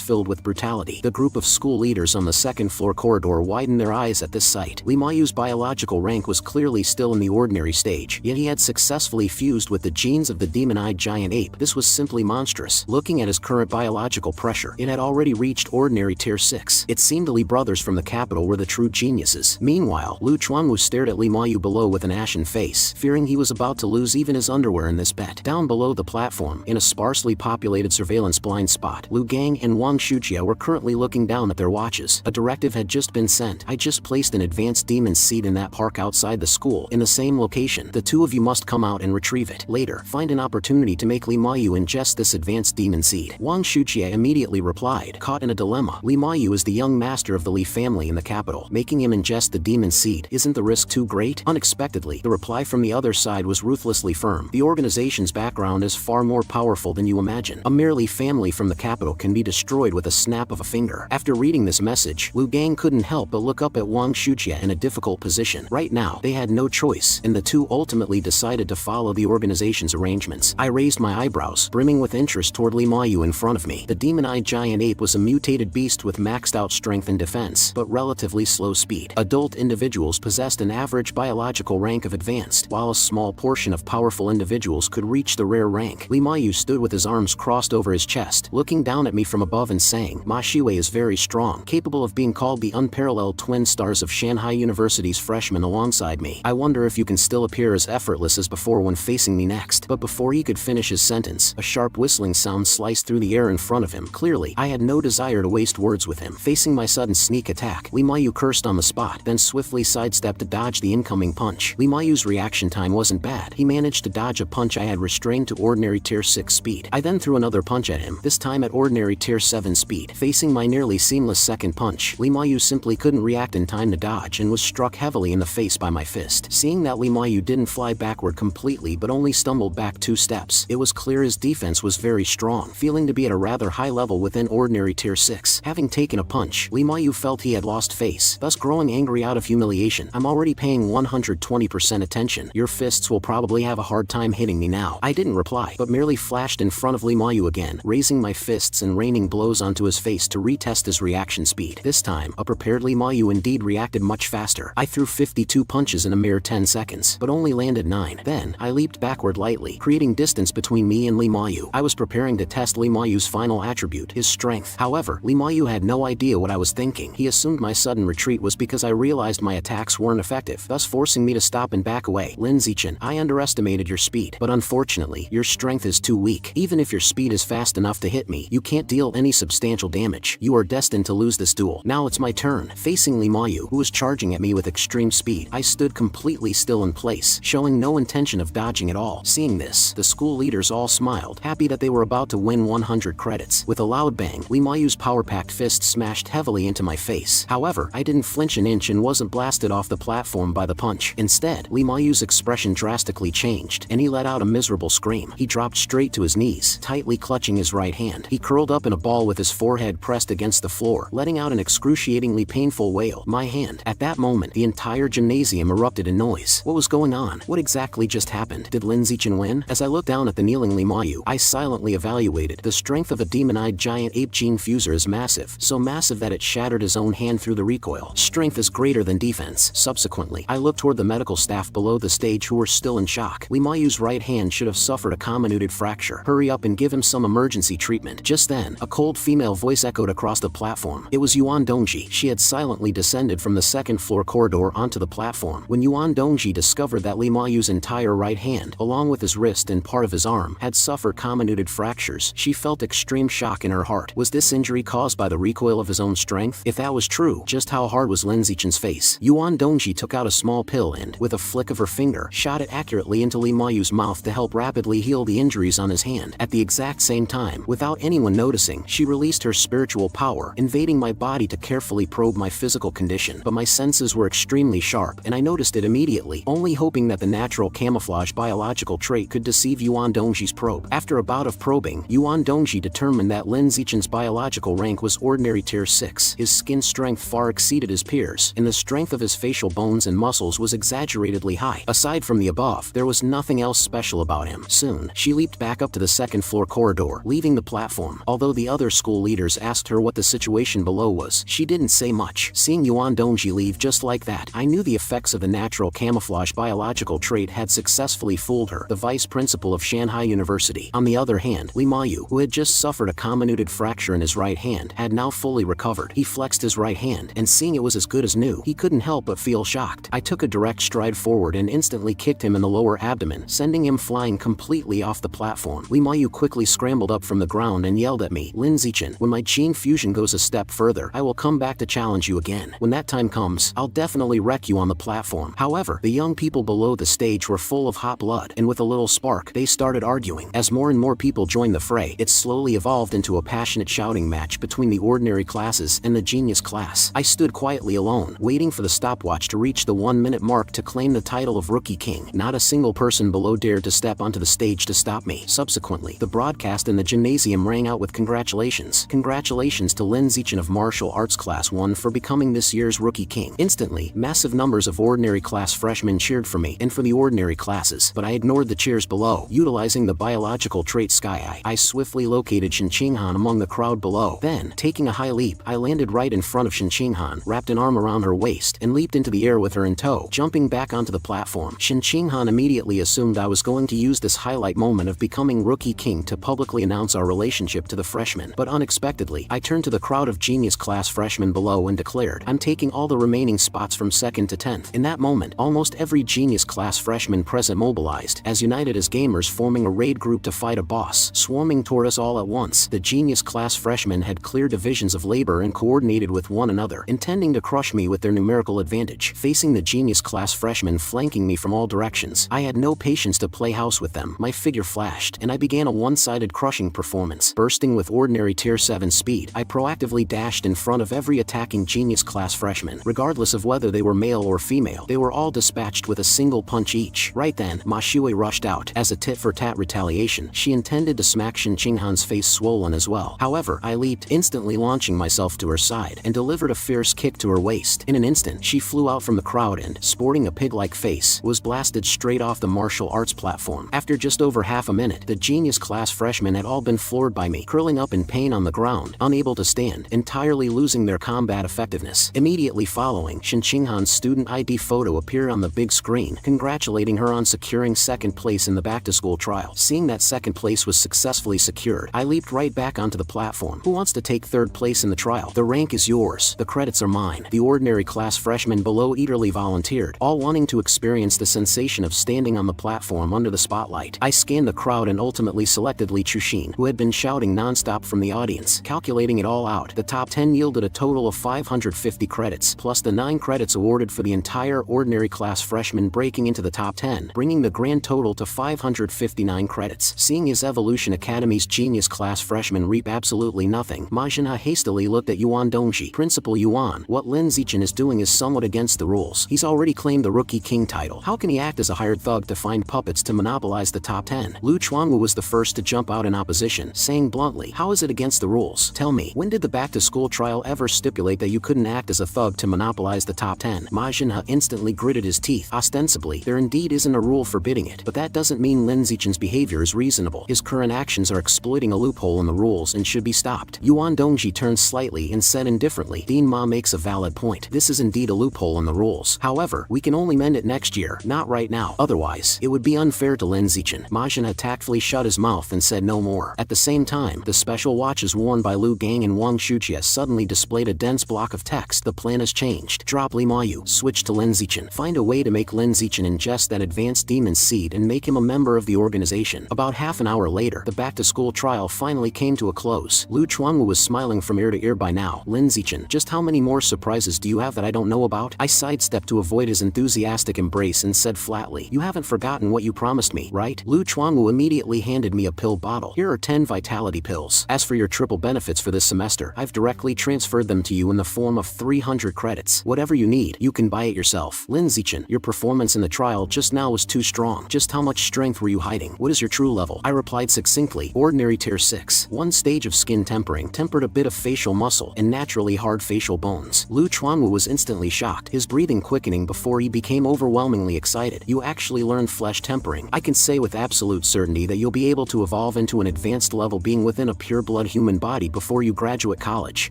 Speaker 1: filled with brutality. The group of school leaders on the second floor corridor widened their eyes at this sight. Li Mayu's biological rank was clearly still in the ordinary stage, yet he had successfully fused with the genes of the demon-eyed giant ape. This was simply monstrous. Looking at his current biological pressure, it had already reached ordinary tier 6. It seemed the Li brothers from the capital were the true geniuses. Meanwhile, Lu Chuanwu stared at Li Mayu below with an ashen face, fearing he was about to lose even his underwear in this bet. Down below the platform, in a sparsely populated surveillance blind spot, Lu Gang and Wang Shuqia were currently looking down at their watches. A directive had just been sent. "I just placed an advanced demon seed in that park outside the school, in the same location. The two of you must come out and retrieve it. Later, find an opportunity to make Li Mayu ingest this advanced demon seed." Wang Shuqia immediately replied, caught in a dilemma. Li Mayu is the young master of the Li family in the capital. Making him ingest the demon seed, isn't the risk too great? Unexpectedly, the reply from the other side was ruthlessly firm. "The organization's background is far more powerful than you imagine. A mere Li family from the capital can be destroyed with a snap of a finger." After reading this message, Lu Gang couldn't help but look up at Wang Shuqia in a difficult position. Right now, they had no choice, and the two ultimately decided to follow the organization's arrangements. I raised my eyebrows, brimming with interest toward Li Mayu in front of me. The demon-eyed giant ape was a mutated beast with maxed out strength and defense, but relatively slow speed. Adult individuals possessed an average biological rank of advanced, while a small portion of powerful individuals could reach the rare rank. Li Mayu stood with his arms crossed over his chest, looking down at me from above and saying, "Ma Shui is very strong, capable of being called the unparalleled twin stars of Shanghai University's freshmen alongside me. I wonder if you can still appear as effortless as before when facing me next." But before he could finish his sentence, a sharp whistling sound sliced through the air in front of him. Clearly, I had no desire to waste words with him. Facing my sudden sneak attack, Li Mayu cursed on the spot, then swiftly sidestepped to dodge the incoming punch. Li Mayu's reaction time wasn't bad. He managed to dodge a punch I had restrained to ordinary tier 6 speed. I then threw another punch at him, this time at ordinary tier 7 speed. Facing my nearly seamless second punch, Li Mayu simply couldn't react in time to dodge and was struck heavily in the face by my fist. Seeing that Li Mayu didn't fly backward completely but only stumbled back 2 steps, it was clear his defense was very strong, feeling to be at a rather high level within ordinary tier 6. Having taken a punch, Li Mayu felt he had lost face, thus growing angry out of humiliation. "I'm already paying 120% attention. Your fists will probably have a hard time hitting me now." I didn't reply, but merely flashed in front of Li Mayu again, raising my fists and raining blows onto his face to retest his reaction speed. This time, a prepared Li Mayu indeed reacted much faster. I threw 52 punches in a mere 10 seconds, but only landed 9. Then, I leaped backward lightly, creating distance between me and Li Mayu. I was preparing to test Li Mayu's final attribute, his strength. However, Li Mayu had no idea what I was thinking. He assumed my sudden retreat was because I realized my attacks weren't effective, thus forcing me to stop and back away. "Lin Zichen, I underestimated your speed, but unfortunately, your strength is too weak. Even if your speed is fast enough to hit me, you can't deal any substantial damage. You are destined to lose this duel. Now it's my turn." Facing Li Mayu, who was charging at me with extreme speed, I stood completely still in place, showing no intention of dodging at all. Seeing this, the school leaders all smiled, happy that they were about to win 100 credits. With a loud bang, Li Mayu's power-packed fist smashed heavily into my face. However, I didn't flinch an inch and wasn't blasted off the platform by the punch. Instead, Li Mayu's expression drastically changed, and he let out a miserable scream. He dropped straight to his knees, tightly clutching his right hand. He curled up in a ball with his forehead pressed against the floor, letting out an excruciatingly painful wail. My hand, At that moment, the entire gymnasium erupted in noise. What was going on? What exactly just happened? Did Lin Zichen win? As I looked down at the kneeling Li Mayu, I silently evaluated. The strength of a demon-eyed giant ape gene fuser is massive, so massive that it shattered his own hand through the recoil. Strength is greater than defense. Subsequently, I looked toward the medical staff below the stage who were still in shock. Li Mayu's right hand should have suffered a comminuted fracture. Hurry up and give him some emergency treatment. Just then, a cold female voice echoed across the platform. It was Yuan Dongji. She had silently descended from the second-floor corridor onto the platform. When Yuan Dongji discovered that Li Mayu's entire right hand, along with his wrist and part of his arm, had suffered comminuted fractures, she felt extreme shock in her heart. Was this injury caused by the recoil of his own strength? If that was true, just how hard was Lin Zichen's face? Yuan Dongji took out a small pill and, with a flick of her finger, shot it accurately into Li Mayu's mouth to help rapidly heal the injuries on his hand. At the exact same time, without anyone noticing, she released her spiritual power, invading my body to carefully probe my physical condition. But my senses were extremely sharp, and I noticed it immediately, only hoping that the natural camouflage biological trait could deceive Yuan Dongji's probe. After a bout of probing, Yuan Dongji determined that Lin Zichen's biological rank was ordinary tier 6. His skin strength far exceeded his peers, and the strength of his facial bones and muscles was exaggeratedly high. Aside from the above, there was nothing else special about him. Soon, she leaped back up to the second-floor corridor, leaving the platform. Although the other school leaders asked her what the situation below was, she didn't say much. Seeing Yuan Dongji leave just like that, I knew the effects of the natural camouflage biological trait had successfully fooled her, the vice principal of Shanghai University. On the other hand, Li Mayu, who had just suffered a comminuted fracture in his right hand, had now fully recovered. He flexed his right hand, and seeing it was as good as new, he couldn't help but feel shocked. I took a direct stride forward and instantly kicked him in the lower abdomen, sending him flying completely off the platform. Li Mayu quickly scrambled up from the ground and yelled at me, "Lin Zichen, when my gene fusion goes a step further, I will come back to challenge you again. When that time comes, I'll definitely wreck you on the platform." However, the young people below the stage were full of hot blood, and with a little spark, they started arguing. As more and more people joined the fray, it slowly evolved into a passionate shouting match between the ordinary classes and the genius class. I stood quietly alone, waiting for the stopwatch to reach the 1-minute mark to claim the title of Rookie King. Not a single person below dared to step onto the stage to stop me. Subsequently, the broadcast in the gymnasium rang out with congratulations. Congratulations to Lin Zichen of Martial Arts Class 1 for becoming this year's Rookie King. Instantly, massive numbers of ordinary class freshmen cheered for me and for the ordinary classes, but I ignored the cheers below. Utilizing the biological trait Sky Eye, I swiftly located Shen Qinghan among the crowd below. Then, taking a high leap, I landed right in front of Shen Qinghan, wrapped an arm around her waist, and leaped into the air with her in tow. Jumping back onto the platform, Shen Qinghan immediately assumed I was going to use this highlight moment of becoming Rookie King to publicly announce our relationship to the freshmen. But unexpectedly, I turned to the crowd of genius class freshmen below and declared, "I'm taking all the remaining spots from 2nd to 10th. In that moment, almost every genius class freshman present mobilized, as united as gamers forming a raid group to fight a boss, swarming toward us all at once. The genius class freshmen had clear divisions of labor and coordinated with one another, intending to crush me with their numerical advantage. Facing the genius class freshmen flanking me from all directions, I had no patience to play house with them. My figure flashed, and I began a one-sided crushing performance. Bursting with ordinary tier 7 speed, I proactively dashed in front of every attacking genius class freshman. Regardless of whether they were male or female, they were all dispatched with a single punch each. Right then, Ma Shui rushed out. As a tit-for-tat retaliation, she intended to smack Shen Qinghan's face swollen as well. However, I leaped, instantly launching myself to her side, and delivered a fierce kick to her waist. In an instant, she flew out from the crowd and, sporting a pig-like face, was blasted straight off the martial arts platform. After just over half a minute, the genius class freshmen had all been floored by me, curling up in pain on the ground, unable to stand, entirely losing their combat effectiveness. Immediately following, Shen Qinghan's student ID photo appeared on the big screen, congratulating her on securing 2nd place in the back-to-school trial. Seeing that 2nd place was successfully secured, I leaped right back onto the platform. "Who wants to take 3rd place in the trial? The rank is yours. The credits are mine." The ordinary class freshmen below eagerly volunteered, all wanting to experience the sensation of standing on the platform under the spotlight. I scanned the crowd and ultimately selected Li Chuxin, who had been shouting non-stop from the audience. Calculating it all out, the top 10 yielded a total of 550 credits, plus the 9 credits awarded for the entire ordinary class freshman breaking into the top 10, bringing the grand total to 559 credits. Seeing his Evolution Academy's genius class freshman reap absolutely nothing, Ma Jinha hastily looked at Yuan Dongji. "Principal Yuan, what Lin Zichen is doing is somewhat against the rules. He's already claimed the Rookie King title. How can he act as a hired thug to find puppets to monopolize the top 10? Lu Chuanwu was the first to jump out in opposition, saying bluntly, "How is it against the rules? Tell me, when did the back-to-school trial ever stipulate that you couldn't act as a thug to monopolize monopolize the top 10. Ma Jinhe instantly gritted his teeth. Ostensibly, there indeed isn't a rule forbidding it, but that doesn't mean Lin Zichen's behavior is reasonable. His current actions are exploiting a loophole in the rules and should be stopped. Yuan Dongji turned slightly and said indifferently, Dean Ma makes a valid point. This is indeed a loophole in the rules. However, we can only mend it next year, not right now. Otherwise, it would be unfair to Lin Zichen. Ma Jinhe tactfully shut his mouth and said no more. At the same time, the special watches worn by Lu Gang and Wang Shuqie suddenly displayed a dense block of text. The plan has changed. Drop Li Mayu. Switch to Lin Zichen. Find a way to make Lin Zichen ingest that advanced demon seed and make him a member of the organization. About half an hour later, the back-to-school trial finally came to a close. Lu Chuanwu was smiling from ear to ear by now. Lin Zichen, just how many more surprises do you have that I don't know about? I sidestepped to avoid his enthusiastic embrace and said flatly, you haven't forgotten what you promised me, right? Lu Chuanwu immediately handed me a pill bottle. Here are 10 vitality pills. As for your triple benefits for this semester, I've directly transferred them to you in the form of 300 credits. Whatever you need, you can buy it yourself. Lin Zichen, your performance in the trial just now was too strong. Just how much strength were you hiding? What is your true level? I replied succinctly, ordinary tier 6. One stage of skin tempering, tempered a bit of facial muscle, and naturally hard facial bones. Lu Chuanwu was instantly shocked, his breathing quickening before he became overwhelmingly excited. You actually learned flesh tempering. I can say with absolute certainty that you'll be able to evolve into an advanced level being within a pure-blood human body before you graduate college.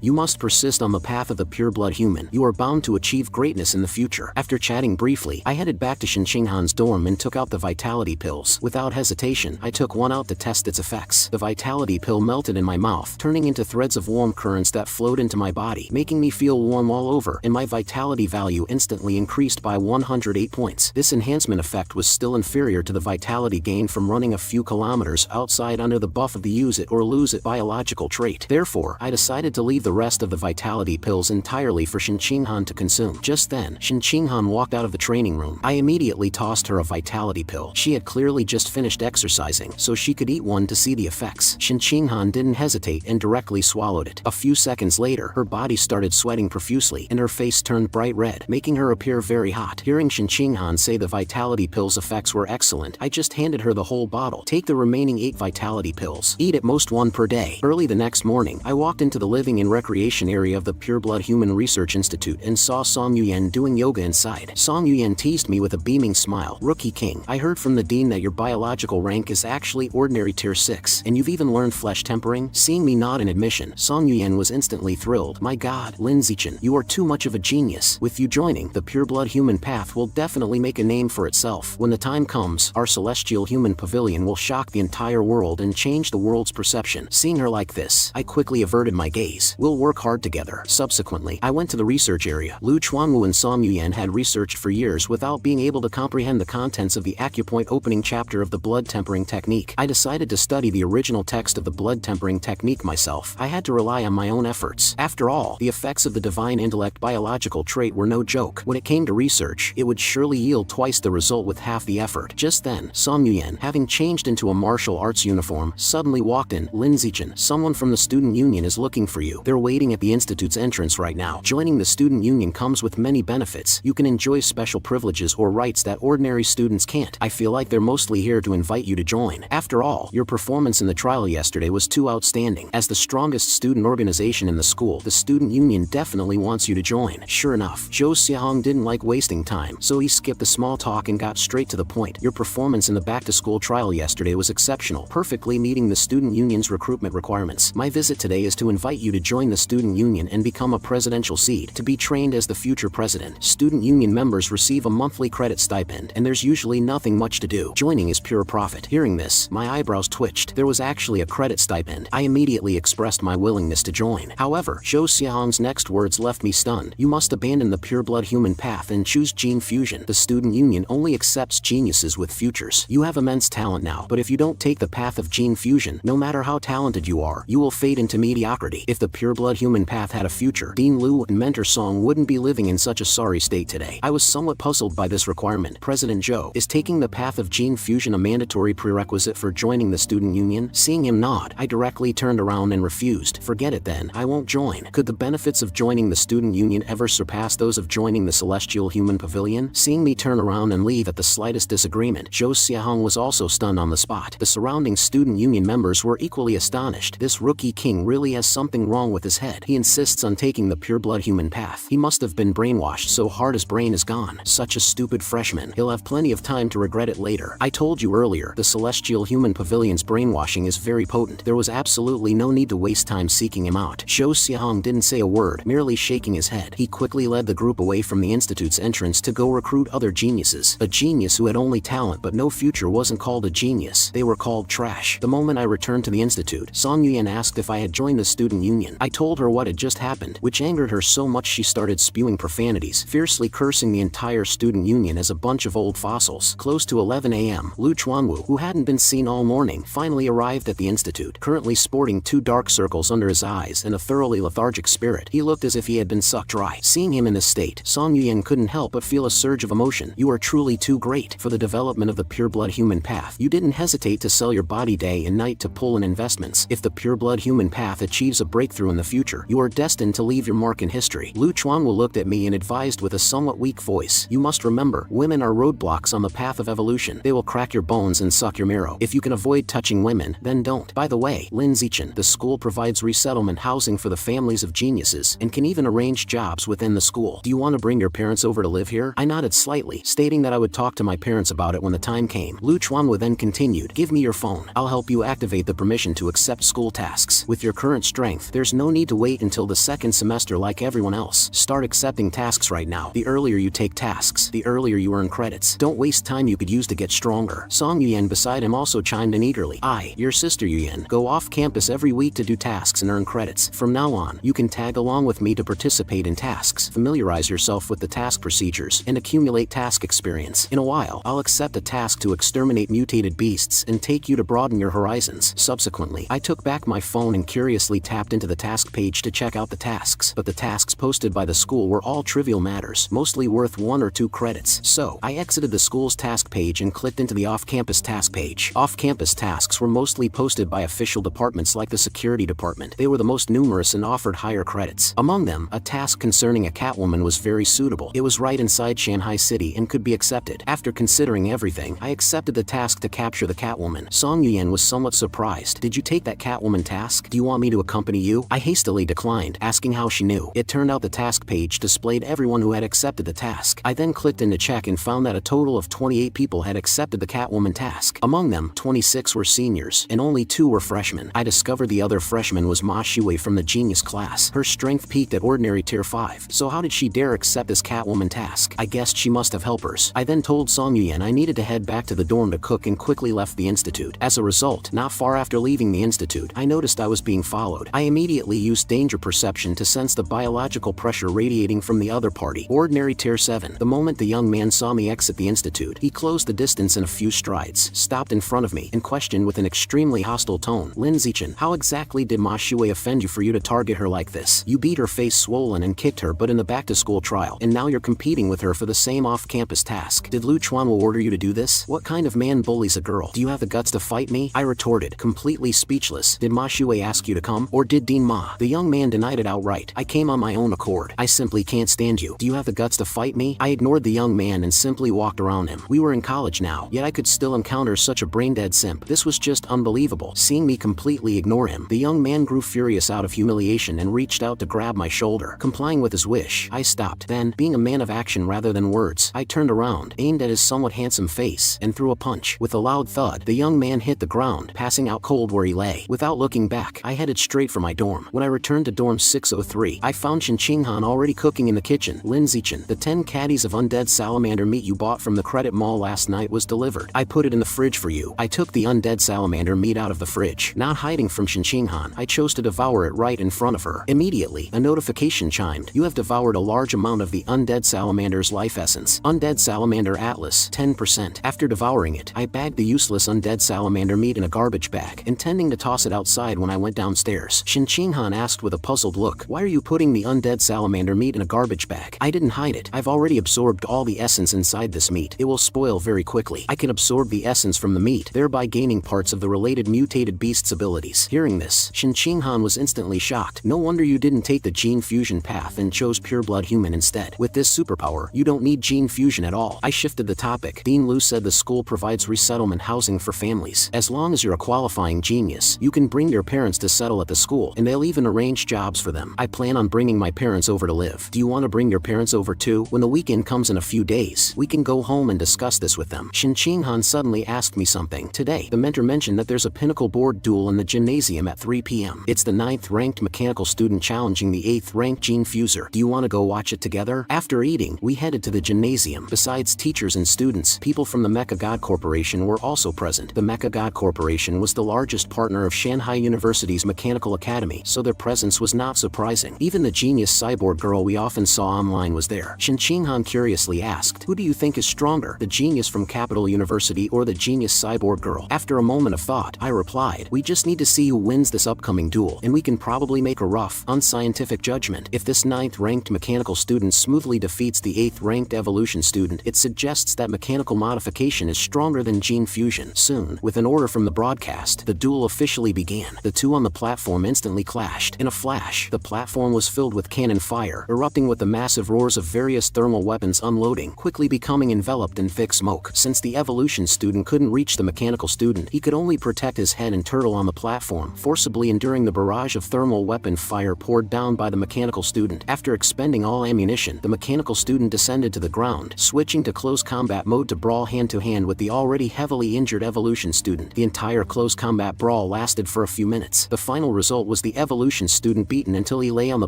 Speaker 1: You must persist on the path of the pure-blood human. You are bound to achieve greatness in the future. After chatting briefly, I headed back to Shinqinghan's dorm and took out the vitality pills. Without hesitation, I took one out to test its effects. The vitality pill melted in my mouth, turning into threads of warm currents that flowed into my body, making me feel warm all over, and my vitality value instantly increased by 108 points. This enhancement effect was still inferior to the vitality gained from running a few kilometers outside under the buff of the use it or lose it biological trait. Therefore, I decided to leave the rest of the vitality pills entirely for Shinqinghan to consume. Just then, Shinqinghan walked out of the training room. I immediately tossed her a vitality pill. She had clearly just finished exercising, so she could eat one to see the effects. Shinqinghan didn't hesitate and directly swallowed it. A few seconds later, her body started sweating profusely, and her face turned bright red, making her appear very hot. Hearing Shinqinghan say the vitality pill's effects were excellent, I just handed her the whole bottle. Take the remaining 8 vitality pills. Eat at most 1 per day. Early the next morning, I walked into the living and recreation area of the Pure Blood Human Research Institute and saw Song Yuyan doing yoga inside. Song Yuyan teased me with a beaming smile. Rookie King, I heard from the dean that your biological rank is actually ordinary tier 6, and you've even learned flesh tempering? Seeing me nod in admission, Song Yuyan was instantly thrilled. My god, Lin Zichen, you are too much of a genius. With you joining, the Pure Blood Human path will definitely make a name for itself. When the time comes, our celestial human pavilion will shock the entire world and change the world's perception. Seeing her like this, I quickly averted my gaze. We'll work hard together. Subsequently, I went to the research area. Lu Chuanwu and Song Yuyan had researched for years without being able to comprehend the contents of the acupoint opening chapter of the blood tempering technique. I decided to study the original text of the blood tempering technique myself. I had to rely on my own efforts. After all, the effects of the divine intellect biological trait were no joke. When it came to research, it would surely yield twice the result with half the effort. Just then, Song Yuyan, having changed into a martial arts uniform, suddenly walked in. Lin Zichen, someone from the student union is looking for you. They're waiting at the institute's entrance right now. Joining the student union comes with many benefits. You can enjoy special privileges or rights that ordinary students can't. I feel like they're mostly here to invite you to join. After all, your performance in the trial yesterday was too outstanding. As the strongest student organization in the school, the student union definitely wants you to join. Sure enough, Zhou Xiaohong didn't like wasting time, so he skipped the small talk and got straight to the point. Your performance in the back-to-school trial yesterday was exceptional, perfectly meeting the student union's recruitment requirements. My visit today is to invite you to join the student union and become a presidential seed, to be trained as the future president. Student union members receive a monthly credit stipend, and there's usually nothing much to do. Joining is pure profit. Hearing this, my eyebrows twitched. There was actually a credit stipend. I immediately expressed my willingness to join. However, Zhou Xiaohong's next words left me stunned. You must abandon the pure blood human path and choose gene fusion. The student union only accepts geniuses with futures. You have immense talent now, but if you don't take the path of gene fusion, no matter how talented you are, you will fade into mediocrity. If the pure blood human path had a future, Dean Lu and Mentor Song wouldn't be living in such a sorry state today. I was somewhat puzzled by this requirement. President Zhou, is taking the path of gene fusion a mandatory prerequisite for joining the student union? Seeing him nod, I directly turned around and refused. Forget it then, I won't join. Could the benefits of joining the student union ever surpass those of joining the celestial human pavilion? Seeing me turn around and leave at the slightest disagreement, Zhou Xiaohong was also stunned on the spot. The surrounding student union members were equally astonished. This rookie king really has something wrong with his head. He insists on taking the pure blood human path. path. He must have been brainwashed so hard his brain is gone. Such a stupid freshman. He'll have plenty of time to regret it later. I told you earlier, the Celestial Human Pavilion's brainwashing is very potent. There was absolutely no need to waste time seeking him out. Zhou Xiahong didn't say a word, merely shaking his head. He quickly led the group away from the institute's entrance to go recruit other geniuses. A genius who had only talent but no future wasn't called a genius. They were called trash. The moment I returned to the institute, Song Yuan asked if I had joined the student union. I told her what had just happened, which angered her so much she started spewing profanities, fiercely cursing the entire student union as a bunch of old fossils. Close to 11 a.m., Lu Chuanwu, who hadn't been seen all morning, finally arrived at the institute, currently sporting 2 dark circles under his eyes and a thoroughly lethargic spirit. He looked as if he had been sucked dry. Seeing him in this state, Song Yuan couldn't help but feel a surge of emotion. You are truly too great for the development of the pureblood human path. You didn't hesitate to sell your body day and night to pull in investments. If the pureblood human path achieves a breakthrough in the future, you are destined to leave your mark in history. Lu Chuanwu looked at me and advised with a somewhat weak voice, you must remember, women are roadblocks on the path of evolution. They will crack your bones and suck your marrow. If you can avoid touching women, then don't. By the way, Lin Zichen, the school provides resettlement housing for the families of geniuses and can even arrange jobs within the school. Do you want to bring your parents over to live here? I nodded slightly, stating that I would talk to my parents about it when the time came. Lu Chuanwu then continued, give me your phone. I'll help you activate the permission to accept school tasks. With your current strength, there's no need to wait until the second semester like everyone else. Start accepting tasks right now. The earlier you take tasks, the earlier you earn credits. Don't waste time you could use to get stronger. Song Yuan beside him also chimed in eagerly. Your sister Yuan, go off campus every week to do tasks and earn credits. From now on, you can tag along with me to participate in tasks. Familiarize yourself with the task procedures and accumulate task experience. In a while, I'll accept a task to exterminate mutated beasts and take you to broaden your horizons. Subsequently, I took back my phone and curiously tapped into the task page to check out the tasks, but the tasks posted by the school were all trivial matters, mostly worth 1 or 2 credits. So, I exited the school's task page and clicked into the off-campus task page. Off-campus tasks were mostly posted by official departments like the security department. They were the most numerous and offered higher credits. Among them, a task concerning a Catwoman was very suitable. It was right inside Shanghai City and could be accepted. After considering everything, I accepted the task to capture the Catwoman. Song Yuan was somewhat surprised. Did you take that Catwoman task? Do you want me to accompany you? I hastily declined, asking how she knew. It turned out the task page displayed everyone who had accepted the task. I then clicked in to check and found that a total of 28 people had accepted the Catwoman task. Among them, 26 were seniors, and only 2 were freshmen. I discovered the other freshman was Ma Shui from the genius class. Her strength peaked at ordinary tier 5, so how did she dare accept this Catwoman task? I guessed she must have helpers. I then told Song Yuan I needed to head back to the dorm to cook and quickly left the institute. As a result, not far after leaving the institute, I noticed I was being followed. I immediately used danger perception to sense the biological pressure radiating from the other party, ordinary tier 7. The moment the young man saw me exit the institute, he closed the distance in a few strides, stopped in front of me, and questioned with an extremely hostile tone, Lin Zichen, how exactly did Ma Shui offend you for you to target her like this? You beat her face swollen and kicked her but in the back-to-school trial, and now you're competing with her for the same off-campus task. Did Lu Chuanwu order you to do this? What kind of man bullies a girl? Do you have the guts to fight me? I retorted, completely speechless. Did Ma Shui ask you to come? Or did Dean Ma? The young man denied it outright. I came on my own accord. I simply can't stand you. Do you have the guts to fight me? I ignored the young man and simply walked around him. We were in college now, yet I could still encounter such a brain-dead simp. This was just unbelievable. Seeing me completely ignore him, the young man grew furious out of humiliation and reached out to grab my shoulder. Complying with his wish, I stopped. Then, being a man of action rather than words, I turned around, aimed at his somewhat handsome face, and threw a punch. With a loud thud, the young man hit the ground, passing out cold where he lay. Without looking back, I headed straight for my dorm. When I returned to dorm 603, I found Shen Qinghan already cooking in the kitchen. Lin Zichen, the 10 caddies of undead salamander meat you bought from the credit mall last night was delivered. I put it in the fridge for you. I took the undead salamander meat out of the fridge. Not hiding from Shen Qinghan, I chose to devour it right in front of her. Immediately, a notification chimed. You have devoured a large amount of the undead salamander's life essence. Undead salamander atlas, 10%. After devouring it, I bagged the useless undead salamander meat in a garbage bag, intending to toss it outside when I went downstairs. Shen Qinghan asked with a puzzled look, why are you putting the undead salamander meat in a garbage bag? I didn't hide it. I've already absorbed all the essence inside this meat. It will spoil very quickly. I can absorb the essence from the meat, thereby gaining parts of the related mutated beast's abilities. Hearing this, Shen Qinghan was instantly shocked. No wonder you didn't take the gene fusion path and chose pureblood human instead. With this superpower, you don't need gene fusion at all. I shifted the topic. Dean Lu said the school provides resettlement housing for families. As long as you're a qualifying genius, you can bring your parents to settle at the school, and they'll even arrange jobs for them. I plan on bringing my parents parents over to live. Do you want to bring your parents over too? When the weekend comes in a few days, we can go home and discuss this with them. Shin Ching-han suddenly asked me something. Today, the mentor mentioned that there's a pinnacle board duel in the gymnasium at 3 p.m. It's the 9th-ranked mechanical student challenging the 8th-ranked gene fuser. Do you want to go watch it together? After eating, we headed to the gymnasium. Besides teachers and students, people from the Mecha God Corporation were also present. The Mecha God Corporation was the largest partner of Shanghai University's Mechanical Academy, so their presence was not surprising. Even the genius cyborg girl we often saw online was there. Shin Ching-han curiously asked, "Who do you think is stronger, the genius from Capital University or the genius cyborg girl?" After a moment of thought, I replied, "We just need to see who wins this upcoming duel, and we can probably make a rough, unscientific judgment. If this 9th-ranked mechanical student smoothly defeats the 8th-ranked evolution student, it suggests that mechanical modification is stronger than gene fusion." Soon, with an order from the broadcast, the duel officially began. The two on the platform instantly clashed. In a flash, the platform was filled with cannon fire, erupting with the massive roars of various thermal weapons unloading, quickly becoming enveloped in thick smoke. Since the evolution student couldn't reach the mechanical student, he could only protect his head and turtle on the platform, forcibly enduring the barrage of thermal weapon fire poured down by the mechanical student. After expending all ammunition, the mechanical student descended to the ground, switching to close combat mode to brawl hand-to-hand with the already heavily injured evolution student. The entire close combat brawl lasted for a few minutes. The final result was the evolution student beaten until he lay on the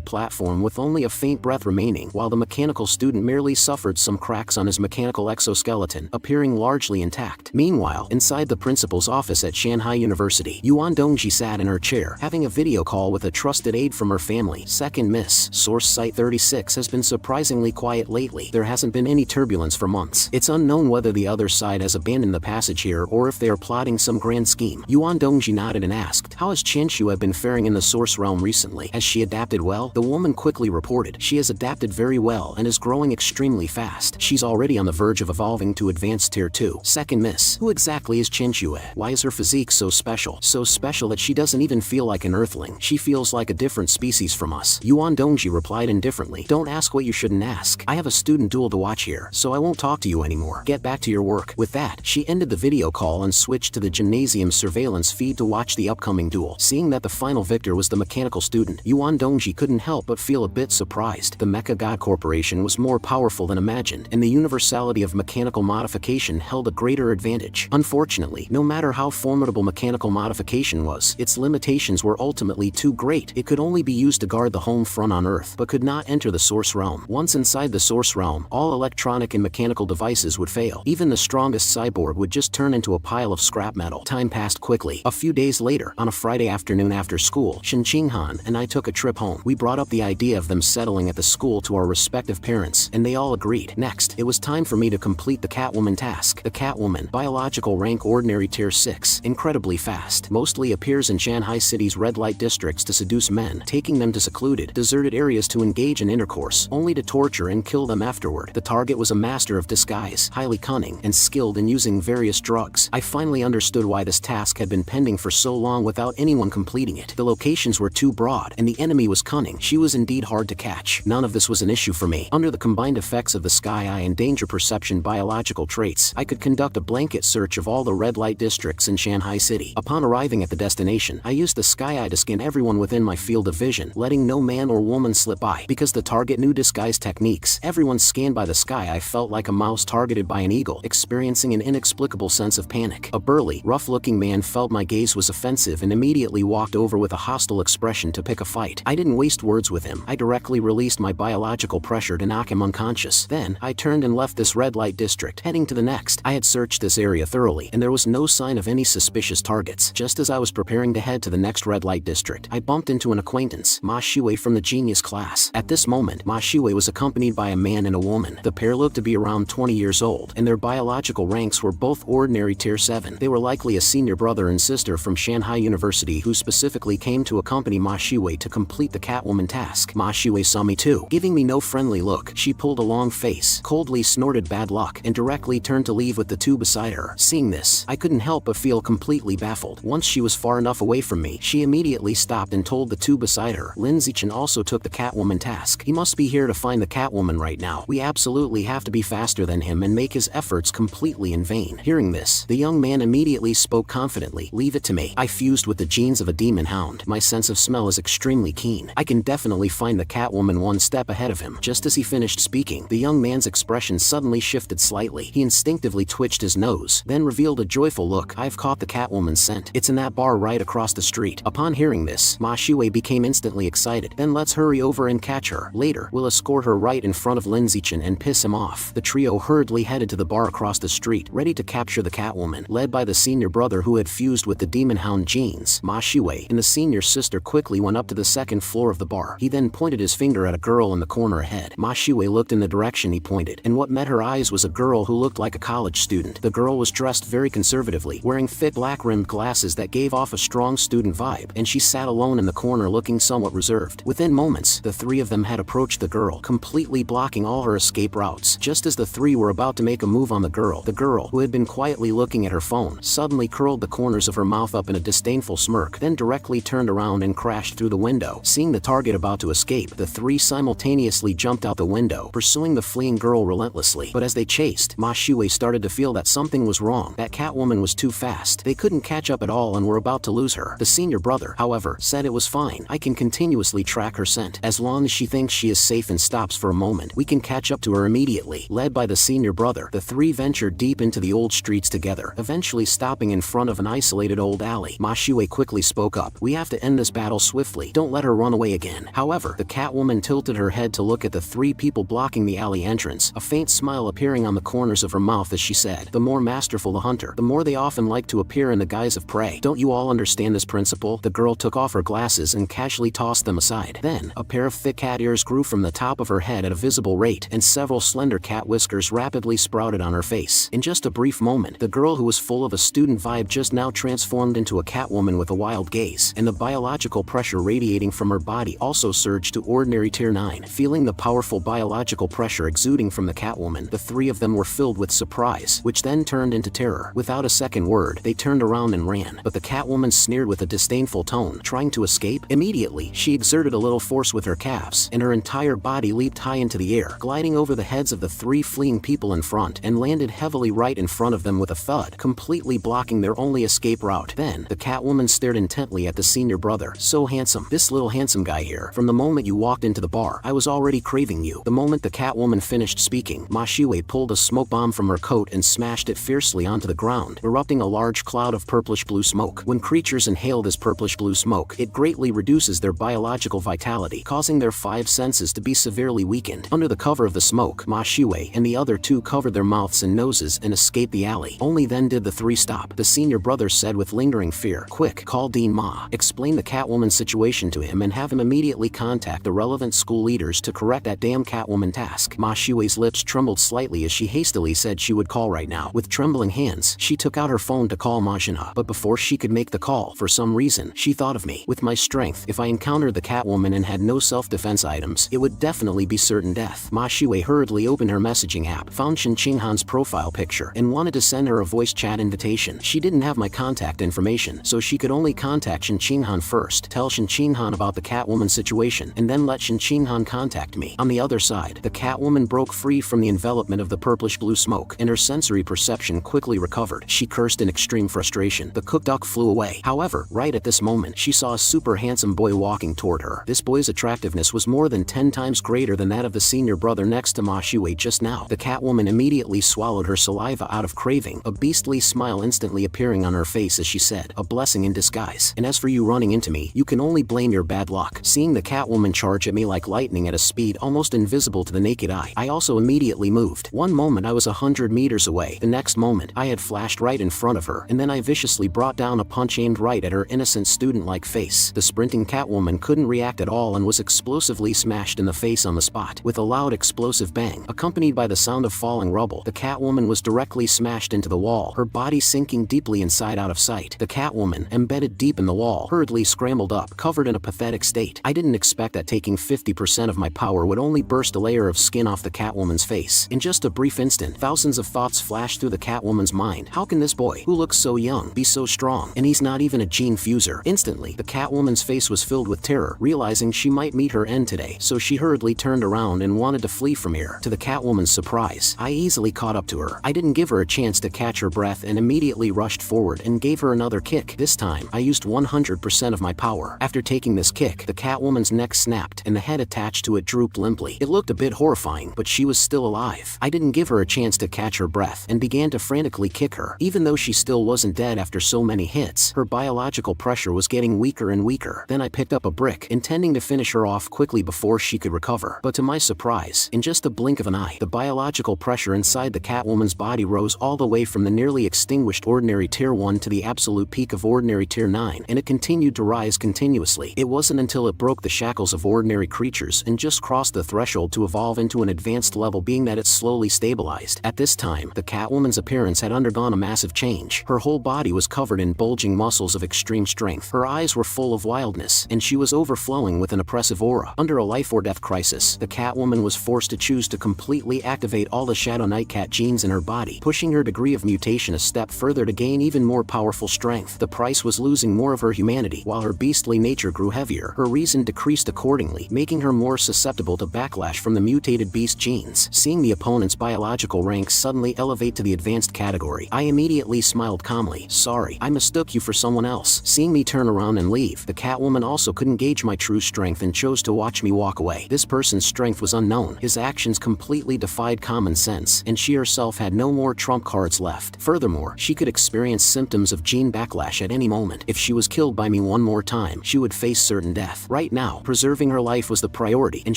Speaker 1: platform with only a faint breath remaining, while the mechanical student merely suffered some cracks on his mechanical exoskeleton, appearing largely intact. Meanwhile, inside the principal's office at Shanghai University, Yuan Dongji sat in her chair, having a video call with a trusted aide from her family. Second miss. Source Site 36 has been surprisingly quiet lately. There hasn't been any turbulence for months. It's unknown whether the other side has abandoned the passage here or if they are plotting some grand scheme. Yuan Dongji nodded and asked, "How has Qianxue been faring in the Source Realm recently? Has she adapted well?" The woman quickly reported, "She has adapted very well and is growing extremely fast. She's already on the verge of evolving to advanced tier 2. Second miss. Who exactly is Qianxue? Why is her physique so special? So special that she doesn't even feel like an earthling. She feels like a different species from us." Yuan Dongji replied indifferently, "Don't ask what you shouldn't ask. I have a student duel to watch here, so I won't talk to you anymore. Get back to your work." With that, she ended the video call and switched to the gymnasium surveillance feed to watch the upcoming duel. Seeing that the final victor was the mechanical student, Yuan Dongji couldn't help but feel a bit surprised. The Mecha God Corporation was more powerful than imagined, and the universality of mechanical modification held a greater advantage. Unfortunately, no matter how formidable mechanical modification was, its limitations were ultimately too great. It could only be used to guard the home front on Earth, but could not enter the Source Realm. Once inside the Source Realm, all electronic and mechanical devices would fail. Even the strongest cyborg would just turn into a pile of scrap metal. Time passed quickly. A few days later, on a Friday afternoon after school, Shin Ching-han and I took a trip home. We brought up the idea of them settling at the school to our respective parents, and they all agreed. Next, it was time for me to complete the Catwoman task. The Catwoman, biological rank ordinary tier 6, incredibly fast, mostly appears in Shanghai City's red light districts to seduce men, taking them to secluded, deserted areas to engage in intercourse, only to torture and kill them afterward. The target was a master of disguise, highly cunning, and skilled in using various drugs. I finally understood why this task had been pending for so long without anyone completing it. The locations were too broad, and the enemy was cunning. She was indeed hard to catch. None of this was an issue for me. Under the combined effects of the Sky Eye and Danger Perception biological traits, I could conduct a blanket search of all the red light districts in Shanghai City. Upon arriving at the destination, I used the Sky Eye to scan everyone within my field of vision, letting no man or woman slip by. Because the target knew disguise techniques, everyone scanned by the Sky Eye felt like a mouse targeted by an eagle, experiencing an inexplicable sense of panic. A burly, rough-looking man felt my gaze was offensive and immediately walked over with a hostile expression to pick a fight. I didn't waste words with him. I directly released my biological pressure to knock him unconscious. Then, I turned and left this red light district, heading to the next. I had searched this area thoroughly, and there was no sign of any suspicious targets. Just as I was preparing to head to the next red light district, I bumped into an acquaintance, Ma Shui from the genius class. At this moment, Ma Shui was accompanied by a man and a woman. The pair looked to be around 20 years old, and their biological ranks were both ordinary tier 7. They were likely a senior brother and sister from Shanghai University who specifically came to accompany Ma Shui to complete the Catwoman task. Ma Shui saw me too. Giving me no friendly look, she pulled a long face, coldly snorted bad luck, and directly turned to leave with the two beside her. Seeing this, I couldn't help but feel completely baffled. Once she was far enough away from me, she immediately stopped and told the two beside her, "Lin Zichen also took the Catwoman task. He must be here to find the Catwoman right now. We absolutely have to be faster than him and make his efforts completely in vain." Hearing this, the young man immediately spoke confidently, "Leave it to me. I fused with the genes of a demon hound. My sense of smell is extremely keen. I can definitely find the Catwoman one step ahead of him. Just as he finished speaking, the young man's expression suddenly shifted slightly. He instinctively twitched his nose, then revealed a joyful look. "I've caught the Catwoman's scent. It's in that bar right across the street." Upon hearing this, Ma Shui became instantly excited. "Then let's hurry over and catch her. Later, we'll escort her right in front of Lin Zichen and piss him off." The trio hurriedly headed to the bar across the street, ready to capture the Catwoman. Led by the senior brother who had fused with the demon hound genes, Ma Shui and the senior sister quickly went up to the second floor of the bar. He then pointed his finger at a girl in the corner ahead. Ma Shui looked in the direction he pointed, and what met her eyes was a girl who looked like a college student. The girl was dressed very conservatively, wearing thick black-rimmed glasses that gave off a strong student vibe, and she sat alone in the corner looking somewhat reserved. Within moments, the three of them had approached the girl, completely blocking all her escape routes. Just as the three were about to make a move on the girl, who had been quietly looking at her phone, suddenly curled the corners of her mouth up in a disdainful smirk, then directly turned around and crashed through the window. Seeing the target about to escape, the three simultaneously jumped out the window, pursuing the fleeing girl relentlessly. But as they chased, Ma Shui started to feel that something was wrong. That Catwoman was too fast. They couldn't catch up at all and were about to lose her. The senior brother, however, said it was fine. "I can continuously track her scent. As long as she thinks she is safe and stops for a moment, we can catch up to her immediately." Led by the senior brother, the three ventured deep into the old streets together, eventually stopping in front of an isolated old alley. Ma Shui quickly spoke up. "We have to end this battle swiftly. Don't let her run away again." However, the Catwoman tilted her head to look at the three people blocking the alley entrance, a faint smile appearing on the corners of her mouth as she said, "The more masterful the hunter, the more they often like to appear in the guise of prey. Don't you all understand this principle?" The girl took off her glasses and casually tossed them aside. Then, a pair of thick cat ears grew from the top of her head at a visible rate, and several slender cat whiskers rapidly sprouted on her face. In just a brief moment, the girl who was full of a student vibe just now transformed into a Catwoman with a wild gaze, and the biological pressure radiating from her body also surged to ordinary tier 9. Feeling the powerful biological pressure exuding from the Catwoman, the three of them were filled with surprise, which then turned into terror. Without a second word, they turned around and ran, but the Catwoman sneered with a disdainful tone. "Trying to escape?" Immediately, she exerted a little force with her calves, and her entire body leaped high into the air, gliding over the heads of the three fleeing people in front, and landed heavily right in front of them with a thud, completely blocking their only escape route. Then, the Catwoman stared intently at the senior brother. "So handsome. This little handsome guy here. From the moment you walked into the bar, I was already craving you." The moment the Catwoman finished speaking, Ma Shui pulled a smoke bomb from her coat and smashed it fiercely onto the ground, erupting a large cloud of purplish-blue smoke. When creatures inhale this purplish-blue smoke, it greatly reduces their biological vitality, causing their five senses to be severely weakened. Under the cover of the smoke, Ma Shui and the other two covered their mouths and noses and escaped the alley. Only then did the three stop. The senior brother said with lingering fear, "Quick, call Dean Ma. Explain the Catwoman situation to him and have him immediately contact the relevant school leaders to correct that damn Catwoman task." Ma Shui's lips trembled slightly as she hastily said she would call right now. With trembling hands, she took out her phone to call Ma Jinha, but before she could make the call, for some reason, she thought of me. With my strength, if I encountered the Catwoman and had no self-defense items, it would definitely be certain death. Ma Shui hurriedly opened her messaging app, found Shen Qinghan's profile picture, and wanted to send her a voice chat invitation. She didn't have my contact information, so she could only contact Shen Qinghan first, tell Shen Qinghan about the Catwoman situation, and then let Shen Qinghan contact me. On the other side, the Catwoman broke free from the envelopment of the purplish-blue smoke, and her sensory perception quickly recovered. She cursed in extreme frustration. The cook duck flew away. However, right at this moment, she saw a super handsome boy walking toward her. This boy's attractiveness was more than 10 times greater than that of the senior brother next to Ma Shui just now. The Catwoman immediately swallowed her saliva out of craving, a beastly smile instantly appearing on her face as she said, "A blessing in disguise. And as for you running into me, you can only blame your bad luck." Seeing the Catwoman charge at me like lightning at a speed almost invisible to the naked eye, I also immediately moved. One moment I was 100 meters away, the next moment I had flashed right in front of her, and then I viciously brought down a punch aimed right at her innocent student-like face. The sprinting Catwoman couldn't react at all and was explosively smashed in the face on the spot. With a loud explosive bang, accompanied by the sound of falling rubble, the Catwoman was directly smashed into the wall, her body sinking deeply inside out of sight. The Catwoman, embedded deep in the wall, hurriedly scrambled up, covered in a pathetic state. I didn't expect that taking 50% of my power would only burst a layer of skin off the Catwoman's face. In just a brief instant, thousands of thoughts flashed through the Catwoman's mind. How can this boy, who looks so young, be so strong? And he's not even a gene fuser. Instantly, the Catwoman's face was filled with terror, realizing she might meet her end today, so she hurriedly turned around and wanted to flee from here. To the Catwoman's surprise, I easily caught up to her. I didn't give her a chance to catch her breath and immediately rushed forward and gave her another kick. This time, I used 100% of my power. After taking this kick, the Catwoman's neck snapped snapped, and the head attached to it drooped limply. It looked a bit horrifying, but she was still alive. I didn't give her a chance to catch her breath and began to frantically kick her. Even though she still wasn't dead after so many hits, her biological pressure was getting weaker and weaker. Then I picked up a brick, intending to finish her off quickly before she could recover. But to my surprise, in just a blink of an eye, the biological pressure inside the Catwoman's body rose all the way from the nearly extinguished ordinary tier 1 to the absolute peak of ordinary tier 9, and it continued to rise continuously. It wasn't until it broke the shackles of ordinary creatures and just crossed the threshold to evolve into an advanced level being that it slowly stabilized. At this time, the Catwoman's appearance had undergone a massive change. Her whole body was covered in bulging muscles of extreme strength. Her eyes were full of wildness, and she was overflowing with an oppressive aura. Under a life-or-death crisis, the Catwoman was forced to choose to completely activate all the Shadow Knight Cat genes in her body, pushing her degree of mutation a step further to gain even more powerful strength. The price was losing more of her humanity, while her beastly nature grew heavier. Her reason decreased accordingly, making her more susceptible to backlash from the mutated beast genes. Seeing the opponent's biological ranks suddenly elevate to the advanced category, I immediately smiled calmly. "Sorry, I mistook you for someone else." Seeing me turn around and leave, the Catwoman also couldn't gauge my true strength and chose to watch me walk away. This person's strength was unknown. His actions completely defied common sense, and she herself had no more trump cards left. Furthermore, she could experience symptoms of gene backlash at any moment. If she was killed by me one more time, she would face certain death. Right now, preserving her life was the priority, and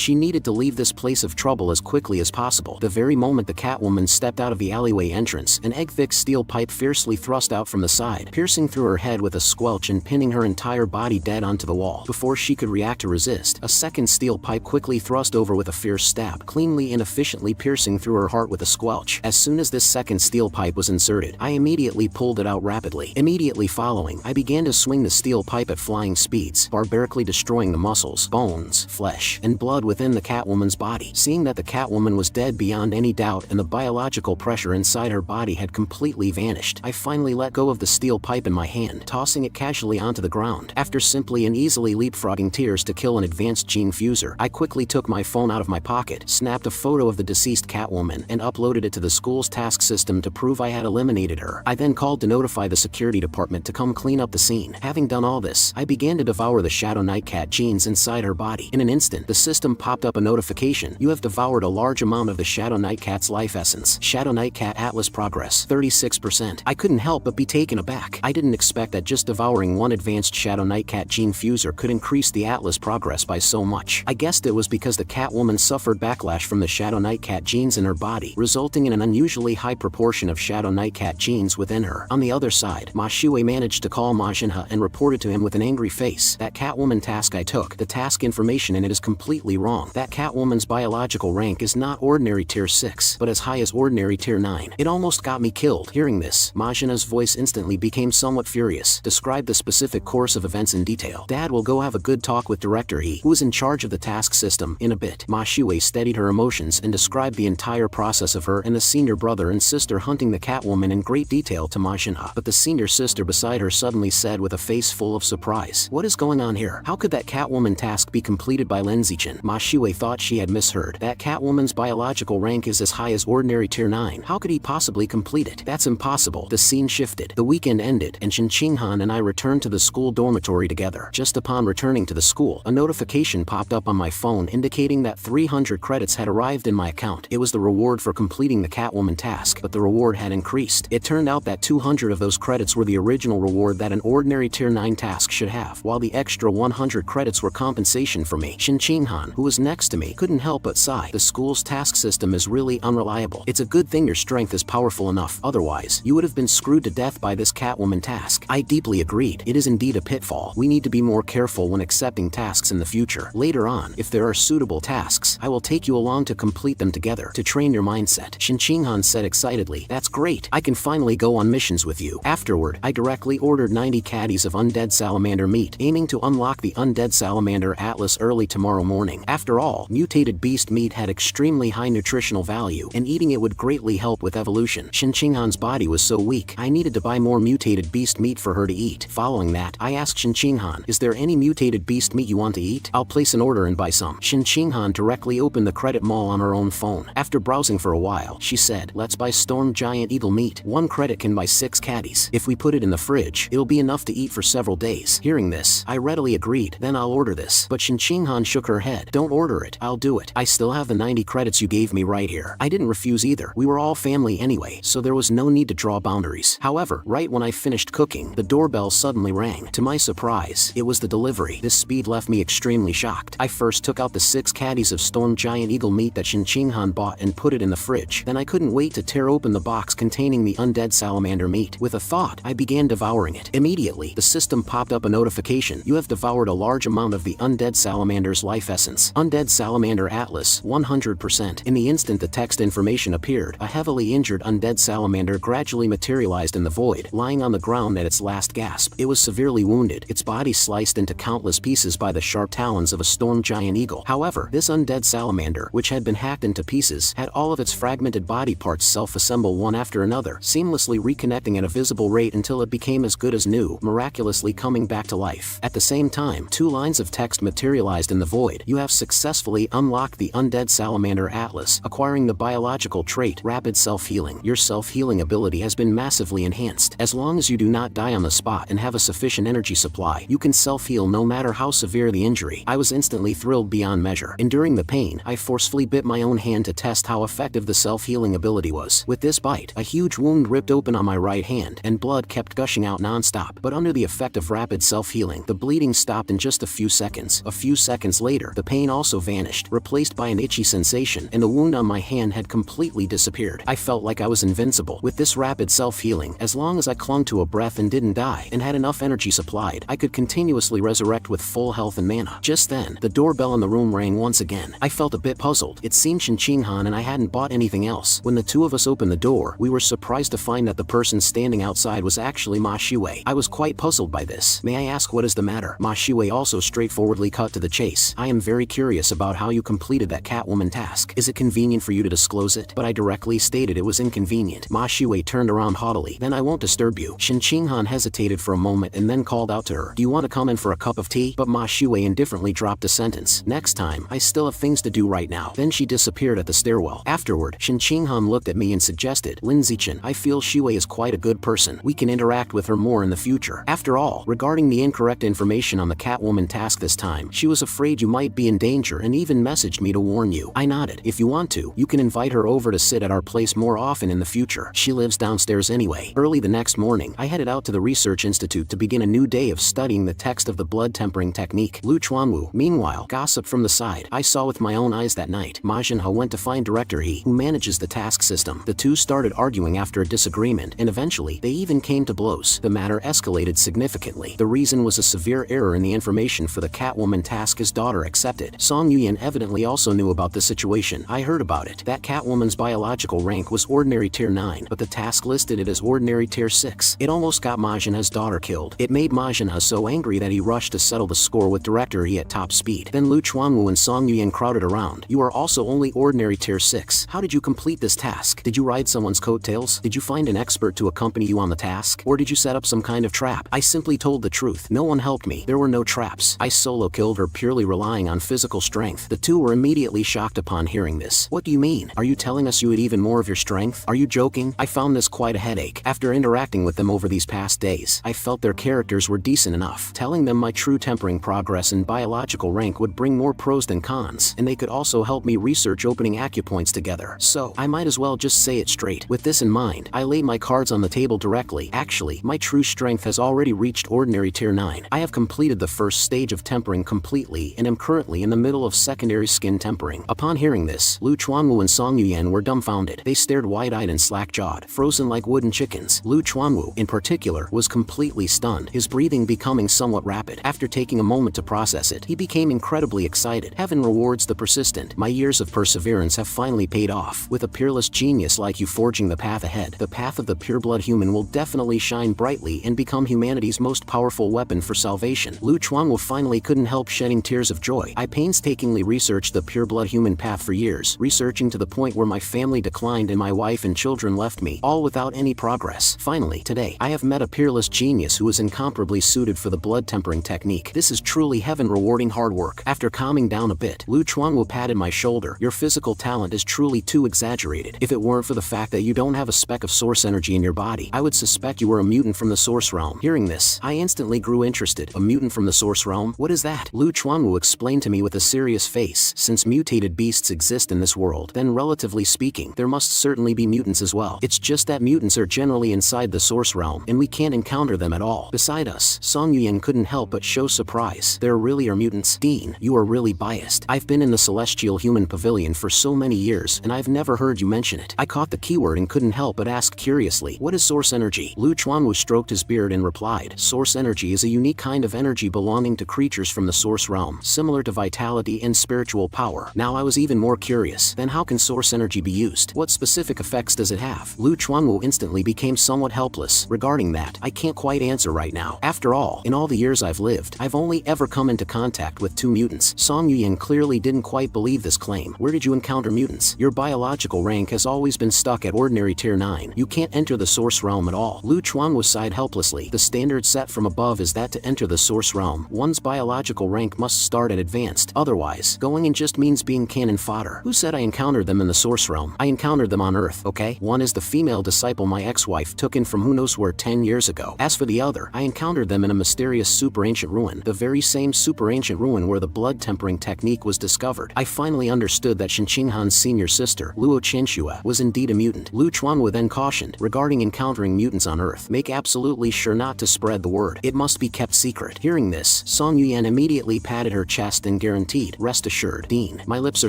Speaker 1: she needed to leave this place of trouble as quickly as possible. The very moment the Catwoman stepped out of the alleyway entrance, an egg-thick steel pipe fiercely thrust out from the side, piercing through her head with a squelch and pinning her entire body dead onto the wall. Before she could react or resist, a second steel pipe quickly thrust over with a fierce stab, cleanly and efficiently piercing through her heart with a squelch. As soon as this second steel pipe was inserted, I immediately pulled it out rapidly. Immediately following, I began to swing the steel pipe at flying speeds, barbarically destroying the muscles, bones, flesh, and blood within the Catwoman's body. Seeing that the Catwoman was dead beyond any doubt and the biological pressure inside her body had completely vanished, I finally let go of the steel pipe in my hand, tossing it casually onto the ground. After simply and easily leapfrogging tiers to kill an advanced gene fuser, I quickly took my phone out of my pocket, snapped a photo of the deceased Catwoman, and uploaded it to the school's task system to prove I had eliminated her. I then called to notify the security department to come clean up the scene. Having done all this, I began to devour the Shadow Knight Cat genes inside her body. In an instant, the system popped up a notification. "You have devoured a large amount of the Shadow Knight Cat's life essence. Shadow Knight Cat Atlas progress, 36%. I couldn't help but be taken aback. I didn't expect that just devouring one advanced Shadow Knight Cat gene fuser could increase the Atlas progress by so much. I guessed it was because the Catwoman suffered backlash from the Shadow Knight Cat genes in her body, resulting in an unusually high proportion of Shadow Knight Cat genes within her. On the other side, Ma Shui managed to call Manhwa and reported to him with an angry face, "That Catwoman task I took, the task information in it is completely wrong. That Catwoman's biological rank is not ordinary tier 6, but as high as ordinary tier 9. It almost got me killed." Hearing this, Manhwa's voice instantly became somewhat furious. "Describe the specific course of events in detail. Dad will go have a good talk with Director He, who is in charge of the task system, in a bit." Ma Shui steadied her emotions and described the entire process of her and the senior brother and sister hunting the Catwoman in great detail to Manhwa. But the senior sister beside her suddenly said with a face full of surprise, "What is going on here? How could that Catwoman task be completed by Lenzichin?" Ma Shui thought she had misheard. "That Catwoman's biological rank is as high as ordinary tier 9. How could he possibly complete it? That's impossible." The scene shifted. The weekend ended, and Shin Qinghan and I returned to the school dormitory together. Just upon returning to the school, a notification popped up on my phone indicating that 300 credits had arrived in my account. It was the reward for completing the Catwoman task, but the reward had increased. It turned out that 200 of those credits were the original reward that an ordinary tier 9 task should have, while the extra 100 credits were compensation for me. Shin Qinghan, who was next to me, couldn't help but sigh. The school's task system is really unreliable. It's a good thing your strength is powerful enough, otherwise, you would have been screwed to death by this Catwoman task. I deeply agreed. It is indeed a pitfall. We need to be more careful when accepting tasks in the future. Later on, if there are suitable tasks, I will take you along to complete them together, to train your mindset. Shin Qinghan said excitedly, "That's great. I can finally go on missions with you." Afterward, I directly ordered 90 caddies of undead salamander meat, aiming to unlock the undead salamander atlas early tomorrow morning. After all, mutated beast meat had extremely high nutritional value, and eating it would greatly help with evolution. Shin Qinghan's body was so weak, I needed to buy more mutated beast meat for her to eat. Following that, I asked Shin Qinghan, "Is there any mutated beast meat you want to eat? I'll place an order and buy some." Shin Qinghan directly opened the credit mall on her own phone. After browsing for a while, she said, "Let's buy storm giant eagle meat. 1 credit can buy 6 caddies. If we put it in the fridge, it'll be enough to eat for several days." Hearing this, I readily agreed. "Then I'll order this." But Shin Qinghan shook her head. Don't order it, I'll do it. I still have the 90 credits you gave me right here. I didn't refuse either. We were all family anyway, so there was no need to draw boundaries. However, right when I finished cooking, the doorbell suddenly rang. To my surprise, it was the delivery. This speed left me extremely shocked. I first took out the 6 caddies of storm giant eagle meat that Shin Qinghan bought and put it in the fridge. Then I couldn't wait to tear open the box containing the undead salamander meat. With a thought, I began devouring it. Immediately, the system popped up a notification. You have devoured a large amount of the undead salamander's life essence. Undead salamander atlas, 100%. In the instant the text information appeared, a heavily injured undead salamander gradually materialized in the void, lying on the ground at its last gasp. It was severely wounded, its body sliced into countless pieces by the sharp talons of a storm giant eagle. However, this undead salamander, which had been hacked into pieces, had all of its fragmented body parts self-assemble one after another, seamlessly reconnecting at a visible rate until it became as good as new, miraculously coming back to life. At the same time, 2 lines of text materialized in the void. You have successfully unlocked the undead salamander atlas, acquiring the biological trait rapid self-healing. Your self-healing ability has been massively enhanced. As long as you do not die on the spot and have a sufficient energy supply, you can self-heal no matter how severe the injury. I was instantly thrilled beyond measure. Enduring the pain, I forcefully bit my own hand to test how effective the self-healing ability was. With this bite, a huge wound ripped open on my right hand, and blood kept gushing out non-stop. But under the effect of rapid self-healing, the bleeding stopped in just a few seconds. A few seconds later, the pain also vanished, replaced by an itchy sensation, and the wound on my hand had completely disappeared. I felt like I was invincible. With this rapid self-healing, as long as I clung to a breath and didn't die, and had enough energy supplied, I could continuously resurrect with full health and mana. Just then, the doorbell in the room rang once again. I felt a bit puzzled. It seemed Shin Qinghan and I hadn't bought anything else. When the 2 of us opened the door, we were surprised to find that the person standing outside was actually Ma Shiwei. I was quite puzzled by this. May I ask what is the matter? Ma Shiwei also straightforwardly cut to the chase. I am very curious about how you completed that Catwoman task. Is it convenient for you to disclose it? But I directly stated it was inconvenient. Ma Shiwei turned around haughtily. Then I won't disturb you. Shin Qinghan hesitated for a moment and then called out to her. Do you want to come in for a cup of tea? But Ma Shiwei indifferently dropped a sentence. Next time, I still have things to do right now. Then she disappeared at the stairwell. Afterward, Shin Qinghan looked at me and suggested, Lindsay-chan, I feel Shiwei is quite a good person. We can interact with her more in the future. After all, regarding the incorrect information on the Catwoman task this time, she was afraid you might be in danger and even messaged me to warn you. I nodded. If you want to, you can invite her over to sit at our place more often in the future. She lives downstairs anyway. Early the next morning, I headed out to the research institute to begin a new day of studying the text of the blood tempering technique. Lu Chuanwu, meanwhile, gossiped from the side. I saw with my own eyes that night. Ma Jinhe went to find Director He, who manages the task system. The 2 started arguing after a disagreement, and eventually, they even came to blows. The matter escalated significantly. The reason was a severe error in the information for the Catwoman task his daughter accepted. Song Yuyan evidently also knew about the situation. I heard about it. That Catwoman's biological rank was ordinary tier 9, but the task listed it as ordinary tier 6. It almost got Ma Jinhe's daughter killed. It made Ma Jinhe so angry that he rushed to settle the score with Director He at top speed. Then Lu Chuanwu and Song Yuyan crowded around. You are also only ordinary tier 6. How did you complete this task? Did you ride someone's coattails? Did you find an expert to accompany you on the task? Or did you set up some kind of trap? I simply told the truth. No one helped me. There were no traps. I solo killed her purely relying on physical strength. The 2 were immediately shocked upon hearing this. What do you mean? Are you telling us you had even more of your strength? Are you joking? I found this quite a headache. After interacting with them over these past days, I felt their characters were decent enough. Telling them my true tempering progress and biological rank would bring more pros than cons, and they could also help me research opening acupoints together. So, I might as well just say it straight. With this in mind, I laid my cards on the table directly. Actually, my true strength has already reached ordinary tier 9. I have completed the first stage of tempering completely and am currently in the middle of secondary skin tempering. Upon hearing this, Lu Chuanwu and Song Yuyan were dumbfounded. They stared wide-eyed and slack-jawed, frozen like wooden chickens. Lu Chuanwu, in particular, was completely stunned, his breathing becoming somewhat rapid. After taking a moment to process it, he became incredibly excited. Heaven rewards the persistent. My years of perseverance have finally paid off. With a peerless genius like you forging the path ahead, the path of the pureblood human will definitely shine brightly and become humanity's most powerful weapon for salvation. Lu Chuanwu finally couldn't help shedding tears of joy. I painstakingly researched the pureblood human path for years, researching to the point where my family declined and my wife and children left me, all without any progress. Finally, today, I have met a peerless genius who is incomparably suited for the blood tempering technique. This is truly heaven-rewarding hard work. After calming down a bit, Lu Chuanwu patted my shoulder. Your physical talent is truly too exaggerated. If it weren't for the fact that you don't have a speck of source energy in your body, I would suspect you were a mutant from the source realm. Hearing this, I instantly grew interested. A mutant from the source realm? What is that? Lu Chuanwu explained to me with a serious face. Since mutated beasts exist in this world, then relatively speaking, there must certainly be mutants as well. It's just that mutants are generally inside the source realm, and we can't encounter them at all. Beside us, Song Yuyan couldn't help but show surprise. There really are mutants? Dean, you are really biased. I've been in the Celestial Human Pavilion for so many years, and I've never heard you mention it. I caught the keyword and couldn't help but ask curiously, what is source energy? Lu Chuanwu stroked his beard and replied, source energy is a unique kind of energy belonging to creatures from the source realm, similar to vitality and spiritual power. Now I was even more curious. Then how can source energy be used? What specific effects does it have? Lu Chuanwu instantly became somewhat helpless. Regarding that, I can't quite answer right now. After all, in all the years I've lived, I've only ever come into contact with 2 mutants. Song Yuyan clearly didn't quite believe this claim. Where did you encounter mutants? Your biological rank has always been stuck at ordinary tier 9. You can't enter the source realm at all. Lu Chuanwu sighed helplessly. The standard set from above is that to enter the source realm, one's biological rank must start at advanced. Otherwise, going in just means being cannon fodder. Who said I encountered them in the source realm? I encountered them on Earth, okay? One is the female disciple my ex-wife took in from who knows where 10 years ago. As for the other, I encountered them in a mysterious super ancient ruin, the very same super ancient ruin where the blood tempering technique was discovered. I finally understood that Shen Qinghan's senior sister, Luo Qianxue, was indeed a mutant. Lu Chuanwu then cautioned, regarding encountering mutants on Earth, make absolutely sure not to spread the word. It must be kept secret. Hearing this, Song Yuyan immediately patted her chest and guaranteed, rest assured, Dean, my lips are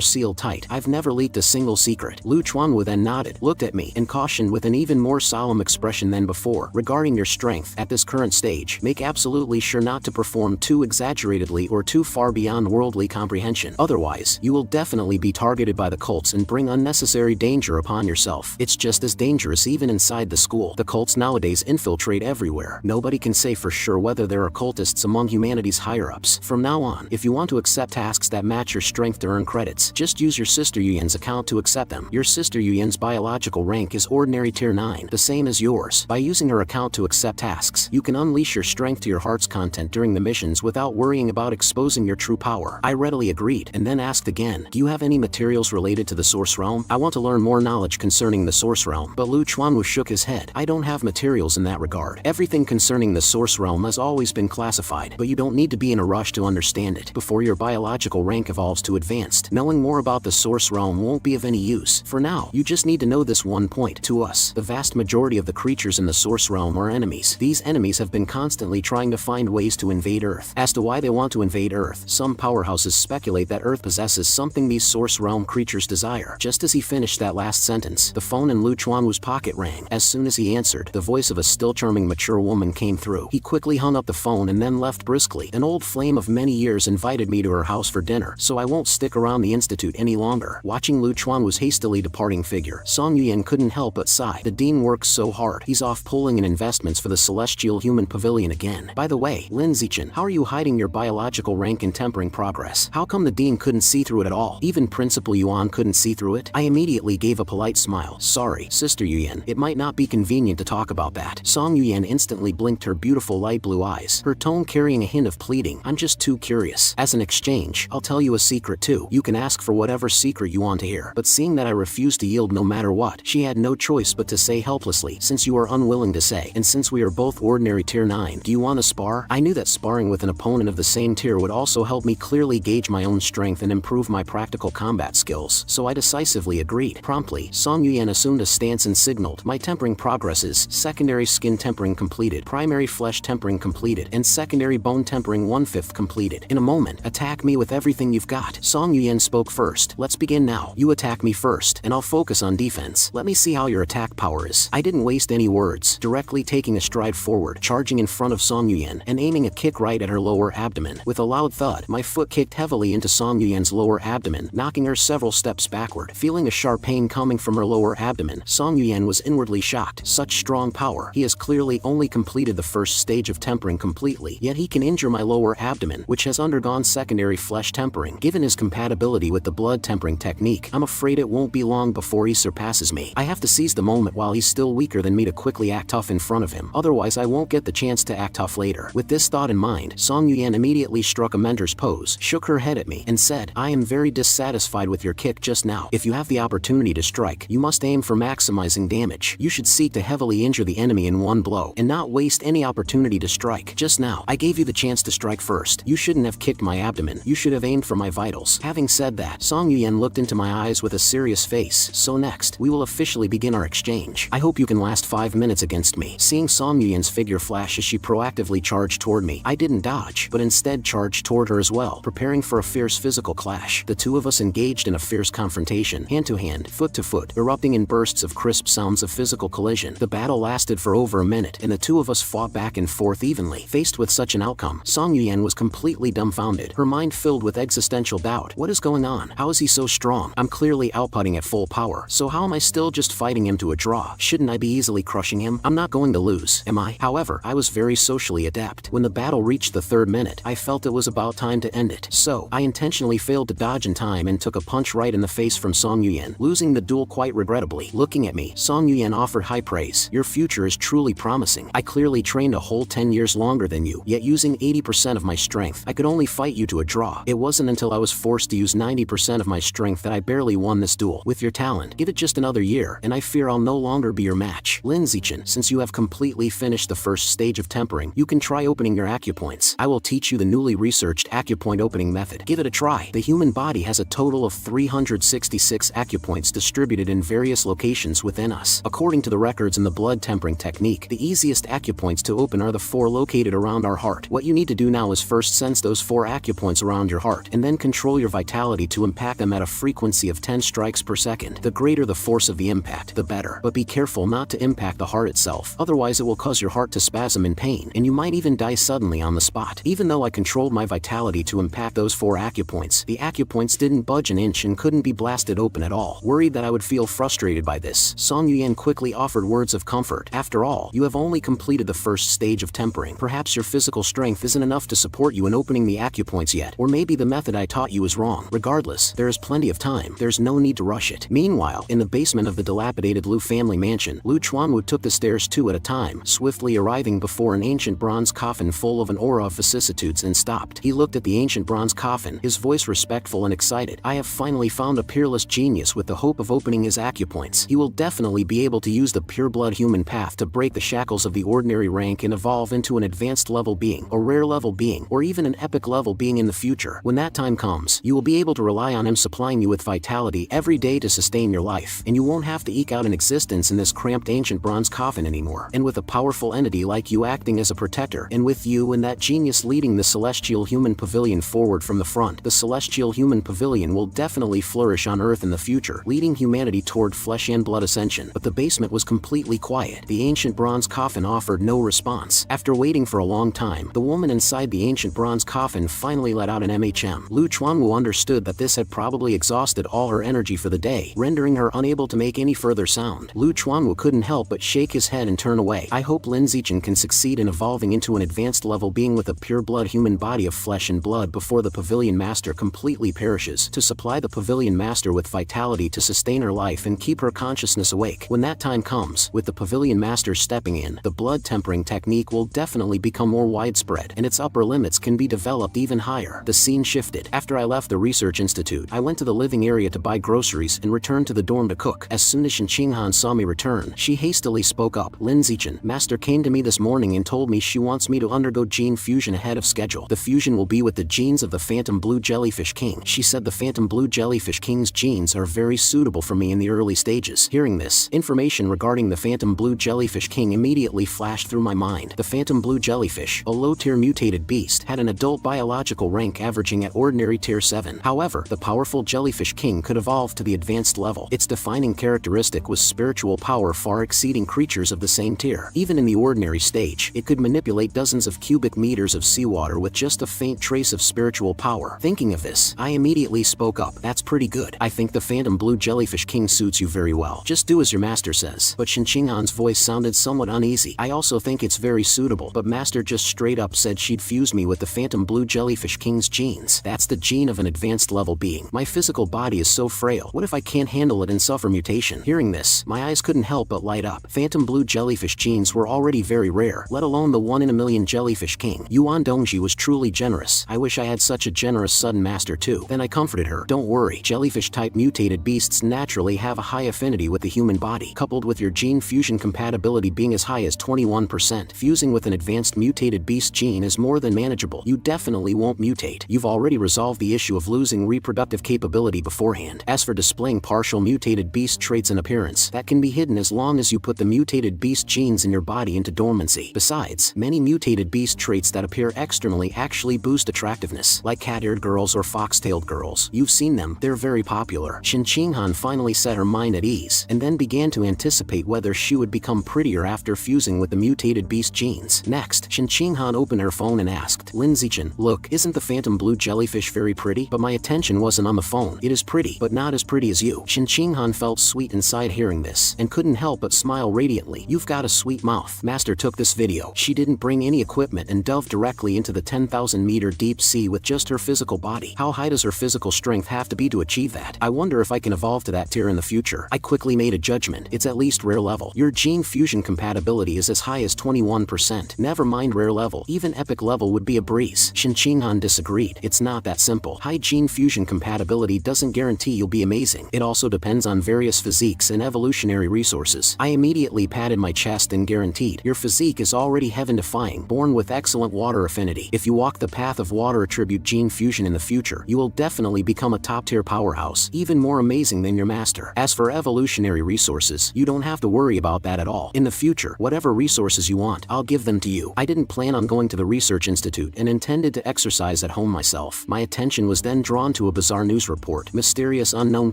Speaker 1: sealed tight. I've never leaked a single secret. Lu Chuanwu then nodded, looked at me, and cautioned with an even more solemn expression than before, regarding your strength, at this current stage, make absolutely sure not to perform too exaggeratedly or too far beyond worldly comprehension. Otherwise, you will definitely be targeted by the cults and bring unnecessary danger upon yourself. It's just as dangerous even inside the school. The cults nowadays infiltrate everywhere. Nobody can say for sure whether there are cultists among humanity's higher-ups. From now on, if you want to accept tasks that match your strength to earn credits, just use your sister Yuyan's account to accept them. Your sister Yuyan's biological rank is ordinary tier 9, the same as yours. By using her account to accept tasks, you can unleash your strength to your heart's content during the missions without worrying about exposing your true power. I readily agreed, and then asked again, do you have any materials related to the source realm? I want to learn more knowledge concerning the source realm. But Lu Chuanwu shook his head. I don't have materials in that regard. Everything concerning the source realm has always been classified, but you don't need to be in a rush to understand it before your biological rank evolves to advanced. Knowing more about the source realm won't be of any use. For now, you just need to know this one point. To us, the vast majority of the creatures in the source realm are enemies. These enemies have been constantly trying to find ways to invade Earth. As to why they want to invade Earth, some powerhouses speculate that Earth possesses something these source realm creatures desire. Just as he finished that last sentence, the phone in Lu Chuanwu's pocket rang. As soon as he answered, the voice of a still charming mature woman came through. He quickly hung up the phone and then left briskly. An old flame of many years invited me to her house for dinner, so I won't stick around the institute any longer. Watching Lu Chuanwu's hastily departing figure, Song Yuyan couldn't help but sigh. The dean works so hard. He's off pulling in investments for the Celestial Human Pavilion again. By the way, Lin Zichen, how are you hiding your biological rank in tempering progress? How come the dean couldn't see through it at all? Even Principal Yuan couldn't see through it? I immediately gave a polite smile. Sorry, Sister Yuyan, it might not be convenient to talk about that. Song Yuyan instantly blinked her beautiful light blue eyes, her tone carrying a hint of pleading. I'm just too curious. As an exchange, I'll tell you a secret too. You can ask for whatever secret you want to hear. But seeing that I refused to yield no matter what, she had no choice but to say helplessly, since you are unwilling to say, and since we are both ordinary tier 9, do you want to spar? I knew that sparring with an opponent of the same tier would also help me clearly gauge my own strength and improve my practical combat skills, so I decisively agreed. Promptly, Song Yuyan assumed a stance and signaled, my tempering progresses, secondary skin tempering completed, primary flesh tempering completed, and secondary bone tempering 1/5 completed. In a moment, attack me with everything you've got. Song Yuyan spoke first. Let's begin now. You attack me first, and I'll focus on defense. Let me see how your attack power is. I didn't waste any words, directly taking a stride forward, charging in front of Song Yuyan, and aiming a kick right at her lower abdomen. With a loud thud, my foot kicked heavily into Song Yuyan's lower abdomen, knocking her several steps backward. Feeling a sharp pain coming from her lower abdomen, Song Yuyan was inwardly shocked. Such strong power. He has clearly only completed the first stage of tempering completely, yet he can injure my lower abdomen, which has undergone secondary flesh tempering. Given his compatibility with the blood tempering technique, I'm afraid it won't be long before he surpasses me. I have to seize the moment while he's still weaker than me to quickly act tough in front of him, otherwise I won't get the chance to act tough later. With this thought in mind, Song Yuyan immediately struck a mentor's pose, shook her head at me, and said, I am very dissatisfied with your kick just now. If you have the opportunity to strike, you must aim for maximizing damage. You should seek to heavily injure the enemy in one blow, and not waste any opportunity to strike. Just now, I gave you the chance to strike first. You You shouldn't have kicked my abdomen, you should have aimed for my vitals. Having said that, Song Yuyan looked into my eyes with a serious face. So next, we will officially begin our exchange. I hope you can last 5 minutes against me. Seeing Song Yuyan's figure flash as she proactively charged toward me, I didn't dodge, but instead charged toward her as well, preparing for a fierce physical clash. The two of us engaged in a fierce confrontation, hand to hand, foot to foot, erupting in bursts of crisp sounds of physical collision. The battle lasted for over a minute, and the two of us fought back and forth evenly. Faced with such an outcome, Song Yuyan was completely dumbfounded, her mind filled with existential doubt. What is going on? How is he so strong? I'm clearly outputting at full power, so how am I still just fighting him to a draw? Shouldn't I be easily crushing him? I'm not going to lose, am I? However, I was very socially adept. When the battle reached the 3rd minute, I felt it was about time to end it. So, I intentionally failed to dodge in time and took a punch right in the face from Song Yuyan, losing the duel quite regrettably. Looking at me, Song Yuyan offered high praise. Your future is truly promising. I clearly trained a whole 10 years longer than you, yet using 80% of my strength, I could only fight you to a draw. It wasn't until I was forced to use 90% of my strength that I barely won this duel. With your talent, give it just another year, and I fear I'll no longer be your match. Lin Zichen, since you have completely finished the first stage of tempering, you can try opening your acupoints. I will teach you the newly researched acupoint opening method. Give it a try. The human body has a total of 366 acupoints distributed in various locations within us. According to the records in the blood tempering technique, the easiest acupoints to open are the 4 located around our heart. What you need to do now is first sense those 4 acupoints around your heart, and then control your vitality to impact them at a frequency of 10 strikes per second. The greater the force of the impact, the better. But be careful not to impact the heart itself, otherwise it will cause your heart to spasm in pain, and you might even die suddenly on the spot. Even though I controlled my vitality to impact those 4 acupoints, the acupoints didn't budge an inch and couldn't be blasted open at all. Worried that I would feel frustrated by this, Song Yuyan quickly offered words of comfort. After all, you have only completed the first stage of tempering. Perhaps your physical strength isn't enough to support you in opening the acupoints yet, or maybe the method I taught you is wrong. Regardless, there is plenty of time. There's no need to rush it. Meanwhile, in the basement of the dilapidated Lu family mansion, Lu Chuanwu took the stairs 2 at a time, swiftly arriving before an ancient bronze coffin full of an aura of vicissitudes and stopped. He looked at the ancient bronze coffin, his voice respectful and excited. I have finally found a peerless genius with the hope of opening his acupoints. He will definitely be able to use the pure-blood human path to break the shackles of the ordinary rank and evolve into an advanced level being, a rare level being, or even an epic level being in the future. When that time comes, you will be able to rely on him supplying you with vitality every day to sustain your life, and you won't have to eke out an existence in this cramped ancient bronze coffin anymore. And with a powerful entity like you acting as a protector, and with you and that genius leading the celestial human pavilion forward from the front, the celestial human pavilion will definitely flourish on Earth in the future, leading humanity toward flesh and blood ascension. But the basement was completely quiet. The ancient bronze coffin offered no response. After waiting for a long time, the woman inside the ancient bronze coffin finally let out an MHM. Lu Chuanwu understood that this had probably exhausted all her energy for the day, rendering her unable to make any further sound. Lu Chuanwu couldn't help but shake his head and turn away. I hope Lin Zichen can succeed in evolving into an advanced level being with a pure-blood human body of flesh and blood before the Pavilion Master completely perishes, to supply the Pavilion Master with vitality to sustain her life and keep her consciousness awake. When that time comes, with the Pavilion Master stepping in, the blood tempering technique will definitely become more widespread, and its upper limits can be developed even higher. The scene shifted. After I left the research institute, I went to the living area to buy groceries and returned to the dorm to cook. As soon as Shen Qinghan saw me return, she hastily spoke up. Lin Zichen, Master came to me this morning and told me she wants me to undergo gene fusion ahead of schedule. The fusion will be with the genes of the Phantom Blue Jellyfish King. She said the Phantom Blue Jellyfish King's genes are very suitable for me in the early stages. Hearing this, information regarding the Phantom Blue Jellyfish King immediately flashed through my mind. The Phantom Blue Jellyfish, a low-tier mutated beast, had an adult biological rank averaging at ordinary tier 7. However, the powerful Jellyfish King could evolve to the advanced level. Its defining characteristic was spiritual power far exceeding creatures of the same tier. Even in the ordinary stage, it could manipulate dozens of cubic meters of seawater with just a faint trace of spiritual power. Thinking of this, I immediately spoke up. That's pretty good. I think the Phantom Blue Jellyfish King suits you very well. Just do as your master says. But Shen Qinghan's voice sounded somewhat uneasy. I also think it's very suitable, but master just straight up said she'd fuse me with the Phantom Blue Jellyfish King's genes. That's the gene of an advanced level being. My physical body is so frail. What if I can't handle it and suffer mutation? Hearing this, my eyes couldn't help but light up. Phantom Blue Jellyfish genes were already very rare, let alone the 1 in a million Jellyfish King. Yuan Dongji was truly generous. I wish I had such a generous sudden master too. Then I comforted her. Don't worry, jellyfish-type mutated beasts naturally have a high affinity with the human body. Coupled with your gene fusion compatibility being as high as 21%, fusing with an advanced mutated beast gene is more than manageable. impossible. You definitely won't mutate. You've already resolved the issue of losing reproductive capability beforehand. As for displaying partial mutated beast traits in appearance, that can be hidden as long as you put the mutated beast genes in your body into dormancy. Besides, many mutated beast traits that appear externally actually boost attractiveness, like cat-eared girls or fox-tailed girls. You've seen them, they're very popular. Shin Ching-han finally set her mind at ease, and then began to anticipate whether she would become prettier after fusing with the mutated beast genes. Next, Shin Ching-han opened her phone and asked, Lindsay-chan, look, isn't the phantom blue jellyfish very pretty? But my attention wasn't on the phone. It is pretty, but not as pretty as you. Shin Ching-han felt sweet inside hearing this, and couldn't help but smile radiantly. You've got a sweet mouth. Master took this video. She didn't bring any equipment and dove directly into the 10,000-meter deep sea with just her physical body. How high does her physical strength have to be to achieve that? I wonder if I can evolve to that tier in the future. I quickly made a judgment. It's at least rare level. Your gene fusion compatibility is as high as 21%. Never mind rare level. Even epic level would be a breeze. Shin Ching-han disagreed. It's not that simple. High gene fusion compatibility doesn't guarantee you'll be amazing. It also depends on various physiques and evolutionary resources. I immediately patted my chest and guaranteed, your physique is already heaven-defying, born with excellent water affinity. If you walk the path of water attribute gene fusion in the future, you will definitely become a top-tier powerhouse, even more amazing than your master. As for evolutionary resources, you don't have to worry about that at all. In the future, whatever resources you want, I'll give them to you. I didn't plan on going to the research institute and intended to exercise at home myself. My attention was then drawn to a bizarre news report. Mysterious unknown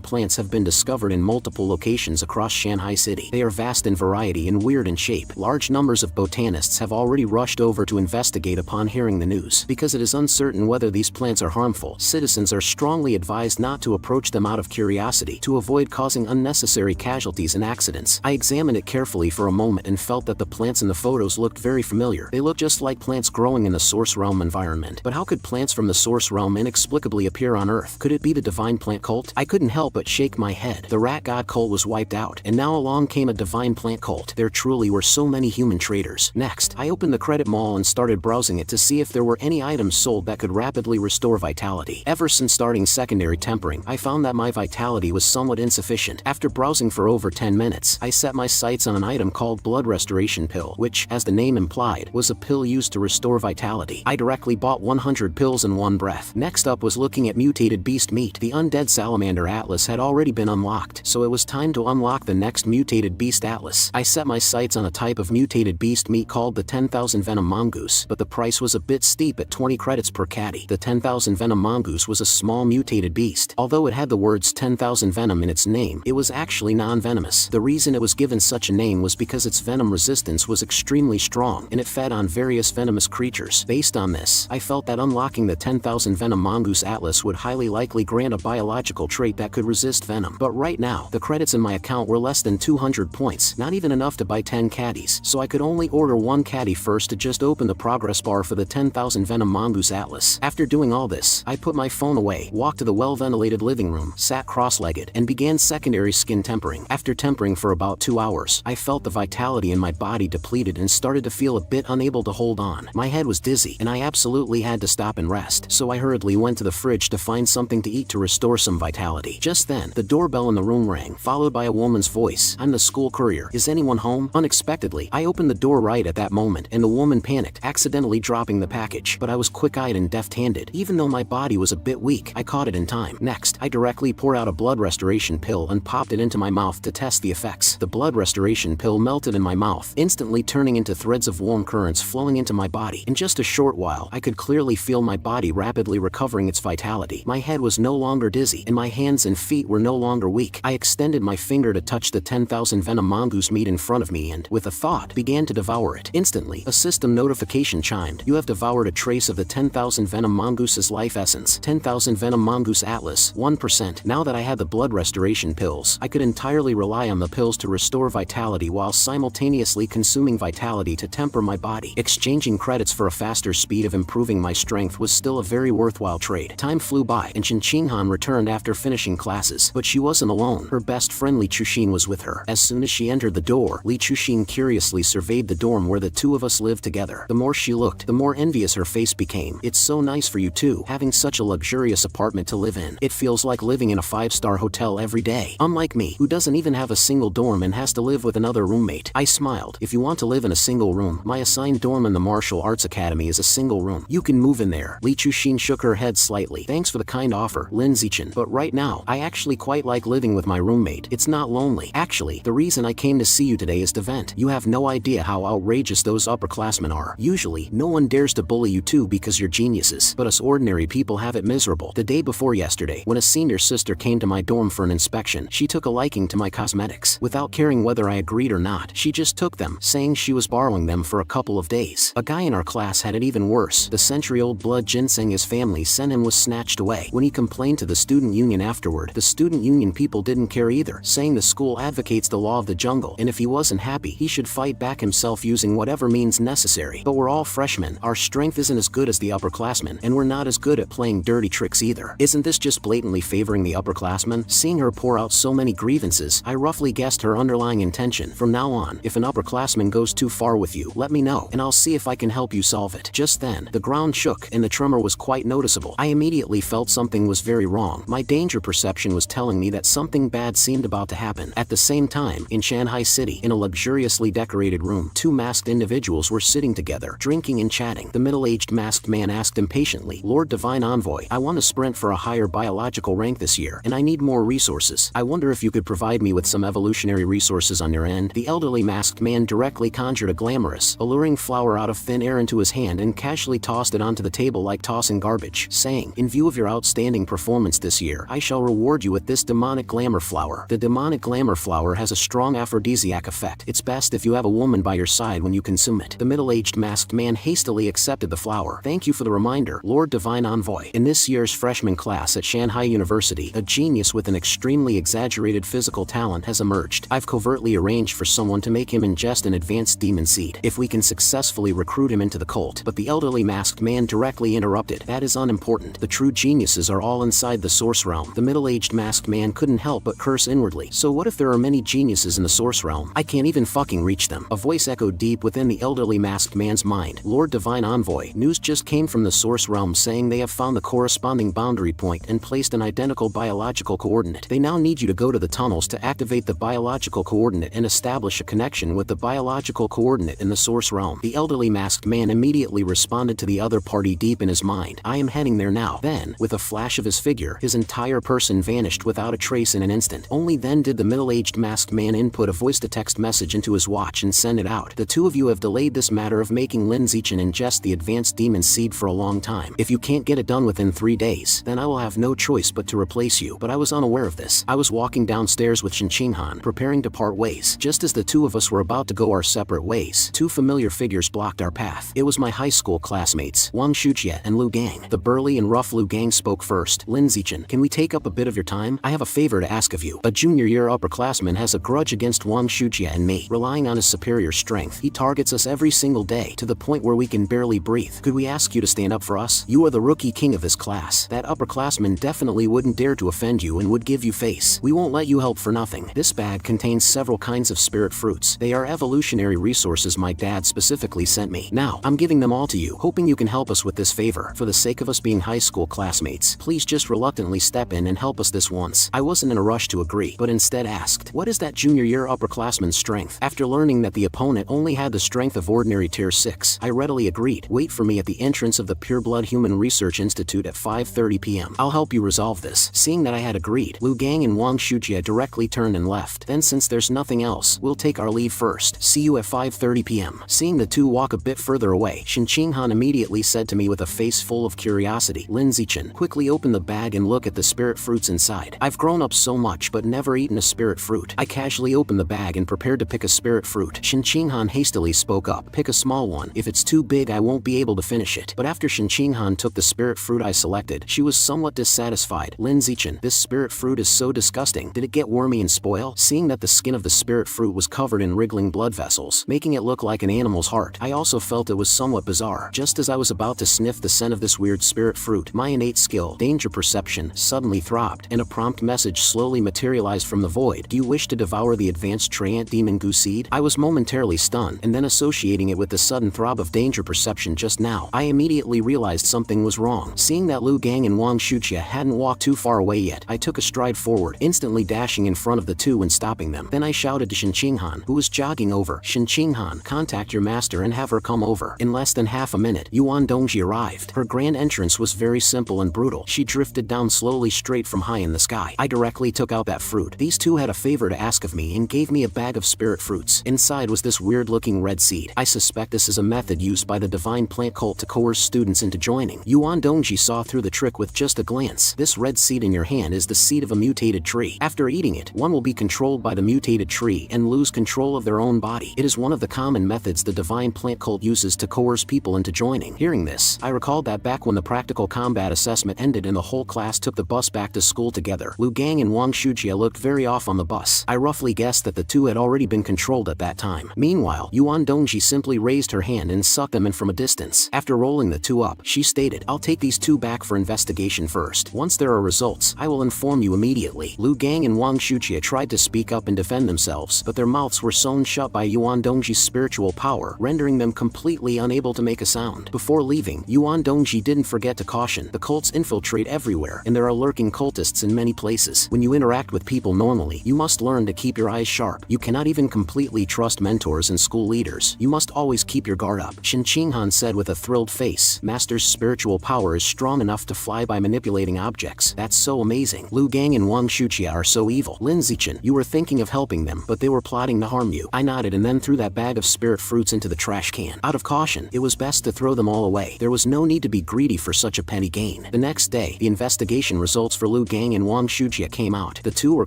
Speaker 1: plants have been discovered in multiple locations across Shanghai City. They are vast in variety and weird in shape. Large numbers of botanists have already rushed over to investigate upon hearing the news. Because it is uncertain whether these plants are harmful, citizens are strongly advised not to approach them out of curiosity to avoid causing unnecessary casualties and accidents. I examined it carefully for a moment and felt that the plants in the photos looked very familiar. They look just like plants growing in the Source Realm environment. But how could plants from the Source Realm inexplicably appear on Earth? Could it be the Divine Plant Cult? I couldn't help but shake my head. The Rat God Cult was wiped out, and now along came a Divine Plant Cult. There truly were so many human traders. Next, I opened the credit mall and started browsing it to see if there were any items sold that could rapidly restore vitality. Ever since starting secondary tempering, I found that my vitality was somewhat insufficient. After browsing for over 10 minutes, I set my sights on an item called Blood Restoration Pill, which, as the name implied, was a pill used to restore vitality. I directly bought 100 pills in one breath. Next up was looking at mutated beast meat. The undead salamander atlas had already been unlocked, so it was time to unlock the next mutated beast atlas. I set my sights on a type of mutated beast meat called the 10,000 venom mongoose, but the price was a bit steep at 20 credits per caddy. The 10,000 venom mongoose was a small mutated beast. Although it had the words 10,000 venom in its name, it was actually non-venomous. The reason it was given such a name was because its venom resistance was extremely strong, and it fed on various venomous creatures. Based on this, I felt that unlocking the 10,000 venom mongoose atlas would highly likely grant a biological trait that could resist venom. But right now, the credits in my account were less than 200 points, not even enough to buy 10 caddies, so I could only order one caddy first to just open the progress bar for the 10,000 venom mongoose atlas. After doing all this, I put my phone away, walked to the well-ventilated living room, sat cross-legged, and began secondary skin tempering. After tempering for about 2 hours, I felt the vitality in my body depleted and started to feel a bit unable to hold on. My head was dizzy, and I absolutely had to stop and rest, so I hurriedly went to the fridge to find something to eat to restore some vitality. Just then, the doorbell in the room rang, followed by a woman's voice. "I'm the school courier. Is anyone home?" Unexpectedly, I opened the door right at that moment, and the woman panicked, accidentally dropping the package. But I was quick-eyed and deft-handed. Even though my body was a bit weak, I caught it in time. Next, I directly poured out a blood restoration pill and popped it into my mouth to test the effects. The blood restoration pill melted in my mouth, instantly turning into threads of warm currents flowing into my body. In just a short while, I could clearly feel my body rapidly recovering its vitality. My head was no longer dizzy, and my hands and feet were no longer weak. I extended my finger to touch the 10,000 venom mongoose meat in front of me and, with a thought, began to devour it. Instantly, a system notification chimed. "You have devoured a trace of the 10,000 venom mongoose's life essence. 10,000 venom mongoose atlas, 1%. Now that I had the blood restoration pills, I could entirely rely on the pills to restore vitality while simultaneously consuming vitality to temper my body. Exchanging credits for a faster speed of improving my strength was still a very worthwhile trade. Time flew by, and Shin Ching-han returned after finishing classes, but she wasn't alone. Her best friend Li Chushin was with her. As soon as she entered the door, Li Chushin curiously surveyed the dorm where the two of us lived together. The more she looked, the more envious her face became. "It's so nice for you two, having such a luxurious apartment to live in. It feels like living in a 5-star hotel every day. Unlike me, who doesn't even have a single dorm and has to live with another roommate." I smiled. "If you want to live in a single room, my assigned dorm in the Martial Arts Academy is a single single room. You can move in there. Li Chuxin shook her head slightly. Thanks for the kind offer, Lin Zichen, but right now, I actually quite like living with my roommate. It's not lonely. Actually, the reason I came to see you today is to vent. You have no idea how outrageous those upperclassmen are. Usually, no one dares to bully you too because you're geniuses, but us ordinary people have it miserable. The day before yesterday, when a senior sister came to my dorm for an inspection, she took a liking to my cosmetics. Without caring whether I agreed or not, she just took them, saying she was borrowing them for a couple of days. A guy in our class had it even worse. The century-old blood ginseng his family sent him was snatched away. When he complained to the student union afterward, the student union people didn't care either, saying the school advocates the law of the jungle, and if he wasn't happy, he should fight back himself using whatever means necessary. But we're all freshmen, our strength isn't as good as the upperclassmen, and we're not as good at playing dirty tricks either. Isn't this just blatantly favoring the upperclassmen? Seeing her pour out so many grievances, I roughly guessed her underlying intention. From now on, if an upperclassman goes too far with you, let me know, and I'll see if I can help you solve it. Just then, the ground shook, and the tremor was quite noticeable. I immediately felt something was very wrong. My danger perception was telling me that something bad seemed about to happen. At the same time, in Shanghai City, in a luxuriously decorated room, two masked individuals were sitting together, drinking and chatting. The middle-aged masked man asked impatiently, Lord Divine Envoy, I want to sprint for a higher biological rank this year, and I need more resources. I wonder if you could provide me with some evolutionary resources on your end. The elderly masked man directly conjured a glamorous, alluring flower out of thin air into his hand and casually tossed it onto the table like tossing garbage, saying, in view of your outstanding performance this year, I shall reward you with this demonic glamour flower. The demonic glamour flower has a strong aphrodisiac effect. It's best if you have a woman by your side when you consume it. The middle-aged masked man hastily accepted the flower. Thank you for the reminder, Lord Divine Envoy. In this year's freshman class at Shanghai University, a genius with an extremely exaggerated physical talent has emerged. I've covertly arranged for someone to make him ingest an advanced demon seed, if we can successfully recruit him into the cult. But the elderly masked man directly interrupted. That is unimportant. The true geniuses are all inside the source realm. The middle-aged masked man couldn't help but curse inwardly. So what if there are many geniuses in the source realm? I can't even fucking reach them. A voice echoed deep within the elderly masked man's mind. Lord Divine Envoy, news just came from the source realm saying they have found the corresponding boundary point and placed an identical biological coordinate. They now need you to go to the tunnels to activate the biological coordinate and establish a connection with the biological coordinate in the source realm. The elderly masked man immediately responded to the other party deep in his mind. I am heading there now. Then, with a flash of his figure, his entire person vanished without a trace in an instant. Only then did the middle-aged masked man input a voice-to-text message into his watch and send it out. The two of you have delayed this matter of making Lin Zichen ingest the advanced demon seed for a long time. If you can't get it done within 3 days, then I will have no choice but to replace you. But I was unaware of this. I was walking downstairs with Shen Qinghan, preparing to part ways. Just as the two of us were about to go our separate ways, two familiar figures blocked our path. It was my high school classmates, Wang Shujie and Lu Gang. The burly and rough Lu Gang spoke first. Lin Zichen, can we take up a bit of your time? I have a favor to ask of you. A junior-year upperclassman has a grudge against Wang Shujie and me. Relying on his superior strength, he targets us every single day, to the point where we can barely breathe. Could we ask you to stand up for us? You are the rookie king of this class. That upperclassman definitely wouldn't dare to offend you and would give you face. We won't let you help for nothing. This bag contains several kinds of spirit fruits. They are evolutionary resources my dad specifically sent me. Now, I'm giving them all to you, hoping you can help us with this favor. For the sake of us being high school classmates, please just reluctantly step in and help us this once. I wasn't in a rush to agree, but instead asked, what is that junior-year upperclassman's strength? After learning that the opponent only had the strength of ordinary tier 6, I readily agreed. Wait for me at the entrance of the Pureblood Human Research Institute at 5:30 p.m. I'll help you resolve this. Seeing that I had agreed, Lu Gang and Wang Shujie directly turned and left. Then since there's nothing else, we'll take our leave first. See you at 5:30 p.m. Seeing the two walk a bit further away, Shen Qinghan immediately said to me with a face full of curiosity, Lin Zichen, quickly open the bag and look at the spirit fruits inside. I've grown up so much but never eaten a spirit fruit. I casually opened the bag and prepared to pick a spirit fruit. Shen Qinghan hastily spoke up, pick a small one. If it's too big I won't be able to finish it. But after Shen Qinghan took the spirit fruit I selected, she was somewhat dissatisfied. Lin Zichen, this spirit fruit is so disgusting. Did it get wormy and spoil? Seeing that the skin of the spirit fruit was covered in wriggling blood vessels, making it look like an animal's heart, I also felt it was somewhat bizarre. Just as I was about to sniff the scent of this weird spirit fruit, my innate skill, danger perception, suddenly throbbed, and a prompt message slowly materialized from the void. Do you wish to devour the advanced Treant Demon Goo Seed? I was momentarily stunned, and then associating it with the sudden throb of danger perception just now, I immediately realized something was wrong. Seeing that Lu Gang and Wang Shujie hadn't walked too far away yet, I took a stride forward, instantly dashing in front of the two and stopping them. Then I shouted to Shen Qinghan, who was jogging over, Shen Qinghan, contact your master and have her come over. In less than half half a minute, Yuan Dongji arrived. Her grand entrance was very simple and brutal. She drifted down slowly straight from high in the sky. I directly took out that fruit. These two had a favor to ask of me and gave me a bag of spirit fruits. Inside was this weird-looking red seed. I suspect this is a method used by the divine plant cult to coerce students into joining. Yuan Dongji saw through the trick with just a glance. This red seed in your hand is the seed of a mutated tree. After eating it, one will be controlled by the mutated tree and lose control of their own body. It is one of the common methods the divine plant cult uses to coerce people into joining. Hearing this, I recalled that back when the practical combat assessment ended and the whole class took the bus back to school together, Lu Gang and Wang Shujia looked very off on the bus. I roughly guessed that the two had already been controlled at that time. Meanwhile, Yuan Dongji simply raised her hand and sucked them in from a distance. After rolling the two up, she stated, "I'll take these two back for investigation first. Once there are results, I will inform you immediately." Lu Gang and Wang Shujia tried to speak up and defend themselves, but their mouths were sewn shut by Yuan Dongji's spiritual power, rendering them completely unable to make a sound. Before leaving, Yuan Dongji didn't forget to caution, the cults infiltrate everywhere, and there are lurking cultists in many places. When you interact with people normally, you must learn to keep your eyes sharp. You cannot even completely trust mentors and school leaders. You must always keep your guard up. Shin Qinghan said with a thrilled face, "Master's spiritual power is strong enough to fly by manipulating objects. That's so amazing. Lu Gang and Wang Shujia are so evil. Lin Zichen, you were thinking of helping them, but they were plotting to harm you." I nodded and then threw that bag of spirit fruits into the trash can. Out of caution, it was best to throw them all away. There was no need to be greedy for such a petty gain. The next day, the investigation results for Lu Gang and Wang Shujia came out. The two were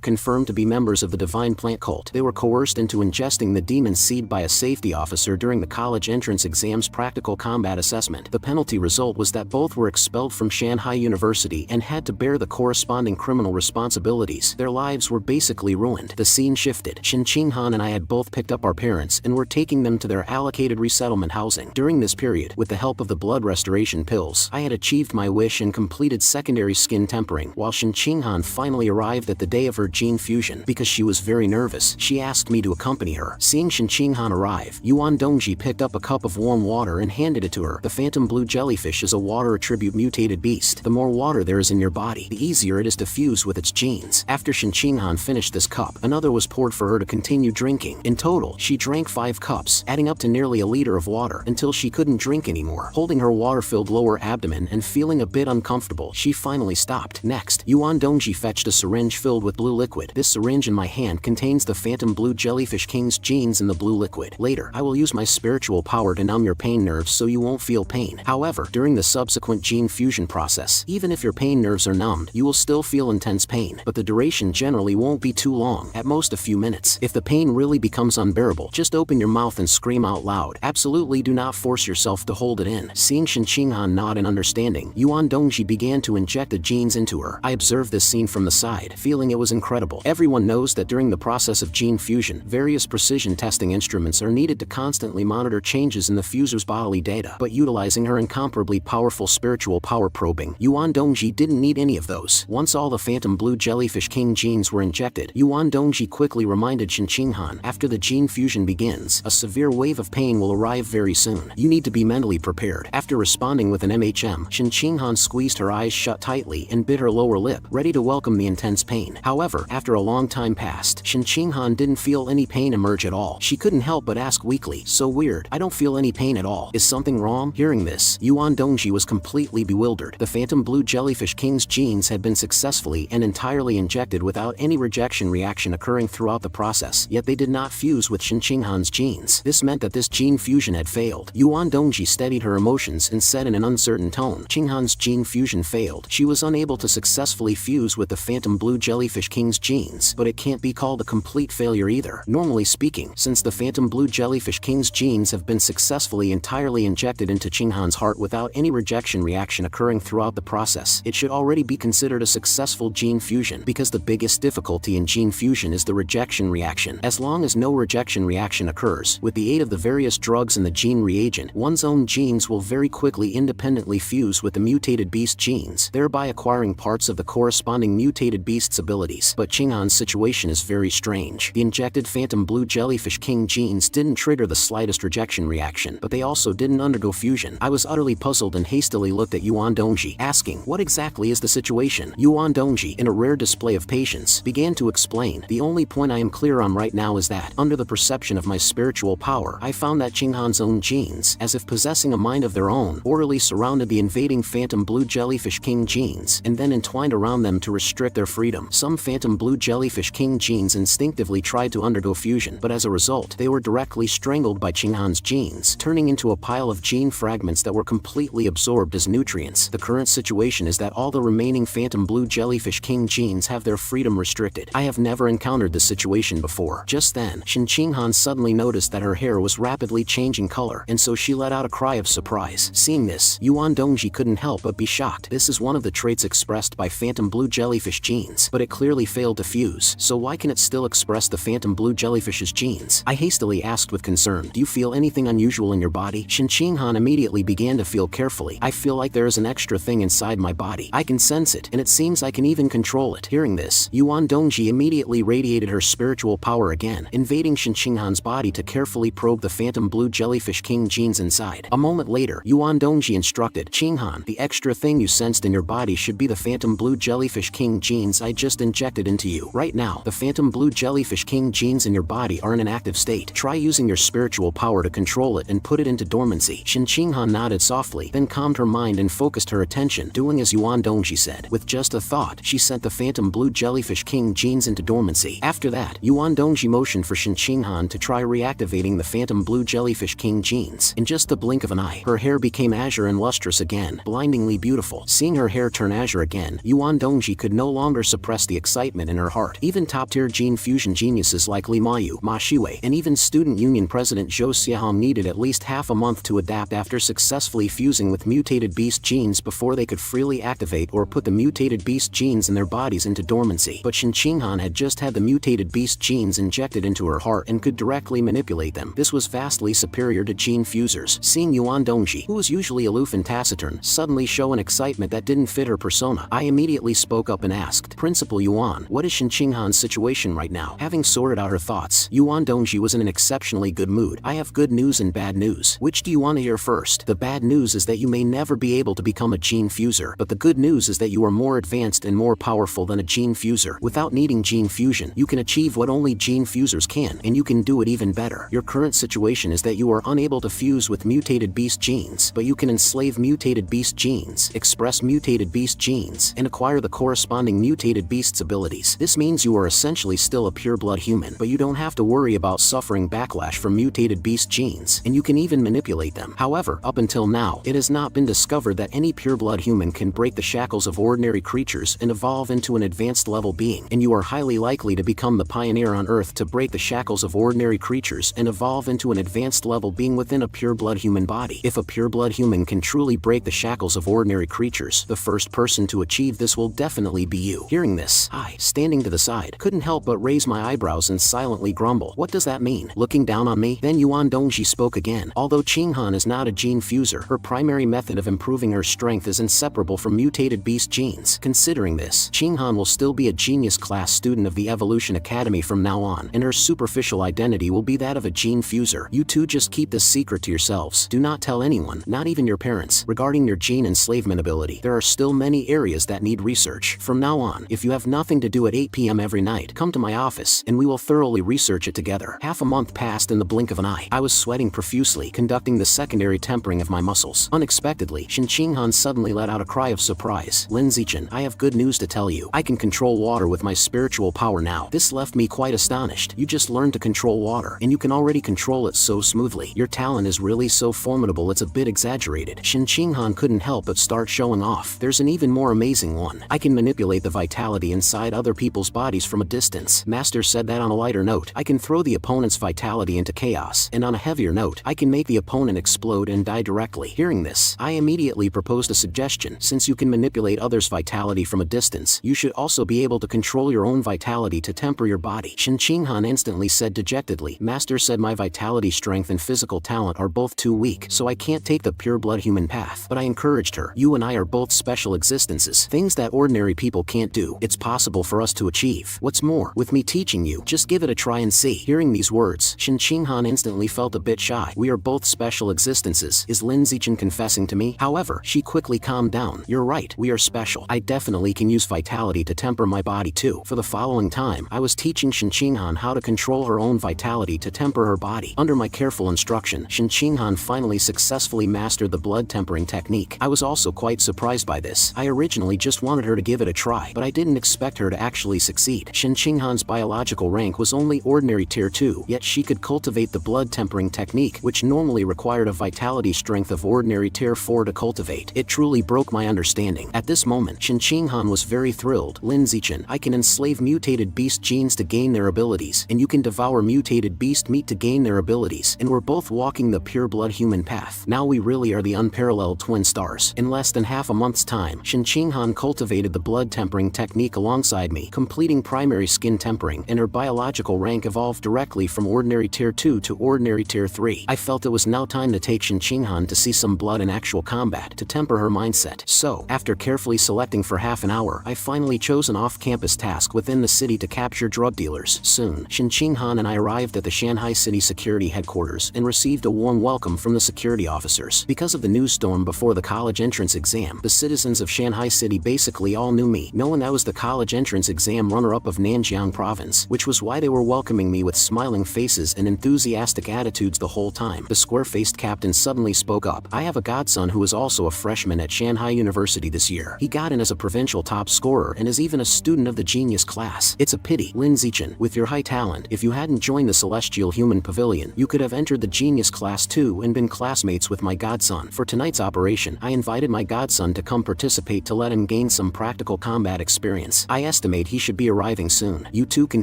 Speaker 1: confirmed to be members of the divine plant cult. They were coerced into ingesting the demon seed by a safety officer during the college entrance exam's practical combat assessment. The penalty result was that both were expelled from Shanghai University and had to bear the corresponding criminal responsibilities. Their lives were basically ruined. The scene shifted. Shin Qinghan and I had both picked up our parents and were taking them to their allocated resettlement housing. During this period, with the help of the blood restoration pills, I had achieved my wish and completed secondary skin tempering, while Shin Qinghan finally arrived at the day of her gene fusion. Because she was very nervous, she asked me to accompany her. Seeing Shin Qinghan arrive, Yuan Dongji picked up a cup of warm water and handed it to her. The phantom blue jellyfish is a water attribute mutated beast. The more water there is in your body, the easier it is to fuse with its genes. After Shin Qinghan finished this cup, another was poured for her to continue drinking. In total, she drank 5 cups, adding up to nearly a liter of water, until she couldn't drink anymore. Holding her water-filled lower abdomen and feeling a bit uncomfortable, she finally stopped. Next, Yuan Dongji fetched a syringe filled with blue liquid. This syringe in my hand contains the phantom blue jellyfish king's genes in the blue liquid. Later, I will use my spiritual power to numb your pain nerves so you won't feel pain. However, during the subsequent gene fusion process, even if your pain nerves are numbed, you will still feel intense pain, but the duration generally won't be too long, at most a few minutes. If the pain really becomes unbearable, just open your mouth and scream out loud. Absolutely do not force yourself to hold it in. Seeing Shin Qinghan nod in understanding, Yuan Dongji began to inject the genes into her. I observed this scene from the side, feeling it was incredible. Everyone knows that during the process of gene fusion, various precision testing instruments are needed to constantly monitor changes in the fuser's bodily data, but utilizing her incomparably powerful spiritual power probing, Yuan Dongji didn't need any of those. Once all the phantom blue jellyfish king genes were injected, Yuan Dongji quickly reminded Shin Qinghan, after the gene fusion begins, a severe wave of pain will arrive very soon. You need to be mentally prepared. After responding with an MHM, Shin Qinghan squeezed her eyes shut tightly and bit her lower lip, ready to welcome the intense pain. However, after a long time passed, Shin Qinghan didn't feel any pain emerge at all. She couldn't help but ask weakly, "So weird, I don't feel any pain at all. Is something wrong?" Hearing this, Yuan Dongji was completely bewildered. The phantom blue jellyfish king's genes had been successfully and entirely injected without any rejection reaction occurring throughout the process, yet they did not fuse with Shin Qinghan's genes. This meant that this gene fusion had failed. Yuan Dongji steadied her emotions and said in an uncertain tone, "Qinghan's gene fusion failed. She was unable to successfully fuse with the phantom blue jellyfish king's genes, but it can't be called a complete failure either. Normally speaking, since the phantom blue jellyfish king's genes have been successfully entirely injected into Qinghan's heart without any rejection reaction occurring throughout the process, it should already be considered a successful gene fusion, because the biggest difficulty in gene fusion is the rejection reaction. As long as no rejection reaction occurs, with the aid of the various drugs and the gene reagent, one's own genes will very quickly independently fuse with the mutated beast genes, thereby acquiring parts of the corresponding mutated beast's abilities. But Qinghan's situation is very strange. The injected phantom blue jellyfish king genes didn't trigger the slightest rejection reaction, but they also didn't undergo fusion. I was utterly puzzled and hastily looked at Yuan Dongji, asking, "What exactly is the situation?" Yuan Dongji, in a rare display of patience, began to explain, "The only point I am clear on right now is that, under the perception of my spiritual power, I found that Qinghan's own genes, as if possessing a mind of their own, orally surrounded the invading phantom blue jellyfish king genes, and then entwined around them to restrict their freedom. Some phantom blue jellyfish king genes instinctively tried to undergo fusion, but as a result, they were directly strangled by Qinghan's genes, turning into a pile of gene fragments that were completely absorbed as nutrients. The current situation is that all the remaining phantom blue jellyfish king genes have their freedom restricted. I have never encountered this situation before. Just then, Qinghan suddenly noticed that her hair was rapidly changing color, and so she let out a cry of surprise. Seeing this, Yuan Dongji couldn't help but be shocked. This is one of the traits expressed by phantom blue jellyfish genes, but it clearly failed to fuse, so why can it still express the phantom blue jellyfish's genes? I hastily asked with concern. Do you feel anything unusual in your body? Qinghan immediately began to feel carefully. I feel like there is an extra thing inside my body. I can sense it, and it seems I can even control it. Hearing this, Yuan Dongji immediately radiated her spiritual power again, invading Qinghan's body to carefully probe the phantom blue jellyfish king genes inside. A moment later, Yuan Dongji instructed, Qinghan, the extra thing you sensed in your body should be the phantom blue jellyfish king genes I just injected into you. Right now, the phantom blue jellyfish king genes in your body are in an active state. Try using your spiritual power to control it and put it into dormancy. Qinghan nodded softly, then calmed her mind and focused her attention, doing as Yuan Dongji said. With just a thought, she sent the phantom blue jellyfish king genes into dormancy. After that, Yuan Dongji motioned for Qinghan to try reactivating the phantom blue jellyfish king genes. In just the blink of an eye, her hair became azure and lustrous again, blindingly beautiful. Seeing her hair turn azure again, Yuan Dongji could no longer suppress the excitement in her heart. Even top-tier gene fusion geniuses like Li Mayu, Ma Shiwei, and even Student Union President Zhou Xiaohong needed at least half a month to adapt after successfully fusing with mutated beast genes before they could freely activate or put the mutated beast genes in their bodies into dormancy. But Qinghan had just had the mutated beast genes injected into her heart and could directly manipulate them. This was vastly superior to gene fusers. Seeing Yuan Dongji, who was usually aloof and taciturn, suddenly show an excitement that didn't fit her persona, I immediately spoke up and asked, Principal Yuan, what is Qinghan's situation right now? Having sorted out her thoughts, Yuan Dongji was in an exceptionally good mood. I have good news and bad news. Which do you want to hear first? The bad news is that you may never be able to become a gene fuser, but the good news is that you are more advanced and more powerful than a gene fuser. Without needing gene fusion, you can achieve what only gene fusers can, and you can do it even better. Your current situation is that you are unable to fuse with mutated beast genes, but you can enslave mutated beast genes, express mutated beast genes, and acquire the corresponding mutated beast's abilities. This means you are essentially still a pure-blood human, but you don't have to worry about suffering backlash from mutated beast genes, and you can even manipulate them. However, up until now, it has not been discovered that any pure-blood human can break the shackles of ordinary creatures and evolve into an advanced level being, and you are highly likely to become the pioneer on Earth to break the shackles of ordinary creatures and evolve into an advanced level being within a pure-blood human body. If a pure-blood human can truly break the shackles of ordinary creatures, the first person to achieve this will definitely be you. Hearing this, I, standing to the side, couldn't help but raise my eyebrows and silently grumble. What does that mean? Looking down on me? Then Yuan Dongji spoke again. Although Qinghan is not a gene fuser, her primary method of improving her strength is inseparable from mutated beast genes. Considering this, Qinghan will still be a genius class student of the Evolution Academy from now on, and her superficial identity will be that of a gene fuser. You two just keep this secret to yourselves. Do not tell anyone, not even your parents, regarding your gene enslavement ability. There are still many areas that need research. From now on, if you have nothing to do at 8 p.m. every night, come to my office, and we will thoroughly research it together. Half a month passed in the blink of an eye. I was sweating profusely, conducting the secondary tempering of my muscles. Unexpectedly, Qinghan suddenly let out a cry of surprise. Lin Zichen, I have good news to tell you. I can control water with my spiritual power now. This left me quite astonished. You just learned to control water, and you can already control it so smoothly. Your talent is really so formidable it's a bit exaggerated. Qinghan couldn't help but start showing off. There's an even more amazing one. I can manipulate the vitality inside other people's bodies from a distance. Master said that on a lighter note, I can throw the opponent's vitality into chaos, and on a heavier note, I can make the opponent explode and die directly. Hearing this, I immediately proposed a suggestion. Since you can manipulate others' vitality from a distance, you should also be able to control your own vitality to temper your body. Qinghan instantly said dejectedly, Master said my vitality strength and physical talent are both too weak, so I can't take the pure-blood human path. But I encouraged her. You and I are both special existences. Things that ordinary people can't do, it's possible for us to achieve. What's more, with me teaching you, just give it a try and see. Hearing these words, Qinghan instantly felt a bit shy. We are both special existences. Is Lin Zichen confessing to me? However, she quickly calmed down. You're right, we are special. I definitely can use vitality to temper my body too. For the following time, I was teaching Qinghan how to control her own vitality to temper her body. Under my careful instruction, Qinghan finally successfully mastered the blood tempering technique. I was also quite surprised by this. I originally just wanted her to give it a try, but I didn't expect her to actually succeed. Shen Qinghan's biological rank was only ordinary tier 2, yet she could cultivate the blood tempering technique, which normally required a vitality strength of ordinary tier 4 to cultivate. It truly broke my understanding. At this moment, Shen Qinghan was very thrilled. Lin Zichen, I can enslave mutated beast genes to gain their abilities, and you can devour mutated beast meat to gain their abilities, and we're both walking the pure blood human path. Now we really are the unparalleled twin stars. In less than half a month's time, Shen Qinghan cultivated the blood tempering technique alongside me, completing primary skin tempering, and her biological rank evolved directly from ordinary tier 2 to ordinary tier 3. I felt it was now time to take Shen Qinghan to see some blood in actual combat to temper her mindset. So, after carefully selecting for half an hour, I finally chose an off-campus task within the city to capture drug dealers. Soon, Shen Qinghan and I arrived at the Shanghai City Security Headquarters and received a warm welcome from the security officers. Because of the news storm before the college entrance exam, the citizens of Shanghai City basically all knew me, knowing I was the college entrance exam runner-up of Nanjiang Province, which was why they were welcoming me with smiling faces and enthusiastic attitudes the whole time. The square-faced captain suddenly spoke up. I have a godson who is also a freshman at Shanghai University this year. He got in as a provincial top scorer and is even a student of the genius class. It's a pity, Lin Zichen, with your high talent, if you hadn't joined the Celestial Human Pavilion, you could have entered the genius class too and been classmates with my godson. For tonight's operation, I invited my godson to come participate to let him gain some practical combat experience. I estimate he should be arriving soon. You two can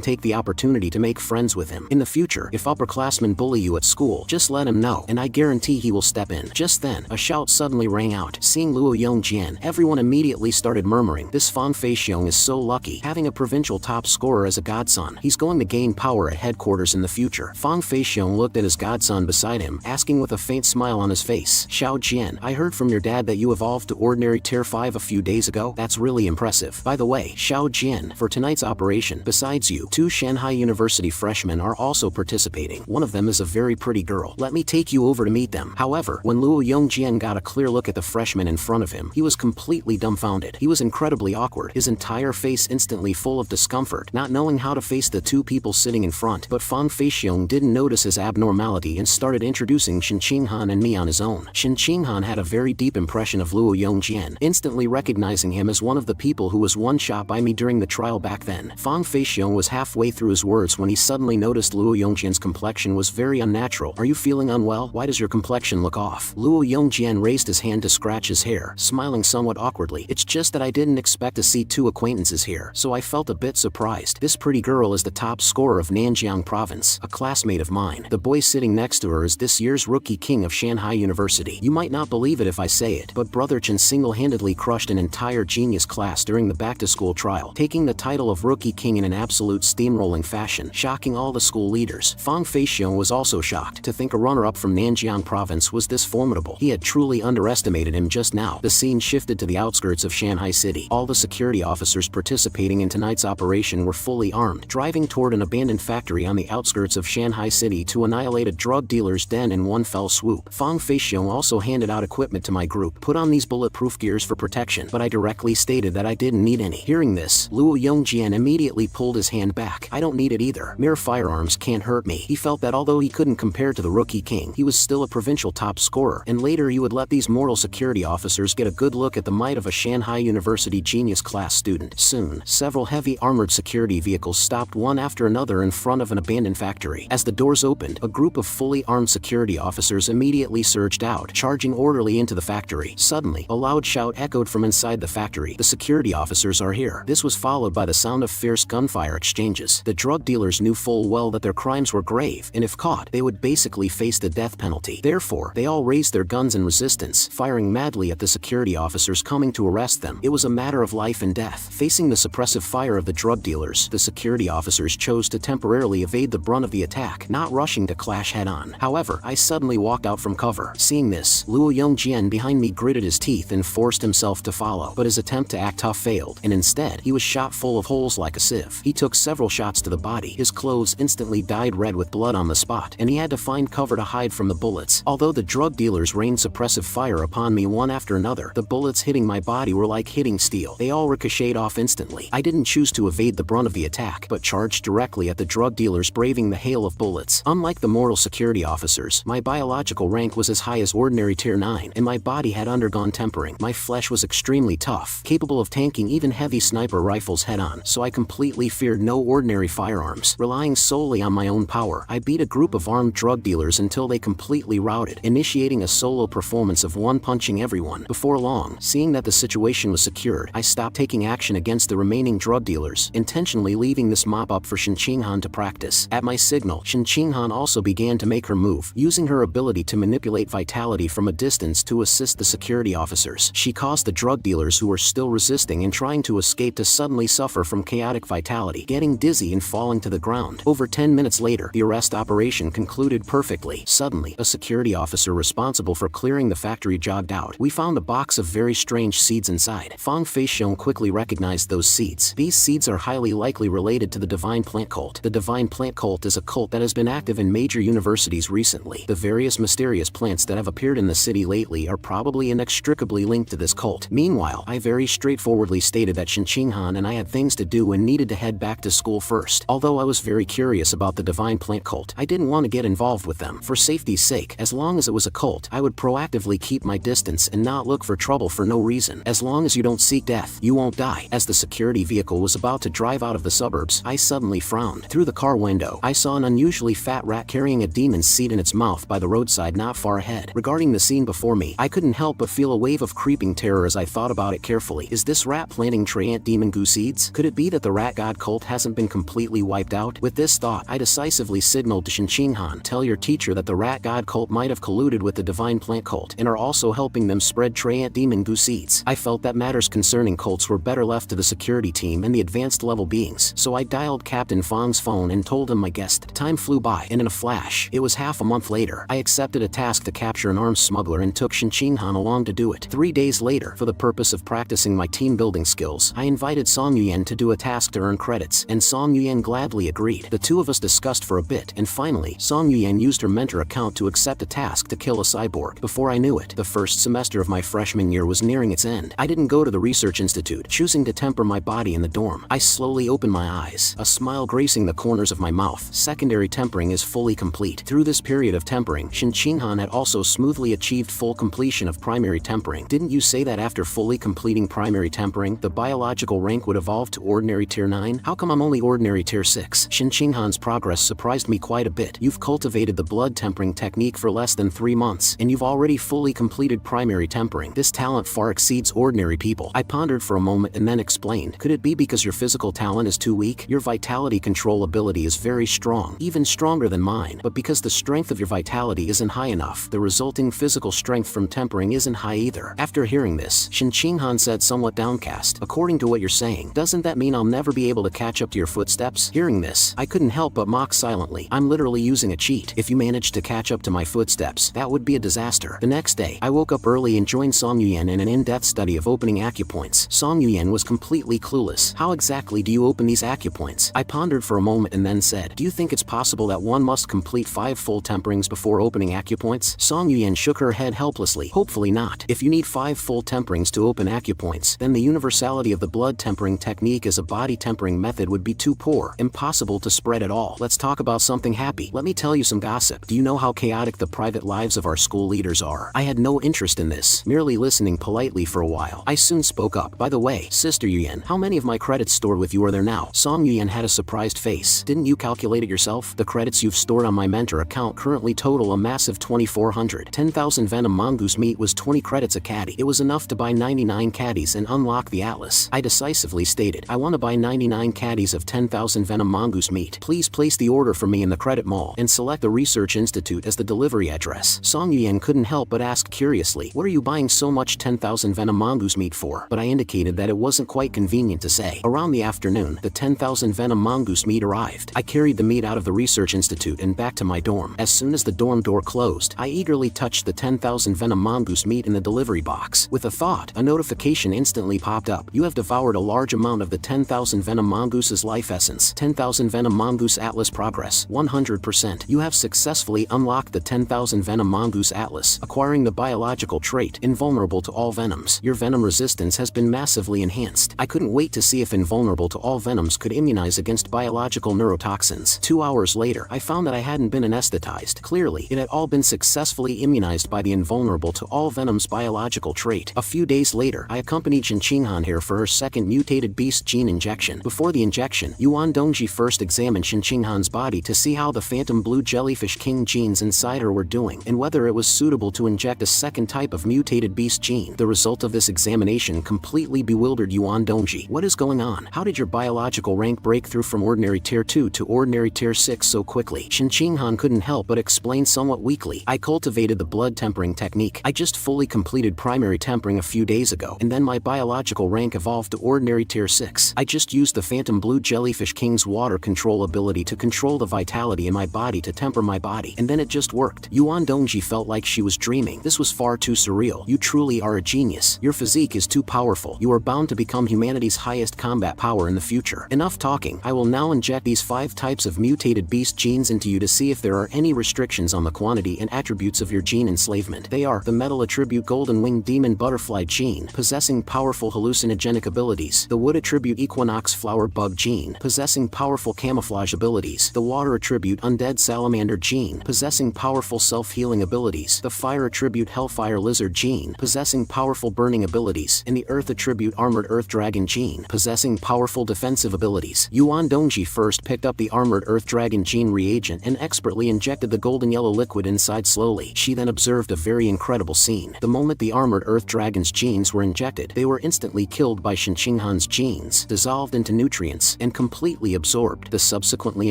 Speaker 1: take the opportunity to make friends with him. In the future, if upperclassmen bully you at school, just let him know, and I guarantee he will step in. Just then, a shout suddenly rang out. Seeing Luo Yongjian, everyone immediately started murmuring, this Fang Feixiong is so lucky, having a provincial top scorer as a godson. He's going to gain power at headquarters in the future. Fang Feixiong looked at his godson beside him, asking with a faint smile on his face, Xiao Jian, I heard from your dad that you evolved to ordinary tier 5 a few days ago. That's really impressive. By the way, Xiao Jian, for tonight's operation, besides you, 2 Shanghai University freshmen are also participating. One of them is a very pretty girl. Let me take you over to meet them. However, when Luo Yongjian got a clear look at the freshman in front of him, he was completely dumbfounded. He was incredibly awkward, his entire face instantly full of discomfort, not knowing how to face the 2 people sitting in front. But Fang Feixiong didn't notice his abnormality and started introducing Shen Qinghan and me on his own. Shen Qinghan had a very deep impression of Luo Yongjian, instantly recognizing him as one of the people who was one-shot by me during the trial back then. Fang Feixiong was halfway through his words when he suddenly noticed Luo Yongjian's complexion was very unnatural. Are you feeling unwell? Why does your complexion look off? Luo Yongjian raised his hand to scratch his hair, smiling somewhat awkwardly. It's just that I didn't expect to see 2 acquaintances here, so I felt a bit surprised. This pretty girl is the top scorer of Nanjiang Province, a classmate of mine. The boy sitting next to her is this year's rookie king of Shanghai University. You might not believe it if I say it, but Brother Chen single-handedly crushed an entire genius class during the back-to-school trial, taking the title of rookie king in an absolute steamrolling fashion, shocking all the school leaders. Fang Feixiong was also shocked to think a runner-up from Nanjiang Province was this formidable. He had truly underestimated him just now. The scene shifted to the outskirts of Shanghai City. All the security officers participating in tonight's operation were fully armed, driving toward an abandoned factory on the outskirts of Shanghai City to annihilate a drug dealer's den in one fell swoop. Fang Feixiong also handed out equipment to my group. Put on these bulletproof gears for protection, but I directly stated that I didn't need any. Hearing this, Luo Yongjian immediately pulled his hand back. I don't need it either. Mere firearms can't hurt me. He felt that although he couldn't compare to the rookie king, he was still a provincial top scorer, and later he would let these mortal security officers get a good look at the might of a Shanghai University genius class student. Soon, several heavy armored security vehicles stopped one after another in front of an abandoned factory. As the doors opened, a group of fully armed security officers immediately surged out, charging orderly into the factory. Suddenly, a loud shout echoed from inside the factory. The security officers are here. This was followed by the sound of fierce gunfire exchanges. The drug dealers knew full well that their crimes were grave, and if caught, they would basically face the death penalty. Therefore, they all raised their guns in resistance, firing madly at the security officers coming to arrest them. It was a matter of life and death. Facing the suppressive fire of the drug dealers, the security officers chose to temporarily evade the brunt of the attack, not rushing to clash head-on. However, I suddenly walked out from cover. Seeing this, Luo Yongjian behind me gritted his teeth and forced himself to follow, but his attempt to act tough failed, and instead, he was shot full of holes like a sieve. He took several shots to the body. His clothes instantly dyed red with blood on the spot, and he had to find cover to hide from the bullets. Although the drug dealers rained suppressive fire upon me one after another, the bullets hitting my body were like hitting steel. They all ricocheted off instantly. I didn't choose to evade the brunt of the attack, but charged directly at the drug dealers, braving the hail of bullets. Unlike the mortal security officers, my biological biological rank was as high as ordinary tier 9, and my body had undergone tempering. My flesh was extremely tough, capable of tanking even heavy sniper rifles head-on, so I completely feared no ordinary firearms. Relying solely on my own power, I beat a group of armed drug dealers until they completely routed, initiating a solo performance of one-punching everyone. Before long, seeing that the situation was secured, I stopped taking action against the remaining drug dealers, intentionally leaving this mob up for Shin Ching-han to practice. At my signal, Shin Ching-han also began to make her move, using her ability to manipulate vitality from a distance to assist the security officers. She caused the drug dealers who were still resisting and trying to escape to suddenly suffer from chaotic vitality, getting dizzy and falling to the ground. Over 10 minutes later, the arrest operation concluded perfectly. Suddenly, a security officer responsible for clearing the factory jogged out. We found a box of very strange seeds inside. Fang Feixiong quickly recognized those seeds. These seeds are highly likely related to the Divine Plant Cult. The Divine Plant Cult is a cult that has been active in major universities recently. The various mysterious plants that have appeared in the city lately are probably inextricably linked to this cult. Meanwhile, I very straightforwardly stated that Shin Ching-han and I had things to do and needed to head back to school first. Although I was very curious about the Divine Plant Cult, I didn't want to get involved with them. For safety's sake, as long as it was a cult, I would proactively keep my distance and not look for trouble for no reason. As long as you don't seek death, you won't die. As the security vehicle was about to drive out of the suburbs, I suddenly frowned. Through the car window, I saw an unusually fat rat carrying a demon's seed in its mouth by the roadside not far ahead. Regarding the scene before me, I couldn't help but feel a wave of creeping terror as I thought about it carefully. Is this rat planting Treant demon goo seeds? Could it be that the rat god cult hasn't been completely wiped out? With this thought, I decisively signaled to Shin Ching-han, tell your teacher that the rat god cult might have colluded with the Divine Plant Cult and are also helping them spread Treant demon goo seeds. I felt that matters concerning cults were better left to the security team and the advanced level beings, so I dialed Captain Fang's phone and told him my guest. Time flew by, and in a flash, it was half a month later, I accepted a task to capture an arms smuggler and took Shin Ching-han along to do it. 3 days later, for the purpose of practicing my team building skills, I invited Song Yuyen to do a task to earn credits, and Song Yuyen gladly agreed. The two of us discussed for a bit, and finally, Song Yuyen used her mentor account to accept a task to kill a cyborg. Before I knew it, the first semester of my freshman year was nearing its end. I didn't go to the research institute, choosing to temper my body in the dorm. I slowly opened my eyes, a smile gracing the corners of my mouth. Secondary tempering is fully complete. Through this period of tempering, Shin Ching-han had also smoothly achieved full completion of primary tempering. Didn't you say that after fully completing primary tempering, the biological rank would evolve to ordinary tier 9? How come I'm only ordinary tier 6? Shin Ching-han's progress surprised me quite a bit. You've cultivated the blood tempering technique for less than 3 months, and you've already fully completed primary tempering. This talent far exceeds ordinary people. I pondered for a moment and then explained. Could it be because your physical talent is too weak? Your vitality control ability is very strong, even stronger than mine, but because the strength of your vitality isn't high enough, the resulting physical strength from tempering isn't high either. After hearing this, Shin Ching-han said somewhat downcast, according to what you're saying, doesn't that mean I'll never be able to catch up to your footsteps? Hearing this, I couldn't help but mock silently. I'm literally using a cheat. If you manage to catch up to my footsteps, that would be a disaster. The next day, I woke up early and joined Song Yuyen in an in-depth study of opening acupoints. Song Yuyen was completely clueless. How exactly do you open these acupoints? I pondered for a moment and then said, do you think it's possible that one must complete 5 full temperings before opening acupoints? Song Yuyen shook her head helplessly. Hopefully not. If you need 5 full temperings to open acupoints, then the universality of the blood tempering technique as a body tempering method would be too poor, impossible to spread at all. Let's talk about something happy. Let me tell you some gossip. Do you know how chaotic the private lives of our school leaders are? I had no interest in this, merely listening politely for a while. I soon spoke up. By the way, Sister Yuyen, how many of my credits stored with you are there now? Song Yuyen had a surprised face. Didn't you calculate it yourself? The credits you've stored on my mentor account currently total a massive 2,400. 10,000 venom mongoose meat was 20 credits a caddy. It was enough to buy 99 caddies and unlock the atlas. I decisively stated, I want to buy 99 caddies of 10,000 venom mongoose meat. Please place the order for me in the credit mall and select the research institute as the delivery address. Song Yuyen couldn't help but ask curiously, what are you buying so much 10,000 venom mongoose meat for? But I indicated that it wasn't quite convenient to say. Around the afternoon, the 10,000 venom mongoose meat arrived. I carried the meat out of the research institute and back to my dorm. As soon as the dorm door closed, I eagerly touched the 10,000 venom mongoose meat in the delivery box. With a thought, a notification instantly popped up. You have devoured a large amount of the 10,000 venom mongoose's life essence. 10,000 venom mongoose atlas progress 100%. You have successfully unlocked the 10,000 venom mongoose atlas, acquiring the biological trait invulnerable to all venoms. Your venom resistance has been massively enhanced. I couldn't wait to see if invulnerable to all venoms could immunize against biological neurotoxins. 2 hours later, I found that I hadn't been anesthetized. Clearly, It had all been successfully immunized by the invulnerable to all venom's biological trait. A few days later, I accompanied Shinchinghan here for her second mutated beast gene injection. Before the injection, Yuan Dongji first examined Shinchinghan's body to see how the phantom blue jellyfish king genes inside her were doing, and whether it was suitable to inject a second type of mutated beast gene. The result of this examination completely bewildered Yuan Dongji. What is going on? How did your biological rank break through from ordinary tier 2 to ordinary tier 6 so quickly? Shinchinghan couldn't help but explain somewhat weakly. I cultivated the blood tempering technique. I just fully completed primary tempering a few days ago, and then my biological rank evolved to ordinary tier 6. I just used the phantom blue jellyfish king's water control ability to control the vitality in my body to temper my body, and then it just worked. Yuan Dongji felt like she was dreaming. This was far too surreal. You truly are a genius. Your physique is too powerful. You are bound to become humanity's highest combat power in the future. Enough talking. I will now inject these 5 types of mutated beast genes into you to see if there are any restrictions on the quantity and attributes of your gene enslavement. They are the metal attribute golden winged demon butterfly gene, possessing powerful hallucinogenic abilities; the wood attribute equinox flower bug gene, possessing powerful camouflage abilities; the water attribute undead salamander gene, possessing powerful self-healing abilities; the fire attribute hellfire lizard gene, possessing powerful burning abilities; and the earth attribute armored earth dragon gene, possessing powerful defensive abilities. Yuan Dongji first picked up the armored earth dragon gene reagent and expertly injected the golden yellow liquid inside slowly. She then observed a very incredible scene. The moment the armored earth dragon's genes were injected, they were instantly killed by Shinchinghan's genes, dissolved into nutrients, and completely absorbed. The subsequently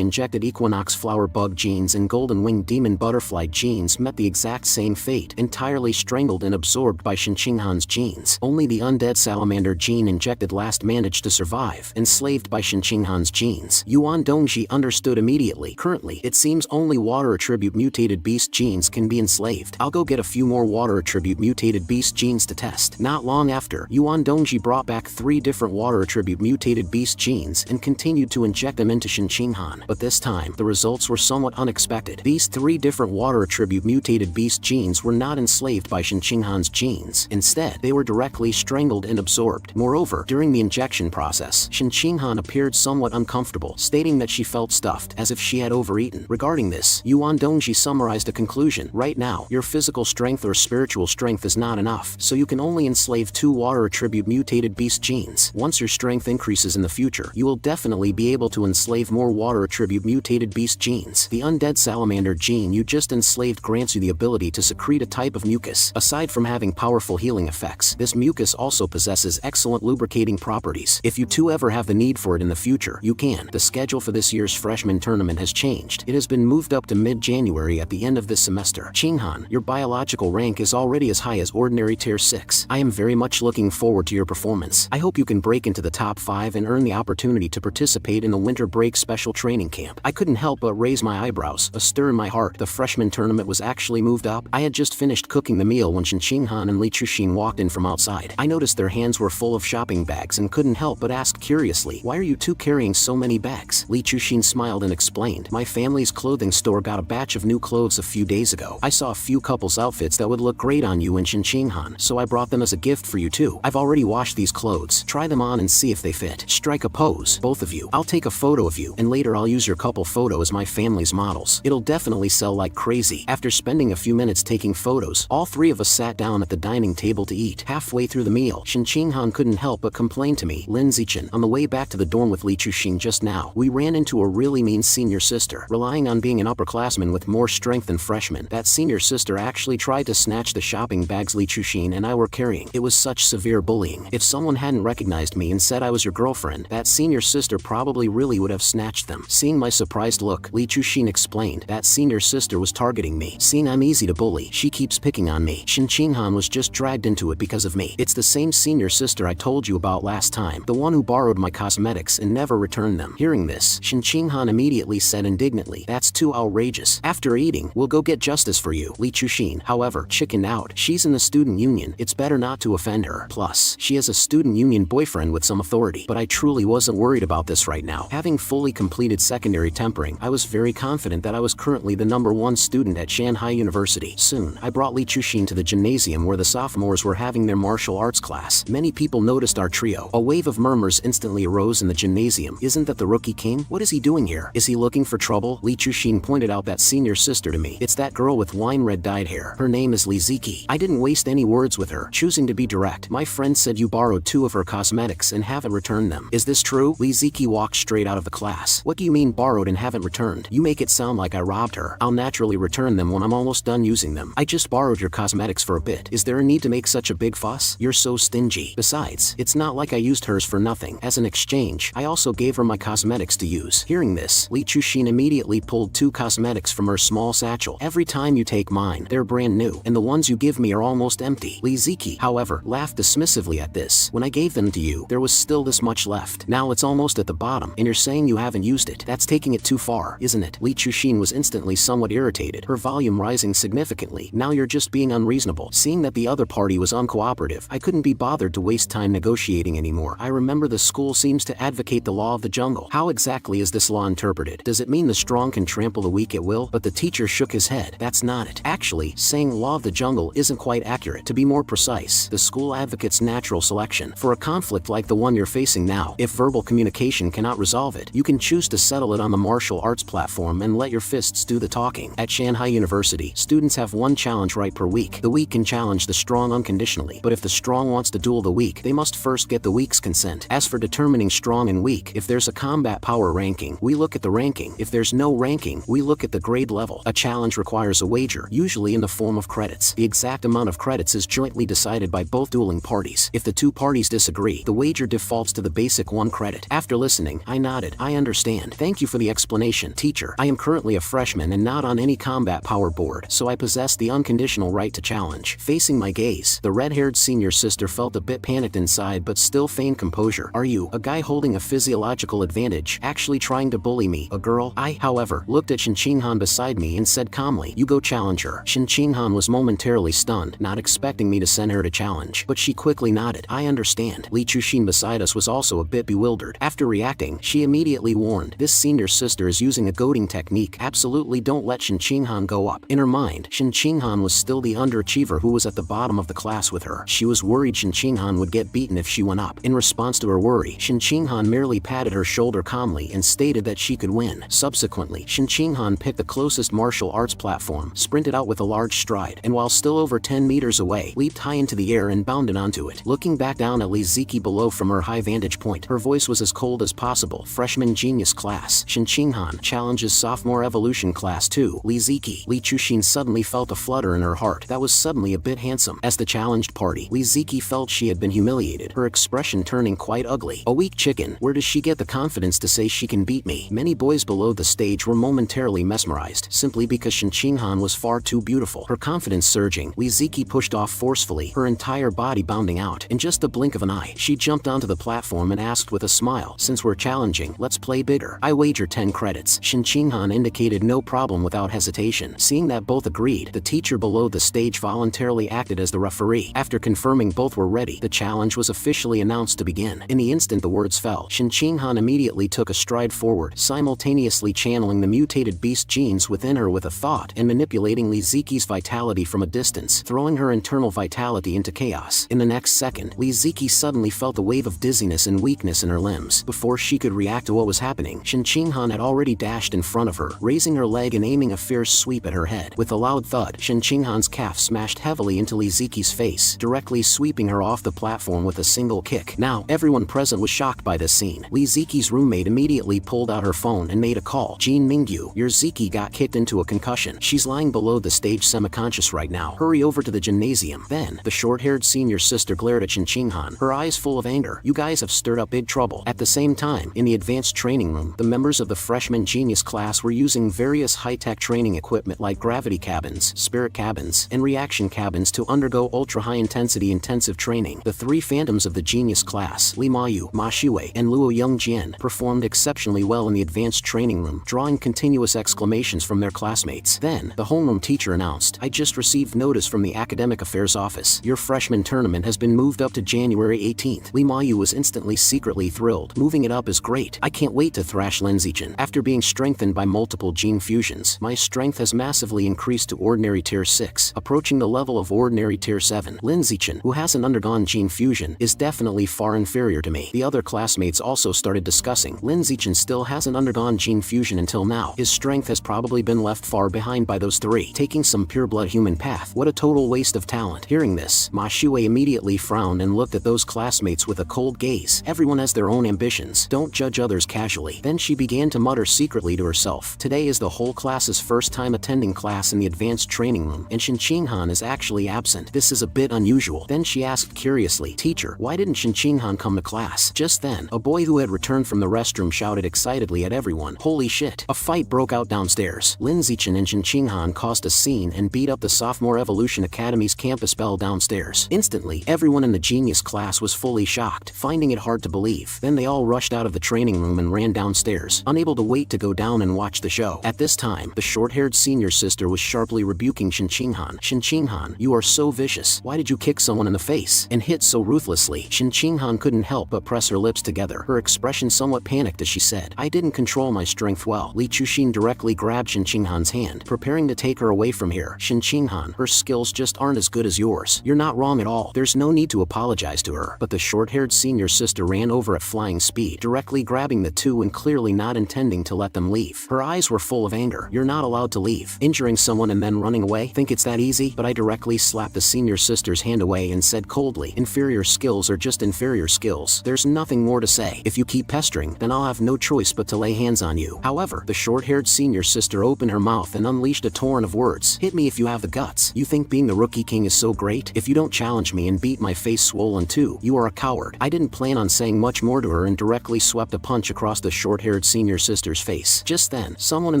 Speaker 1: injected equinox flower bug genes and golden winged demon butterfly genes met the exact same fate, entirely strangled and absorbed by Shinchinghan's genes. Only the undead salamander gene injected last managed to survive, enslaved by Shinchinghan's genes. Yuan Dongji understood immediately. Currently, it seems only water attribute mutated beast genes can be enslaved. I'll go get a few more water attribute mutated beast genes to test. Not long after, Yuan Dongji brought back 3 different water attribute mutated beast genes and continued to inject them into Shinchinghan. But this time, the results were somewhat unexpected. These 3 different water attribute mutated beast genes were not enslaved by Shinchinghan's genes. Instead, they were directly strangled and absorbed. Moreover, during the injection process, Shinchinghan appeared somewhat uncomfortable, stating that she felt stuffed, as if she had overeaten. Regarding this, Yuan Dongji summarized a conclusion. Right now, your physical strength or spiritual strength is not enough, so you can only enslave 2 water attribute mutated beast genes. Once your strength increases in the future, you will definitely be able to enslave more water attribute mutated beast genes. The undead salamander gene you just enslaved grants you the ability to secrete a type of mucus. Aside from having powerful healing effects, this mucus also possesses excellent lubricating properties. If you too ever have the need for it in the future, you can. The schedule for this year's freshman tournament has changed. It has been moved up to mid-January at the end of this semester. Chinghan, your biological rank is already as high as ordinary tier 6. I am very much looking forward to your performance. I hope you can break into the top 5 and earn the opportunity to participate in the winter break special training camp. I couldn't help but raise my eyebrows, a stir in my heart. The freshman tournament was actually moved up. I had just finished cooking the meal when Shinchinghan and Li Chuxin walked in from outside. I noticed their hands were full of shopping bags and couldn't help but ask curiously, "Why are you two carrying so many bags?" Li Chuxin smiled and explained, "My family's clothing store got a batch of new clothes a few days ago. I saw a few couples outfits that would look great on you and Shinchinghan, so I brought them as a gift for you too. I've already washed these clothes. Try them on and see if they fit. Strike a pose, both of you. I'll take a photo of you, and later I'll use your couple photo as my family's models. It'll definitely sell like crazy." After spending a few minutes taking photos, all 3 of us sat down at the dining table to eat. Halfway through the meal, Shinchinghan couldn't help but complain to me, "Lin Zichen, on the way back to the dorm with Li Chuxin just now, we ran into a really mean senior sister. Relying on being an upperclassman with more strength than freshmen, that senior sister actually tried to snatch the shopping bags Li Chuxin and I were carrying. It was such severe bullying. If someone hadn't recognized me and said I was your girlfriend, that senior sister probably really would have snatched them." Seeing my surprised look, Li Chuxin explained, "That senior sister was targeting me. Seeing I'm easy to bully, she keeps picking on me. Shinchinghan was just dragged into it because of me. It's the same senior sister I told you about last time, the one who borrowed my cosmetics and never returned them." Hearing this, Shinchinghan immediately said indignantly, "That's too outrageous. After eating, we'll go get justice for you." Li Chuxin, however, chickened out. She's in the student union. It's better not to offend her. Plus, she has a student union boyfriend with some authority. But I truly wasn't worried about this right now. Having fully completed secondary tempering, I was very confident that I was currently the #1 student at Shanghai University. Soon, I brought Li Chuxin to the gymnasium where the sophomores were having their martial arts class. Many people noticed our trio. A wave of murmurs instantly arose in the gymnasium. "Isn't that the rookie king? What is he doing here? Is he looking for trouble?" Li Chuxin pointed out that senior sister sister to me. It's that girl with wine red dyed hair. Her name is Liziki. I didn't waste any words with her, choosing to be direct. My friend said you borrowed 2 of her cosmetics and haven't returned them. Is this true? Liziki walked straight out of the class. What do you mean borrowed and haven't returned? You make it sound like I robbed her. I'll naturally return them when I'm almost done using them. I just borrowed your cosmetics for a bit. Is there a need to make such a big fuss? You're so stingy. Besides, it's not like I used hers for nothing. As an exchange, I also gave her my cosmetics to use. Hearing this, Li Chushin immediately pulled 2 cosmetics from her small satchel. Every time you take mine, they're brand new, and the ones you give me are almost empty. Liziki, however, laughed dismissively at this. When I gave them to you, there was still this much left. Now it's almost at the bottom, and you're saying you haven't used it. That's taking it too far, isn't it? Li Chushin was instantly somewhat irritated, her volume rising significantly. Now you're just being unreasonable. Seeing that the other party was uncooperative, I couldn't be bothered to waste time negotiating anymore. I remember the school seems to advocate the law of the jungle. How exactly is this law interpreted? Does it mean the strong can trample the weak at will? But the teacher shook his head. That's not it. Actually, saying law of the jungle isn't quite accurate. To be more precise, the school advocates natural selection. For a conflict like the one you're facing now, if verbal communication cannot resolve it, you can choose to settle it on the martial arts platform and let your fists do the talking. At Shanghai University, students have 1 challenge right per week. The weak can challenge the strong unconditionally, but if the strong wants to duel the weak, they must first get the weak's consent. As for determining strong and weak, if there's a combat power ranking, we look at the ranking. If there's no ranking, we look at the grade level. A challenge requires a wager, usually in the form of credits. The exact amount of credits is jointly decided by both dueling parties. If the 2 parties disagree, the wager defaults to the basic 1 credit. After listening, I nodded. I understand. Thank you for the explanation, teacher. I am currently a freshman and not on any combat power board, so I possess the unconditional right to challenge. Facing my gaze, the red-haired senior sister felt a bit panicked inside but still feigned composure. Are you, a guy holding a physiological advantage, actually trying to bully me, a girl? I, however, looked at Shin Qinghan beside me and said calmly, you go challenge her. Shin Qinghan was momentarily stunned, not expecting me to send her to challenge, but she quickly nodded. I understand. Li Chushin beside us was also a bit bewildered. After reacting, she immediately warned, this senior sister is using a goading technique. Absolutely don't let Shin Qinghan go up. In her mind, Shin Qinghan was still the underachiever who was at the bottom of the class with her. She was worried Shin Qinghan would get beaten if she went up. In response to her worry, Shin Qinghan merely patted her shoulder calmly and stated that she could win. Subsequently, Shin Qinghan picked the closest martial arts platform, sprinted out with a large stride, and while still over 10 meters away, leaped high into the air and bounded onto it. Looking back down at Liziki below from her high vantage point, her voice was as cold as possible. Freshman genius class. Shin Qinghan challenges sophomore evolution class 2. Liziki. Li Chushin suddenly felt a flutter in her heart that was suddenly a bit handsome. As the challenged party, Liziki felt she had been humiliated, her expression turning quite ugly. A weak chicken. Where does she get the confidence to say she can beat me? Many boys below the stage were momentarily mesmerized, simply because Shin Qinghan was far too beautiful. Her confidence surging, Liziki pushed off forcefully, her entire body bounding out. In just the blink of an eye, she jumped onto the platform and asked with a smile, since we're challenging, let's play bigger. I wager 10 credits. Shin Qinghan indicated no problem without hesitation. Seeing that both agreed, the teacher below the stage voluntarily acted as the referee. After confirming both were ready, the challenge was officially announced to begin. In the instant the words fell, Shin Qinghan immediately took a stride forward, simultaneously channeling the mutated beast genes within her with a thought and manipulating Liziki's vitality from a distance, throwing her internal vitality into chaos. In the next second, Liziki suddenly felt a wave of dizziness and weakness in her limbs. Before she could react to what was happening, Shin Qinghan had already dashed in front of her, raising her leg and aiming a fierce sweep at her head. With a loud thud, Shin Qinghan's calf smashed heavily into Liziki's face, directly sweeping her off the platform with a single kick. Now, everyone present was shocked by this scene. Liziki's roommate immediately pulled out her phone and made a call. Jean Mingyu, your Ziki got kicked into a concussion. She's lying below the stage semi-conscious right now. Hurry over to the gymnasium. Then, the short-haired senior sister glared at Shin Qinghan, her eyes full of anger. You guys have stirred up big trouble. At the same time, in the advanced training room, the members of the freshman genius class were using various high-tech training equipment like gravity cabins, spirit cabins, and reaction cabins to undergo ultra-high-intensity intensive training. The 3 phantoms of the genius class, Li Mayu, Ma Shiwei, and Luo Yongjian, performed exceptionally well in the advanced training room, drawing continuous exclamations from their classmates. Then, the homeroom teacher announced, I just received notice from the academic affairs office. Your freshman tournament has been moved up to January 18th. Li Mayu was instantly secretly thrilled. Moving it up is great. I can't wait to thrash Lin Zichen. After being strengthened by multiple gene fusions, my strength has massively increased to ordinary tier 6, approaching the level of ordinary tier 7. Lin Zichen, who hasn't undergone gene fusion, is definitely far inferior to me. The other classmates also started discussing. Lin Zichen still hasn't undergone gene fusion until now. His strength has probably been left left far behind by those three, taking some pure-blood human path. What a total waste of talent. Hearing this, Ma Shui immediately frowned and looked at those classmates with a cold gaze. Everyone has their own ambitions. Don't judge others casually. Then she began to mutter secretly to herself. Today is the whole class's first time attending class in the advanced training room, and Shinqinghan is actually absent. This is a bit unusual. Then she asked curiously, "Teacher, why didn't Shinqinghan come to class?" Just then, a boy who had returned from the restroom shouted excitedly at everyone, "Holy shit!" A fight broke out downstairs. Lin Zichen and Shinqinghan caused a scene and beat up the Sophomore Evolution Academy's campus bell downstairs. Instantly, everyone in the genius class was fully shocked, finding it hard to believe. Then they all rushed out of the training room and ran downstairs, unable to wait to go down and watch the show. At this time, the short-haired senior sister was sharply rebuking Shinqinghan. "Shinqinghan, you are so vicious. Why did you kick someone in the face and hit so ruthlessly?" Shinqinghan couldn't help but press her lips together, her expression somewhat panicked as she said, "I didn't control my strength well." Li Chuxin directly grabbed Shinqinghan's hand, preparing to take her away from here. "Shinqinghan, her skills just aren't as good as yours. You're not wrong at all. There's no need to apologize to her." But the short-haired senior sister ran over at flying speed, directly grabbing the two and clearly not intending to let them leave. Her eyes were full of anger. "You're not allowed to leave. Injuring someone and then running away? Think it's that easy?" But I directly slapped the senior sister's hand away and said coldly, "Inferior skills are just inferior skills. There's nothing more to say. If you keep pestering, then I'll have no choice but to lay hands on you." However, the short-haired senior sister opened her mouth and unleashed a torrent of words. "Hit me if you have the guts. You think being the rookie king is so great? If you don't challenge me and beat my face swollen too, you are a coward." I didn't plan on saying much more to her and directly swept a punch across the short-haired senior sister's face. Just then, someone in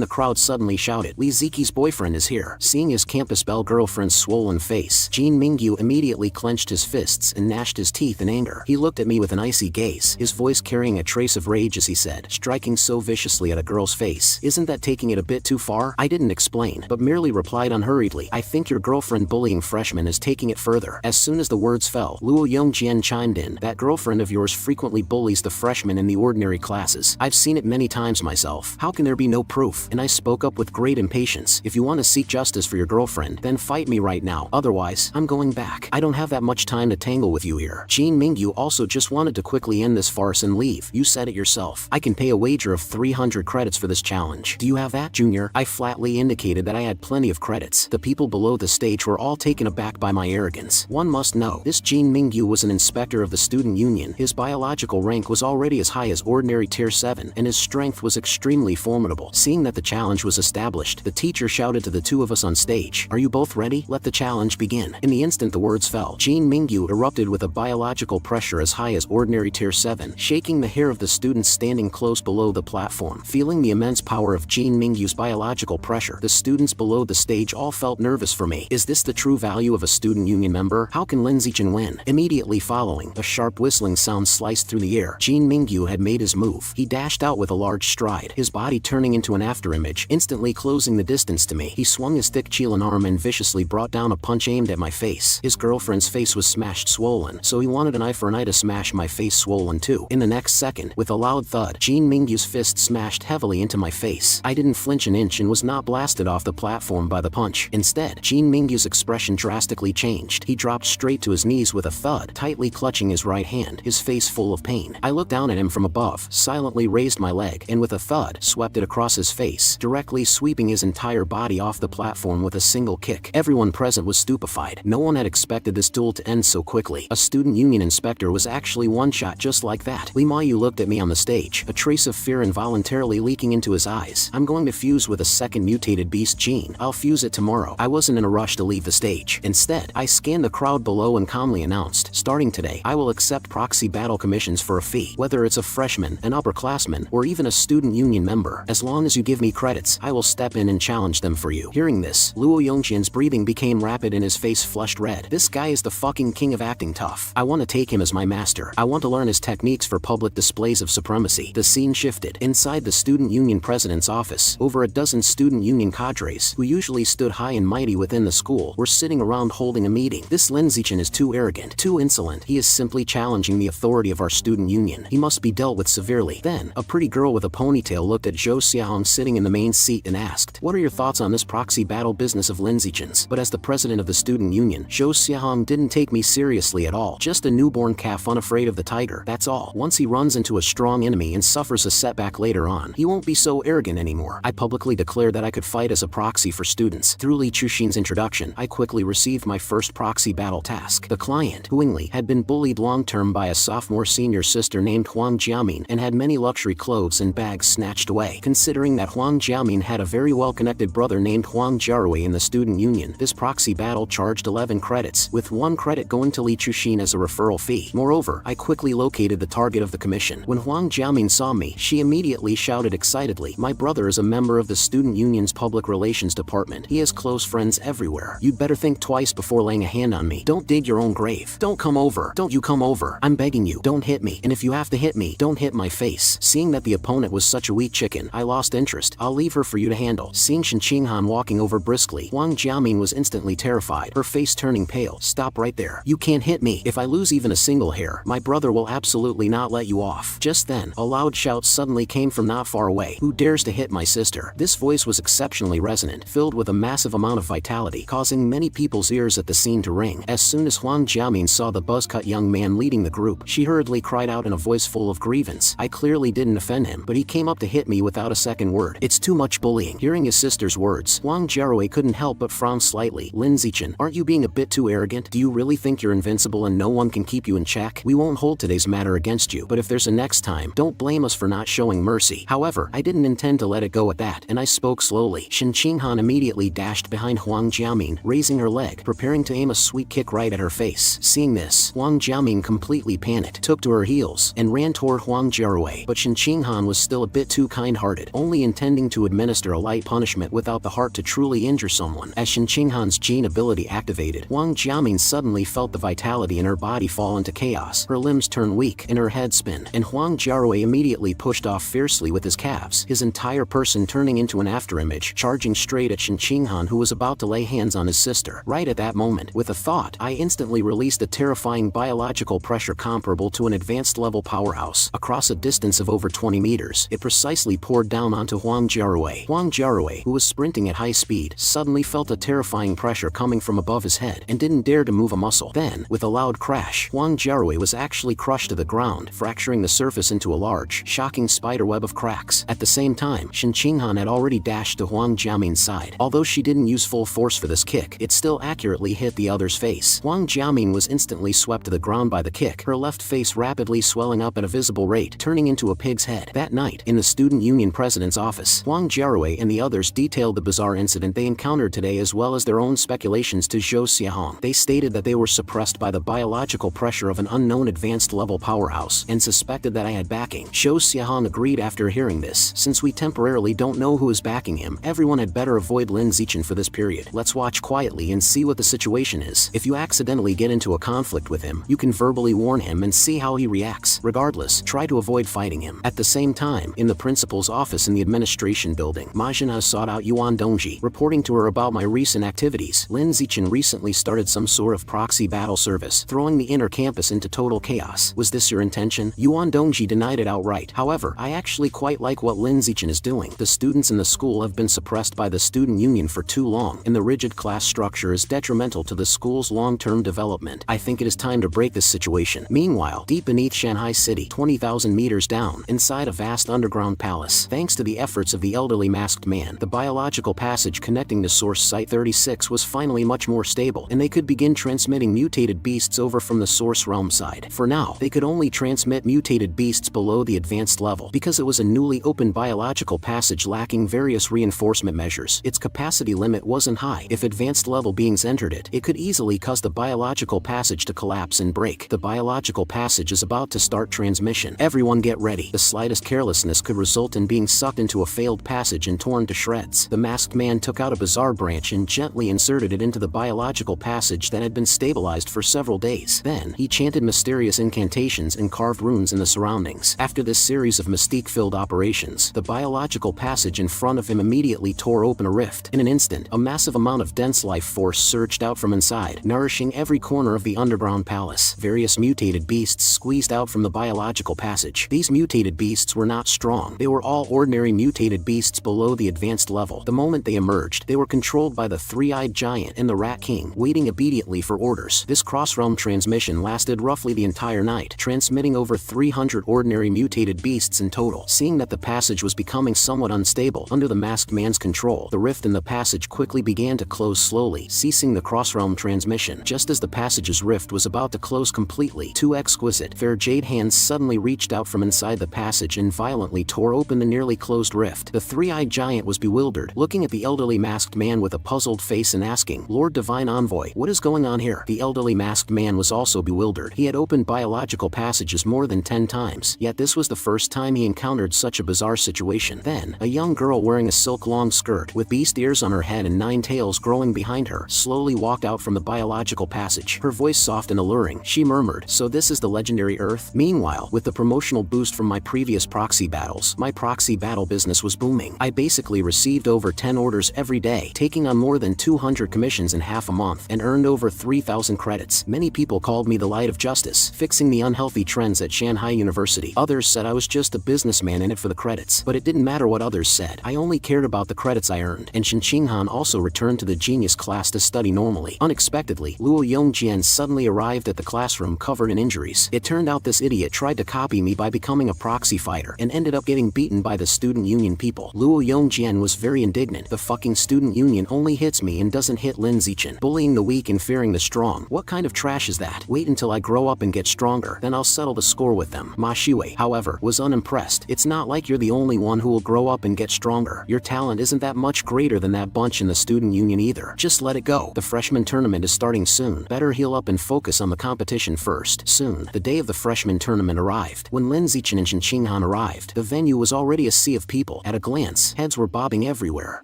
Speaker 1: the crowd suddenly shouted, "Li Ziqi's boyfriend is here." Seeing his campus belle girlfriend's swollen face, Jin Mingyu immediately clenched his fists and gnashed his teeth in anger. He looked at me with an icy gaze, his voice carrying a trace of rage as he said, "Striking so viciously at a girl's face, isn't that taking it a bit too far?" I didn't explain, but merely replied unhurriedly, "I think your girlfriend bullying freshmen is taking it further." As soon as the words fell, Luo Yongjian chimed in, "That girlfriend of yours frequently bullies the freshmen in the ordinary classes. I've seen it many times myself. How can there be no proof?" And I spoke up with great impatience, "If you want to seek justice for your girlfriend, then fight me right now. Otherwise, I'm going back. I don't have that much time to tangle with you here." Jin Mingyu also just wanted to quickly end this farce and leave. "You said it yourself. I can pay a wager of 300 credits for this challenge. Do you have that, Junior?" I flatly indicated that I had plenty of credits. The people below the stage were all taken aback by my arrogance. One must know, this Jin Mingyu was an inspector of the student union. His biological rank was already as high as ordinary tier 7, and his strength was extremely formidable. Seeing that the challenge was established, the teacher shouted to the two of us on stage, "Are you both ready? Let the challenge begin." In the instant the words fell, Jin Mingyu erupted with a biological pressure as high as ordinary tier 7, shaking the hair of the students standing close below the platform. Feeling the immense power of Jin Mingyu's biological pressure, the students below the stage all felt nervous for me. Is this the true value of a student union member? How can Lin Zichen win? Immediately following, a sharp whistling sound sliced through the air. Jin Mingyu had made his move. He dashed out with a large stride, his body turning into an afterimage, instantly closing the distance to me. He swung his thick Qilin arm and viciously brought down a punch aimed at my face. His girlfriend's face was smashed swollen, so he wanted an eye for an eye to smash my face swollen too. In the next second, with a loud thud, Jin Mingyu's fist smashed heavily into my face. I didn't flinch an inch and was not blasted off the platform by the punch. Instead, Jin Mingyu's expression drastically changed. He dropped straight to his knees with a thud, tightly clutching his right hand, his face full of pain. I looked down at him from above, silently raised my leg, and with a thud, swept it across his face, directly sweeping his entire body off the platform with a single kick. Everyone present was stupefied. No one had expected this duel to end so quickly. A student union inspector was actually one-shot just like that. Li Mayu looked at me on the stage, a trace of fear involuntarily leaking into his eyes. "I'm going to fuse with a second mutated beast gene. I'll fuse it tomorrow." I wasn't in a rush to leave the stage. Instead, I scanned the crowd below and calmly announced, "Starting today, I will accept proxy battle commissions for a fee. Whether it's a freshman, an upperclassman, or even a student union member, as long as you give me credits, I will step in and challenge them for you." Hearing this, Luo Yongqian's breathing became rapid and his face flushed red. This guy is the fucking king of acting tough. I want to take him as my master. I want to learn his techniques for public displays of supremacy. The scene shifted. Inside the student union president's office, over a dozen student union cadres, who usually stood high and mighty within the school, were sitting around holding a meeting. "This Lin Zichen is too arrogant, too insolent. He is simply challenging the authority of our student union. He must be dealt with severely." Then, a pretty girl with a ponytail looked at Zhou Xiaohong sitting in the main seat and asked, "What are your thoughts on this proxy battle business of Lin Zichen's?" But as the president of the student union, Zhou Xiaohong didn't take me seriously at all. Just a newborn calf unafraid of the tiger, that's all. Once he runs into a strong enemy and suffers a setback later on, he won't be so arrogant anymore. I publicly declared declared that I could fight as a proxy for students. Through Li Chuxin's introduction, I quickly received my first proxy battle task. The client, Huingli, had been bullied long-term by a sophomore senior sister named Huang Jiamin and had many luxury clothes and bags snatched away. Considering that Huang Jiamin had a very well-connected brother named Huang Jiarui in the student union, this proxy battle charged 11 credits, with 1 credit going to Li Chuxin as a referral fee. Moreover, I quickly located the target of the commission. When Huang Jiamin saw me, she immediately shouted excitedly, "My brother is a member of the student union's public relations department. He has close friends everywhere. You'd better think twice before laying a hand on me. Don't dig your own grave. Don't come over. Don't you come over. I'm begging you. Don't hit me. And if you have to hit me, don't hit my face." Seeing that the opponent was such a weak chicken, I lost interest. "I'll leave her for you to handle." Seeing Shen Qinghan walking over briskly, Huang Jiamin was instantly terrified, her face turning pale. "Stop right there. You can't hit me. If I lose even a single hair, my brother will absolutely not let you off." Just then, a loud shout suddenly came from not far away. "Who dares to hit my sister?" This voice was exceptionally resonant, filled with a massive amount of vitality, causing many people's ears at the scene to ring. As soon as Huang Jiamin saw the buzz-cut young man leading the group, she hurriedly cried out in a voice full of grievance. I clearly didn't offend him, but he came up to hit me without a second word. "It's too much bullying." Hearing his sister's words, Huang Jiarui couldn't help but frown slightly. "Lin Zichen, aren't you being a bit too arrogant? Do you really think you're invincible and no one can keep you in check? We won't hold today's matter against you, but if there's a next time, don't blame us for not showing mercy." However, I didn't intend to let it go at that, and I spoke slowly. Shen Qinghan immediately dashed behind Huang Jiamin, raising her leg, preparing to aim a sweet kick right at her face. Seeing this, Huang Jiamin completely panicked, took to her heels, and ran toward Huang Jiarui. But Shen Qinghan was still a bit too kind-hearted, only intending to administer a light punishment without the heart to truly injure someone. As Shen Qinghan's gene ability activated, Huang Jiamin suddenly felt the vitality in her body fall into chaos. Her limbs turn weak and her head spin, and Huang Jiarui immediately pushed off fiercely with his calves, his entire person turning into an afterimage, charging straight at Shen Qinghan, who was about to lay hands on his sister. Right at that moment, with a thought, I instantly released a terrifying biological pressure comparable to an advanced level powerhouse. Across a distance of over 20 meters, it precisely poured down onto Huang Jiarui. Huang Jiarui, who was sprinting at high speed, suddenly felt a terrifying pressure coming from above his head and didn't dare to move a muscle. Then, with a loud crash, Huang Jiarui was actually crushed to the ground, fracturing the surface into a large, shocking spiderweb of cracks. At the same time, Shen Qinghan had already dashed to Huang Jiamin's side. Although she didn't use full force for this kick, it still accurately hit the other's face. Huang Jiamin was instantly swept to the ground by the kick, her left face rapidly swelling up at a visible rate, turning into a pig's head. That night, in the student union president's office, Huang Jiarui and the others detailed the bizarre incident they encountered today as well as their own speculations to Zhou Xiahong. They stated that they were suppressed by the biological pressure of an unknown advanced level powerhouse and suspected that I had backing. Zhou Xiahong agreed after hearing this. Since we temporarily don't know who is backing him, everyone had better avoid Lin Zichen for this period. Let's watch quietly and see what the situation is. If you accidentally get into a conflict with him, you can verbally warn him and see how he reacts. Regardless, try to avoid fighting him. At the same time, in the principal's office in the administration building, Ma Jinhe sought out Yuan Dongji, reporting to her about my recent activities. Lin Zichen recently started some sort of proxy battle service, throwing the inner campus into total chaos. Was this your intention? Yuan Dongji denied it outright. However, I actually quite like what Lin Zichen is doing. The students in the school have been suppressed by the student union for too long, and the rigid class structure is detrimental to the school's long-term development. I think it is time to break this situation. Meanwhile, deep beneath Shanghai City, 20,000 meters down, inside a vast underground palace, thanks to the efforts of the elderly masked man, the biological passage connecting to Source Site 36 was finally much more stable, and they could begin transmitting mutated beasts over from the Source Realm side. For now, they could only transmit mutated beasts below the advanced level, because it was a newly opened biological passage lacking various reinforcement measures. Its capacity limit wasn't high. If advanced level beings entered it, it could easily cause the biological passage to collapse and break. The biological passage is about to start transmission. Everyone get ready. The slightest carelessness could result in being sucked into a failed passage and torn to shreds. The masked man took out a bizarre branch and gently inserted it into the biological passage that had been stabilized for several days. Then, he chanted mysterious incantations and carved runes in the surroundings. After this series of mystique-filled operations, the biological passage in front of him immediately tore open a rift. In an instant, a massive amount of dense life force surged out from inside, nourishing every corner of the underground palace. Various mutated beasts squeezed out from the biological passage. These mutated beasts were not strong. They were all ordinary mutated beasts below the advanced level. The moment they emerged, they were controlled by the three-eyed giant and the Rat King, waiting obediently for orders. This cross-realm transmission lasted roughly the entire night, transmitting over 300 ordinary mutated beasts in total. Seeing that the passage was becoming somewhat unstable, under the masked man's control, the rift in the passage quickly began to close slowly, ceasing the cross-realm transmission. Just as the passage's rift was about to close completely, two exquisite, fair jade hands suddenly reached out from inside the passage and violently tore open the nearly closed rift. The three-eyed giant was bewildered, looking at the elderly masked man with a puzzled face and asking, "Lord Divine Envoy, what is going on here?" The elderly masked man was also bewildered. He had opened biological passages more than 10 times, yet this was the first time he encountered such a bizarre situation. Then, a young girl wearing a silk long skirt, with beast ears on her head and 9 tails growing behind her, slowly walked out from the biological passage. Her voice soft and alluring, she murmured, "So this is the legendary Earth?" Meanwhile, with the promotional boost from my previous proxy battles, my proxy battle business was booming. I basically received over 10 orders every day, taking on more than 200 commissions in half a month, and earned over 3,000 credits. Many people called me the light of justice, fixing the unhealthy trends at Shanghai University. Others said I was just a businessman in it for the credits, but it didn't matter what others said. I only cared about the credits I earned. And Shen Qinghan also returned to the genius class to study normally. Unexpectedly, Luo Yongjian suddenly arrived at the classroom covered in injuries. It turned out this idiot tried to copy me by becoming a proxy fighter and ended up getting beaten by the student union people. Luo Yongjian was very indignant. The fucking student union only hits me and doesn't hit Lin Zichen. Bullying the weak and fearing the strong. What kind of trash is that? Wait until I grow up and get stronger, then I'll settle the score with them. Ma Shui, however, was unimpressed. It's not like you're the only one who will grow up and get stronger. Your talent isn't that much greater than that bunch in the student union either. Just let it go. The freshman tournament is starting soon. Better heal up and focus on the competition first. Soon, the day of the freshman tournament arrived. When Lin Zichen and Shen Qinghan arrived, the venue was already a sea of people. At a glance, heads were bobbing everywhere.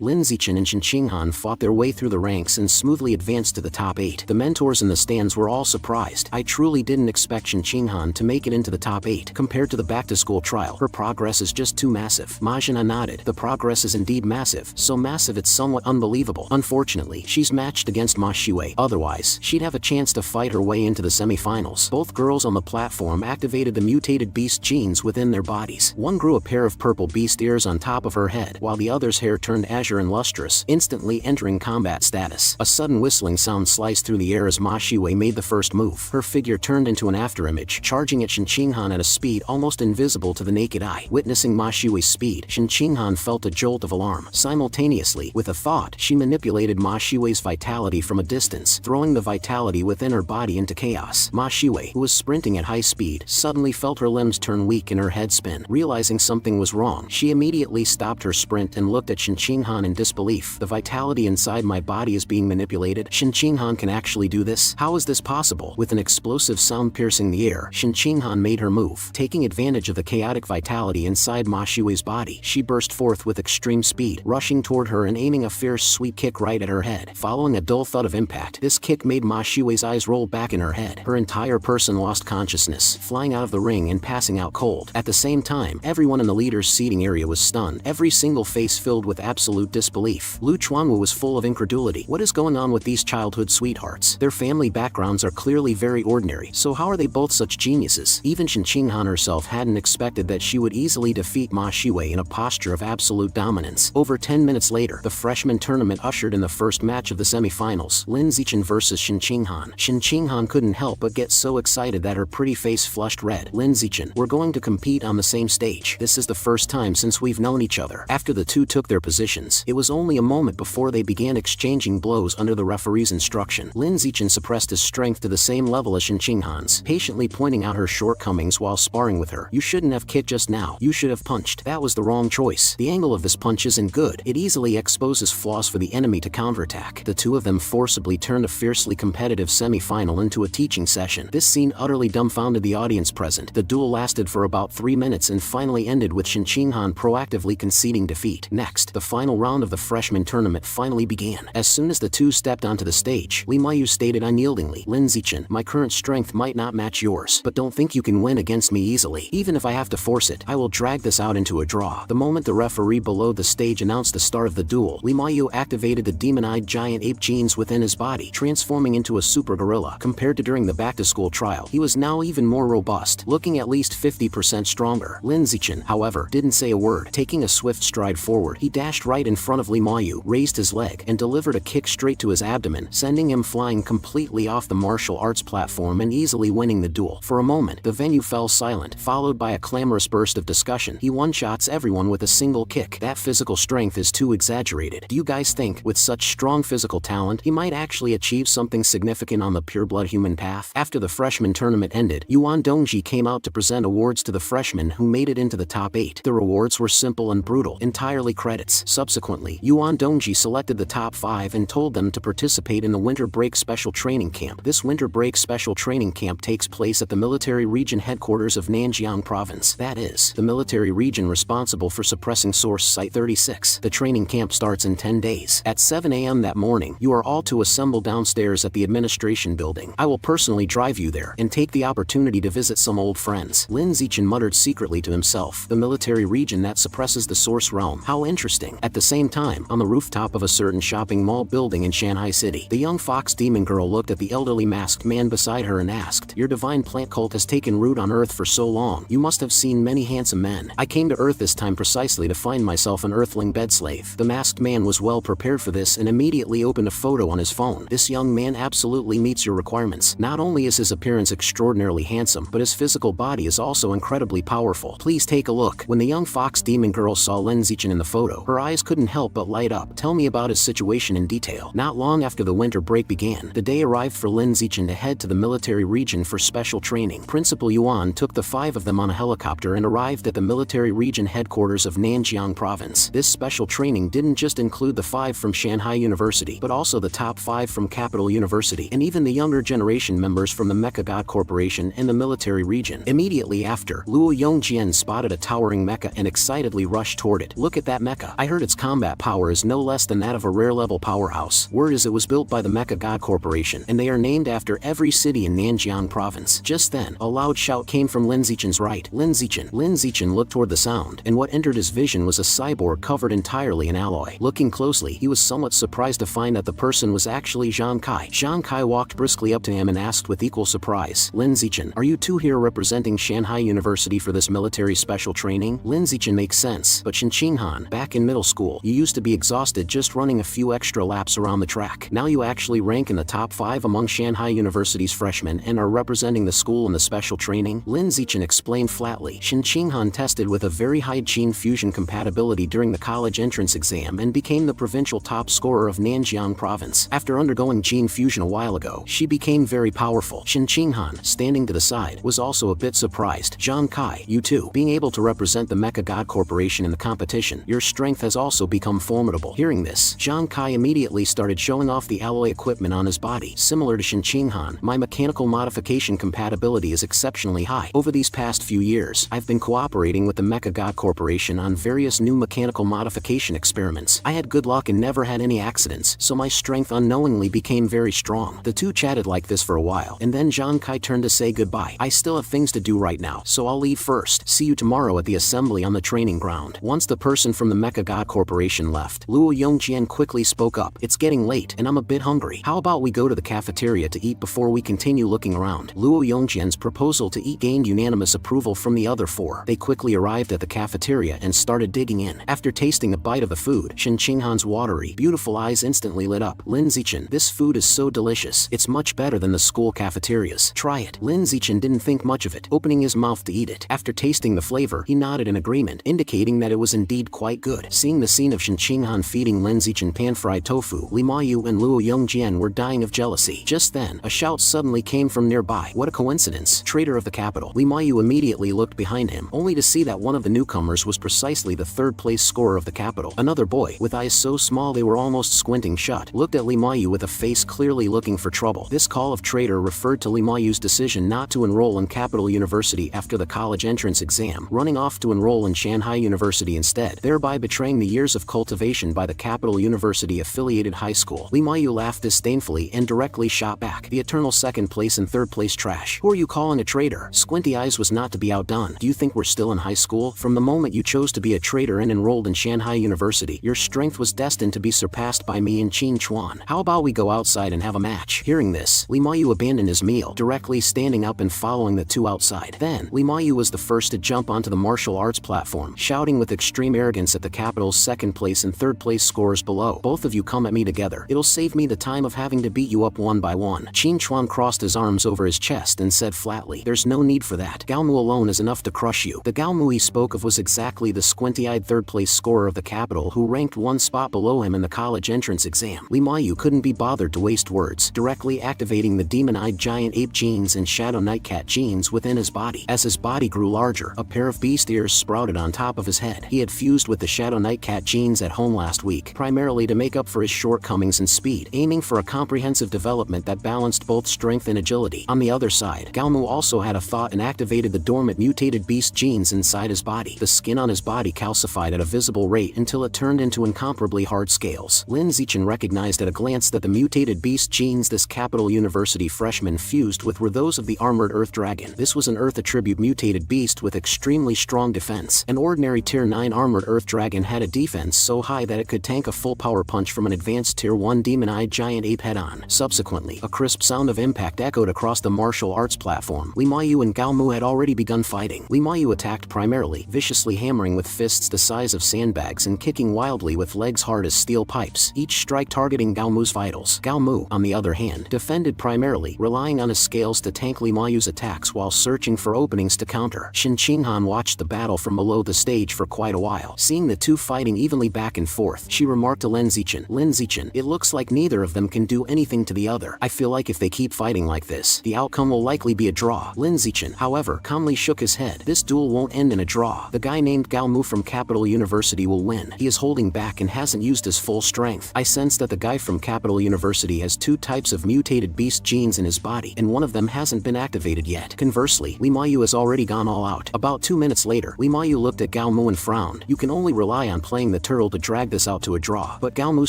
Speaker 1: Lin Zichen and Shen Qinghan fought their way through the ranks and smoothly advanced to the top 8. The mentors in the stands were all surprised. I truly didn't expect Shen Qinghan to make it into the top 8. Compared to the back-to-school trial, her progress is just too massive. Ma Zhina nodded. The progress is indeed massive. So massive it's somewhat unbelievable. Unfortunately, she's matched against Ma Shui. Otherwise, she'd have a chance to fight her way into the semi-finals. Both girls on the platform activated the mutated beast genes within their bodies. One grew a pair of purple beast ears on top of her head, while the other's hair turned azure and lustrous, instantly entering combat status. A sudden whistling sound sliced through the air as Ma Shui made the first move. Her figure turned into an afterimage, charging at Shen Qinghan at a speed almost invisible to the naked eye. Witnessing Ma Shui's speed, Shen Qinghan felt a jolt of alarm. Simultaneously, with a thought, she manipulated Ma Shui's vitality from a distance, throwing the vitality within her body into chaos. Ma Shui, who was sprinting at high speed, suddenly felt her limbs turn weak and her head spin. Realizing something was wrong, she immediately stopped her sprint and looked at Shen Qinghan in disbelief. The vitality inside my body is being manipulated. Shen Qinghan can actually do this? How is this possible? With an explosive sound piercing the air, Shen Qinghan made her move. Taking advantage of the chaotic vitality inside Ma Shui's body, she burst forth with extreme speed, rushing toward her and aiming a fierce sweep kick right at her head. Following a dull thud of impact, this kick made Ma Shui's eyes roll back in her head. Her entire person lost consciousness, flying out of the ring and passing out cold. At the same time, everyone in the leader's seating area was stunned, every single face filled with absolute disbelief. Lu Chuanwu was full of incredulity. What is going on with these childhood sweethearts? Their family backgrounds are clearly very ordinary, so how are they both such geniuses? Even Shen Qinghan herself hadn't expected that she would easily defeat Ma Shui in a posture of absolute dominance. Over 10 minutes later, the freshman tournament ushered in the first match of the semifinals, Lin Zichen versus Shen Qinghan. Shen Qinghan couldn't help but get so excited that her pretty face flushed red. Lin Zichen, we're going to compete on the same stage. This is the first time since we've known each other. After the two took their positions, it was only a moment before they began exchanging blows under the referee's instruction. Lin Zichen suppressed his strength to the same level as Shen Qinghan's, patiently pointing out her shortcomings while sparring with her. You shouldn't have kicked just now. You should have punched. That was the wrong choice. The angle of this punch isn't good. It easily exposes flaws for the enemy to counterattack. The two of them forcibly turned a fiercely competitive semi-final into a teaching session. This scene utterly dumbfounded the audience present. The duel lasted for about 3 minutes and finally ended with Shen Qinghan proactively conceding defeat. Next, the final round of the freshman tournament finally began. As soon as the two stepped onto the stage, Li Mayu stated unyieldingly, Lin Zichen, my current strength might not match yours, but don't think you can win against me easily. Even if I have to force it, I will drag this out into a draw. The moment the referee below the stage announced the start of the duel, Li Mayu activated the demon-eyed giant ape genes within his body, transforming into a super gorilla. Compared to during the back-to-school trial, he was now even more robust, looking at least 50% stronger. Lin Zichen, however, didn't say a word. Taking a swift stride forward, he dashed right in front of Li Mayu, raised his leg, and delivered a kick straight to his abdomen, sending him flying completely off the martial arts platform and easily winning the duel. For a moment, the venue fell silent, followed by a clamorous burst of discussion. He one-shots everyone with a single kick. That physical strength is too exaggerated. Do you guys think, with such strong physical talent, he might actually achieve something significant on the pureblood human path? After the freshman tournament ended, Yuan Dongji came out to present awards to the freshmen who made it into the top 8. The rewards were simple and brutal, entirely credits. Subsequently, Yuan Dongji selected the top 5 and told them to participate in the winter break special training camp. This winter break special training camp takes place at the military region headquarters of Nanjiang province, that is, the military region responsible for suppressing Source Site 36. The training camp starts in 10 days. At 7 a.m. that morning, you are all to assemble downstairs at the administration building. I will personally drive you there and take the opportunity to visit some old friends. Lin Zichen muttered secretly to himself, the military region that suppresses the Source realm. How interesting. At the same time, on the rooftop of a certain shopping mall building in Shanghai City, the young fox demon girl looked at the elderly masked man beside her and asked, "Your divine plant cult has taken root on Earth for so long. You must have seen many handsome men. I came to Earth this time precisely to find myself an Earthling bed slave." The masked man was well prepared for this and immediately opened a photo on his phone. "This young man absolutely meets your requirements. Not only is his appearance extraordinarily handsome, but his physical body is also incredibly powerful. Please take a look." When the young fox demon girl saw Lin Zichen in the photo, her eyes couldn't help but light up. "Tell me about his situation in detail." Not long after the winter break began, the day arrived for Lin Zichen to head to the military region for special training. Principal Yuan took the 5 of them on a helicopter and arrived at the military region headquarters of Nanjiang province. This special training didn't just include the 5 from Shanghai University, but also the top 5 from Capital University, and even the younger generation members from the Mecha God Corporation and the military region. Immediately after, Luo Yongjian spotted a towering mecha and excitedly rushed toward it. "Look at that mecha. I heard its combat power is no less than that of a rare-level powerhouse. Word is it was built by the Mecha God Corporation, and they are named after every city in Nanjiang province." Just then, a loud shout came from Lin Zichen's right. Lin Zichen. Lin Zichen looked toward the sound, and what entered his vision was a cyborg covered entirely in alloy. Looking closely, he was somewhat surprised to find that the person was actually Zhang Kai. Zhang Kai walked briskly up to him and asked with equal surprise, "Lin Zichen, are you two here representing Shanghai University for this military special training?" Lin Zichen makes sense, but Qinghan, back in middle school, you used to be exhausted just running a few extra laps around the track. Now you actually rank in the top 5 among Shanghai University's freshmen and are representing the school in the special training? Lin Zichen explained flatly. Qinghan tested with a very high gene fusion compatibility during the college entrance exam and became the provincial top scorer of Nanjiang province. After undergoing gene fusion a while ago, she became very powerful. Qinghan, standing to the side, was also a bit surprised. "Zhang Kai, you too. Being able to represent the Mecha God Corporation in the competition, your strength has also become formidable." Hearing this, Zhang Kai immediately started showing off the alloy equipment on his body. "Similar to Qinghan, my mechanical modification compatibility is exceptionally high. Over these past few years, I've been cooperating with the Mecha God Corporation on various new mechanical modification experiments. I had good luck and never had any accidents, so my strength unknowingly became very strong." The two chatted like this for a while, and then Zhang Kai turned to say goodbye. "I still have things to do right now, so I'll leave first. See you tomorrow at the assembly on the training ground." Once the person from the Mecha God Corporation left, Luo Yongjian quickly spoke up. "It's getting late, and I'm a bit hungry. How about we go to the cafeteria to eat before we continue looking around?" Luo Yongjian's proposal to eat gained unanimous approval from the other 4. They quickly arrived at the cafeteria and started digging in. After tasting a bite of the food, Qinghan's watery, beautiful eyes instantly lit up. "Lin Zichen, this food is so delicious. It's much better than the school cafeterias. Try it." Lin Zichen didn't think much of it, opening his mouth to eat it. After tasting the flavor, he nodded in agreement, indicating that it was indeed quite good. Seeing the scene of Qinghan feeding Lin Zichen pan-fried tofu, Li Mayu and Luo Yongjian were dying of jealousy. Just then, a shout suddenly came from nearby. "What a coincidence. Traitor of the capital." Li Mayu immediately looked behind him, only to see that one of the newcomers was precisely the 3rd-place scorer of the capital. Another boy, with eyes so small they were almost squinting shut, looked at Li Mayu with a face clearly looking for trouble. This call of traitor referred to Li Mayu's decision not to enroll in Capital University after the college entrance exam, running off to enroll in Shanghai University instead, thereby betraying the years of cultivation by the Capital University affiliated high school. Li Mayu laughed disdainfully and directly shot back. "The eternal 2nd place and 3rd place trash. Who are you calling a traitor?" Squinty Eyes was not to be outdone. "Do you think we're still in high school? From the moment you chose to be a traitor and enrolled in Shanghai University, your strength was destined to be surpassed by me and Qin Chuan. How about we go outside and have a match?" Hearing this, Li Mayu abandoned his meal, directly standing up and following the two outside. Then, Li Mayu was the first to jump onto the martial arts platform, shouting with extreme arrogance at the capital's 2nd place and 3rd place scorers below. "Both of you come at me together. It'll save me the time of having to beat you up one by one." Qin Chuan crossed his arms over his chest and said flatly, "There's no need for that. Gaomu alone is enough to crush you." The Gaomu he spoke of was exactly the squinty-eyed 3rd third-place scorer of the capital who ranked one spot below him in the college entrance exam. Lee Mayu couldn't be bothered to waste words, directly activating the demon-eyed giant ape genes and shadow nightcat genes within his body. As his body grew larger, a pair of beast ears sprouted on top of his head. He had fused with the shadow nightcat genes at home last week, primarily to make up for his shortcomings in speed, aiming for a comprehensive development that balanced both strength and agility. On the other side, Galmu also had a thought and activated the dormant mutated beast genes inside his body. The skin on his body calcified at a visible rate until it turned into incomparably hard scales. Lin Zichen recognized at a glance that the mutated beast genes this Capital University freshman fused with were those of the armored Earth Dragon. This was an Earth attribute mutated beast with extremely strong defense. An ordinary Tier 9 armored Earth Dragon had a defense so high that it could tank a full power punch from an advanced Tier 1 demon-eyed giant ape head-on. Subsequently, a crisp sound of impact echoed across the martial arts platform. Lee Mayu and Galmu had already begun fighting. Lee Mayu attacked primarily, viciously hammering with fists the size of sandbags and kicking wildly with legs hard as steel pipes, each strike targeting Galmu's vitals. Galmu, on the other hand, defended primarily, relying on his scales to tank Lee Mayu's attacks while searching for openings to counter. Shin Qinghan watched the battle from below the stage for quite a while. Seeing the two fighting evenly back and forth, she remarked to Lin Zichen, it looks like neither of them can do anything to the other. I feel like if they keep fighting like this, the outcome will likely be a draw. Lin Zichen, however, calmly shook his head. This duel won't end in a draw. The guy named Galmu from Capital University will win. He is holding back and hasn't used his full strength. I sense that the guy from Capital University has two types of mutated beast genes in his body, and one of them hasn't been activated yet. Conversely, Lee Mayu has already gone all out. About 2 minutes later, Lee Mayu looked at Galmu and frowned. You can only rely on playing the turtle to drag this out to a draw. But Galmu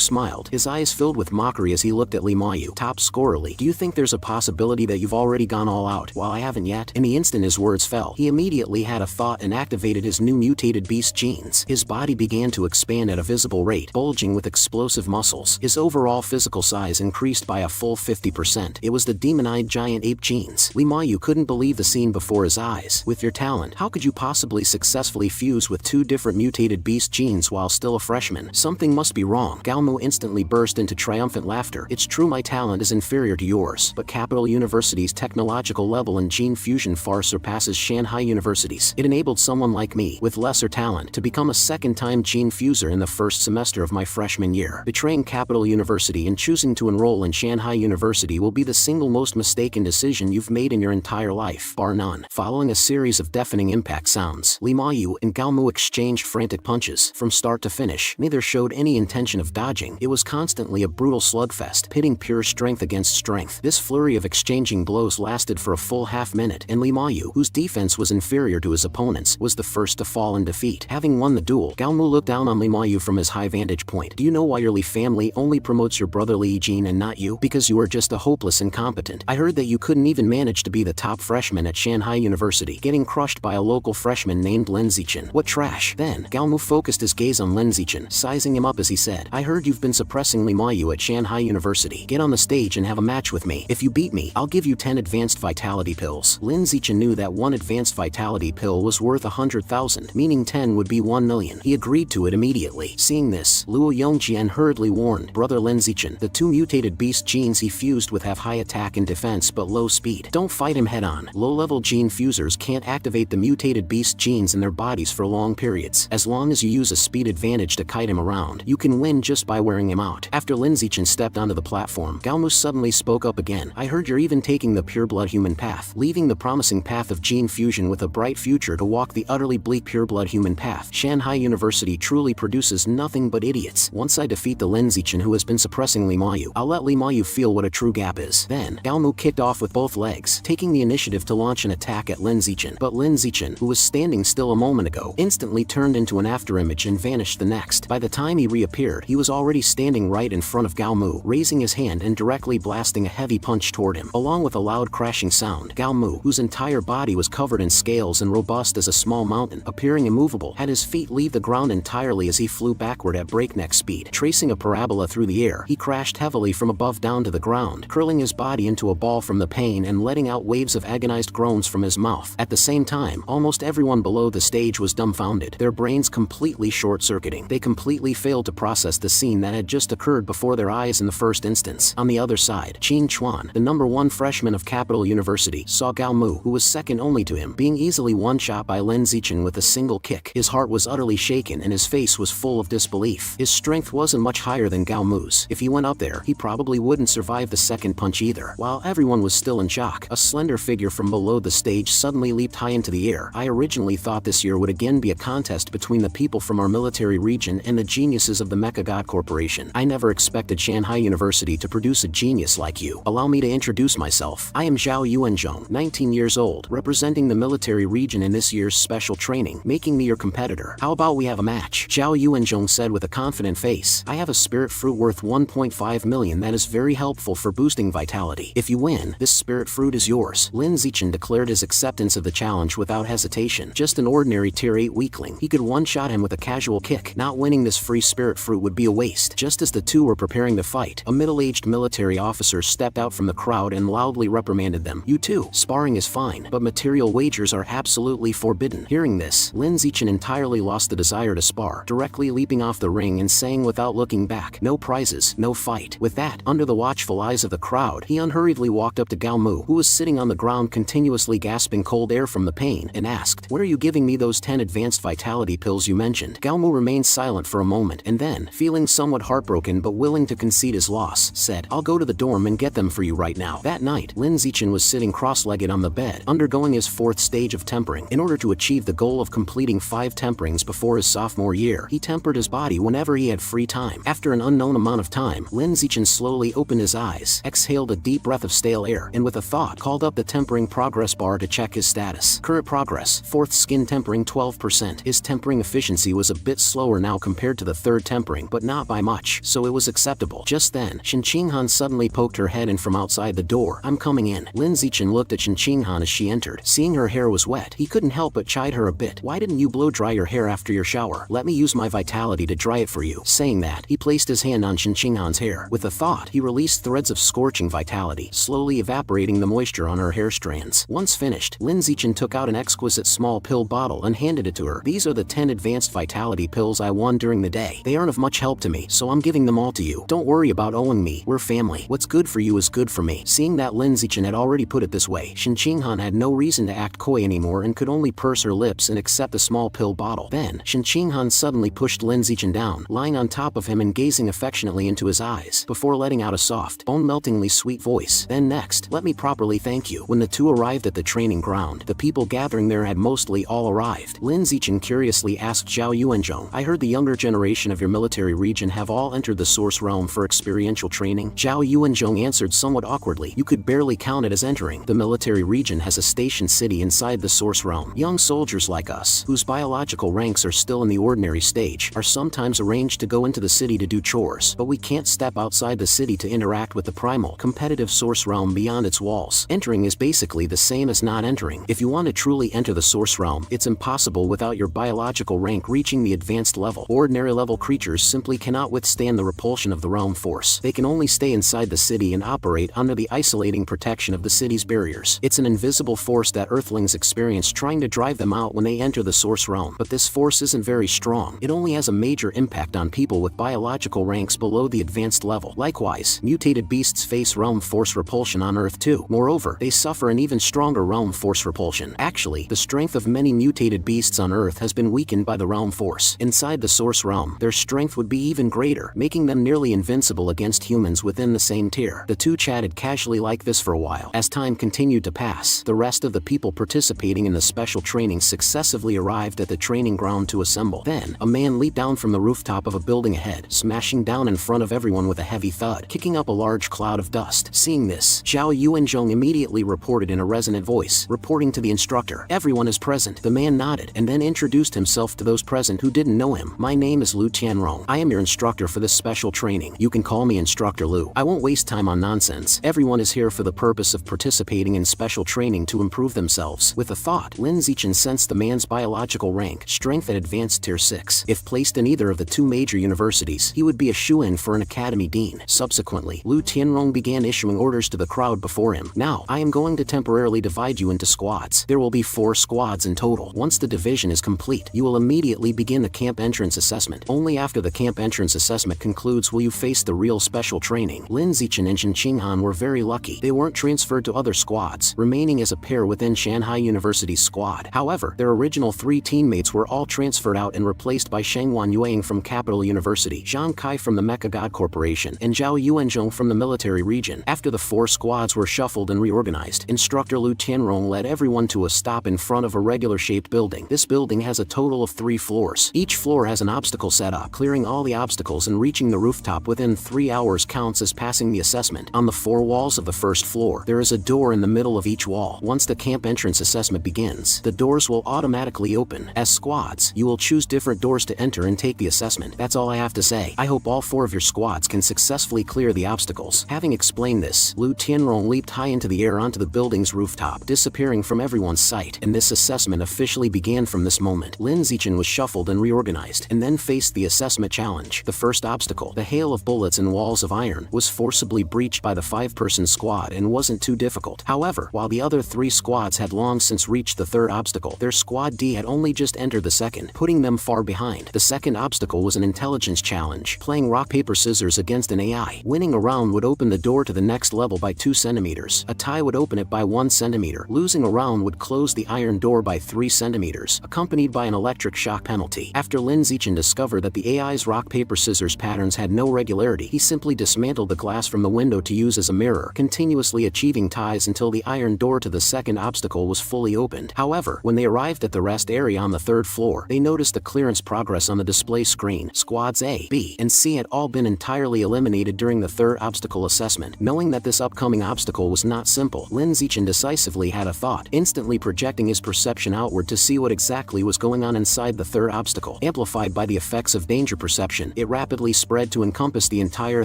Speaker 1: smiled, his eyes filled with mockery as he looked at Lee Mayu. Top scorerly, do you think there's a possibility that you've already gone all out, while I haven't yet? In the instant his words fell, he immediately had a thought and activated his new mutated beast genes. His body began to expand at a visible rate, bulging with explosive muscles. His overall physical size increased by a full 50%. It was the demon-eyed giant ape genes. Lee Mayu couldn't believe the scene before his eyes. With your talent, how could you possibly successfully fuse with two different mutated beast genes while still a freshman? Something must be wrong. Galmu instantly burst into triumphant laughter. It's true my talent is inferior to yours, but Capital University's technological level in gene fusion far surpasses Shanghai University's. It enabled someone like me, with lesser talent, to become a second-time gene fuser in the first semester of my freshman year. Betraying Capital University and choosing to enroll in Shanghai University will be the single most mistaken decision you've made in your entire life, bar none. Following a series of deafening impact sounds, Lee Mayu and Galmu exchanged frantic punches. From start to finish, neither showed any intention of dodging. It was constantly a brutal slugfest, pitting pure strength against strength. This flurry of exchanging blows lasted for a full half-minute, and Lee Mayu, whose defense was inferior to his opponent's, was the first to fall in defeat. Having won the duel, Galmu looked down on Lee Mayu from his high vantage point. Do you know why your Lee family only promotes your brother Lee Jin and not you? Because you are just a hopeless incompetent. I heard that you couldn't even manage to be the top freshman at Shanghai University, getting crushed by a local freshman named Lin Zichen. What trash. Then, Galmu focused his gaze on Lin Zichen, sizing him up as he said, I heard you've been suppressing Lee Mayu at Shanghai University. Get on the stage and have a match with me. If you beat me, I'll give you 10 advanced vitality pills. Lin Zichen knew that one advanced vitality pill was worth 100,000, meaning 10 would be 1 million. He agreed to it immediately. Seeing this, Luo Yongjian hurriedly warned, Brother Lin Zichen, the two mutated beast genes he fused with have high attack and defense but low speed. Don't fight him head-on. Low-level gene fusers can't activate the mutated beast genes in their bodies for long periods. As long as you use a speed advantage to kite him around, you can win just by wearing him out. After Lin Zichen stepped onto the platform, Galmu suddenly spoke up again. I heard you're even taking the pureblood human path, leaving the promising path of gene fusion with a bright future to walk the utterly bleak pureblood human path. Shanghai University truly produces nothing but idiots. Once I defeat the Lin Zichen who has been suppressing Lee Mayu, I'll let Lee Mayu feel what a true gap is. Then, Galmu kicked off with both legs, taking the initiative to launch an attack at Lin Zichen. But Lin Zichen, who was standing still a moment ago, instantly turned into an afterimage and vanished the next. By the time he reappeared, he was already standing right in front of Galmu, raising his hand and directly blasting a heavy punch toward him. Along with a loud crashing sound, Galmu, whose entire body was covered in scales and robust as a small mountain, appearing immovable, had his feet leave the ground entirely as he flew backward at breakneck speed. Tracing a parabola through the air, he crashed heavily from above down to the ground, curling his body into a ball from the pain and letting out waves of agonized groans from his mouth. At the same time, almost everyone below the stage was dumbfounded, their brains completely short-circuiting. They completely failed to process the scene that had just occurred before their eyes in the first instance. On the other side, Qin Chuan, the #1 freshman of Capital University, saw Galmu, who was second only to him, being easily one-shot by Lin Zichen with a single kick. His heart was utterly utterly shaken and his face was full of disbelief. His strength wasn't much higher than Gao Mu's. If he went up there, he probably wouldn't survive the second punch either. While everyone was still in shock, a slender figure from below the stage suddenly leaped high into the air. I originally thought this year would again be a contest between the people from our military region and the geniuses of the Mecha God Corporation. I never expected Shanghai University to produce a genius like you. Allow me to introduce myself. I am Zhao Yuanzhong, 19 years old, representing the military region in this year's special training, making me your competitor. How about we have a match? Zhao Yuanzhong said with a confident face. I have a spirit fruit worth 1.5 million that is very helpful for boosting vitality. If you win, this spirit fruit is yours. Lin Zichen declared his acceptance of the challenge without hesitation. Just an ordinary tier 8 weakling. He could one-shot him with a casual kick. Not winning this free spirit fruit would be a waste. Just as the two were preparing to fight, a middle-aged military officer stepped out from the crowd and loudly reprimanded them. You too. Sparring is fine, but material wagers are absolutely forbidden. Hearing this, Lin Zichen entirely lost the desire to spar, directly leaping off the ring and saying without looking back, no prizes, no fight. With that, under the watchful eyes of the crowd, he unhurriedly walked up to Gao Mu, who was sitting on the ground continuously gasping cold air from the pain, and asked, where are you giving me those 10 advanced vitality pills you mentioned? Gao Mu remained silent for a moment and then, feeling somewhat heartbroken but willing to concede his loss, said, I'll go to the dorm and get them for you right now. That night, Lin Zichen was sitting cross-legged on the bed, undergoing his 4th stage of tempering. In order to achieve the goal of completing 5 temperings before his sophomore year, he tempered his body whenever he had free time. After an unknown amount of time, Lin Zichen slowly opened his eyes, exhaled a deep breath of stale air, and with a thought, called up the tempering progress bar to check his status. Current progress, 4th skin tempering 12%. His tempering efficiency was a bit slower now compared to the 3rd tempering, but not by much, so it was acceptable. Just then, Shen Qinghan suddenly poked her head in from outside the door. I'm coming in. Lin Zichen looked at Shen Qinghan as she entered. Seeing her hair was wet, he couldn't help but chide her a bit. Why didn't you blow dry your hair after your shower? Let me use my vitality to dry it for you. Saying that, he placed his hand on Shen Qinghan's hair. With a thought, he released threads of scorching vitality, slowly evaporating the moisture on her hair strands. Once finished, Lin Zichen took out an exquisite small pill bottle and handed it to her. These are the 10 advanced vitality pills I won during the day. They aren't of much help to me, so I'm giving them all to you. Don't worry about owing me. We're family. What's good for you is good for me. Seeing that Lin Zichen had already put it this way, Shen Qinghan had no reason to act coy anymore and could only purse her lips and accept the small pill bottle. Then, Shen Qinghan suddenly pushed Lin Zichen down, lying on top of him and gazing affectionately into his eyes, before letting out a soft, bone-meltingly sweet voice. Then next, let me properly thank you. When the two arrived at the training ground, the people gathering there had mostly all arrived. Lin Zichen curiously asked Zhao Yuanzhong, I heard the younger generation of your military region have all entered the Source Realm for experiential training. Zhao Yuanzhong answered somewhat awkwardly, you could barely count it as entering. The military region has a station city inside the Source Realm. Young soldiers like us, whose biological ranks are still in the ordinary stage, are sometimes arranged to go into the city to do chores, but we can't step outside the city to interact with the primal, competitive Source Realm beyond its walls. Entering is basically the same as not entering. If you want to truly enter the Source Realm, it's impossible without your biological rank reaching the advanced level. Ordinary level creatures simply cannot withstand the repulsion of the realm force. They can only stay inside the city and operate under the isolating protection of the city's barriers. It's an invisible force that Earthlings experience trying to drive them out when they enter the Source Realm. But this force isn't very strong. It only has a major impact on people with biological ranks below the advanced level. Likewise, mutated beasts face realm force repulsion on Earth too. Moreover, they suffer an even stronger realm force repulsion. Actually, the strength of many mutated beasts on Earth has been weakened by the realm force. Inside the Source Realm, their strength would be even greater, making them nearly invincible against humans within the same tier. The two chatted casually like this for a while. As time continued to pass, the rest of the people participating in the special training successively arrived at the training ground to assemble. Then, a man leaped down from the rooftop of a building ahead, smashing down in front of everyone with a heavy thud, kicking up a large cloud of dust. Seeing this, Zhao Yuanzhong immediately reported in a resonant voice, reporting to the instructor, everyone is present. The man nodded, and then introduced himself to those present who didn't know him. My name is Lu Tianrong. I am your instructor for this special training. You can call me Instructor Lu. I won't waste time on nonsense. Everyone is here for the purpose of participating in special training to improve themselves. With a thought, Lin Zichen sensed the man's biological rank, strength at advanced tier 6. If placed in either of the two major universities, he would be a shoo-in for an academy dean. Subsequently, Lu Tianrong began issuing orders to the crowd before him. Now, I am going to temporarily divide you into squads. There will be 4 squads in total. Once the division is complete, you will immediately begin the camp entrance assessment. Only after the camp entrance assessment concludes will you face the real special training. Lin Zichen and Shen Qinghan were very lucky. They weren't transferred to other squads, remaining as a pair within Shanghai University's squad. However, their original 3 teammates were all transferred out and replaced by Shangwan Yuang from Capital University, Zhang Kai from the Mecha God Corporation, and Zhao Yuanzhong from the military region. After the 4 squads were shuffled and reorganized, Instructor Lu Tianrong led everyone to a stop in front of a regular-shaped building. This building has a total of 3 floors. Each floor has an obstacle set up. Clearing all the obstacles and reaching the rooftop within 3 hours counts as passing the assessment. On the 4 walls of the first floor, there is a door in the middle of each wall. Once the camp entrance assessment begins, the doors will automatically open. As squads, you will choose different doors to enter and take the assessment. That's all I have to say. I hope all 4 of your squads can successfully clear the obstacles. Having explained this, Lu Tianrong leaped high into the air onto the building's rooftop, disappearing from everyone's sight, and this assessment officially began from this moment. Lin Zichen was shuffled and reorganized, and then faced the assessment challenge. The first obstacle, the hail of bullets and walls of iron, was forcibly breached by the 5-person squad and wasn't too difficult. However, while the other 3 squads had long since reached the 3rd obstacle, their squad D had only just entered the 2nd, putting them far behind. The 2nd obstacle was an intelligence challenge, playing rock paper scissors against an AI. Winning a round would open the door to the next level by 2 centimeters. A tie would open it by 1 centimeter. Losing a round would close the iron door by 3 centimeters, accompanied by an electric shock penalty. After Lin Zichen discovered that the AI's rock paper scissors patterns had no regularity, he simply dismantled the glass from the window to use as a mirror, continuously achieving ties until the iron door to the 2nd obstacle was fully opened. However, when they arrived at the rest area on the 3rd floor, they noticed the clearance progress on the display screen. Squads A, B, and C had all been entirely eliminated during the 3rd obstacle assessment. Knowing that this upcoming obstacle was not simple, Lin Zichen decisively had a thought, instantly projecting his perception outward to see what exactly was going on inside the 3rd obstacle. Amplified by the effects of danger perception, it rapidly spread to encompass the entire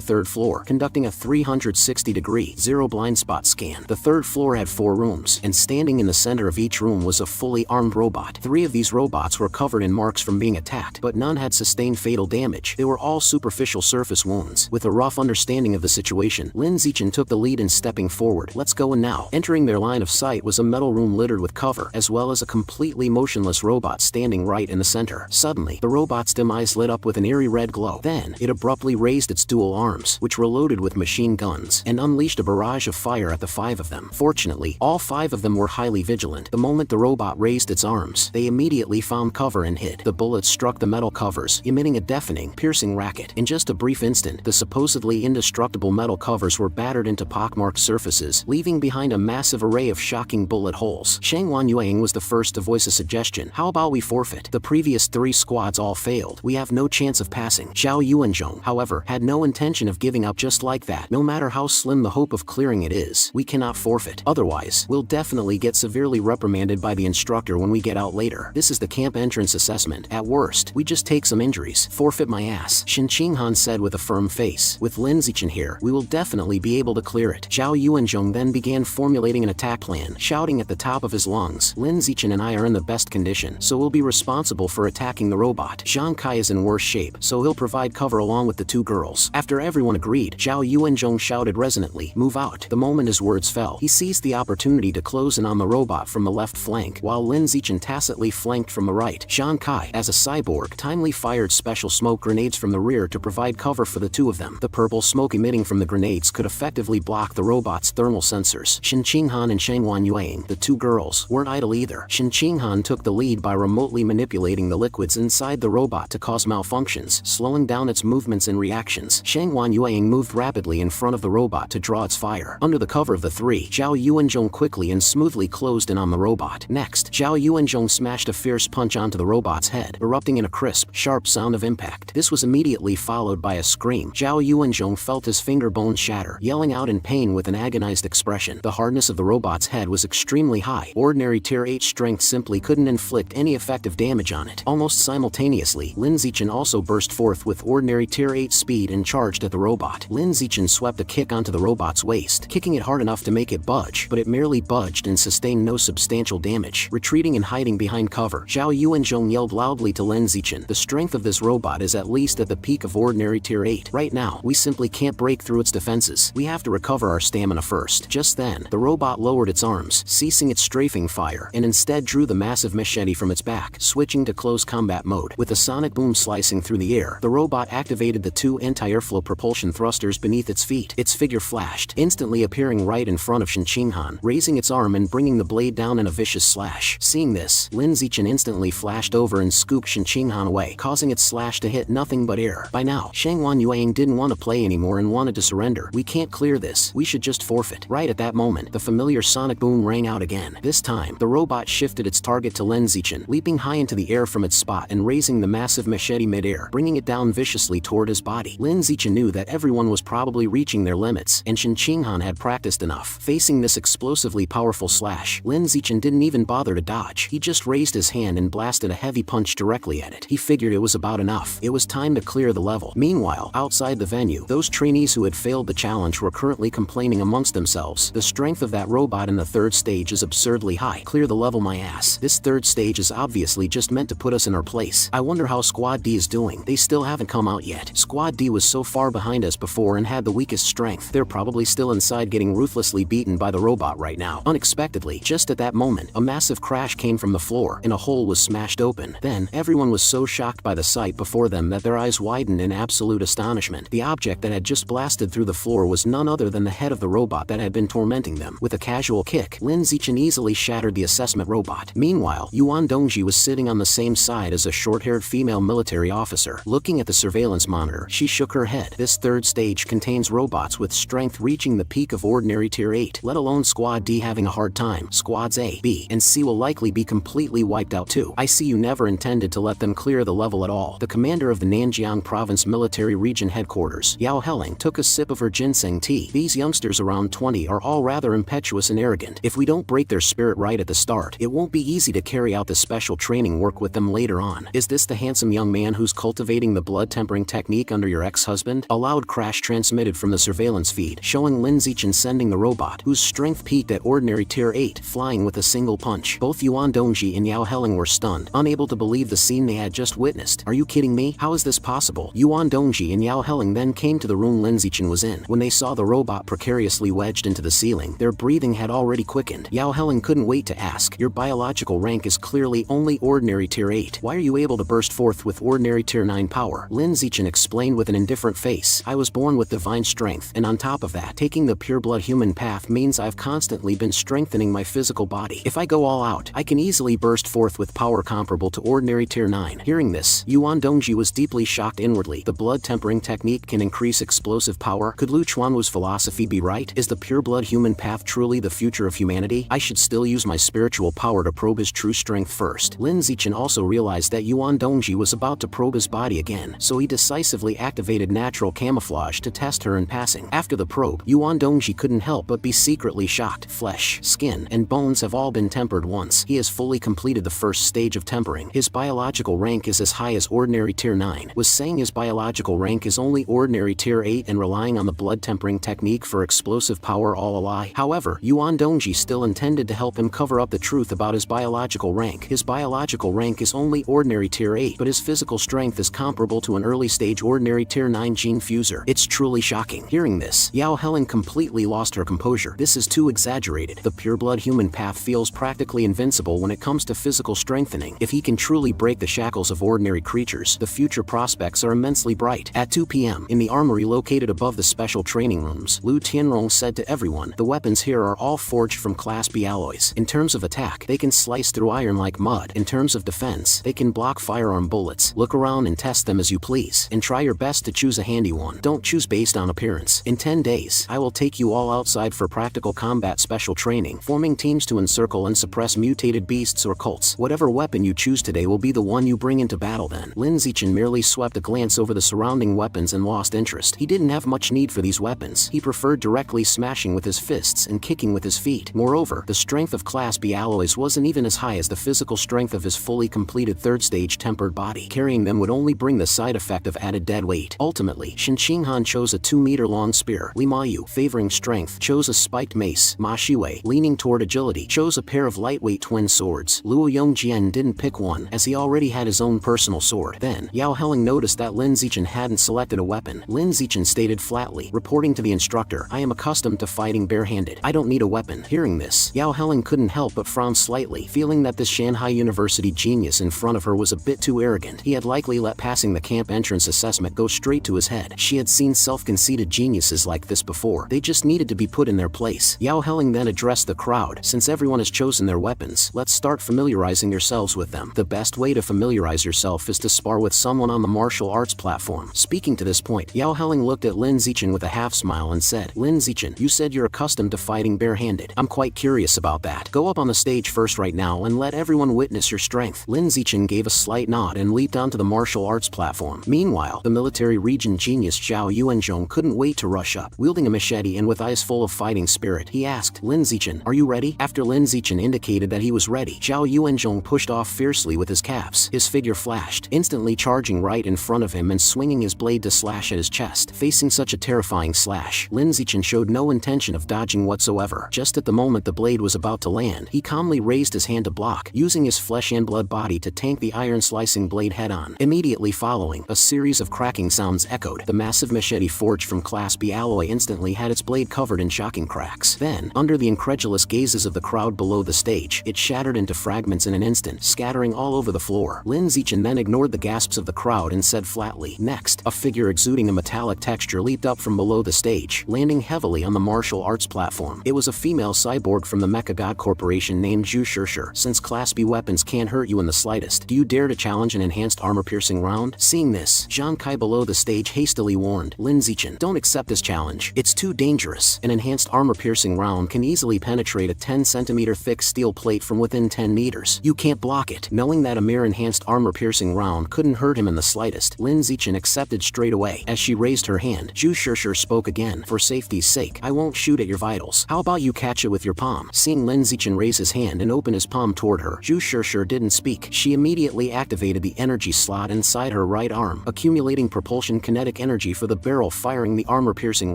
Speaker 1: 3rd floor, conducting a 360-degree, zero blind spot scan. The 3rd floor had 4 rooms, and standing in the center of each room was a fully armed robot. 3 of these robots were covered in marks from being attacked, but none had sustained fatal damage. They were all superficial surface wounds. With a rough understanding of the situation, Lin Zichen took the lead in stepping forward. Let's go in now. Entering their line of sight was a metal room littered with cover, as well as a completely motionless robot standing right in the center. Suddenly, the robot's dim eyes lit up with an eerie red glow. Then, it abruptly raised its dual arms, which were loaded with machine guns, and unleashed a barrage of fire at the 5 of them. Fortunately, all 5 of them were highly vigilant. The moment the robot raised its arms, they immediately found cover and hid. The bullets struck the metal covers, emitting a deafening, piercing racket. In just a brief instant, the supposedly indestructible metal covers were battered into pockmarked surfaces, leaving behind a massive array of shocking bullet holes. Shangwan Yuang was the first to voice a suggestion. How about we forfeit? The previous 3 squads all failed. We have no chance of passing. Zhao Yuanzhong, however, had no intention of giving up just like that. No matter how slim the hope of clearing it is, we cannot forfeit. Otherwise, we'll definitely get severely reprimanded by the instructor when we get out later. This is the camp entrance assessment. At worst, we just take some injuries. Forfeit my ass, Shin Qinghan said with a firm face. With Lin Zichen here, we will definitely be able to clear it. Zhao Yuanzhong then began formulating an attack plan, shouting at the top of his lungs, Lin Zichen and I are in the best condition, so we'll be responsible for attacking the robot. Zhang Kai is in worse shape, so he'll provide cover along with the 2 girls. After everyone agreed, Zhao Yuanzhong shouted resonantly, move out. The moment his words fell, he seized the opportunity to close in on the robot from the left flank, while Lin Zichen tacitly flanked from the right. Zhang Kai, as a cyborg, timely fired special smoke grenades from the rear to provide cover for the 2 of them. The purple smoke emitting from the grenades could effectively block the robot's thermal sensors. Shin Qinghan and Shangwan Yuang, the 2 girls, weren't idle either. Shin Qinghan took the lead by remotely manipulating the liquids inside the robot to cause malfunctions, slowing down its movements and reactions. Shangwan Yuang moved rapidly in front of the robot to draw its fire. Under the cover of the 3, Zhao Yuanzhong quickly and smoothly closed in on the robot. Next, Zhao Yuanzhong smashed a fierce punch onto the robot's head, erupting in a crisp, sharp sound of impact. This was immediately followed by a scream. Zhao Yuanzhong felt his finger bones shatter, yelling out in pain with an agonized expression. The hardness of the robot's head was extremely high. Ordinary Tier 8 strength simply couldn't inflict any effective damage on it. Almost simultaneously, Lin Zichen also burst forth with ordinary Tier 8 speed and charged at the robot. Lin Zichen swept a kick onto the robot's waist, kicking it hard enough to make it budge, but it merely budged and sustained no substantial damage. Retreating and hiding behind cover, Zhao Yuanzhong yelled loudly to Lin Zichen, the strength of this robot is at least at the peak of ordinary Tier 8. Right now, we simply can't break through its defenses. We have to recover our stamina first. Just then, the robot lowered its arms, ceasing its strafing fire, and instead drew the massive machete from its back, switching to close combat mode. With a sonic boom slicing through the air, the robot activated the 2 anti-airflow propulsion thrusters beneath its feet. Its figure flashed, instantly appearing right in front of Shin Qinghan, raising its arm and bringing the blade down in a vicious slash. Seeing this, Lin Zichen instantly flashed slashed over and scooped Shen Qinghan away, causing its slash to hit nothing but air. By now, Shangwan Yuang didn't want to play anymore and wanted to surrender. "We can't clear this. We should just forfeit." Right at that moment, the familiar sonic boom rang out again. This time, the robot shifted its target to Lin Zichen, leaping high into the air from its spot and raising the massive machete mid-air, bringing it down viciously toward his body. Lin Zichen knew that everyone was probably reaching their limits, and Shen Qinghan had practiced enough. Facing this explosively powerful slash, Lin Zichen didn't even bother to dodge. He just raised his hand and blasted a heavy punch directly at it. He figured it was about enough. It was time to clear the level. Meanwhile, outside the venue, those trainees who had failed the challenge were currently complaining amongst themselves. "The strength of that robot in the third stage is absurdly high. Clear the level, my ass. This third stage is obviously just meant to put us in our place. I wonder how Squad D is doing. They still haven't come out yet. Squad D was so far behind us before and had the weakest strength. They're probably still inside getting ruthlessly beaten by the robot right now." Unexpectedly, just at that moment, a massive crash came from the floor, and a hole was smashed open. Then, everyone was so shocked by the sight before them that their eyes widened in absolute astonishment. The object that had just blasted through the floor was none other than the head of the robot that had been tormenting them. With a casual kick, Lin Zichen easily shattered the assessment robot. Meanwhile, Yuan Dongji was sitting on the same side as a short-haired female military officer. Looking at the surveillance monitor, she shook her head. "This third stage contains robots with strength reaching the peak of ordinary tier 8, let alone Squad D having a hard time. Squads A, B, and C will likely be completely wiped out too. I see you never intended to let them clear the level at all." The commander of the Nanjiang Province Military Region Headquarters, Yao Helling, took a sip of her ginseng tea. "These youngsters around 20 are all rather impetuous and arrogant. If we don't break their spirit right at the start, it won't be easy to carry out the special training work with them later on. Is this the handsome young man who's cultivating the blood tempering technique under your ex-husband?" A loud crash transmitted from the surveillance feed, showing Lin Zichen sending the robot, whose strength peaked at ordinary tier 8, flying with a single punch. Both Yuan Dongji and Yao Helling were stunned, unable to believe the scene they had just witnessed. "Are you kidding me? How is this possible?" Yuan Dongji and Yao Helling then came to the room Lin Zichen was in. When they saw the robot precariously wedged into the ceiling, their breathing had already quickened. Yao Helling couldn't wait to ask, "Your biological rank is clearly only ordinary tier 8. Why are you able to burst forth with ordinary tier 9 power?" Lin Zichen explained with an indifferent face, "I was born with divine strength, and on top of that, taking the pureblood human path means I've constantly been strengthening my physical body. If I go all out, I can easily burst forth with power comparable to ordinary tier 9. Hearing this, Yuan Dongji was deeply shocked inwardly. The blood tempering technique can increase explosive power? Could Lu Chuanwu's philosophy be right? Is the pureblood human path truly the future of humanity? I should still use my spiritual power to probe his true strength first. Lin Zichen also realized that Yuan Dongji was about to probe his body again, so he decisively activated natural camouflage to test her in passing. After the probe, Yuan Dongji couldn't help but be secretly shocked. Flesh, skin, and bones have all been tempered once. He has fully completed the first stage of tempering. His biological rank is as high as ordinary tier 9. Was saying his biological rank is only ordinary tier 8 and relying on the blood tempering technique for explosive power all a lie? However, Yuan Dongji still intended to help him cover up the truth about his biological rank. His biological rank is only ordinary tier 8, but his physical strength is comparable to an early stage ordinary tier 9 gene fuser. It's truly shocking. Hearing this, Yao Helling completely lost her composure. This is too exaggerated. The pureblood human path feels practically invincible when it comes to physical strengthening. If he can truly break the shackles of ordinary creatures, the future prospects are immensely bright. At 2 p.m., in the armory located above the special training rooms, Lu Tianrong said to everyone, "The weapons here are all forged from Class B alloys. In terms of attack, they can slice through iron like mud. In terms of defense, they can block firearm bullets. Look around and test them as you please, and try your best to choose a handy one. Don't choose based on appearance. In 10 days, I will take you all outside for practical combat special training, forming teams to encircle and suppress mutated beasts or cults. Whatever weapon you choose today will be the one you bring into battle then." Lin Zichen merely swept a glance over the surrounding weapons and lost interest. He didn't have much need for these weapons. He preferred directly smashing with his fists and kicking with his feet. Moreover, the strength of Class B alloys wasn't even as high as the physical strength of his fully completed third stage tempered body. Carrying them would only bring the side effect of added dead weight. Ultimately, Shen Qinghan chose a 2-meter-long spear. Li Mayu, favoring strength, chose a spiked mace. Ma Shiwei, leaning toward agility, chose a pair of lightweight twin swords. Luo Yongjian didn't pick one, as he already had his own personal sword. Then, Yao Helling noticed that Lin Zichen hadn't selected a weapon. Lin Zichen stated flatly, reporting to the instructor, "I am accustomed to fighting barehanded. I don't need a weapon." Hearing this, Yao Helling couldn't help but frown slightly, feeling that this Shanghai University genius in front of her was a bit too arrogant. He had likely let passing the camp entrance assessment go straight to his head. She had seen self-conceited geniuses like this before. They just needed to be put in their place. Yao Helling then addressed the crowd, "Since everyone has chosen their weapons, let's start familiarizing yourselves with with them. The best way to familiarize yourself is to spar with someone on the martial arts platform. Speaking to this point, Yao Heling looked at Lin Zichen with a half smile and said, Lin Zichen, you said you're accustomed to fighting barehanded. I'm quite curious about that. Go up on the stage first right now and let everyone witness your strength. Lin Zichen gave a slight nod and leaped onto the martial arts platform. Meanwhile, the military region genius Zhao Yuanzhong couldn't wait to rush up. Wielding a machete and with eyes full of fighting spirit, he asked, Lin Zichen, are you ready? After Lin Zichen indicated that he was ready, Zhao Yuanzhong pushed off fiercely with his calves. His figure flashed, instantly charging right in front of him and swinging his blade to slash at his chest. Facing such a terrifying slash, Lin Zichen showed no intention of dodging whatsoever. Just at the moment the blade was about to land, he calmly raised his hand to block, using his flesh and blood body to tank the iron-slicing blade head-on. Immediately following, a series of cracking sounds echoed. The massive machete forged from Class B alloy instantly had its blade covered in shocking cracks. Then, under the incredulous gazes of the crowd below the stage, it shattered into fragments in an instant, scattering all over the floor. Lin Zichen then ignored the gasps of the crowd and said flatly, next. A figure exuding a metallic texture leaped up from below the stage, landing heavily on the martial arts platform. It was a female cyborg from the Mecha God Corporation named Zhu Shishir. Since Class B weapons can't hurt you in the slightest, do you dare to challenge an enhanced armor-piercing round? Seeing this, Zhang Kai below the stage hastily warned, Lin Zichen, don't accept this challenge. It's too dangerous. An enhanced armor-piercing round can easily penetrate a 10-centimeter thick steel plate from within 10 meters. You can't block it. Knowing that a mere enhanced armor-piercing round couldn't hurt him in the slightest, Lin Zichen accepted straight away. As she raised her hand, Zhu Shishir spoke again, for safety's sake, I won't shoot at your vitals. How about you catch it with your palm? Seeing Lin Zichen raise his hand and open his palm toward her, Zhu Shishir didn't speak. She immediately activated the energy slot inside her right arm, accumulating propulsion kinetic energy for the barrel firing the armor-piercing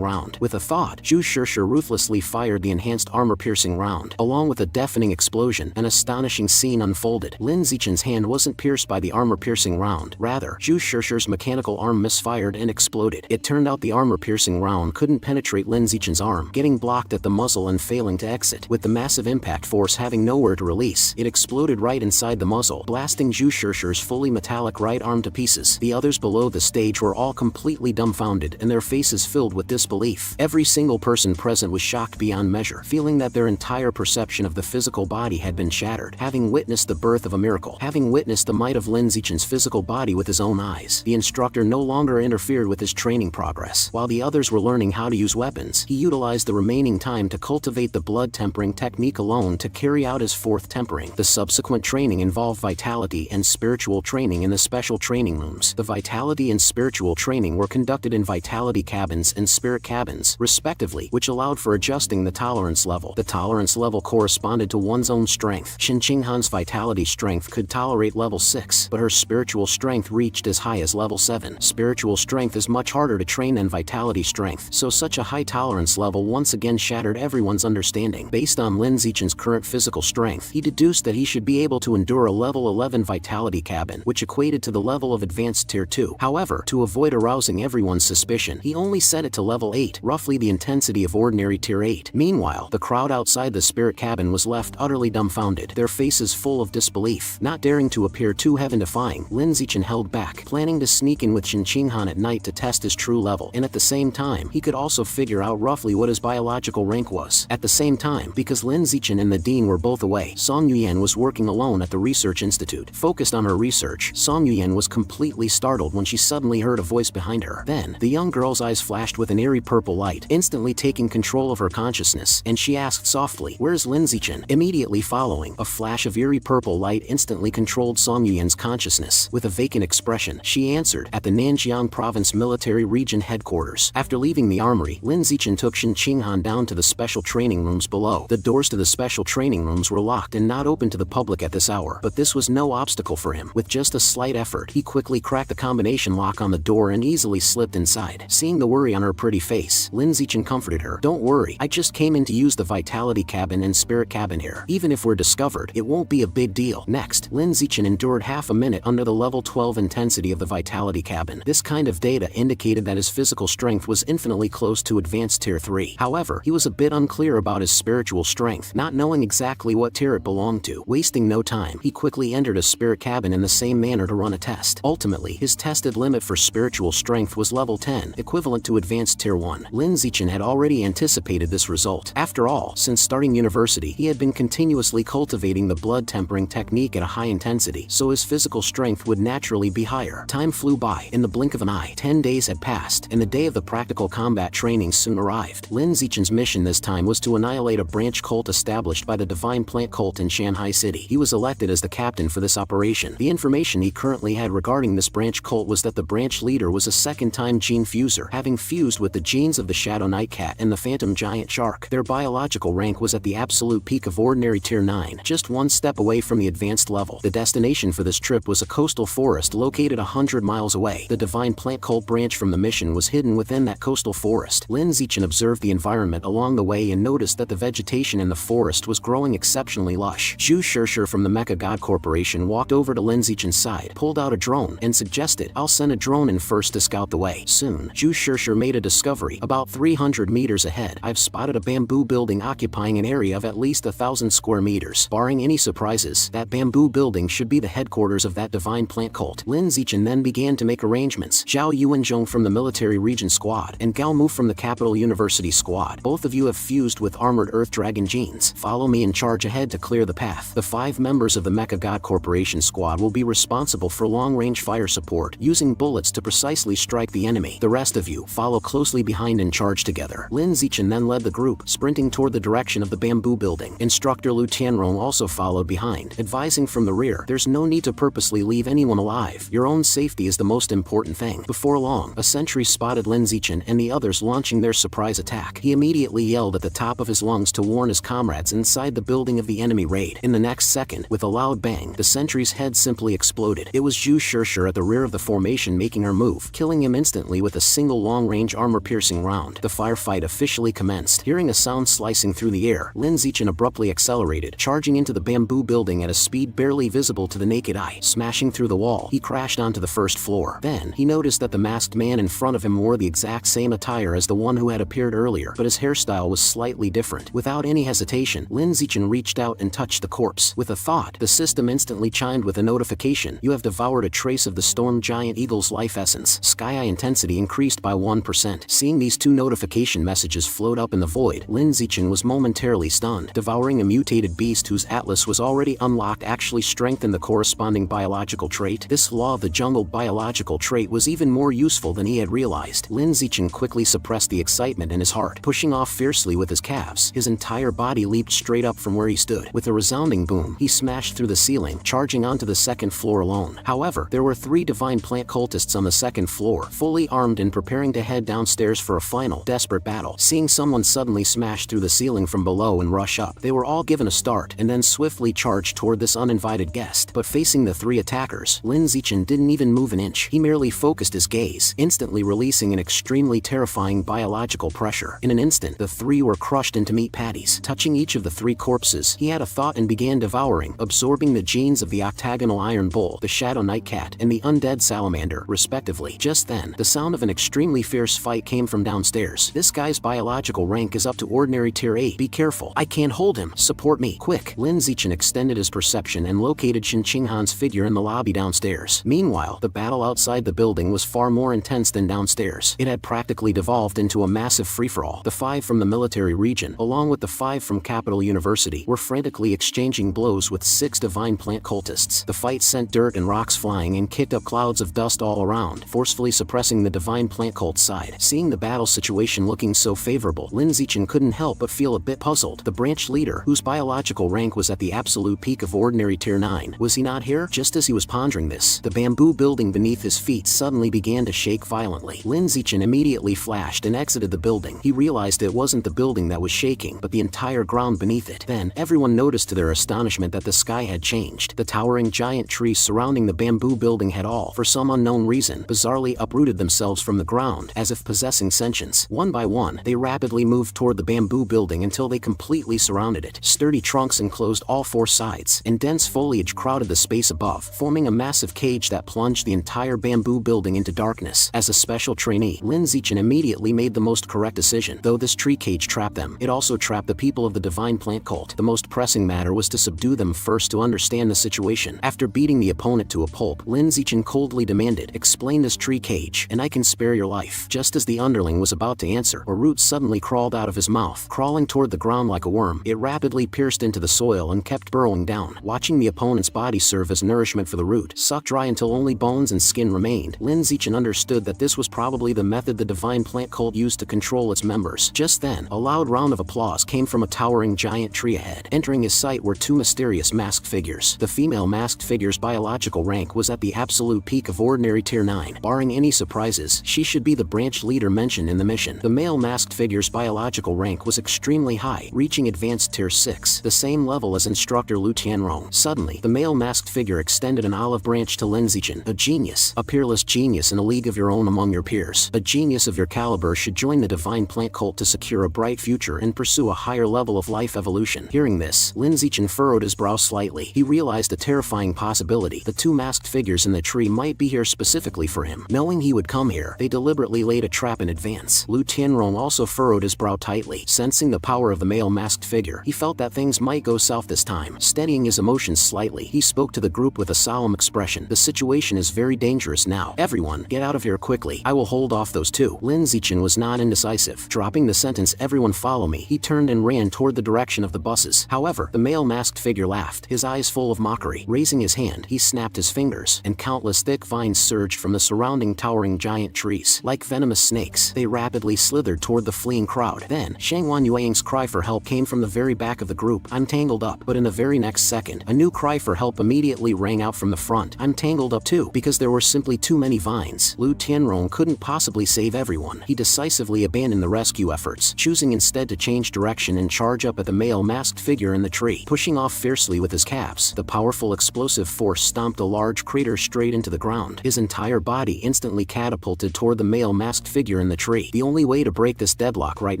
Speaker 1: round. With a thought, Zhu Shishir ruthlessly fired the enhanced armor-piercing round. Along with a deafening explosion, an astonishing scene unfolded. Lin Zichen's hand wasn't pierced by the armor-piercing round. Rather, Zhu Shishir's mechanical arm misfired and exploded. It turned out the armor-piercing round couldn't penetrate Lin Zichen's arm, getting blocked at the muzzle and failing to exit. With the massive impact force having nowhere to release, it exploded right inside the muzzle, blasting Zhu Shishir's fully metallic right arm to pieces. The others below the stage were all completely dumbfounded and their faces filled with disbelief. Every single person present was shocked beyond measure, feeling that their entire perception of the physical body had been shattered. Having witnessed the birth of a miracle, having witnessed the might of Lin Zichen's physical body with his own eyes, the instructor no longer interfered with his training progress. While the others were learning how to use weapons, he utilized the remaining time to cultivate the blood tempering technique alone to carry out his fourth tempering. The subsequent training involved vitality and spiritual training in the special training rooms. The vitality and spiritual training were conducted in vitality cabins and spirit cabins, respectively, which allowed for adjusting the tolerance level. The tolerance level corresponded to one's own strength. Shin Qinghan's vitality strength could tolerate level 6, but her spiritual strength reached as high as level 7. Spiritual strength is much harder to train than vitality strength, so such a high tolerance level once again shattered everyone's understanding. Based on Lin Zichen's current physical strength, he deduced that he should be able to endure a level 11 vitality cabin, which equated to the level of advanced tier 2. However, to avoid arousing everyone's suspicion, he only set it to level 8, roughly the intensity of ordinary tier 8. Meanwhile, the crowd outside the spirit cabin was left utterly dumbfounded, their faces full of disbelief. Not daring to appear too heaven-defying, Lin Zichen held back, planning to sneak in with Shin Qinghan at night to test his true level, and at the same time, he could also figure out roughly what his biological rank was. At the same time, because Lin Zichen and the dean were both away, Song Yuyan was working alone at the research institute. Focused on her research, Song Yuyan was completely startled when she suddenly heard a voice behind her. Then, the young girl's eyes flashed with an eerie purple light, instantly taking control of her consciousness, and she asked softly, "Where's Lin Zichen?" Immediately following, a flash of eerie purple light instantly controlled Song Yuyan's consciousness. With a vacant expression, she answered, "At the Nanjiang Province Military Region Headquarters." After leaving the armory, Lin Zichen took Shin Qinghan down to the special training rooms below. The doors to the special training rooms were locked and not open to the public at this hour, but this was no obstacle for him. With just a slight effort, he quickly cracked the combination lock on the door and easily slipped inside. Seeing the worry on her pretty face, Lin Zichen comforted her. "Don't worry, I just came in to use the vitality cabin and spirit cabin here. Even if we're discovered, it won't be a big deal." Next, Lin Zichen endured half a minute under the level 12 intensity of the vitality cabin. This kind of data indicated that his physical strength was infinitely close to advanced tier 3. However, he was a bit unclear about his spiritual strength, not knowing exactly what tier it belonged to. Wasting no time, he quickly entered a spirit cabin in the same manner to run a test. Ultimately, his tested limit for spiritual strength was level 10, equivalent to advanced tier 1. Lin Zichen had already anticipated this result. After all, since starting university, he had been continuously cultivating the blood tempering technique technique at a high intensity, so his physical strength would naturally be higher. Time flew by. In the blink of an eye, 10 days had passed, and the day of the practical combat training soon arrived. Lin Zichen's mission this time was to annihilate a branch cult established by the Divine Plant Cult in Shanghai City. He was elected as the captain for this operation. The information he currently had regarding this branch cult was that the branch leader was a second-time gene fuser, having fused with the genes of the Shadow Night Cat and the Phantom Giant Shark. Their biological rank was at the absolute peak of ordinary tier 9, just one step away from the advanced level. The destination for this trip was a coastal forest located 100 miles away. The Divine Plant Cult branch from the mission was hidden within that coastal forest. Lin Zichen observed the environment along the way and noticed that the vegetation in the forest was growing exceptionally lush. Zhu Shishir from the Mecha God Corporation walked over to Lin Zichen's side, pulled out a drone, and suggested, "I'll send a drone in first to scout the way." Soon, Zhu Shishir made a discovery. About 300 meters ahead, I've spotted a bamboo building occupying an area of at least 1,000 square meters. Barring any surprises, that bamboo building should be the headquarters of that Divine Plant Cult. Lin Zichen then began to make arrangements. Zhao Yuanzhong from the Military Region Squad and Gao Mu from the Capital University Squad. Both of you have fused with armored Earth Dragon genes. Follow me and charge ahead to clear the path. The 5 members of the Mecha God Corporation Squad will be responsible for long-range fire support, using bullets to precisely strike the enemy. The rest of you follow closely behind and charge together. Lin Zichen then led the group, sprinting toward the direction of the bamboo building. Instructor Liu Tianrong also followed behind, advising from the rear, "There's no need to purposely leave anyone alive. Your own safety is the most important thing." Before long, a sentry spotted Lin Zichen and the others launching their surprise attack. He immediately yelled at the top of his lungs to warn his comrades inside the building of the enemy raid. In the next second, with a loud bang, the sentry's head simply exploded. It was Zhu Shishir at the rear of the formation making her move, killing him instantly with a single long-range armor-piercing round. The firefight officially commenced. Hearing a sound slicing through the air, Lin Zichen abruptly accelerated, charging into the bamboo building at a speed barely visible to the naked eye. Smashing through the wall, he crashed onto the first floor. Then, he noticed that the masked man in front of him wore the exact same attire as the one who had appeared earlier, but his hairstyle was slightly different. Without any hesitation, Lin Zichen reached out and touched the corpse. With a thought, the system instantly chimed with a notification. "You have devoured a trace of the storm giant eagle's life essence." Sky eye intensity increased by 1%. Seeing these 2 notification messages float up in the void, Lin Zichen was momentarily stunned. Devouring a mutated beast whose atlas was already unlocked actually strengthened the corresponding biological trait. This law of the jungle biological trait was even more useful than he had realized. Lin Zichen quickly suppressed the excitement in his heart, pushing off fiercely with his calves. His entire body leaped straight up from where he stood. With a resounding boom, he smashed through the ceiling, charging onto the second floor alone. However, there were 3 Divine Plant Cultists on the second floor, fully armed and preparing to head downstairs for a final, desperate battle. Seeing someone suddenly smash through the ceiling from below and rush up, they were all given a start and then swiftly charged toward this uninvited guest. But facing the 3 attackers, Lin Zichen didn't even move an inch. He merely focused his gaze, instantly releasing an extremely terrifying biological pressure. In an instant, the 3 were crushed into meat patties. Touching each of the 3 corpses, he had a thought and began devouring, absorbing the genes of the octagonal iron bull, the Shadow Night Cat, and the undead salamander, respectively. Just then, the sound of an extremely fierce fight came from downstairs. "This guy's biological rank is up to ordinary tier 8. Be careful. I can't hold him. Support me. Quick." Lin Zichen extended his perception and located Shin Qinghan's figure in the lobby downstairs. Meanwhile, the battle outside the building was far more intense than downstairs. It had practically devolved into a massive free-for-all. The 5 from the military region, along with the 5 from Capital University, were frantically exchanging blows with 6 Divine Plant Cultists. The fight sent dirt and rocks flying and kicked up clouds of dust all around, forcefully suppressing the Divine Plant Cult side. Seeing the battle situation looking so favorable, Lin Zichen couldn't help but feel a bit puzzled. The branch leader, whose biological rank was at the absolute peak of ordinary tier 9, was he not here? Just as he was pondering this, the bamboo building beneath his feet suddenly began to shake violently. Lin Zichen immediately flashed and exited the building. He realized it wasn't the building that was shaking, but the entire ground beneath it. Then, everyone noticed to their astonishment that the sky had changed. The towering giant trees surrounding the bamboo building had all, for some unknown reason, bizarrely uprooted themselves from the ground, as if possessing sentience. One by one, they rapidly moved toward the bamboo building until they completely surrounded it. Sturdy trunks enclosed all 4 sides, and dense foliage crowded the space above, forming a massive cage that plunged the entire bamboo building into darkness. As a special trainee, Lin Zichen immediately made the most correct decision. Though this tree cage trapped them, it also trapped the people of the Divine Plant Cult. The most pressing matter was to subdue them first to understand the situation. After beating the opponent to a pulp, Lin Zichen coldly demanded, "Explain this tree cage, and I can spare your life." Just as the underling was about to answer, a root suddenly crawled out of his mouth. Crawling toward the ground like a worm, it rapidly pierced into the soil and kept burrowing down. watching the opponent's body serve as nourishment for the root, sucked dry until only bones and skin remained. Lin Zichen understood that this was probably the method the divine plant cult used to control its members. Just then, a loud round of applause came from a towering giant tree ahead. Entering his sight were two mysterious masked figures. The female masked figure's biological rank was at the absolute peak of ordinary tier 9. Barring any surprises, she should be the branch leader mentioned in the mission. The male masked figure's biological rank was extremely high, reaching advanced tier 6, the same level as instructor Lu Tianrong. Suddenly, the male masked figure extended an olive branch to Lin Zichen. A genius, a peerless genius in a league of your own among your peers. A genius of your caliber should join the divine plant cult to secure a bright future and pursue a higher level of life evolution. Hearing this, Lin Zichen furrowed his brow slightly. He realized a terrifying possibility. The two masked figures in the tree might be here specifically for him. Knowing he would come here, they deliberately laid a trap in advance. Lu Tianrong also furrowed his brow tightly. Sensing the power of the male masked figure, he felt that things might go south this time. Steadying his emotions slightly, he spoke to the group with a solemn expression. The situation is very dangerous now. Everyone, get out of here quickly. I will hold off those two. Lin Zichen was not indecisive. Dropping the sentence, everyone follow me, he turned and ran toward the direction of the buses. However, the male masked figure laughed, his eyes full of mockery. Raising his hand, he snapped his fingers, and countless thick vines surged from the surrounding towering giant trees. Like venomous snakes, they rapidly slithered toward the fleeing crowd. Then, Shang Wan Yuang's cry for help came from the very back of the group. I'm tangled up. But in the very next second, a new cry for help immediately rang out from the front. I'm tangled up too, because there were simply too many vines. Lu Tianrong couldn't possibly save everyone. He decisively abandoned the rescue efforts, choosing instead to change direction and charge up at the male masked figure in the tree. Pushing off fiercely with his calves, the powerful explosive force stomped a large crater straight into the ground. His entire body instantly catapulted toward the male masked figure in the tree. The only way to break this deadlock right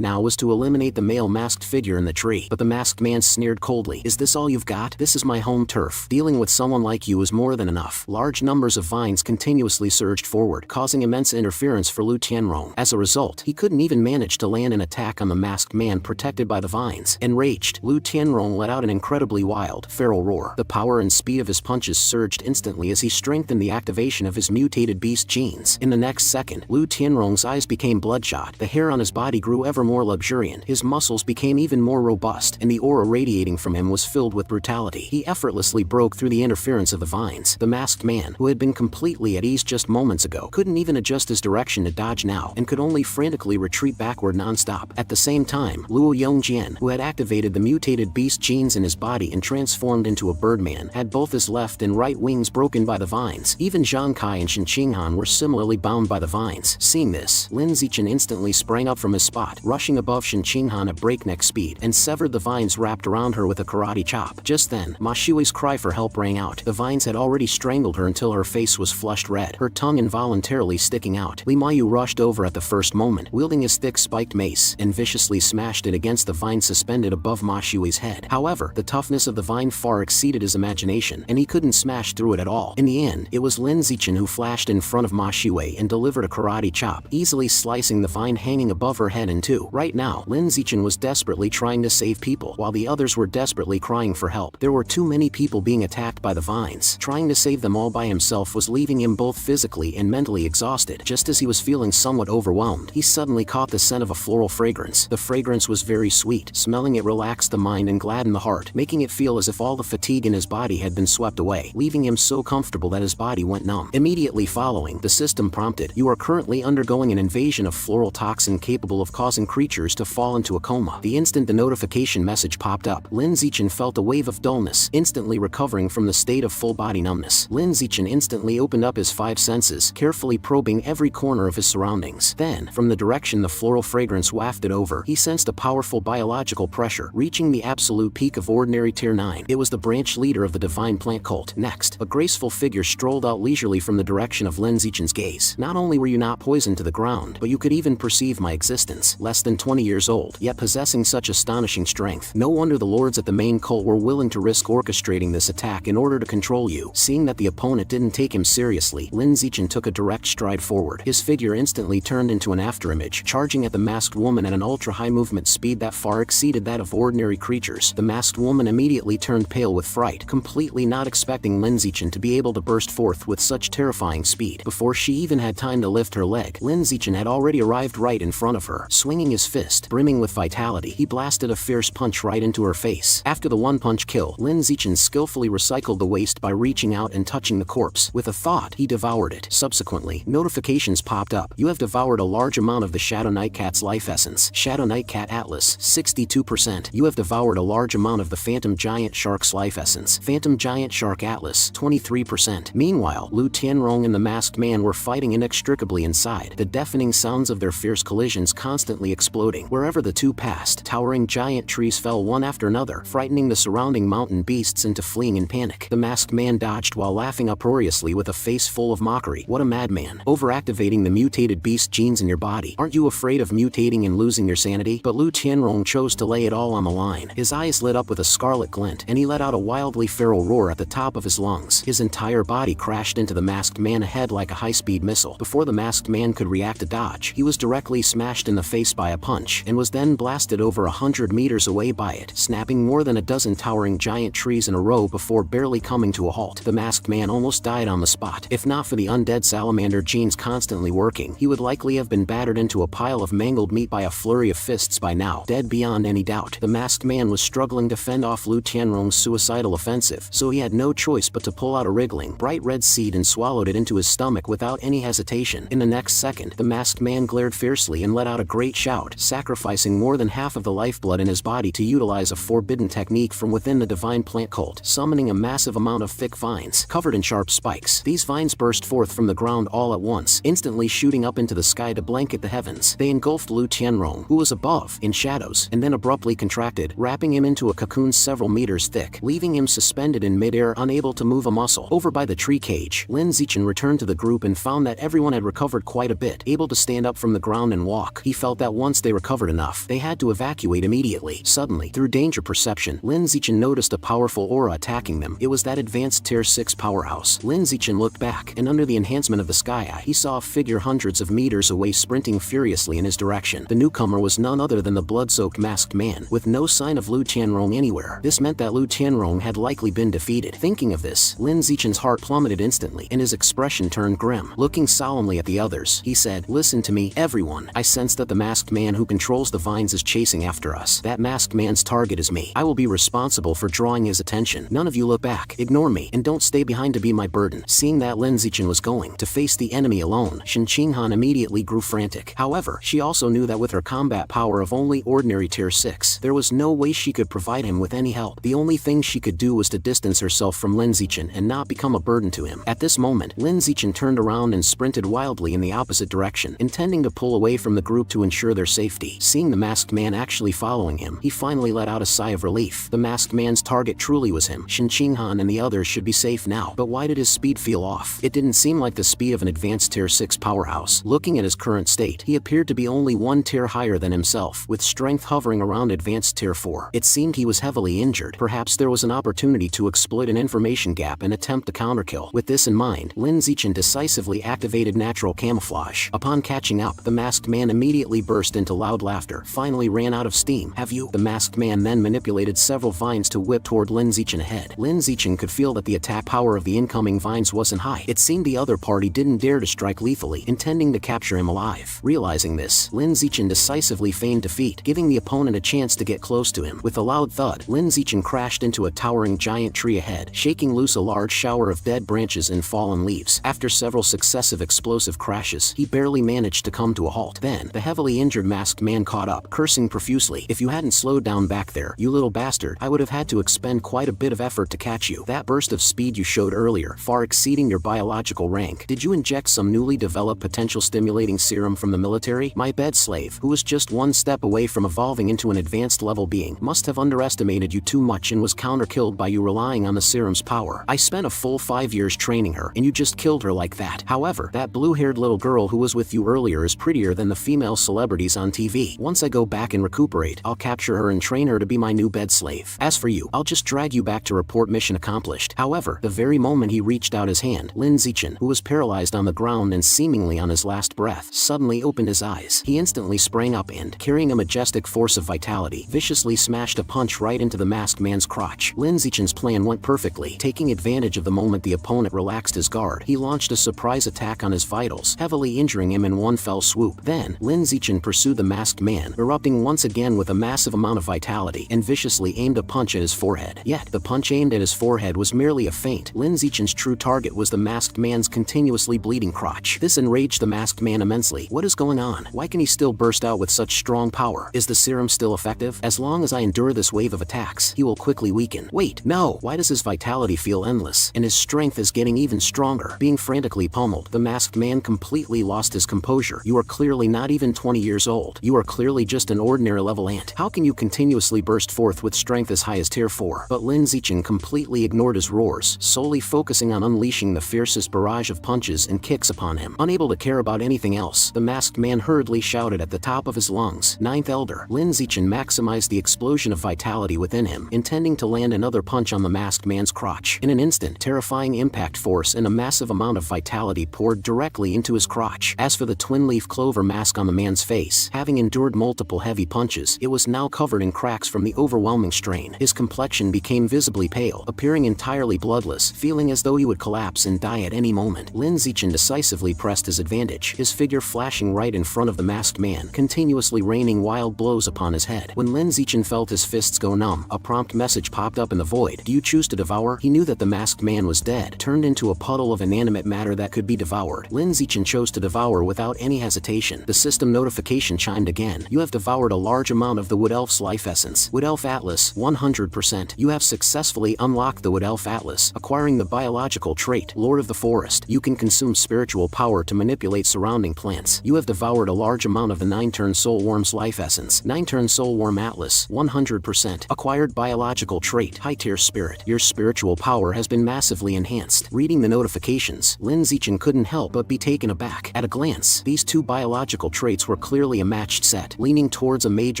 Speaker 1: now was to eliminate the male masked figure in the tree. But the masked man sneered coldly. Is this all you've got? This is my home turf. Dealing with someone like you is more than enough. Large numbers of vines continuously surged forward, causing immense interference for Lu Tianrong. As a result, he couldn't even manage to land an attack on the masked man protected by the vines. Enraged, Lu Tianrong let out an incredibly wild, feral roar. The power and speed of his punches surged instantly as he strengthened the activation of his mutated beast genes. In the next second, Lu Tianrong's eyes became bloodshot. The hair on his body grew ever more luxuriant. His muscles became even more robust, and the aura radiating from him was filled with brutality. He effortlessly broke through the interference of the vines. The masked man, who had been completely at ease just moments ago, couldn't even adjust his direction to dodge now, and could only frantically retreat backward non-stop. At the same time, Luo Yongjian, who had activated the mutated beast genes in his body and transformed into a birdman, had both his left and right wings broken by the vines. Even Zhang Kai and Shen Qinghan were similarly bound by the vines. Seeing this, Lin Zichen instantly sprang up from his spot, rushing above Shen Qinghan at breakneck speed, and severed the vines wrapped around her with a karate chop. Just then, Ma Shui's cry for help rang out. The vines had already strangled her until her face was flushed red, her tongue involuntarily sticking out. Li Mayu rushed over at the first moment, wielding his thick spiked mace, and viciously smashed it against the vine suspended above Ma Shui's head. However, the toughness of the vine far exceeded his imagination, and he couldn't smash through it at all. In the end, it was Lin Zichen who flashed in front of Ma Shui and delivered a karate chop, easily slicing the vine hanging above her head in two. Right now, Lin Zichen was desperately trying to save people, while the others were desperately crying for help. There were too many people being attacked by the vines. Trying to save them all by himself was leaving him both physically and mentally exhausted. Just as he was feeling somewhat overwhelmed, he suddenly caught the scent of a floral fragrance. The fragrance was very sweet. Smelling it relaxed the mind and gladdened the heart, making it feel as if all the fatigue in his body had been swept away, leaving him so comfortable that his body went numb. Immediately following, the system prompted, "You are currently undergoing an invasion of floral toxin capable of causing creatures to fall into a coma." The instant the notification message popped up, Lin Zichen felt a wave of dullness, instantly recovering from the state of full body numbness. Lin Zichen instantly opened up his five senses, carefully probing every corner of his surroundings. Then, from the direction the floral fragrance wafted over, he sensed a powerful biological pressure, reaching the absolute peak of ordinary tier 9. It was the branch leader of the divine plant cult. Next, a graceful figure strolled out leisurely from the direction of Lin Zichen's gaze. "Not only were you not poisoned to the ground, but you could even perceive my existence. Less than 20 years old, yet possessing such astonishing strength. No wonder the lords at the main cult were willing to risk orchestrating this attack in order to control you." Seeing that the opponent didn't take him seriously, Lin Zichen took a direct stride forward. His figure instantly turned into an afterimage, charging at the masked woman at an ultra-high movement speed that far exceeded that of ordinary creatures. The masked woman immediately turned pale with fright, completely not expecting Lin Zichen to be able to burst forth with such terrifying speed. Before she even had time to lift her leg, Lin Zichen had already arrived right in front of her. Swinging his fist, brimming with vitality, he blasted a fierce punch right into her face. After the one-punch kill, Lin Lin Zichen skillfully recycled the waste by reaching out and touching the corpse. With a thought, he devoured it. Subsequently, notifications popped up. You have devoured a large amount of the Shadow Knight Cat's life essence. Shadow Knight Cat Atlas, 62%. You have devoured a large amount of the Phantom Giant Shark's life essence. Phantom Giant Shark Atlas, 23%. Meanwhile, Lu Tianrong and the masked man were fighting inextricably inside, the deafening sounds of their fierce collisions constantly exploding. Wherever the two passed, towering giant trees fell one after another, frightening the surrounding mountain beasts into fleeing in panic. The masked man dodged while laughing uproariously with a face full of mockery. What a madman. Overactivating the mutated beast genes in your body. Aren't you afraid of mutating and losing your sanity? But Lu Tianrong chose to lay it all on the line. His eyes lit up with a scarlet glint, and he let out a wildly feral roar at the top of his lungs. His entire body crashed into the masked man ahead like a high-speed missile. Before the masked man could react to dodge, he was directly smashed in the face by a punch, and was then blasted over 100 meters away by it, snapping more than a dozen towering giant trees in a row before barely coming to a halt. The masked man almost died on the spot. If not for the undead salamander genes constantly working, he would likely have been battered into a pile of mangled meat by a flurry of fists by now, dead beyond any doubt. The masked man was struggling to fend off Lu Tianrong's suicidal offensive, so he had no choice but to pull out a wriggling, bright red seed and swallowed it into his stomach without any hesitation. In the next second, the masked man glared fiercely and let out a great shout, sacrificing more than half of the lifeblood in his body to utilize a forbidden technique from within the divine plant cult, summoning a massive amount of thick vines, covered in sharp spikes. These vines burst forth from the ground all at once, instantly shooting up into the sky to blanket the heavens. They engulfed Lu Tianrong, who was above, in shadows, and then abruptly contracted, wrapping him into a cocoon several meters thick, leaving him suspended in midair, unable to move a muscle. Over by the tree cage, Lin Zichen returned to the group and found that everyone had recovered quite a bit, able to stand up from the ground and walk. He felt that once they recovered enough, they had to evacuate immediately. Suddenly, through danger perception, Lin Zichen noticed a powerful aura attacking them. It was that advanced Tier 6 powerhouse. Lin Zichen looked back, and under the enhancement of the sky eye, he saw a figure hundreds of meters away sprinting furiously in his direction. The newcomer was none other than the blood-soaked masked man, with no sign of Lu Tianrong anywhere. This meant that Lu Tianrong had likely been defeated. Thinking of this, Lin Zichen's heart plummeted instantly, and his expression turned grim. Looking solemnly at the others, he said, "Listen to me, everyone. I sense that the masked man who controls the vines is chasing after us. That masked man's target is me. I will be responsible for drawing his attention. None of you look back, ignore me, and don't stay behind to be my burden." Seeing that Lin Zichen was going to face the enemy alone, Shen Qinghan immediately grew frantic. However, she also knew that with her combat power of only ordinary Tier 6, there was no way she could provide him with any help. The only thing she could do was to distance herself from Lin Zichen and not become a burden to him. At this moment, Lin Zichen turned around and sprinted wildly in the opposite direction, intending to pull away from the group to ensure their safety. Seeing the masked man actually following him, he finally let out a sigh of relief. The masked man's target truly was him. Shen Qinghan and the others should be safe now. But why did his speed feel off? It didn't seem like the speed of an advanced Tier 6 powerhouse. Looking at his current state, he appeared to be only one tier higher than himself, with strength hovering around advanced Tier 4. It seemed he was heavily injured. Perhaps there was an opportunity to exploit an information gap and attempt a counterkill. With this in mind, Lin Zichen decisively activated natural camouflage. Upon catching up, the masked man immediately burst into loud laughter, finally ran out of steam. "Have you?" The masked man then manipulated several vines to whip toward Lin Zichen ahead. Lin Zichen could feel that the attack power of the incoming vines wasn't high. It seemed the other party didn't dare to strike lethally, intending to capture him alive. Realizing this, Lin Zichen decisively feigned defeat, giving the opponent a chance to get close to him. With a loud thud, Lin Zichen crashed into a towering giant tree ahead, shaking loose a large shower of dead branches and fallen leaves. After several successive explosive crashes, he barely managed to come to a halt. Then, the heavily injured masked man caught up, cursing profusely. "If you hadn't slowed down back there, you little bastard, I would have had to expend quite a bit of effort to catch you. That burst of speed you showed earlier, far exceeding your biological rank. Did you inject some newly developed potential stimulating serum from the military? My bed slave, who was just one step away from evolving into an advanced level being, must have underestimated you too much and was counter-killed by you relying on the serum's power. I spent a full 5 years training her, and you just killed her like that. However, that blue-haired little girl who was with you earlier is prettier than the female celebrities on TV. Once I go back and recuperate, I'll capture her and train her to be my new bed slave. As for you, I'll just drag you back to report mission accomplished." However, the very moment he reached out his hand, Lin Zichen, who was paralyzed on the ground and seemingly on his last breath, suddenly opened his eyes. He instantly sprang up and, carrying a majestic force of vitality, viciously smashed a punch right into the masked man's crotch. Lin Zichen's plan went perfectly. Taking advantage of the moment the opponent relaxed his guard, he launched a surprise attack on his vitals, heavily injuring him in one fell swoop. Then, Lin Zichen pursued the masked man, erupting once again with a massive amount of vitality, and viciously aimed a punch at his forehead. forehead. Yet, the punch aimed at his forehead was merely a feint. Lin Zichen's true target was the masked man's continuously bleeding crotch. This enraged the masked man immensely. What is going on? Why can he still burst out with such strong power? Is the serum still effective? As long as I endure this wave of attacks, he will quickly weaken. Wait, no! Why does his vitality feel endless? And his strength is getting even stronger. Being frantically pummeled, the masked man completely lost his composure. You are clearly not even 20 years old. You are clearly just an ordinary level ant. How can you continuously burst forth with strength as high as tier 4? But Lin Zichen completely ignored his roars, solely focusing on unleashing the fiercest barrage of punches and kicks upon him. Unable to care about anything else, the masked man hurriedly shouted at the top of his lungs, "Ninth Elder!" Lin Zichen maximized the explosion of vitality within him, intending to land another punch on the masked man's crotch. In an instant, terrifying impact force and a massive amount of vitality poured directly into his crotch. As for the twin-leaf clover mask on the man's face, having endured multiple heavy punches, it was now covered in cracks from the overwhelming strain. His complexion became visibly pale, appearing entirely bloodless, feeling as though he would collapse and die at any moment. Lin Zichen decisively pressed his advantage, his figure flashing right in front of the masked man, continuously raining wild blows upon his head. When Lin Zichen felt his fists go numb, a prompt message popped up in the void. "Do you choose to devour?" He knew that the masked man was dead, turned into a puddle of inanimate matter that could be devoured. Lin Zichen chose to devour without any hesitation. The system notification chimed again. "You have devoured a large amount of the Wood Elf's life essence. Wood Elf Atlas, 100%. You have successfully unlocked the Wood Elf Atlas, acquiring the biological trait, Lord of the Forest. You can consume spiritual power to manipulate surrounding plants. You have devoured a large amount of the 9-turn Soulworm's life essence. 9-turn Soulworm Atlas, 100%. Acquired biological trait, High-tier Spirit. Your spiritual power has been massively enhanced." Reading the notifications, Lin Zichen couldn't help but be taken aback. At a glance, these two biological traits were clearly a matched set, leaning towards a mage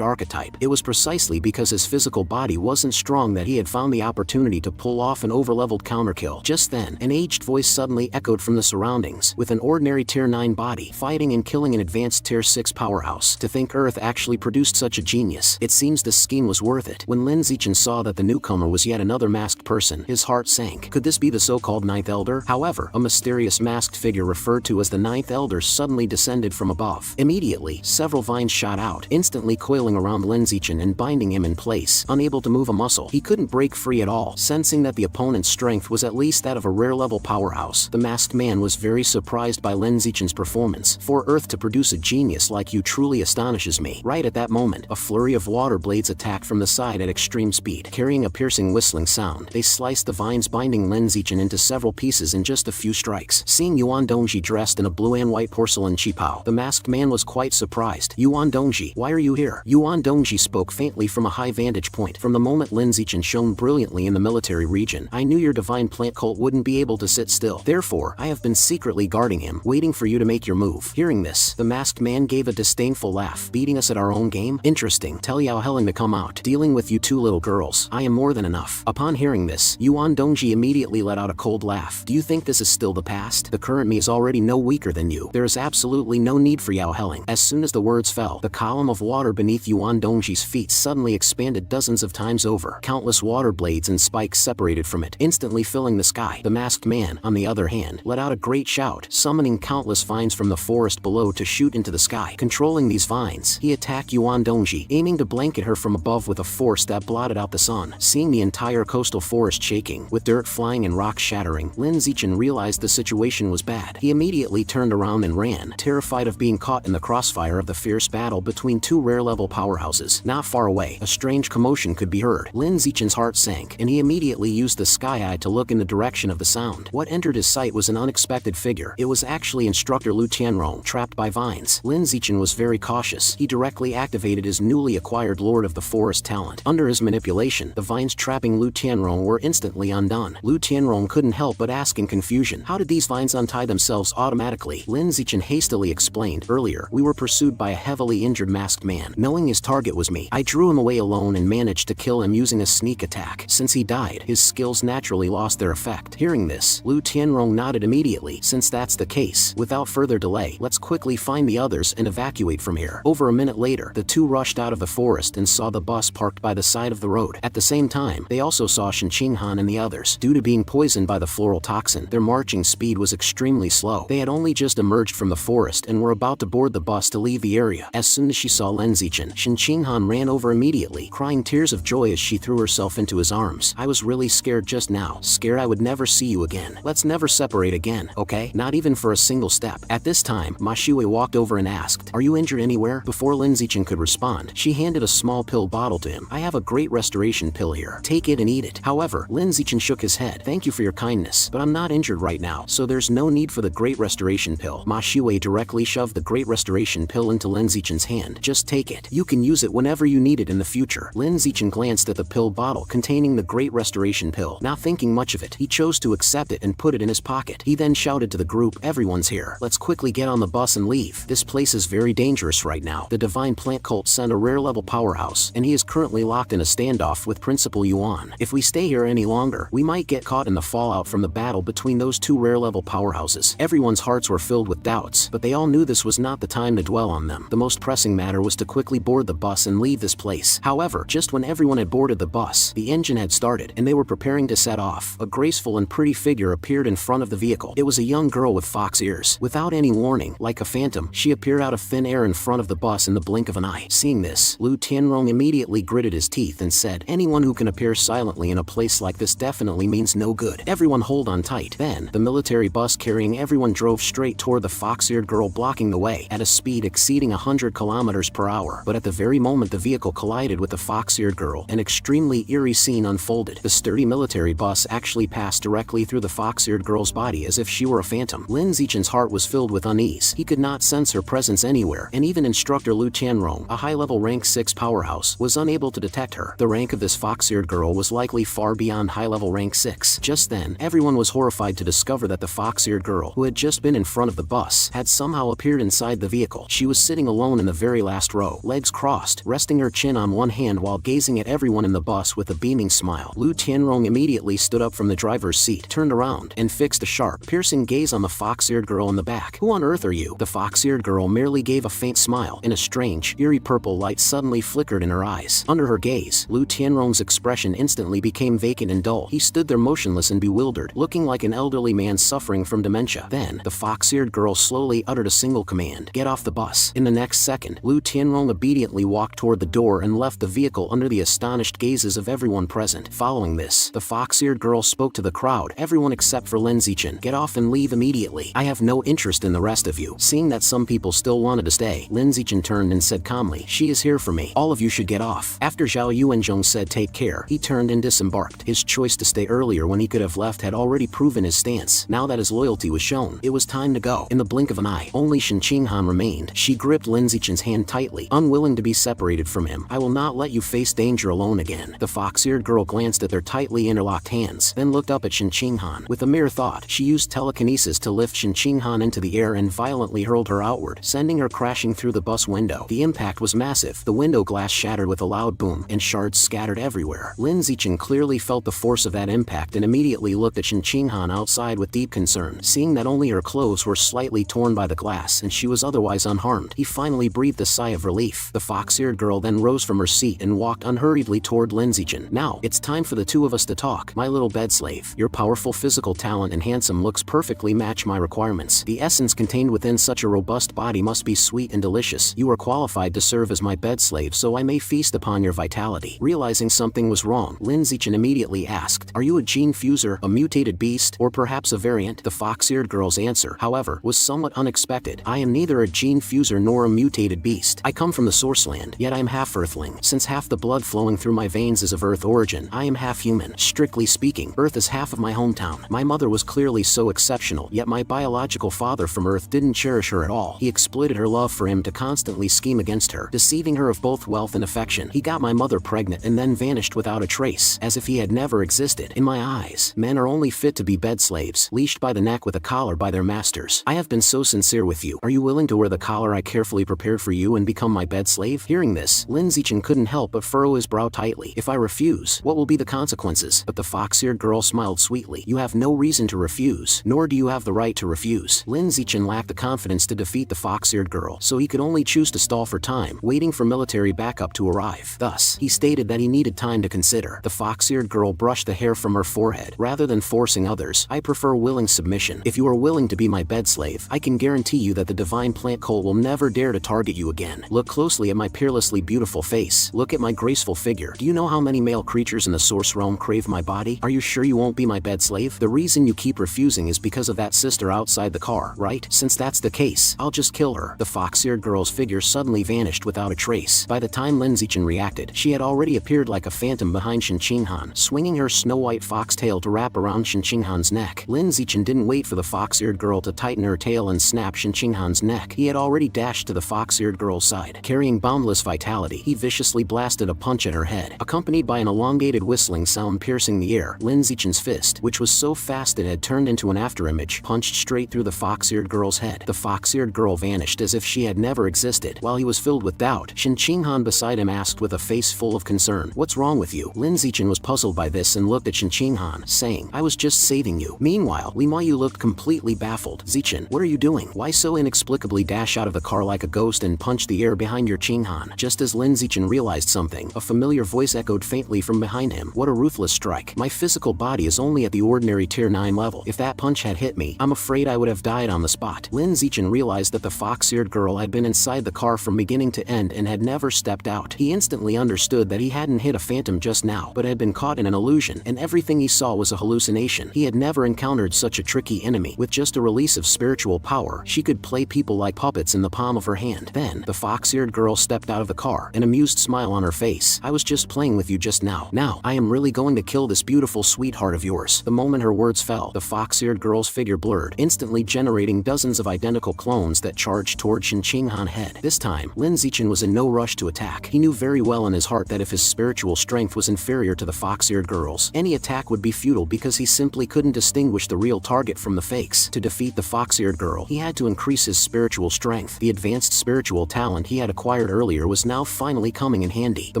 Speaker 1: archetype. It was precisely because his physical body wasn't strong that he had found the opportunity to pull off an overleveled counterkill. Just then, an aged voice suddenly echoed from the surroundings. "With an ordinary tier 9 body, fighting and killing an advanced tier 6 powerhouse. To think Earth actually produced such a genius. It seems this scheme was worth it." When Lin Zichen saw that the newcomer was yet another masked person, his heart sank. Could this be the so-called Ninth Elder? However, a mysterious masked figure referred to as the Ninth Elder suddenly descended from above. Immediately, several vines shot out, instantly coiling around Lin Zichen and binding him in place. Unable to move a muscle, he couldn't break free at all. Sensing that the opponent's strength was at least that of a rare-level powerhouse, the masked man was very surprised by Lin Zichen's performance. "For Earth to produce a genius like you truly astonishes me." Right at that moment, a flurry of water blades attacked from the side at extreme speed, carrying a piercing whistling sound. They sliced the vines binding Lin Zichen into several pieces in just a few strikes. Seeing Yuan Dongji dressed in a blue and white porcelain qipao, the masked man was quite surprised. "Yuan Dongji, why are you here?" Yuan Dongji spoke faintly from a high vantage point. "From the moment Lin Zichen shone brilliantly in the military region, I knew your divine plant cult wouldn't be able to sit still. Therefore, I have been secretly guarding him, waiting for you to make your move." Hearing this, the masked man gave a disdainful laugh. "Beating us at our own game? Interesting. Tell Yao Helen to come out. Dealing with you two little girls, I am more than enough." Upon hearing this, Yuan Dongji immediately let out a cold laugh. "Do you think this is still the past? The current me is already no weaker than you. There is absolutely no need for Yao Helen." As soon as the words fell, the column of water beneath Yuan Dongji's feet suddenly expanded dozens of times over. Countless water blades and spikes separated from it, instantly filling the sky. The masked man, on the other hand, let out a great shout, summoning countless vines from the forest below to shoot into the sky. Controlling these vines, he attacked Yuan Dongji, aiming to blanket her from above with a force that blotted out the sun. Seeing the entire coastal forest shaking, with dirt flying and rocks shattering, Lin Zichen realized the situation was bad. He immediately turned around and ran, terrified of being caught in the crossfire of the fierce battle between two rare-level powerhouses. Not far away, a strange commotion could be heard. Lin Zichen's heart sank, and he immediately used the sky eye to look in the direction of the sound. What entered his sight was an unexpected figure. It was actually Instructor Lu Tianrong, trapped by vines. Lin Zichen was very cautious. He directly activated his newly acquired Lord of the Forest talent. Under his manipulation, the vines trapping Lu Tianrong were instantly undone. Lu Tianrong couldn't help but ask in confusion, "How did these vines untie themselves automatically?" Lin Zichen hastily explained, "Earlier, we were pursued by a heavily injured masked man. Knowing his target was me, I drew him away alone and managed to kill him using a sneak attack. Since he died, his skills naturally lost their effect." Hearing this, Lu Tianrong nodded immediately. "Since that's the case, without further delay, let's quickly find the others and evacuate from here." Over a minute later, the two rushed out of the forest and saw the bus parked by the side of the road. At the same time, they also saw Shen Qinghan and the others. Due to being poisoned by the floral toxin, their marching speed was extremely slow. They had only just emerged from the forest and were about to board the bus to leave the area. As soon as she saw Lin Zichen, Shen Qinghan ran over immediately, crying tears of joy as she threw herself herself into his arms. I was really scared just now. Scared I would never see you again. Let's never separate again, okay? Not even for a single step. At this time, Ma Shui walked over and asked, "Are you injured anywhere?" Before Lin Zichen could respond, she handed a small pill bottle to him. "I have a great restoration pill here. Take it and eat it." However, Lin Zichen shook his head. "Thank you for your kindness, but I'm not injured right now, so there's no need for the great restoration pill." Ma Shui directly shoved the great restoration pill into Lin Zichen's hand. "Just take it. You can use it whenever you need it in the future." Lin Zichen glanced at the pill bottle containing the great restoration pill. Not thinking much of it, he chose to accept it and put it in his pocket. He then shouted to the group, "Everyone's here. Let's quickly get on the bus and leave. This place is very dangerous right now. The Divine Plant Cult sent a rare level powerhouse, and he is currently locked in a standoff with Principal Yuan. If we stay here any longer, we might get caught in the fallout from the battle between those two rare level powerhouses." Everyone's hearts were filled with doubts, but they all knew this was not the time to dwell on them. The most pressing matter was to quickly board the bus and leave this place. However, just when everyone had boarded the bus, the engine had started, and they were preparing to set off. A graceful and pretty figure appeared in front of the vehicle. It was a young girl with fox ears. Without any warning, like a phantom, she appeared out of thin air in front of the bus in the blink of an eye. Seeing this, Lu Tianrong immediately gritted his teeth and said, "Anyone who can appear silently in a place like this definitely means no good. Everyone hold on tight." Then, the military bus carrying everyone drove straight toward the fox-eared girl, blocking the way at a speed exceeding 100 kilometers per hour. But at the very moment the vehicle collided with the fox-eared girl, an extremely eerie scene unfolded. The sturdy military bus actually passed directly through the fox-eared girl's body as if she were a phantom. Lin Zichen's heart was filled with unease. He could not sense her presence anywhere, and even instructor Lu Tianrong, a high-level rank 6 powerhouse, was unable to detect her. The rank of this fox-eared girl was likely far beyond high-level rank 6. Just then, everyone was horrified to discover that the fox-eared girl, who had just been in front of the bus, had somehow appeared inside the vehicle. She was sitting alone in the very last row, legs crossed, resting her chin on one hand while gazing at everyone in the bus with a beaming smile. Lu Tianrong immediately stood up from the driver's seat, turned around, and fixed a sharp, piercing gaze on the fox-eared girl in the back. "Who on earth are you?" The fox-eared girl merely gave a faint smile, and a strange, eerie purple light suddenly flickered in her eyes. Under her gaze, Lu Tianrong's expression instantly became vacant and dull. He stood there motionless and bewildered, looking like an elderly man suffering from dementia. Then, the fox-eared girl slowly uttered a single command: "Get off the bus." In the next second, Lu Tianrong obediently walked toward the door and left the vehicle under the astonished gazes of everyone present. Following this, the fox-eared girl spoke to the crowd, everyone except for Lin Zichen. "Get off and leave immediately. I have no interest in the rest of you." Seeing that some people still wanted to stay, Lin Zichen turned and said calmly, "She is here for me. All of you should get off." After Zhao Yuanzhong said take care, he turned and disembarked. His choice to stay earlier when he could have left had already proven his stance. Now that his loyalty was shown, it was time to go. In the blink of an eye, only Shen Qinghan remained. She gripped Lin Zichen's hand tightly, unwilling to be separated from him. "I will not let you face danger alone again." The fox-eared girl glanced at their tightly interlocked hands, then looked up at Shen Qinghan. With a mere thought, she used telekinesis to lift Shen Qinghan into the air and violently hurled her outward, sending her crashing through the bus window. The impact was massive. The window glass shattered with a loud boom, and shards scattered everywhere. Lin Zichen clearly felt the force of that impact and immediately looked at Shen Qinghan outside with deep concern. Seeing that only her clothes were slightly torn by the glass and she was otherwise unharmed, he finally breathed a sigh of relief. The fox-eared girl then rose from her seat and walked unhurriedly toward Lin Zichen. "Now, it's time for the two of us to talk. My little bed slave, your powerful physical talent and handsome looks perfectly match my requirements. The essence contained within such a robust body must be sweet and delicious. You are qualified to serve as my bed slave so I may feast upon your vitality." Realizing something was wrong, Lin Zichen immediately asked, "Are you a gene fuser, a mutated beast, or perhaps a variant?" The fox-eared girl's answer, however, was somewhat unexpected. "I am neither a gene fuser nor a mutated beast. I come from the source land, yet I am half earthling. Since half the blood flowing through my veins is of earth origin, I am half human. Strictly speaking, earth is half of my hometown. My mother was clearly so exceptional, yet my biological father from earth didn't cherish her at all. He exploited her love for him to constantly scheme against her, deceiving her of both wealth and affection. He got my mother pregnant and then vanished without a trace, as if he had never existed. In my eyes, men are only fit to be bed slaves, leashed by the neck with a collar by their masters. I have been so sincere with you. Are you willing to wear the collar I carefully prepared for you and become my bed slave?" Hearing this, Lin Zichen couldn't help but furrow his brow tightly. "If I refuse, what will be the consequences?" But the fox-eared girl smiled sweetly. "You have no reason to refuse, nor do you have the right to refuse." Lin Zichen lacked the confidence to defeat the fox-eared girl, so he could only choose to stall for time, waiting for military backup to arrive. Thus, he stated that he needed time to consider. The fox-eared girl brushed the hair from her forehead. "Rather than forcing others, I prefer willing submission. If you are willing to be my bed slave, I can guarantee you that the Divine Plant Cult will never dare to target you again. Look closely at my peerlessly beautiful face. Look at my graceful figure. Do you know how how many male creatures in the source realm crave my body? Are you sure you won't be my bed slave? The reason you keep refusing is because of that sister outside the car, right? Since that's the case, I'll just kill her. The fox-eared girl's figure suddenly vanished without a trace. By the time Lin Zichen reacted, she had already appeared like a phantom behind Shen Qinghan, swinging her snow-white fox tail to wrap around Shen Qinghan's neck. Lin Zichen didn't wait for the fox-eared girl to tighten her tail and snap Shen Qinghan's neck. He had already dashed to the fox-eared girl's side. Carrying boundless vitality, he viciously blasted a punch at her head, accompanied by an elongated whistling sound piercing the air. Lin Zichen's fist, which was so fast it had turned into an afterimage, punched straight through the fox-eared girl's head. The fox-eared girl vanished as if she had never existed. While he was filled with doubt, Shen Qinghan beside him asked with a face full of concern, "What's wrong with you?" Lin Zichen was puzzled by this and looked at Shen Qinghan, saying, "I was just saving you." Meanwhile, Li Mayu looked completely baffled. "Zichen, what are you doing? Why so inexplicably dash out of the car like a ghost and punch the air behind your Qinghan?" Just as Lin Zichen realized something, a familiar voice echoed faintly from behind him. "What a ruthless strike. My physical body is only at the ordinary tier 9 level. If that punch had hit me, I'm afraid I would have died on the spot." Lin Zichen realized that the fox-eared girl had been inside the car from beginning to end and had never stepped out. He instantly understood that he hadn't hit a phantom just now, but had been caught in an illusion, and everything he saw was a hallucination. He had never encountered such a tricky enemy. With just a release of spiritual power, she could play people like puppets in the palm of her hand. Then, the fox-eared girl stepped out of the car, an amused smile on her face. "I was just playing with you just now. Now, I am really going to kill this beautiful sweetheart of yours." The moment her words fell, the fox-eared girl's figure blurred, instantly generating dozens of identical clones that charged toward Shen Qinghan's head. This time, Lin Zichen was in no rush to attack. He knew very well in his heart that if his spiritual strength was inferior to the fox-eared girl's, any attack would be futile because he simply couldn't distinguish the real target from the fakes. To defeat the fox-eared girl, he had to increase his spiritual strength. The advanced spiritual talent he had acquired earlier was now finally coming in handy. The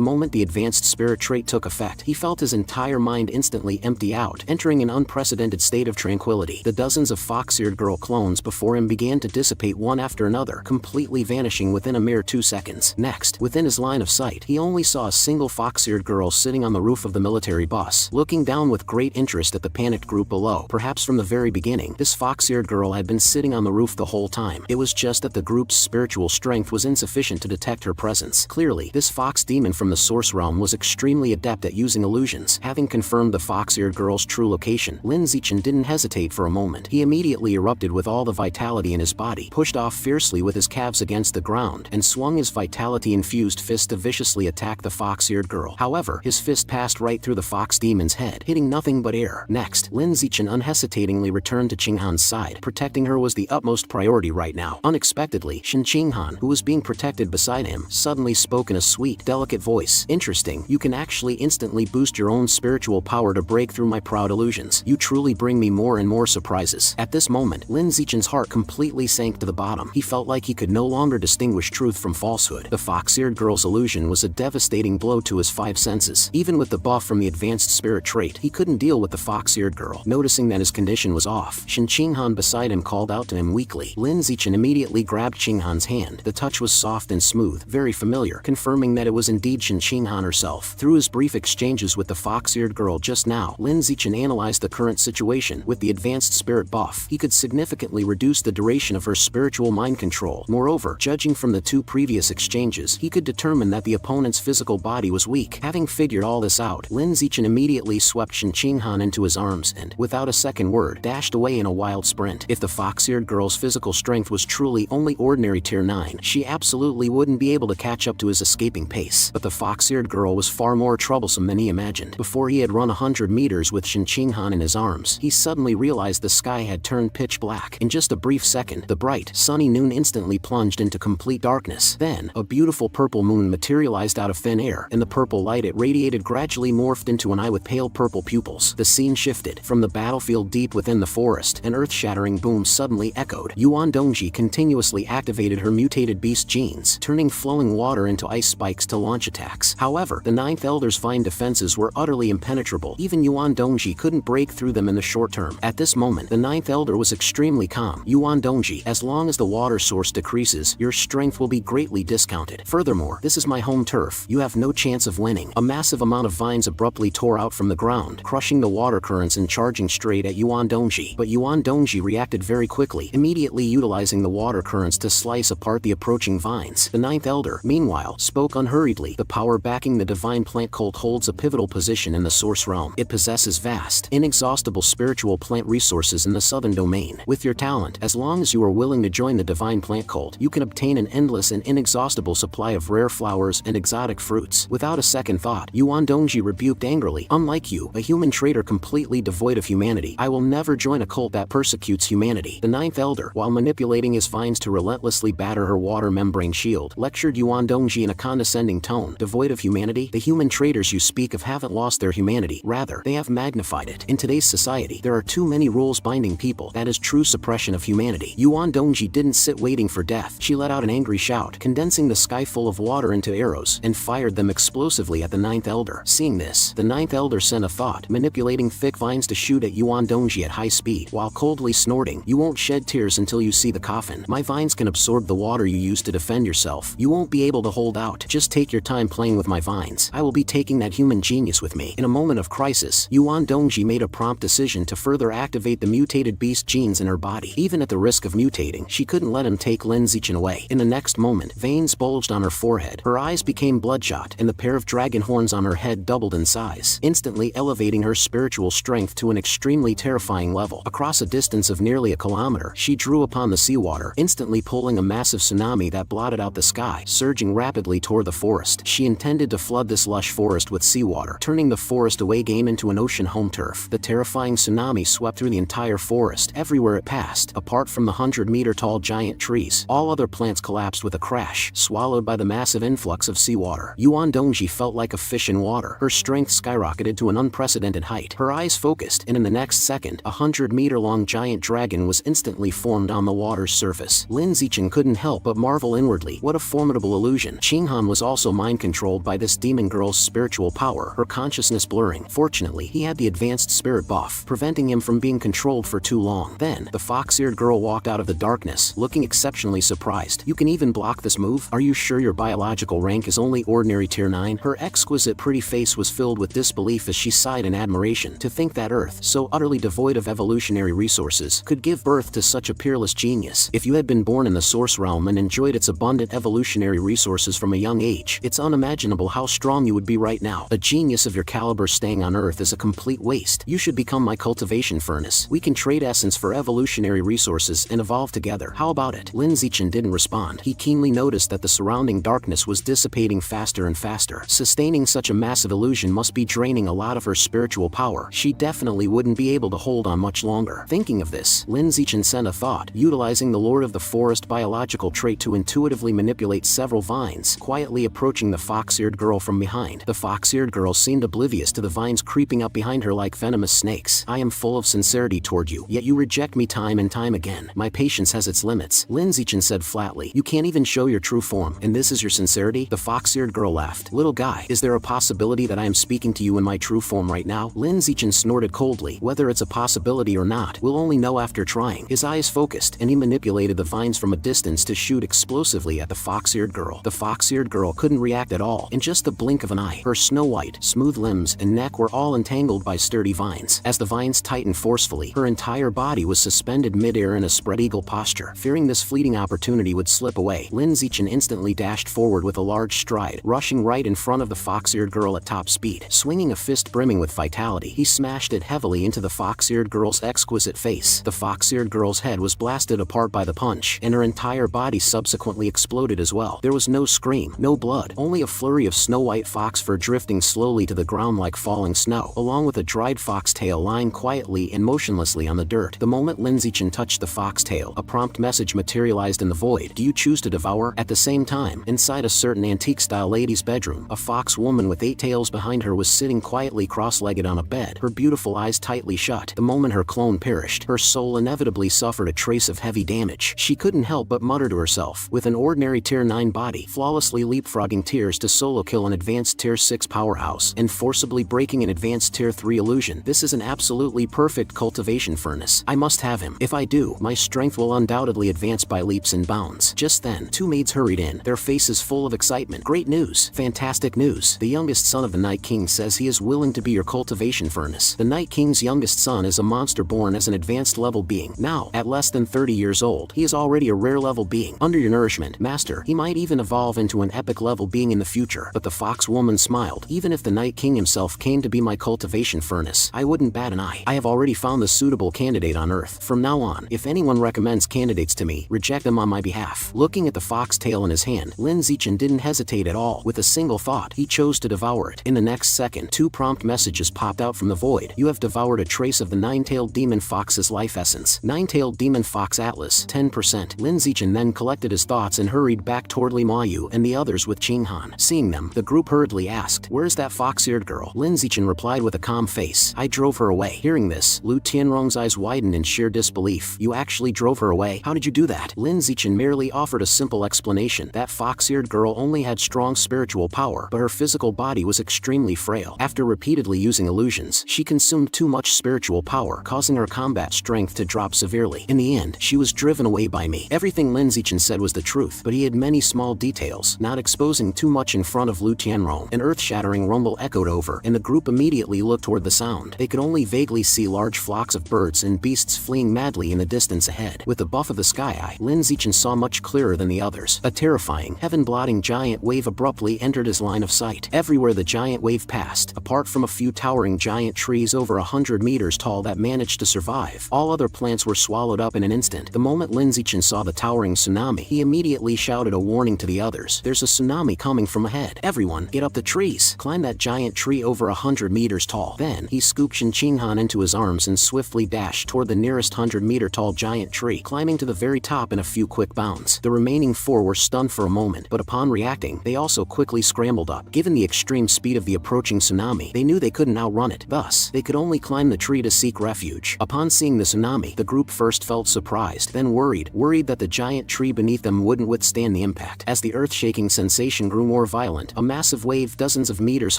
Speaker 1: moment the advanced spirit trait took effect, he felt his entire mind instantly empty out, entering an unprecedented state of tranquility. The dozens of fox-eared girl clones before him began to dissipate one after another, completely vanishing within a mere 2 seconds. Next, within his line of sight, he only saw a single fox-eared girl sitting on the roof of the military bus, looking down with great interest at the panicked group below. Perhaps from the very beginning, this fox-eared girl had been sitting on the roof the whole time. It was just that the group's spiritual strength was insufficient to detect her presence. Clearly, this fox demon from the source realm was extremely adept at using illusions. Having confirmed the fox-eared girl's true location, Lin Zichen didn't hesitate for a moment. He immediately erupted with all the vitality in his body, pushed off fiercely with his calves against the ground, and swung his vitality-infused fist to viciously attack the fox-eared girl. However, his fist passed right through the fox demon's head, hitting nothing but air. Next, Lin Zichen unhesitatingly returned to Qinghan's side. Protecting her was the utmost priority right now. Unexpectedly, Shen Qinghan, who was being protected beside him, suddenly spoke in a sweet, delicate voice. "Interesting, you can actually instantly boost your own spiritual power to break through my proud illusions. You truly bring me more and more surprises." At this moment, Lin Zichen's heart completely sank to the bottom. He felt like he could no longer distinguish truth from falsehood. The fox-eared girl's illusion was a devastating blow to his 5 senses. Even with the buff from the advanced spirit trait, he couldn't deal with the fox-eared girl. Noticing that his condition was off, Shen Qinghan beside him called out to him weakly. Lin Zichen immediately grabbed Qinghan's hand. The touch was soft and smooth, very familiar, confirming that it was indeed Shen Qinghan herself. Through his brief exchanges with the fox-eared girl just now, Lin Zichen analyzed the current situation. With the advanced spirit buff, he could significantly reduce the duration of her spiritual mind control. Moreover, judging from the 2 previous exchanges, he could determine that the opponent's physical body was weak. Having figured all this out, Lin Zichen immediately swept Shen Qinghan into his arms and, without a second word, dashed away in a wild sprint. If the fox-eared girl's physical strength was truly only ordinary tier 9, she absolutely wouldn't be able to catch up to his escaping pace. But the fox-eared girl was far more troublesome than he imagined. Before he had run 100 meters with Shen Qinghan in his arms, he suddenly realized the sky had turned pitch black. In just a brief second, the bright, sunny noon instantly plunged into complete darkness. Then, a beautiful purple moon materialized out of thin air, and the purple light it radiated gradually morphed into an eye with pale purple pupils. The scene shifted. From the battlefield deep within the forest, an earth-shattering boom suddenly echoed. Yuan Dongji continuously activated her mutated beast genes, turning flowing water into ice spikes to launch attacks. However, the 9th Elder's fine defenses were utterly impenetrable. Even Yuan Dongji couldn't break through them in the short term. At this moment, the 9th Elder was extremely calm. "Yuan Dongji, as long as the water source decreases, your strength will be greatly discounted. Furthermore, this is my home turf. You have no chance of winning." A massive amount of vines abruptly tore out from the ground, crushing the water currents and charging straight at Yuan Dongji. But Yuan Dongji reacted very quickly, immediately utilizing the water currents to slice apart the approaching vines. The 9th Elder, meanwhile, spoke unhurriedly. The power backing the divine plant cult holds a pivotal position in the Source realm. It possesses vast, inexhaustible spiritual plant resources in the southern domain. With your talent, as long as you are willing to join the divine plant cult, you can obtain an endless and inexhaustible supply of rare flowers and exotic fruits. Without a second thought, Yuan Dongji rebuked angrily, "Unlike you, a human traitor completely devoid of humanity, I will never join a cult that persecutes humanity." The ninth elder, while manipulating his vines to relentlessly batter her water membrane shield, lectured Yuan Dongji in a condescending tone. "Devoid of humanity? The human traitors you speak of haven't lost their humanity, rather, they have magnified it. In today's society, there are too many rules binding people. That is true suppression of humanity." Yuan Dongji didn't sit waiting for death. She let out an angry shout, condensing the sky full of water into arrows, and fired them explosively at the ninth elder. Seeing this, the ninth elder sent a thought, manipulating thick vines to shoot at Yuan Dongji at high speed, while coldly snorting, "You won't shed tears until you see the coffin. My vines can absorb the water you use to defend yourself. You won't be able to hold out. Just take your time playing with my vines. I will be taking that human genius with me." In a moment of crisis, Yuan Dongji made a prompt decision to further activate the mutated beast genes in her body. Even at the risk of mutating, she couldn't let him take Lin Zichen away. In the next moment, veins bulged on her forehead, her eyes became bloodshot, and the pair of dragon horns on her head doubled in size, instantly elevating her spiritual strength to an extremely terrifying level. Across a distance of nearly a kilometer, she drew upon the seawater, instantly pulling a massive tsunami that blotted out the sky, surging rapidly toward the forest. She intended to flood this lush forest with seawater, turning the forest away game into an ocean home turf. The terrifying tsunami swept through the entire forest. Everywhere it passed, apart from the 100-meter-tall giant trees, all other plants collapsed with a crash, swallowed by the massive influx of seawater. Yuan Dongji felt like a fish in water. Her strength skyrocketed to an unprecedented height. Her eyes focused, and in the next second, a 100-meter-long giant dragon was instantly formed on the water's surface. Lin Zichen couldn't help but marvel inwardly. What a formidable illusion. Qinghan was also mind-controlled by this demon girl's spiritual power, her consciousness blurring. Fortunately, he had the advanced spirit buff, preventing him from being controlled for too long. Then, the fox-eared girl walked out of the darkness, looking exceptionally surprised. "You can even block this move? Are you sure your biological rank is only ordinary tier 9? Her exquisite pretty face was filled with disbelief as she sighed in admiration. To think that Earth, so utterly devoid of evolutionary resources, could give birth to such a peerless genius. If you had been born in the Source realm and enjoyed its abundant evolutionary resources from a young age, it's unimaginable how strong you would be right now. A genius of your caliber staying on Earth is a complete waste. You should become my cultivation furnace. We can trade essence for evolutionary resources and evolve together. How about it?" Lin Zichen didn't respond. He keenly noticed that the surrounding darkness was dissipating faster and faster. Sustaining such a massive illusion must be draining a lot of her spiritual power. She definitely wouldn't be able to hold on much longer. Thinking of this, Lin Zichen sent a thought, utilizing the Lord of the Forest biological trait to intuitively manipulate several vines, quietly approaching the fox-eared girl from behind. The fox-eared girl seemed oblivious to the vines creeping up behind her like venomous snakes. "I am full of sincerity toward you, yet you reject me time and time again. My patience has its limits," Lin Zichen said flatly. "You can't even show your true form, and this is your sincerity?" The fox-eared girl laughed. "Little guy, is there a possibility that I am speaking to you in my true form right now?" Lin Zichen snorted coldly. "Whether it's a possibility or not, we'll only know after trying." His eyes focused, and he manipulated the vines from a distance to shoot explosively at the fox-eared girl. The fox-eared girl couldn't react at all. In just the blink of an eye, her snow-white, smooth limbs and neck were all entangled by sturdy vines. As the vines tightened forcefully, her entire body was suspended mid-air in a spread-eagle posture. Fearing this fleeting opportunity would slip away, Lin Zichen instantly dashed forward with a large stride, rushing right in front of the fox-eared girl at top speed. Swinging a fist brimming with vitality, he smashed it heavily into the fox-eared girl's exquisite face. The fox-eared girl's head was blasted apart by the punch, and her entire body subsequently exploded as well. There was no scream, no blood, only a flurry of snow-white fox fur drifting slowly to the ground like falling snow, along with a dried foxtail lying quietly and motionlessly on the dirt. The moment Lin Zichen touched the foxtail, a prompt message materialized in the void. "Do you choose to devour?" At the same time, inside a certain antique-style lady's bedroom, a fox woman with 8 tails behind her was sitting quietly cross-legged on a bed, her beautiful eyes tightly shut. The moment her clone perished, her soul inevitably suffered a trace of heavy damage. She couldn't help but mutter to herself. With an ordinary tier 9 body, flawlessly leapfrogging tiers to solo kill an advanced tier 6 powerhouse, and forcibly breaking an advanced tier 3 illusion, this is an absolutely perfect cultivation furnace. I must have him. If I do, my strength will undoubtedly advance by leaps and bounds. Just then, 2 maids hurried in, their faces full of excitement. "Great news! Fantastic news! The youngest son of the Night King says he is willing to be your cultivation furnace." The Night King's youngest son is a monster born as an advanced level being. Now, at less than 30 years old, he is already a rare level being. Under your nourishment, master, he might even evolve into an epic level being in the future. But the fox woman smiled. Even if the Night King himself came to be my cultivation furnace, I wouldn't bat an eye. I have already found the suitable candidate on Earth. From now on, if anyone recommends candidates to me, reject them on my behalf. Looking at the foxtail in his hand, Lin Zichen didn't hesitate at all. With a single thought, he chose to devour it. In the next second, 2 prompt messages popped out from the void. You have devoured a trace of the nine-tailed demon fox's life essence. Nine-tailed demon fox atlas, 10%. Lin Zichen then collected his thoughts and hurried back toward Li Mayu and the others with Qinghan. Seeing them, the group hurriedly asked, "Where's that fox-eared girl?" Lin Zichen replied with a calm face, "I drove her away." Hearing this, Lu Tianrong's eyes widened in sheer disbelief. "You actually drove her away? How did you do that?" Lin Zichen merely offered a simple explanation. That fox-eared girl only had strong spiritual power, but her physical body was extremely frail. After repeatedly using illusions, she consumed too much spiritual power, causing her combat strength to drop severely. In the end, she was driven away by me. Everything Lin Zichen said was the truth, but he had many small details, not exposing too much in front of Lu Tianrong. An earth-shattering rumble echoed over, and the group immediately looked toward the sound. They could only vaguely see large flocks of birds and beasts fleeing madly in the distance ahead. With the buff of the Sky Eye, Lin Zichen saw much clearer than the others. A terrifying, heaven-blotting giant wave abruptly entered his line of sight. Everywhere the giant wave passed, apart from a few towering giant trees over 100 meters tall that managed to survive, all other plants were swallowed up in an instant. The moment Lin Zichen saw the towering tsunami, he immediately shouted a warning to the others. "There's a tsunami coming from ahead. Everyone, get up the trees. Climb that giant tree over 100 meters tall." Then, he scooped Shen Qinghan into his arms and swiftly dashed toward the nearest 100-meter tall giant tree, climbing to the very top in a few quick bounds. The remaining 4 were stunned for a moment, but upon reacting, they also quickly scrambled up. Given the extreme speed of the approaching tsunami, they knew they couldn't outrun it. Thus, they could only climb the tree to seek refuge. Upon seeing the tsunami, the group first felt surprised, then worried that the giant tree beneath them wouldn't withstand the impact. As the earth-shaking sensation grew more violent, a massive wave dozens of meters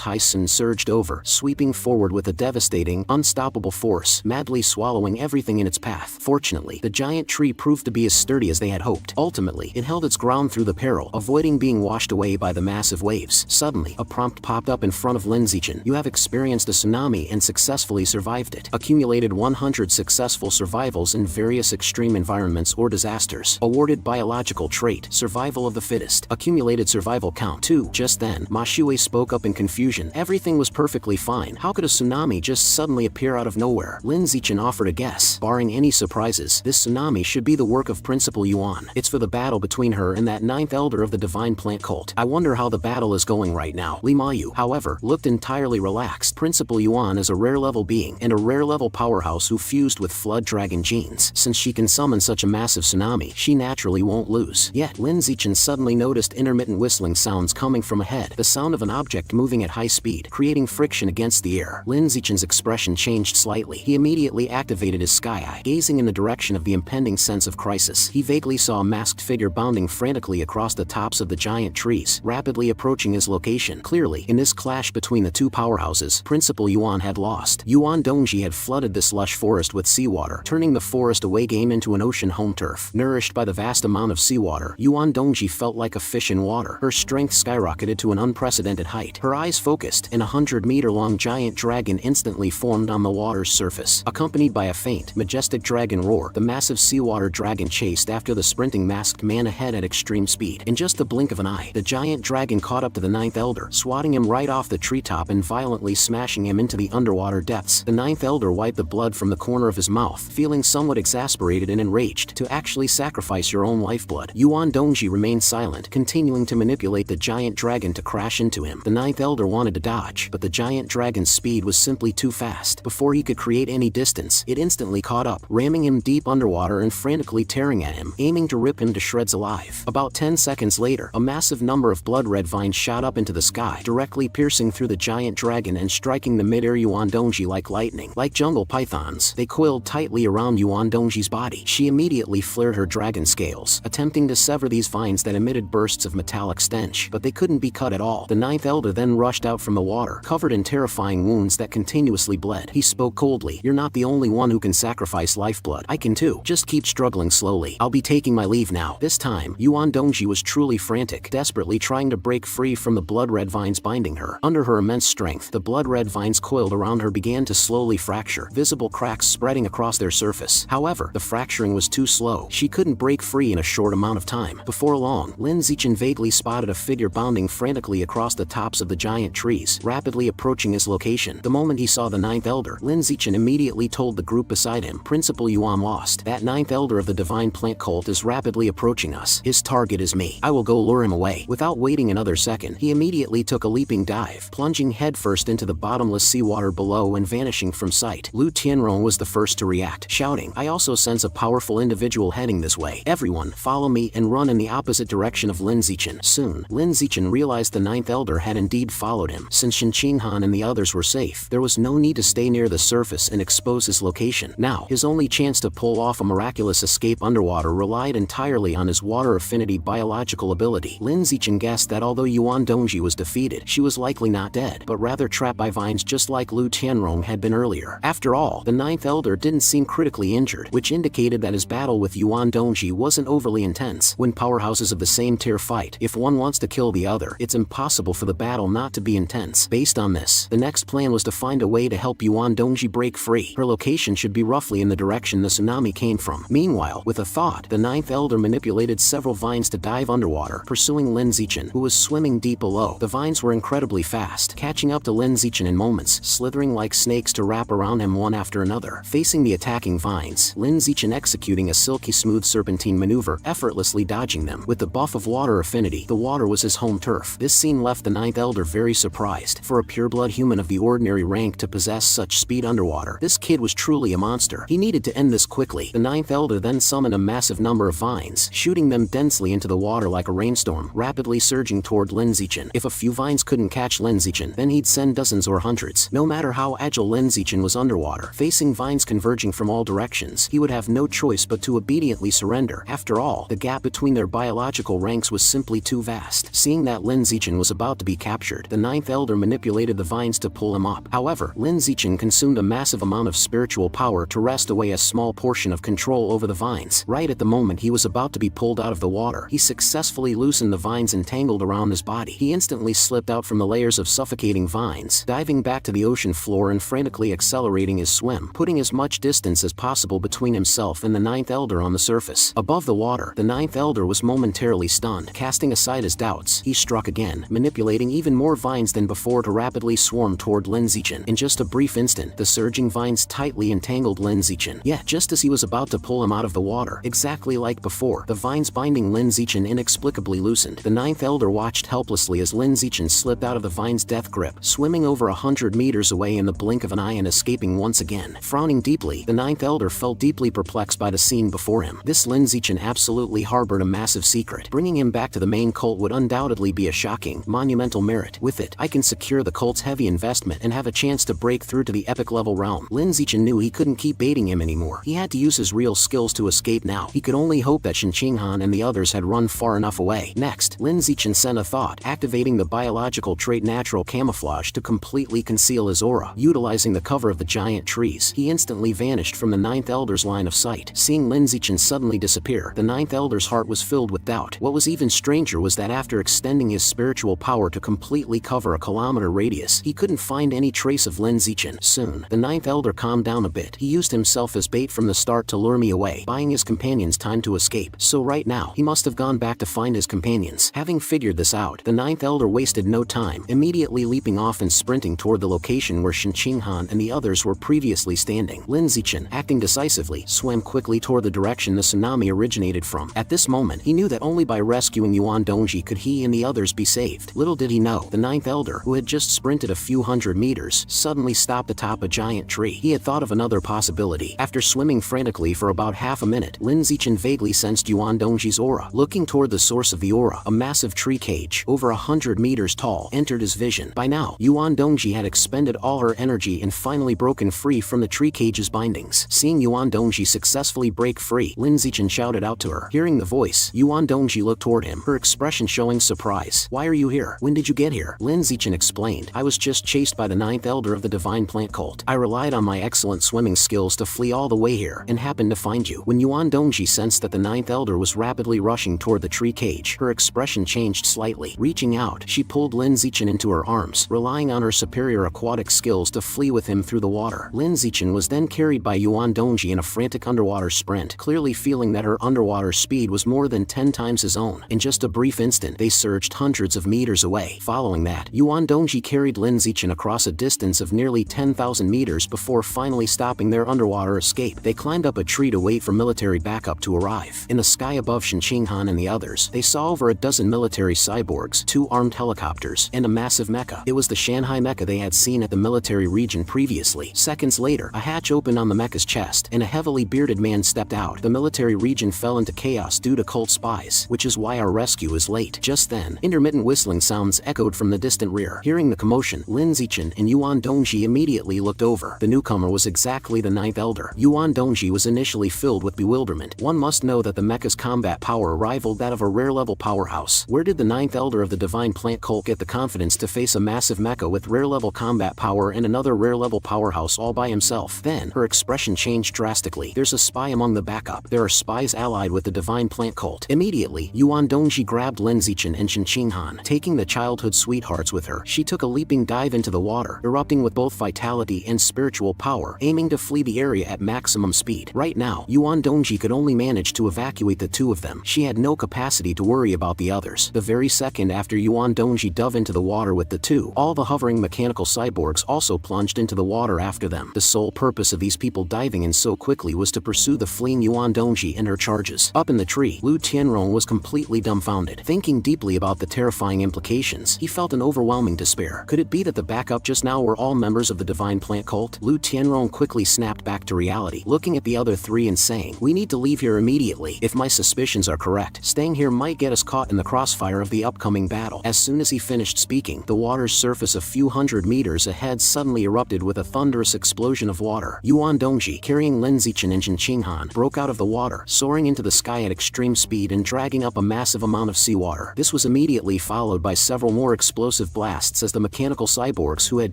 Speaker 1: high soon surged over, sweeping forward with a devastating, unstoppable force, madly swallowing everything in its path. Fortunately, the giant tree proved to be as sturdy as they had hoped. Ultimately, it held its ground through the peril, avoiding being washed away by the massive waves. Suddenly, a prompt popped up in front of Lin Zichen. "You have experienced a tsunami and successfully survived it. Accumulated 100 successful survivals in various extreme environments or disasters. Awarded biological trait, survival of the fittest. Accumulated survival count 2. Just then, Ma Shui spoke up in confusion. Everything was perfectly fine. How could a tsunami just suddenly appear out of nowhere? Lin Zichen offered a guess. Barring any surprises, this tsunami should be the work of Principal Yuan. It's for the battle between her and that 9th elder of the divine plant cult. I wonder how the battle is going right now." Li Mayu, however, looked entirely relaxed. Principal Yuan is a rare-level being, and a rare-level powerhouse who fused with flood dragon genes. Since she can summon such a massive tsunami, she naturally won't lose. Yet, Lin Zichen suddenly noticed intermittent whistling sounds coming from ahead, the sound of an object moving at high speed, creating friction against the air. Lin Zichen's expression changed slightly. He immediately activated his Sky Eye, gazing in the direction of the impending sense of crisis. He vaguely saw a masked figure bounding frantically across the tops of the giant trees, rapidly approaching his location. Clearly, in this clash between the two powerhouses, Principal Yuan had lost. Yuan Dongji had flooded this lush forest with seawater, turning the forest away game into an ocean home turf. Nourished by the vast amount of seawater, Yuan Dongji felt like a fish in water. Her strength skyrocketed to an unprecedented height. Her eyes focused, and a 100-meter-long giant dragon instantly formed on the water's surface. Accompanied by a faint, majestic dragon roar, the massive seawater dragon chased after the sprinting masked man ahead at extreme speed. In just the blink of an eye, the giant dragon caught up to the 9th elder, swatting him right off the treetop and violently smashing him into the underwater depths. The 9th elder wiped the blood from the corner of his mouth, feeling somewhat exasperated and enraged. "To actually sacrifice your own lifeblood." Yuan Dongji remained silent, continuing to manipulate the giant dragon to crash into him. The 9th elder wanted to dodge, but the giant dragon's speed was simply too fast. Before he could create any distance, it instantly caught up, ramming him deep underwater and frantically tearing at him, aiming to rip him to shreds alive. About 10 seconds later, a massive number of blood-red vines shot up into the sky, directly piercing through the giant dragon and striking the mid-air Yuan Dongji like lightning. Like jungle pythons, they coiled tightly around Yuan Dongji's body. She immediately flared her dragon scales, attempting to sever these vines that emitted bursts of metallic stench, but they couldn't be cut at all. The 9th elder then rushed out from the water, covered in terrifying wounds that continuously bled. He spoke coldly. "You're not the only one who can sacrifice lifeblood. I can too. Just keep struggling slowly. I'll be taking my leave now." This time, Yuan Dongji was truly frantic, desperately trying to break free from the blood-red vines binding her. Under her immense strength, the blood-red vines coiled around her began to slowly fracture, visible cracks spreading across their surface. However, the fracturing was too slow. She couldn't break free in a short amount of time. Before long, Lin Zichen vaguely spotted a figure bounding frantically across across the tops of the giant trees, rapidly approaching his location. The moment he saw the ninth elder, Lin Zichen immediately told the group beside him, "Principal Yuan lost. That ninth elder of the divine plant cult is rapidly approaching us. His target is me. I will go lure him away." Without waiting another second, he immediately took a leaping dive, plunging headfirst into the bottomless seawater below and vanishing from sight. Lu Tianrong was the first to react, shouting, "I also sense a powerful individual heading this way. Everyone, follow me and run in the opposite direction of Lin Zichen." Soon, Lin Zichen realized the ninth elder had indeed followed him. Since Shen Qinghan and the others were safe, there was no need to stay near the surface and expose his location. Now, his only chance to pull off a miraculous escape underwater relied entirely on his water affinity biological ability. Lin Zichen guessed that although Yuan Dongji was defeated, she was likely not dead, but rather trapped by vines just like Lu Tianrong had been earlier. After all, the ninth elder didn't seem critically injured, which indicated that his battle with Yuan Dongji wasn't overly intense. When powerhouses of the same tier fight, if one wants to kill the other, it's impossible for the battle not to be intense. Based on this, the next plan was to find a way to help Yuan Dongji break free. Her location should be roughly in the direction the tsunami came from. Meanwhile, with a thought, the ninth elder manipulated several vines to dive underwater, pursuing Lin Zichen, who was swimming deep below. The vines were incredibly fast, catching up to Lin Zichen in moments, slithering like snakes to wrap around him one after another. Facing the attacking vines, Lin Zichen executing a silky smooth serpentine maneuver, effortlessly dodging them. With the buff of water affinity, the water was his home turf. This scene left the ninth elder very surprised. For a pureblood human of the ordinary rank to possess such speed underwater, this kid was truly a monster. He needed to end this quickly. The ninth elder then summoned a massive number of vines, shooting them densely into the water like a rainstorm, rapidly surging toward Lin Zichen. If a few vines couldn't catch Lin Zichen, then he'd send dozens or hundreds. No matter how agile Lin Zichen was underwater, facing vines converging from all directions, he would have no choice but to obediently surrender. After all, the gap between their biological ranks was simply too vast. Seeing that Lin Zichen was about to be captured, the ninth elder manipulated the vines to pull him up. However, Lin Zichen consumed a massive amount of spiritual power to wrest away a small portion of control over the vines. Right at the moment he was about to be pulled out of the water, he successfully loosened the vines entangled around his body. He instantly slipped out from the layers of suffocating vines, diving back to the ocean floor and frantically accelerating his swim, putting as much distance as possible between himself and the ninth elder on the surface. Above the water, the ninth elder was momentarily stunned. Casting aside his doubts, he struck again, manipulating even more vines than before to rapidly swarm toward Lin Zichen. In just a brief instant, the surging vines tightly entangled Lin Zichen. Yet, just as he was about to pull him out of the water, exactly like before, the vines binding Lin Zichen inexplicably loosened. The ninth elder watched helplessly as Lin Zichen slipped out of the vine's death grip, swimming over 100 meters away in the blink of an eye and escaping once again. Frowning deeply, the ninth elder felt deeply perplexed by the scene before him. This Lin Zichen absolutely harbored a massive secret. Bringing him back to the main cult would undoubtedly be a shocking, monumental merit. With it, I can secure the cult's heavy investment and have a chance to break through to the epic level realm. Lin Zichen knew he couldn't keep baiting him anymore. He had to use his real skills to escape now. He could only hope that Shen Qinghan and the others had run far enough away. Next, Lin Zichen sent a thought, activating the biological trait natural camouflage to completely conceal his aura. Utilizing the cover of the giant trees, he instantly vanished from the ninth elder's line of sight. Seeing Lin Zichen suddenly disappear, the ninth elder's heart was filled with doubt. What was even stranger was that after extending his spiritual power to completely cover a kilometer radius, he couldn't find any trace of Lin Zichen. Soon, the ninth elder calmed down a bit. He used himself as bait from the start to lure me away, buying his companions time to escape. So right now, he must have gone back to find his companions. Having figured this out, the ninth elder wasted no time, immediately leaping off and sprinting toward the location where Shen Qinghan and the others were previously standing. Lin Zichen, acting decisively, swam quickly toward the direction the tsunami originated from. At this moment, he knew that only by rescuing Yuan Dongji could he and the others be saved. Little did he know, the ninth elder, who had just sprinted a few hundred meters, suddenly stopped atop a giant tree. He had thought of another possibility. After swimming frantically for about half a minute, Lin Zichen vaguely sensed Yuan Dongji's aura. Looking toward the source of the aura, a massive tree cage, over 100 meters tall, entered his vision. By now, Yuan Dongji had expended all her energy and finally broken free from the tree cage's bindings. Seeing Yuan Dongji successfully break free, Lin Zichen shouted out to her. Hearing the voice, Yuan Dongji looked toward him, her expression showing surprise. "Why are you here? When did you get here?" Lin Zichen explained. "I was just chased by the ninth elder of the divine plant cult. I relied on my excellent swimming skills to flee all the way here, and happened to find you." When Yuan Dongji sensed that the ninth elder was rapidly rushing toward the tree cage, her expression changed slightly. Reaching out, she pulled Lin Zichen into her arms, relying on her superior aquatic skills to flee with him through the water. Lin Zichen was then carried by Yuan Dongji in a frantic underwater sprint, clearly feeling that her underwater speed was more than 10 times his own. In just a brief instant, they surged hundreds of meters meters away. Following that, Yuan Dongji carried Lin Zichen across a distance of nearly 10,000 meters before finally stopping their underwater escape. They climbed up a tree to wait for military backup to arrive. In the sky above Shinqinghan and the others, they saw over a dozen military cyborgs, 2 armed helicopters, and a massive mecha. It was the Shanghai mecha they had seen at the military region previously. Seconds later, a hatch opened on the mecha's chest, and a heavily bearded man stepped out. The military region fell into chaos due to cult spies, which is why our rescue is late. Just then, intermittent whistling sounds echoed from the distant rear. Hearing the commotion, Lin Zichen and Yuan Dongji immediately looked over. The newcomer was exactly the ninth elder. Yuan Dongji was initially filled with bewilderment. One must know that the mecha's combat power rivaled that of a rare-level powerhouse. Where did the ninth elder of the divine plant cult get the confidence to face a massive mecha with rare-level combat power and another rare-level powerhouse all by himself? Then, her expression changed drastically. There's a spy among the backup. There are spies allied with the divine plant cult. Immediately, Yuan Dongji grabbed Lin Zichen and Shinqinghan. Taking the childhood sweethearts with her, she took a leaping dive into the water, erupting with both vitality and spiritual power, aiming to flee the area at maximum speed. Right now, Yuan Dongji could only manage to evacuate the 2 of them. She had no capacity to worry about the others. The very second after Yuan Dongji dove into the water with the 2, all the hovering mechanical cyborgs also plunged into the water after them. The sole purpose of these people diving in so quickly was to pursue the fleeing Yuan Dongji and her charges. Up in the tree, Lu Tianrong was completely dumbfounded. Thinking deeply about the terrifying implications, he felt an overwhelming despair. Could it be that the backup just now were all members of the divine plant cult? Lu Tianrong quickly snapped back to reality, looking at the other 3 and saying, "We need to leave here immediately. If my suspicions are correct, staying here might get us caught in the crossfire of the upcoming battle." As soon as he finished speaking, the water's surface a few hundred meters ahead suddenly erupted with a thunderous explosion of water. Yuan Dongji, carrying Lin Zichen and Shinqinghan, broke out of the water, soaring into the sky at extreme speed and dragging up a massive amount of seawater. This was immediately followed by several more explosive blasts as the mechanical cyborgs who had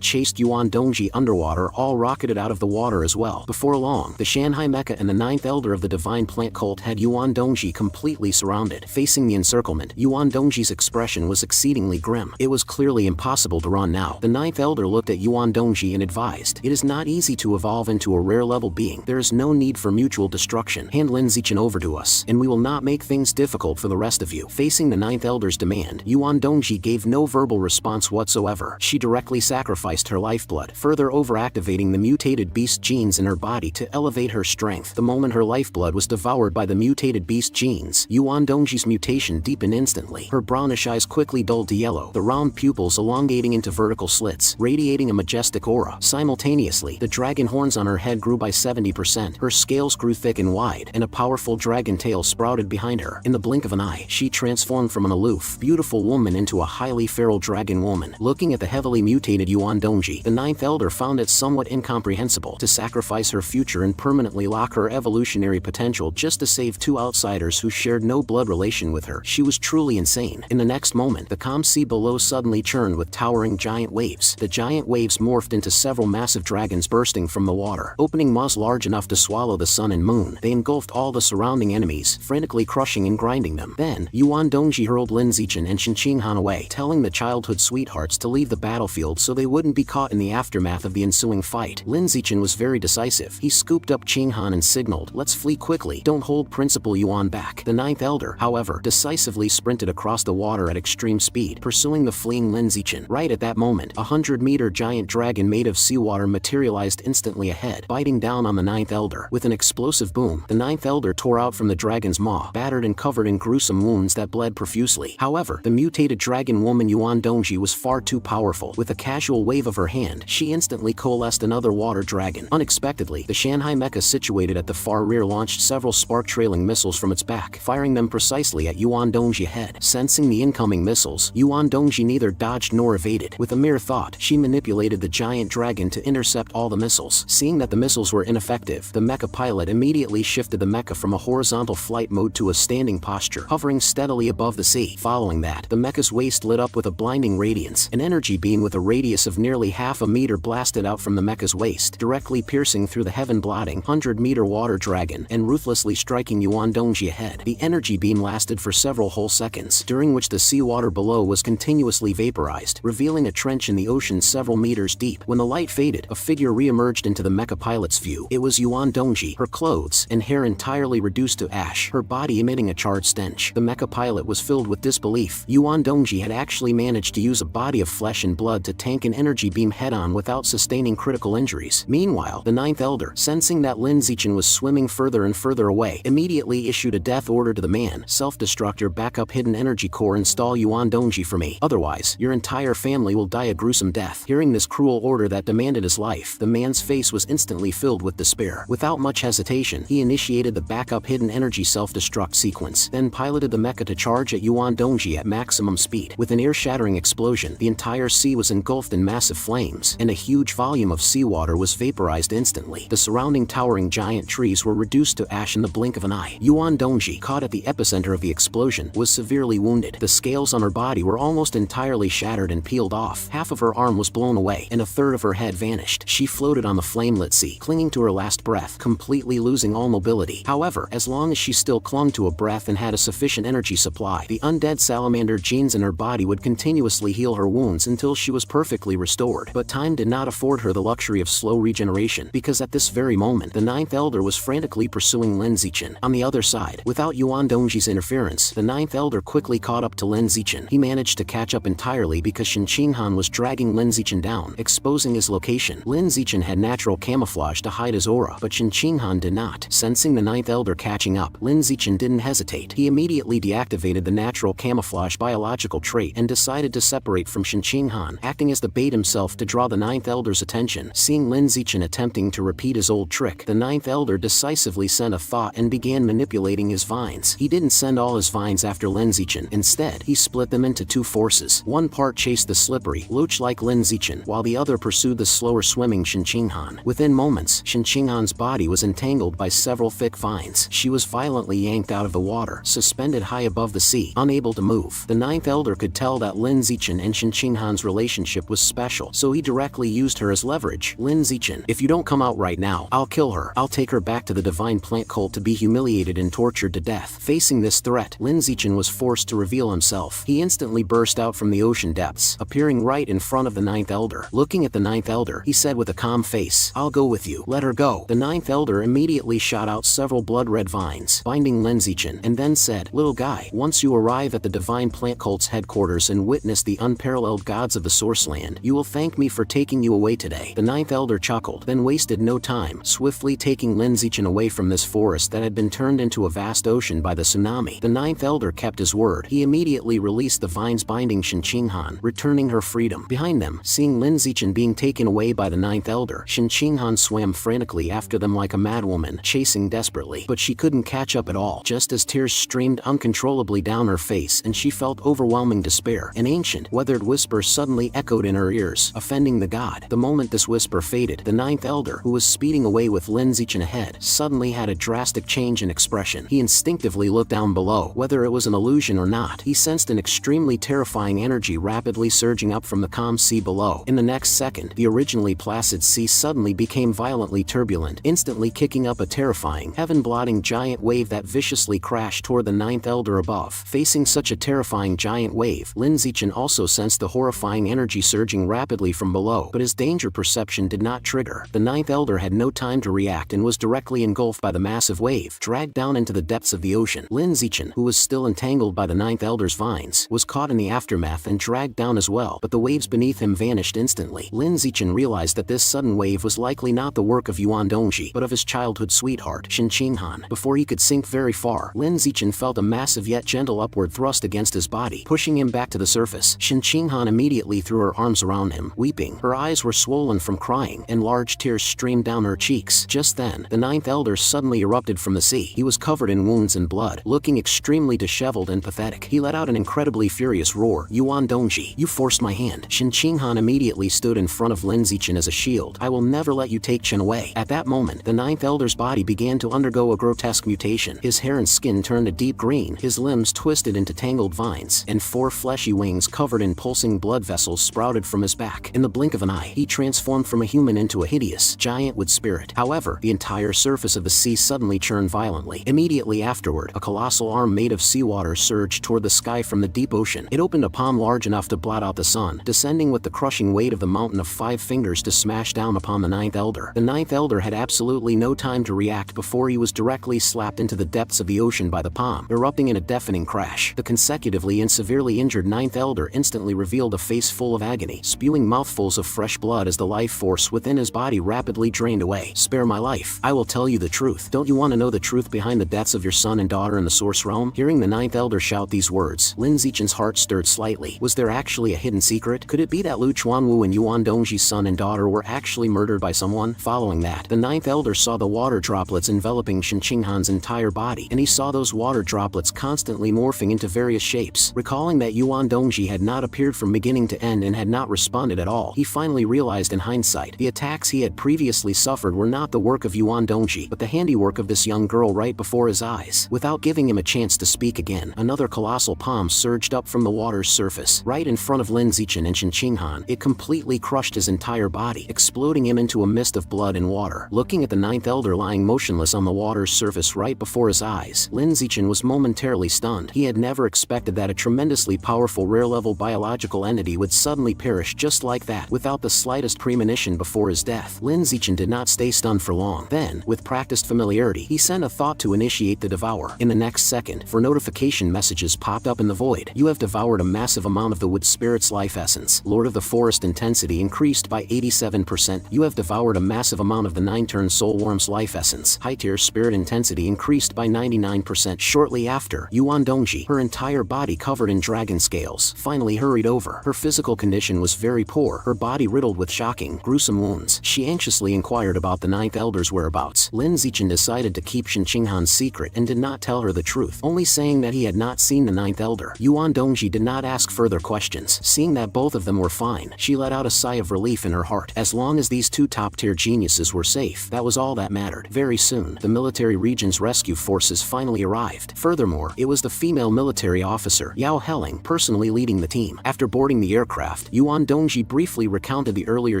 Speaker 1: chased Yuan Dongji underwater all rocketed out of the water as well. Before long, the Shanghai mecha and the ninth elder of the divine plant cult had Yuan Dongji completely surrounded. Facing the encirclement, Yuan Dongji's expression was exceedingly grim. It was clearly impossible to run now. The ninth elder looked at Yuan Dongji and advised, "It is not easy to evolve into a rare-level being. There is no need for mutual destruction. Hand Lin Zichen over to us, and we will not make things difficult for the rest of you." Facing the ninth elder's demand, Yuan Dongji gave no verbal response whatsoever. She directly sacrificed her lifeblood, further overactivating the mutated beast genes in her body to elevate her strength. The moment her lifeblood was devoured by the mutated beast genes, Yuan Dongji's mutation deepened instantly. Her brownish eyes quickly dulled to yellow, the round pupils elongating into vertical slits, radiating a majestic aura. Simultaneously, the dragon horns on her head grew by 70%, her scales grew thick and wide, and a powerful dragon tail sprouted behind her. In the blink of an eye, she transformed from an aloof, beautiful woman into a highly feral dragon woman. Looking at the heavily mutated Yuan Dongji, the ninth elder found it somewhat incomprehensible to sacrifice her future and permanently lock her evolutionary potential just to save 2 outsiders who shared no blood relation with her. She was truly insane. In the next moment, the calm sea below suddenly churned with towering giant waves. The giant waves morphed into several massive dragons bursting from the water, opening maws large enough to swallow the sun and moon. They engulfed all the surrounding enemies, frantically crushing and grinding them. Then, Yuan Dongji hurled Lin Zichen and Shinqinghan away, telling the childhood sweethearts to leave the battlefield so they wouldn't be caught in the aftermath of the ensuing fight. Lin Zichen was very decisive. He scooped up Qinghan and signaled, "Let's flee quickly. Don't hold Principal Yuan back." The ninth elder, however, decisively sprinted across the water at extreme speed, pursuing the fleeing Lin Zichen. Right at that moment, a 100-meter giant dragon made of seawater materialized instantly ahead, biting down on the ninth elder. With an explosive boom, the ninth elder tore out from the dragon's maw, battered and covered in gruesome wounds that bled profusely. However, the mutated dragon woman Yuan Dongji was far too powerful. With a casual wave of her hand, she instantly coalesced another water dragon. Unexpectedly, the Shanghai mecha situated at the far rear launched several spark-trailing missiles from its back, firing them precisely at Yuan Dongji head. Sensing the incoming missiles, Yuan Dongji neither dodged nor evaded. With a mere thought, she manipulated the giant dragon to intercept all the missiles. Seeing that the missiles were ineffective, the mecha pilot immediately shifted the mecha from a horizontal flight mode to a standing posture, hovering steadily above the sea. Following that, the mecha's waist lit up with a blinding radiance. An energy beam with a radius of nearly half a meter blasted out from the mecha's waist, directly piercing through the heaven-blotting 100-meter water dragon and ruthlessly striking Yuan Dongji ahead. The energy beam lasted for several whole seconds, during which the seawater below was continuously vaporized, revealing a trench in the ocean several meters deep. When the light faded, a figure re-emerged into the mecha pilot's view. It was Yuan Dongji, her clothes and hair entirely reduced to ash, her body emitting a charred stench. The mecha pilot was filled with disbelief. Yuan Dongji Dongji had actually managed to use a body of flesh and blood to tank an energy beam head-on without sustaining critical injuries. Meanwhile, the Ninth Elder, sensing that Lin Zichen was swimming further and further away, immediately issued a death order to the man. Self-destruct your backup hidden energy core, install Yuan Dongji for me. Otherwise, your entire family will die a gruesome death. Hearing this cruel order that demanded his life, the man's face was instantly filled with despair. Without much hesitation, he initiated the backup hidden energy self-destruct sequence, then piloted the mecha to charge at Yuan Dongji at maximum speed. With an ear-shattering explosion, the entire sea was engulfed in massive flames, and a huge volume of seawater was vaporized instantly. The surrounding towering giant trees were reduced to ash in the blink of an eye. Yuan Dongji, caught at the epicenter of the explosion, was severely wounded. The scales on her body were almost entirely shattered and peeled off. Half of her arm was blown away, and a third of her head vanished. She floated on the flame-lit sea, clinging to her last breath, completely losing all mobility. However, as long as she still clung to a breath and had a sufficient energy supply, the undead salamander genes in her body would continuously heal her wounds until she was perfectly restored. But time did not afford her the luxury of slow regeneration, because at this very moment, the Ninth Elder was frantically pursuing Lin Zichen. On the other side, without Yuan Dongji's interference, the Ninth Elder quickly caught up to Lin Zichen. He managed to catch up entirely because Shin Qinghan was dragging Lin Zichen down, exposing his location. Lin Zichen had natural camouflage to hide his aura, but Shin Qinghan did not. Sensing the Ninth Elder catching up, Lin Zichen didn't hesitate. He immediately deactivated the natural camouflage biological trait and decided to separate from Shin Qinghan, acting as the bait himself to draw the Ninth Elder's attention. Seeing Lin Zichen attempting to repeat his old trick, the Ninth Elder decisively sent a thought and began manipulating his vines. He didn't send all his vines after Lin Zichen. Instead, he split them into two forces. One part chased the slippery, loach-like Lin Zichen, while the other pursued the slower-swimming Shin Qinghan. Within moments, Shin Qinghan's body was entangled by several thick vines. She was violently yanked out of the water, suspended high above the sea, unable to move. The Ninth Elder could tell that Lin Zichen and Shin Qinghan's relationship was special, so he directly used her as leverage. Lin Zichen, if you don't come out right now, I'll kill her. I'll take her back to the divine plant cult to be humiliated and tortured to death. Facing this threat, Lin Zichen was forced to reveal himself. He instantly burst out from the ocean depths, appearing right in front of the Ninth Elder. Looking at the Ninth Elder, he said with a calm face, "I'll go with you. Let her go." The Ninth Elder immediately shot out several blood-red vines, binding Lin Zichen, and then said, "Little guy, once you arrive at the divine plant cult's headquarters and witness the unparalleled gods of the Source Land, you will thank me for taking you away today." The Ninth Elder chuckled, then wasted no time, swiftly taking Lin Zichen away from this forest that had been turned into a vast ocean by the tsunami. The Ninth Elder kept his word. He immediately released the vines binding Shin Qinghan, returning her freedom. Behind them, seeing Lin Zichen being taken away by the Ninth Elder, Shin Qinghan swam frantically after them like a madwoman, chasing desperately. But she couldn't catch up at all. Just as tears streamed uncontrollably down her face and she felt overwhelming despair, an ancient, weathered whisper suddenly echoed in her ears, offending the god. The moment this whisper faded, the Ninth Elder, who was speeding away with Lin Zichen ahead, suddenly had a drastic change in expression. He instinctively looked down below. Whether it was an illusion or not, he sensed an extremely terrifying energy rapidly surging up from the calm sea below. In the next second, the originally placid sea suddenly became violently turbulent, instantly kicking up a terrifying, heaven-blotting giant wave that viciously crashed toward the Ninth Elder above. Facing such a terrifying giant wave, Lin Zichen also sensed the horrifying energy surging rapidly from below, but his danger perception did not trigger. The Ninth Elder had no time to react and was directly engulfed by the massive wave, dragged down into the depths of the ocean. Lin Zichen, who was still entangled by the Ninth Elder's vines, was caught in the aftermath and dragged down as well, but the waves beneath him vanished instantly. Lin Zichen realized that this sudden wave was likely not the work of Yuan Dongji, but of his childhood sweetheart, Shin Qinghan. Before he could sink very far, Lin Zichen felt a massive yet gentle upward thrust against his body, pushing him back to the surface. Shin Qinghan immediately threw her arms around him, weeping. Her eyes were swollen from crying, and large tears streamed down her cheeks. Just then, the Ninth Elder suddenly erupted from the sea. He was covered in wounds and blood, looking extremely disheveled and pathetic. He let out an incredibly furious roar. "Yuan Dongji, you forced my hand." Shin Qinghan immediately stood in front of Lin Zichen as a shield. "I will never let you take Chen away." At that moment, the Ninth Elder's body began to undergo a grotesque mutation. His hair and skin turned a deep green, his limbs twisted into tangled vines, and four fleshy wings covered in pulsing blood vessels sprouted from his back. In the blink of an eye, he transformed from a human into a hideous, giant wood spirit. However, the entire surface of the sea suddenly churned violently. Immediately afterward, a colossal arm made of seawater surged toward the sky from the deep ocean. It opened a palm large enough to blot out the sun, descending with the crushing weight of the mountain of 5 fingers to smash down upon the Ninth Elder. The Ninth Elder had absolutely no time to react before he was directly slapped into the depths of the ocean by the palm, erupting in a deafening crash. The consecutively and severely severely injured ninth elder instantly revealed a face full of agony, spewing mouthfuls of fresh blood as the life force within his body rapidly drained away. "Spare my life. I will tell you the truth. Don't you want to know the truth behind the deaths of your son and daughter in the Source Realm?" Hearing the ninth elder shout these words, Lin Zichen's heart stirred slightly. Was there actually a hidden secret? Could it be that Lu Chuanwu and Yuan Dongji's son and daughter were actually murdered by someone? Following that, the ninth elder saw the water droplets enveloping Shen Qinghan's entire body, and he saw those water droplets constantly morphing into various shapes. Recalling that Yuan Dongji had not appeared from beginning to end and had not responded at all, he finally realized in hindsight, the attacks he had previously suffered were not the work of Yuan Dongji, but the handiwork of this young girl right before his eyes. Without giving him a chance to speak again, another colossal palm surged up from the water's surface, right in front of Lin Zichen and Shen Qinghan. It completely crushed his entire body, exploding him into a mist of blood and water. Looking at the ninth elder lying motionless on the water's surface right before his eyes, Lin Zichen was momentarily stunned. He had never expected that a tremendously powerful rare-level biological entity would suddenly perish just like that, without the slightest premonition before his death. Lin Zichen did not stay stunned for long. Then, with practiced familiarity, he sent a thought to initiate the devour. In the next second, four notification messages popped up in the void. "You have devoured a massive amount of the wood spirit's life essence. Lord of the Forest intensity increased by 87%. You have devoured a massive amount of the 9-turn soul worm's life essence. High-tier spirit intensity increased by 99%. Shortly after, Yuan Dongji, her entire body covered in dragon scales, finally hurried over. Her physical condition was very poor, her body riddled with shocking, gruesome wounds. She anxiously inquired about the ninth elder's whereabouts. Lin Zichen decided to keep Shen Qinghan's secret and did not tell her the truth, only saying that he had not seen the ninth elder. Yuan Dongji did not ask further questions. Seeing that both of them were fine, she let out a sigh of relief in her heart. As long as these two top-tier geniuses were safe, that was all that mattered. Very soon, the military region's rescue forces finally arrived. Furthermore, it was the female military officer, Yao Helling, personally leading the team. After boarding the aircraft, Yuan Dongji briefly recounted the earlier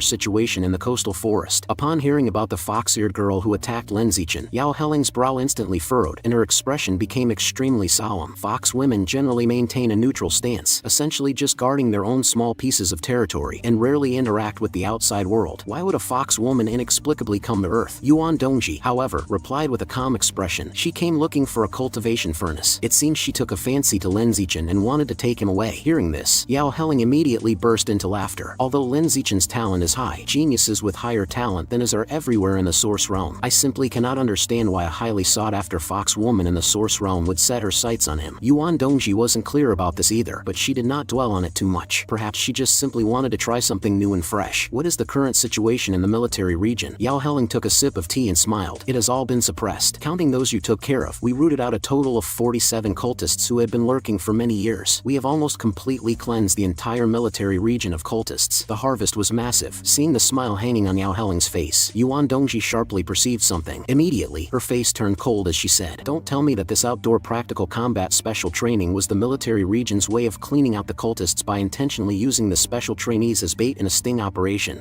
Speaker 1: situation in the coastal forest. Upon hearing about the fox-eared girl who attacked Lin Zichen, Yao Helling's brow instantly furrowed, and her expression became extremely solemn. Fox women generally maintain a neutral stance, essentially just guarding their own small pieces of territory, and rarely interact with the outside world. Why would a fox woman inexplicably come to Earth? Yuan Dongji, however, replied with a calm expression. She came looking for a cultivation furnace. It seems she took a fancy to Lin Zichen and wanted to take him away. Hearing this, Yao Helling immediately burst into laughter. Although Lin Zichen's talent is high, geniuses with higher talent than his are everywhere in the Source Realm. I simply cannot understand why a highly sought-after fox woman in the Source Realm would set her sights on him. Yuan Dongji wasn't clear about this either, but she did not dwell on it too much. Perhaps she just simply wanted to try something new and fresh. What is the current situation in the military region? Yao Helling took a sip of tea and smiled. It has all been suppressed. Counting those you took care of, we rooted out a total of 47 cultists who had been lurking for many years. We have almost completely cleansed the entire military region of cultists. The harvest was massive. Seeing the smile hanging on Yao Helling's face, Yuan Dongji sharply perceived something. Immediately, her face turned cold as she said, "Don't tell me that this outdoor practical combat special training was the military region's way of cleaning out the cultists by intentionally using the special trainees as bait in a sting operation."